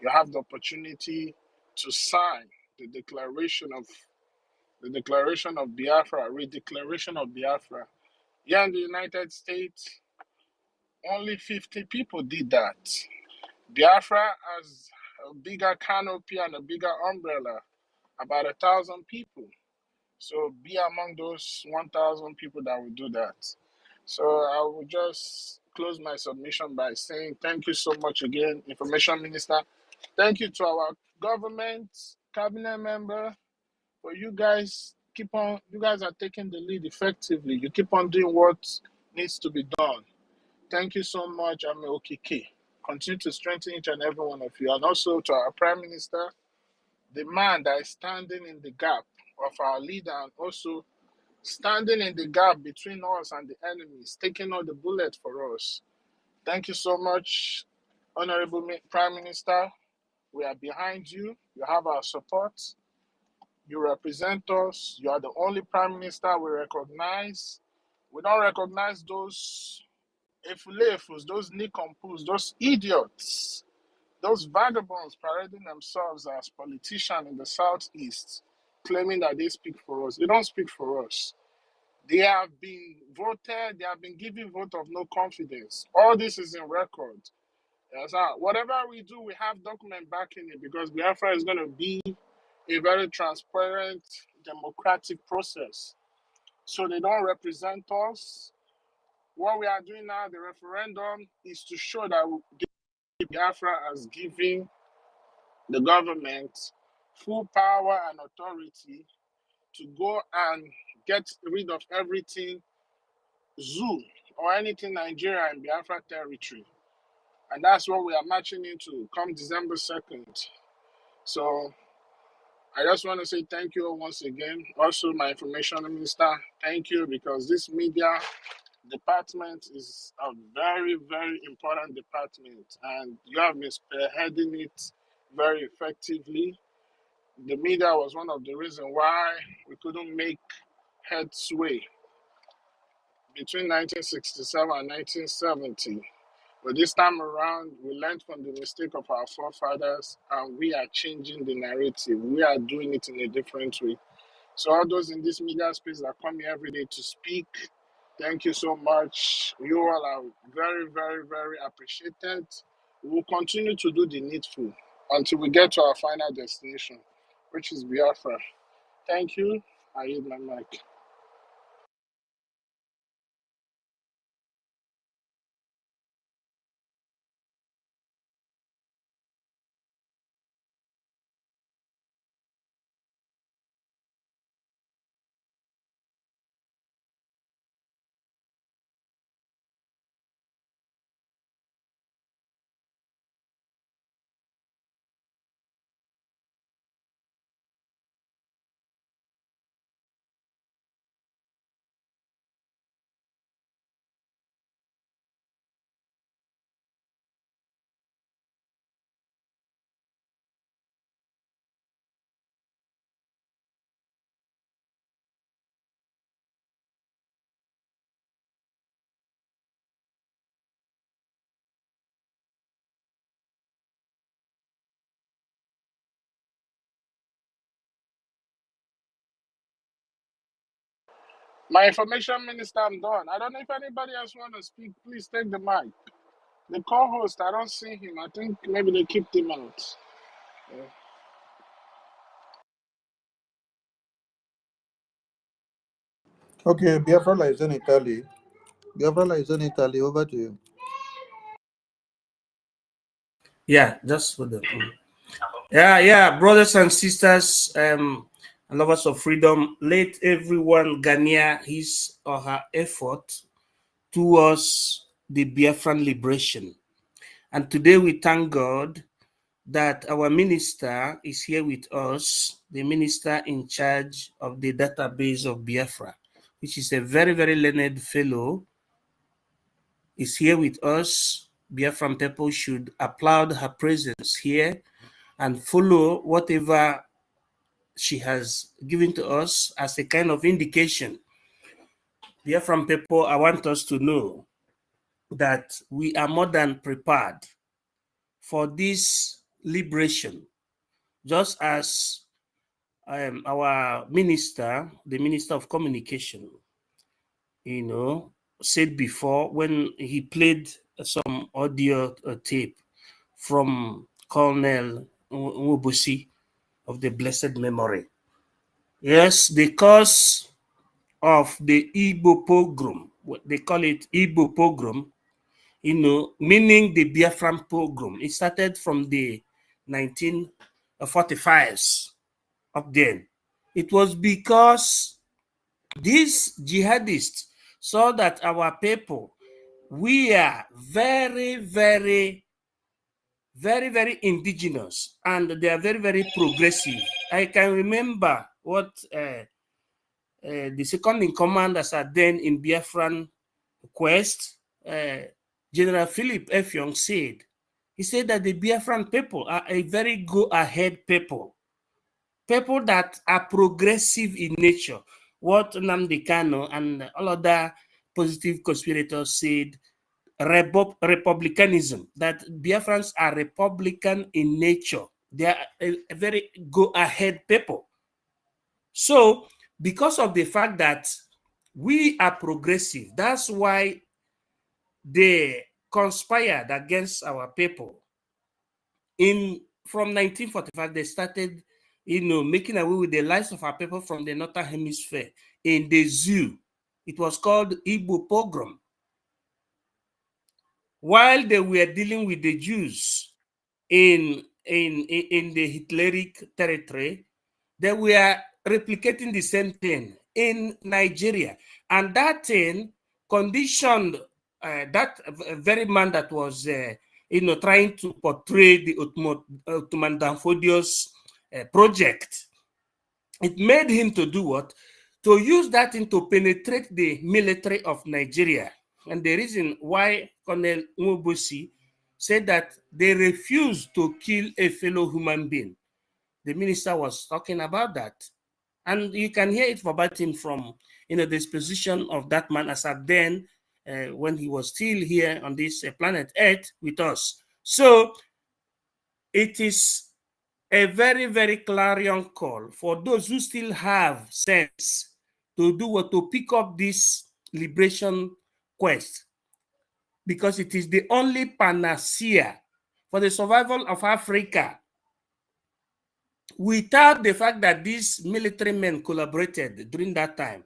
[SPEAKER 3] You have the opportunity to sign the declaration of Biafra, redeclaration of Biafra. Here in the United States, only 50 people did that. Biafra has a bigger canopy and a bigger umbrella, about 1,000 people. So be among those 1,000 people that will do that. So I will just close my submission by saying thank you so much again, Information Minister. Thank you to our government, cabinet member, for you guys you guys are taking the lead effectively. You keep on doing what needs to be done. Thank you so much, Ame Okike. Continue to strengthen each and every one of you. And also to our Prime Minister, the man that is standing in the gap of our leader and also standing in the gap between us and the enemies, taking all the bullets for us. Thank you so much, Honorable Prime Minister. We are behind you. You have our support. You represent us. You are the only Prime Minister we recognize. We don't recognize those efulefus, those nincompoops, those idiots, those vagabonds parading themselves as politicians in the Southeast, claiming that they speak for us. They don't speak for us. They have been voted, they have been given vote of no confidence. All this is in record. So whatever we do, we have document backing it because Biafra is going to be a very transparent, democratic process. So they don't represent us. What we are doing now, the referendum, is to show that Biafra has given the government full power and authority to go and get rid of everything zoo or anything Nigeria and Biafra territory. And that's what we are marching into come December 2nd. So I just want to say thank you once again. Also, my information minister, thank you, because this media department is a very, very important department, and you have been spearheading it very effectively. The media was one of the reasons why we couldn't make headway between 1967 and 1970. But this time around, we learned from the mistake of our forefathers, and we are changing the narrative. We are doing it in a different way. So all those in this media space that come here every day to speak, thank you so much. You all are very, very, very appreciated. We will continue to do the needful until we get to our final destination, which is Biafra. Thank you. I yield my mic. My information minister, I'm done. I don't know if anybody else want to speak. Please take the mic. The co-host, I don't see him. I think maybe they kicked him out. Yeah.
[SPEAKER 2] Okay, Biafra is in Italy. Biafra is in Italy. Over to you.
[SPEAKER 19] Yeah, just for the yeah, brothers and sisters, and lovers of freedom, let everyone garner his or her effort towards the Biafran liberation. And today we thank God that our minister is here with us, the minister in charge of the database of Biafra, which is a very, very learned fellow, is here with us. Biafran people should applaud her presence here and follow whatever she has given to us as a kind of indication. Biafran people, I want us to know that we are more than prepared for this liberation, just as our minister, the Minister of Communication, said before when he played some audio tape from Colonel Nwubusi of the blessed memory. Yes, the cause of the Igbo pogrom, they call it Igbo pogrom, meaning the Biafran pogrom. It started from the 1945s up then. It was because these jihadists saw that our people, we are very, very, very, very indigenous, and they are very, very progressive. I can remember what the second in command as then in Biafran quest, General Philip F. Young said. He said that the Biafran people are a very go-ahead people that are progressive in nature. What Nnamdi Kanu and all other positive conspirators said, republicanism, that Biafrans are republican in nature. They are a very go-ahead people. So, because of the fact that we are progressive, that's why they conspired against our people. From 1945, they started, making away with the lives of our people from the Northern Hemisphere in the zoo. It was called Igbo pogrom. While they were dealing with the Jews in the Hitleric territory, they were replicating the same thing in Nigeria. And that thing conditioned that very man that was trying to portray the Ottoman Danfodius project. It made him to do what? To use that thing to penetrate the military of Nigeria. And the reason why Colonel Nwubusi said that they refused to kill a fellow human being. The minister was talking about that. And you can hear it verbatim from the disposition of that man as at then, when he was still here on this planet Earth with us. So it is a very, very clarion call for those who still have sense to do what, to pick up this liberation quest, because it is the only panacea for the survival of Africa. Without the fact that these military men collaborated during that time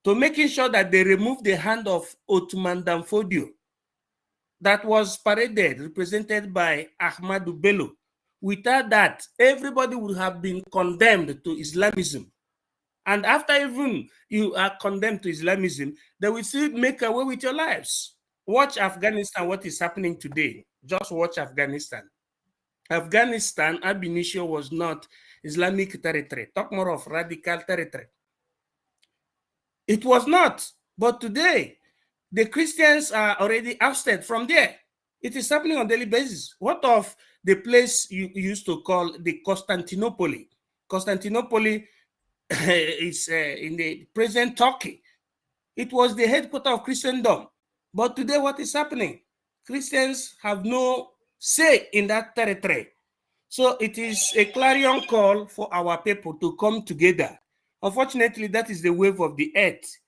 [SPEAKER 19] to making sure that they removed the hand of Ottoman Danfodio that was paraded, represented by Ahmadu Bello. Without that, everybody would have been condemned to Islamism. And after even you are condemned to Islamism, they will still make away with your lives. Watch Afghanistan, what is happening today. Just watch Afghanistan. Afghanistan, ab initio, was not Islamic territory. Talk more of radical territory. It was not. But today, the Christians are already ousted from there. It is happening on a daily basis. What of the place you used to call the Constantinople? Constantinople is in the present Turkey. It was the headquarters of Christendom. But today, what is happening? Christians have no say in that territory. So it is a clarion call for our people to come together. Unfortunately, that is the wave of the earth.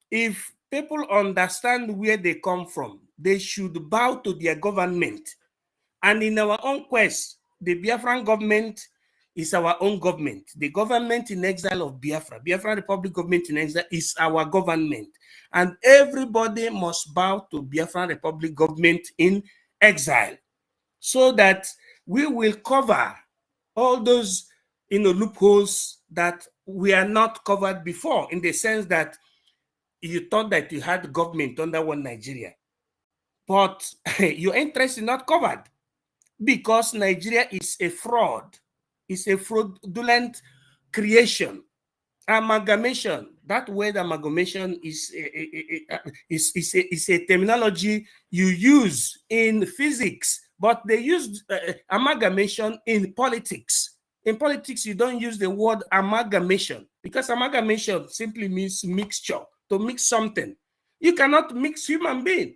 [SPEAKER 19] If people understand where they come from, they should bow to their government. And in our own quest, the Biafran government is our own government. The government in exile of Biafra, Biafran Republic government in exile, is our government. And everybody must bow to Biafran Republic government in exile, so that we will cover all those loopholes that we are not covered before, in the sense that you thought that you had government under one Nigeria, but your interest is not covered. because Nigeria is a fraud. It's a fraudulent creation. Amalgamation, that word amalgamation is a terminology you use in physics, but they use amalgamation in politics. In politics, you don't use the word amalgamation because amalgamation simply means mixture, to mix something. You cannot mix human being.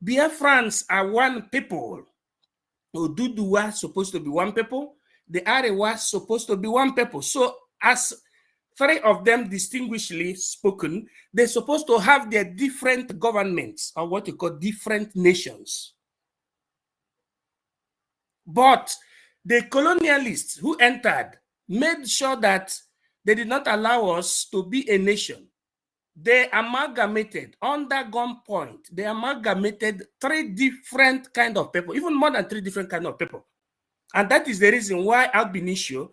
[SPEAKER 19] Biafrans are one people. Oduduwa supposed to be one people. The Arewa supposed to be one people. So as three of them distinguishedly spoken, they're supposed to have their different governments, or what you call different nations. But the colonialists who entered made sure that they did not allow us to be a nation. They amalgamated under gunpoint. They amalgamated three different kind of people, even more than three different kind of people. And that is the reason why ab initio,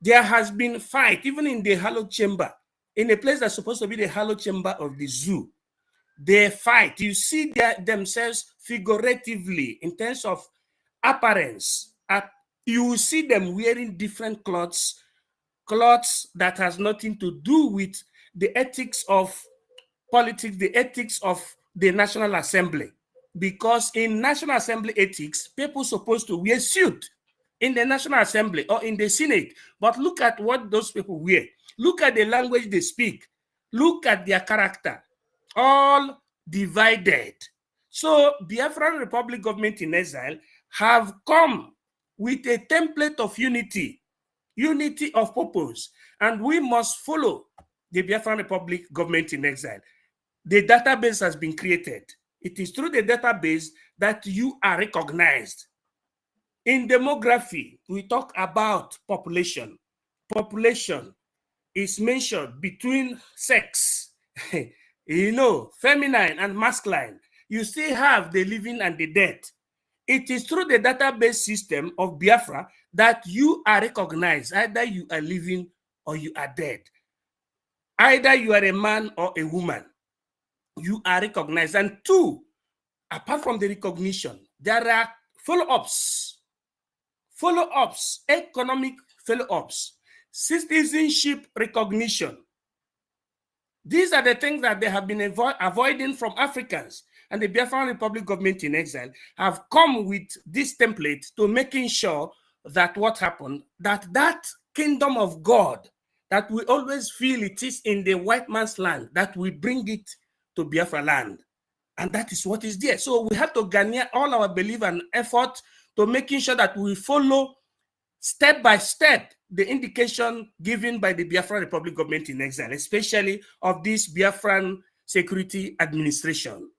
[SPEAKER 19] there has been fight, even in the hallowed chamber, in a place that's supposed to be the hallowed chamber of the zoo. They fight. You see themselves figuratively in terms of appearance. You will see them wearing different clothes that has nothing to do with the ethics of politics, the ethics of the National Assembly. Because in National Assembly ethics, people are supposed to wear suit in the National Assembly or in the Senate. But look at what those people wear. Look at the language they speak. Look at their character. All divided. So Biafran Republic government in exile have come with a template of unity of purpose, and we must follow the Biafran Republic government in exile. The database has been created. It is through the database that you are recognized. In demography, we talk about population. Population is mentioned between sex, feminine and masculine. You still have the living and the dead. It is through the database system of Biafra that you are recognized. Either you are living or you are dead. Either you are a man or a woman. You are recognized. And two, apart from the recognition, there are follow-ups, economic follow-ups, citizenship recognition. These are the things that they have been avoiding from Africans. And the Biafran Republic government in exile have come with this template to making sure that what happened, that kingdom of God that we always feel it is in the white man's land, that we bring it to Biafra land. And that is what is there. So we have to garner all our belief and effort to making sure that we follow step by step the indication given by the Biafran Republic government in exile, especially of this Biafran Security Administration.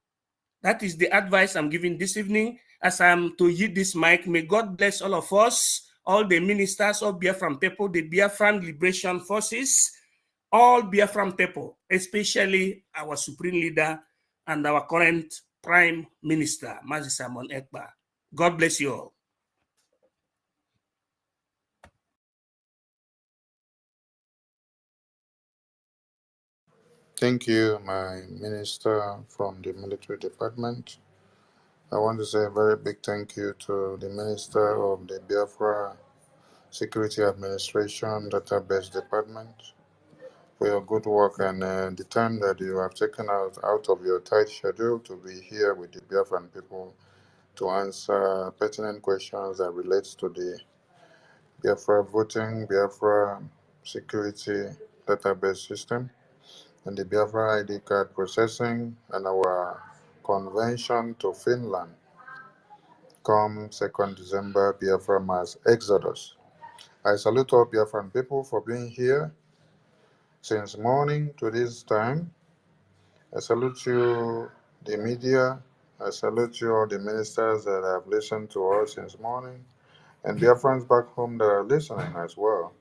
[SPEAKER 19] That is the advice I'm giving this evening as I'm to yield this mic. May God bless all of us, all the ministers of Biafran people, the Biafran Liberation Forces, all Biafran people, especially our Supreme Leader and our current Prime Minister, Mazi Simon Ekpa. God bless you all.
[SPEAKER 2] Thank you, my minister from the military department. I want to say a very big thank you to the minister of the Biafra Security Administration Database Department for your good work and the time that you have taken out of your tight schedule to be here with the Biafran people to answer pertinent questions that relates to the Biafra voting, Biafra security database system, and the Biafra ID card processing, and our convention to Finland come 2nd December, Biafra mass exodus. I salute all Biafran people for being here since morning to this time. I salute you, the media. I salute you, all the ministers that have listened to us since morning, and Biafrans back home that are listening as well.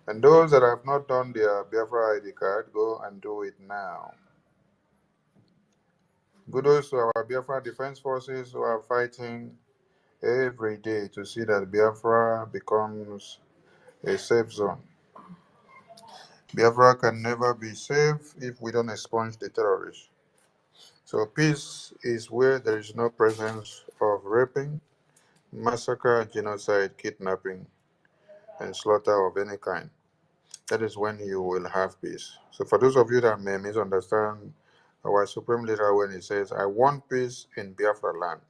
[SPEAKER 2] And those that have not done their Biafra ID card, go and do it now. Kudos to our Biafra Defense Forces who are fighting every day to see that Biafra becomes a safe zone. Biafra can never be safe if we don't expunge the terrorists. So peace is where there is no presence of raping. massacre, genocide, kidnapping, and slaughter of any kind. That is when you will have peace. So, for those of you that may misunderstand our Supreme Leader when he says, I want peace in Biafra land,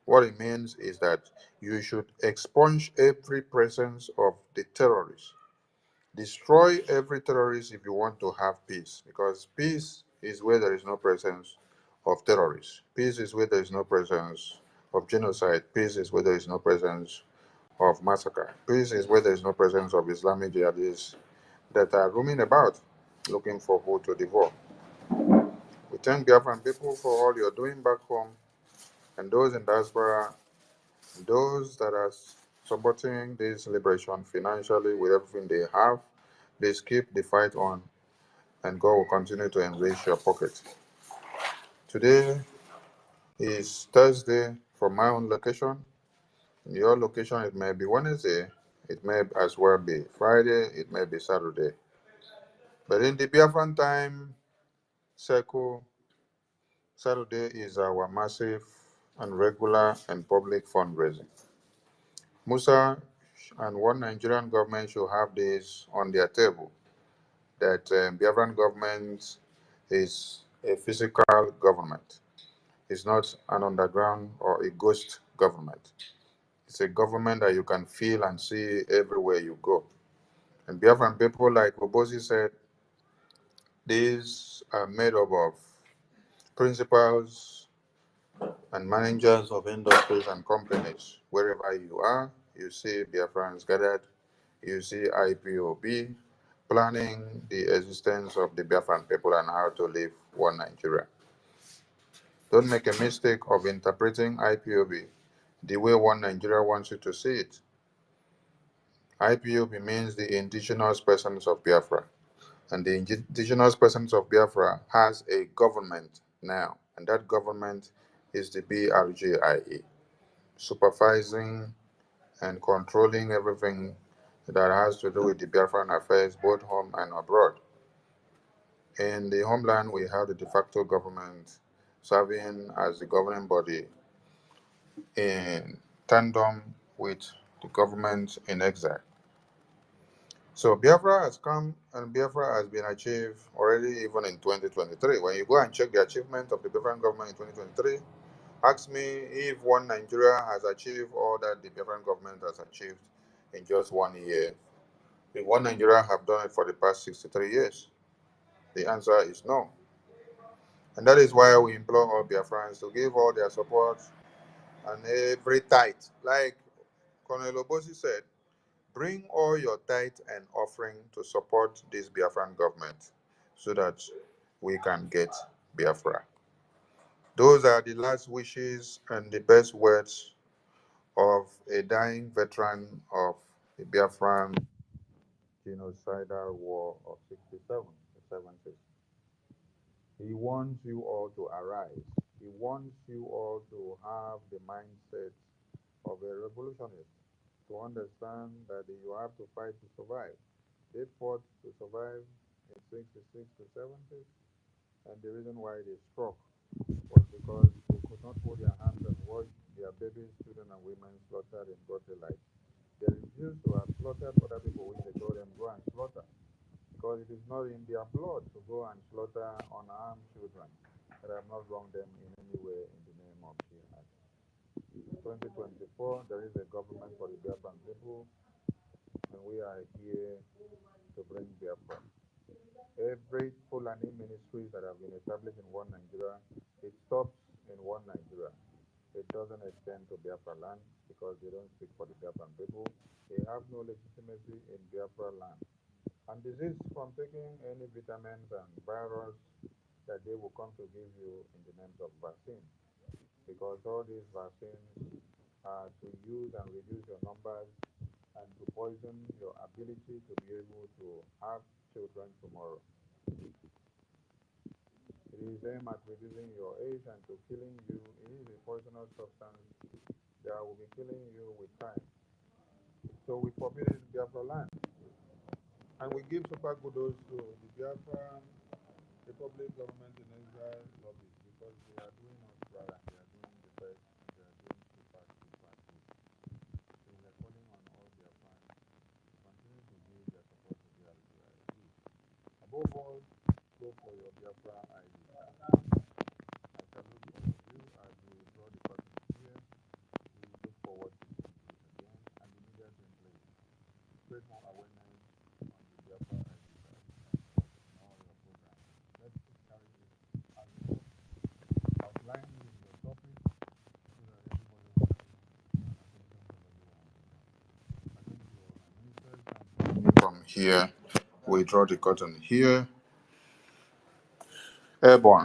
[SPEAKER 2] what it means is that you should expunge every presence of the terrorists. Destroy every terrorist if you want to have peace, because peace is where there is no presence of terrorists. Peace is where there is no presence of genocide. Peace is where there is no presence of massacre. Peace is where there is no presence of Islamic jihadists that are roaming about looking for who to devour. We thank Biafran people for all you're doing back home, and those in diaspora, those that are supporting this liberation financially with everything they have. Please keep the fight on, and God will continue to enrich your pocket. Today is Thursday from my own location. In your location, it may be Wednesday, it may as well be Friday, it may be Saturday. But in the Biafran time circle, Saturday is our massive and regular and public fundraising. Musa and one Nigerian government should have this on their table, that Biafran government is a physical government. It's not an underground or a ghost government. It's a government that you can feel and see everywhere you go. And Biafran people, like Obosi said, these are made up of principals and managers of industries and companies. Wherever you are, you see Biafrans gathered, you see IPOB planning the existence of the Biafran people and how to live one Nigeria. Don't make a mistake of interpreting IPOB the way one Nigeria wants you to see it. IPOB means the indigenous persons of Biafra. And the indigenous persons of Biafra has a government now. And that government is the BRGIE, supervising and controlling everything that has to do with the Biafran affairs, both home and abroad. In the homeland, we have the de facto government serving as the governing body in tandem with the government in exile. So Biafra has come and Biafra has been achieved already even in 2023. When you go and check the achievement of the Biafran government in 2023, ask me if one Nigeria has achieved all that the Biafran government has achieved in just 1 year. If one Nigeria have done it for the past 63 years? The answer is no. And that is why we implore all Biafrans to give all their support and every tithe. Like Colonel Obosi said, bring all your tithe and offering to support this Biafran government so that we can get Biafra. Those are the last wishes and the best words of a dying veteran of the Biafran genocidal war of 67, the 70s. He wants you all to arise. He wants you all to have the mindset of a revolutionist, to understand that you have to fight to survive. They fought to survive in 66 to 70s, and the reason why they struck was because they could not put their hands and watch their babies, children, and women slaughtered in broad daylight. They refused to have slaughtered other people when they told them go and slaughter, because it is not in their blood to go and slaughter unarmed children that have not wronged them in any way in the name of jihad. In 2024, there is a government for the Biafran people, and we are here to bring Biafra. Every Fulani ministries that have been established in one Nigeria, it stops in one Nigeria. It doesn't extend to Biafra land because they don't speak for the Biafran people. They have no legitimacy in Biafra land. And this is from taking any vitamins and virus that they will come to give you in the names of vaccine. Because all these vaccines are to use and reduce your numbers and to poison your ability to be able to have children tomorrow. It is aimed at reducing your age and to killing you. It is a poisonous substance that will be killing you with time. So we forbid it in Biafra land. And we give super kudos to the Biafra Republic government in exile lobbies because they are doing us well and they are doing the best. They are doing super, super good. all go for your Biafra ID. I salute all of you as we draw the curtain here. We look forward to seeing you again and the leaders in place. Create more awareness on the Biafra ID card in all your programs. Let's carry it as you outline in your topic so that everybody will see and attention of everyone. I thank you all. My ministers can from here. We draw the curtain here. Airborne.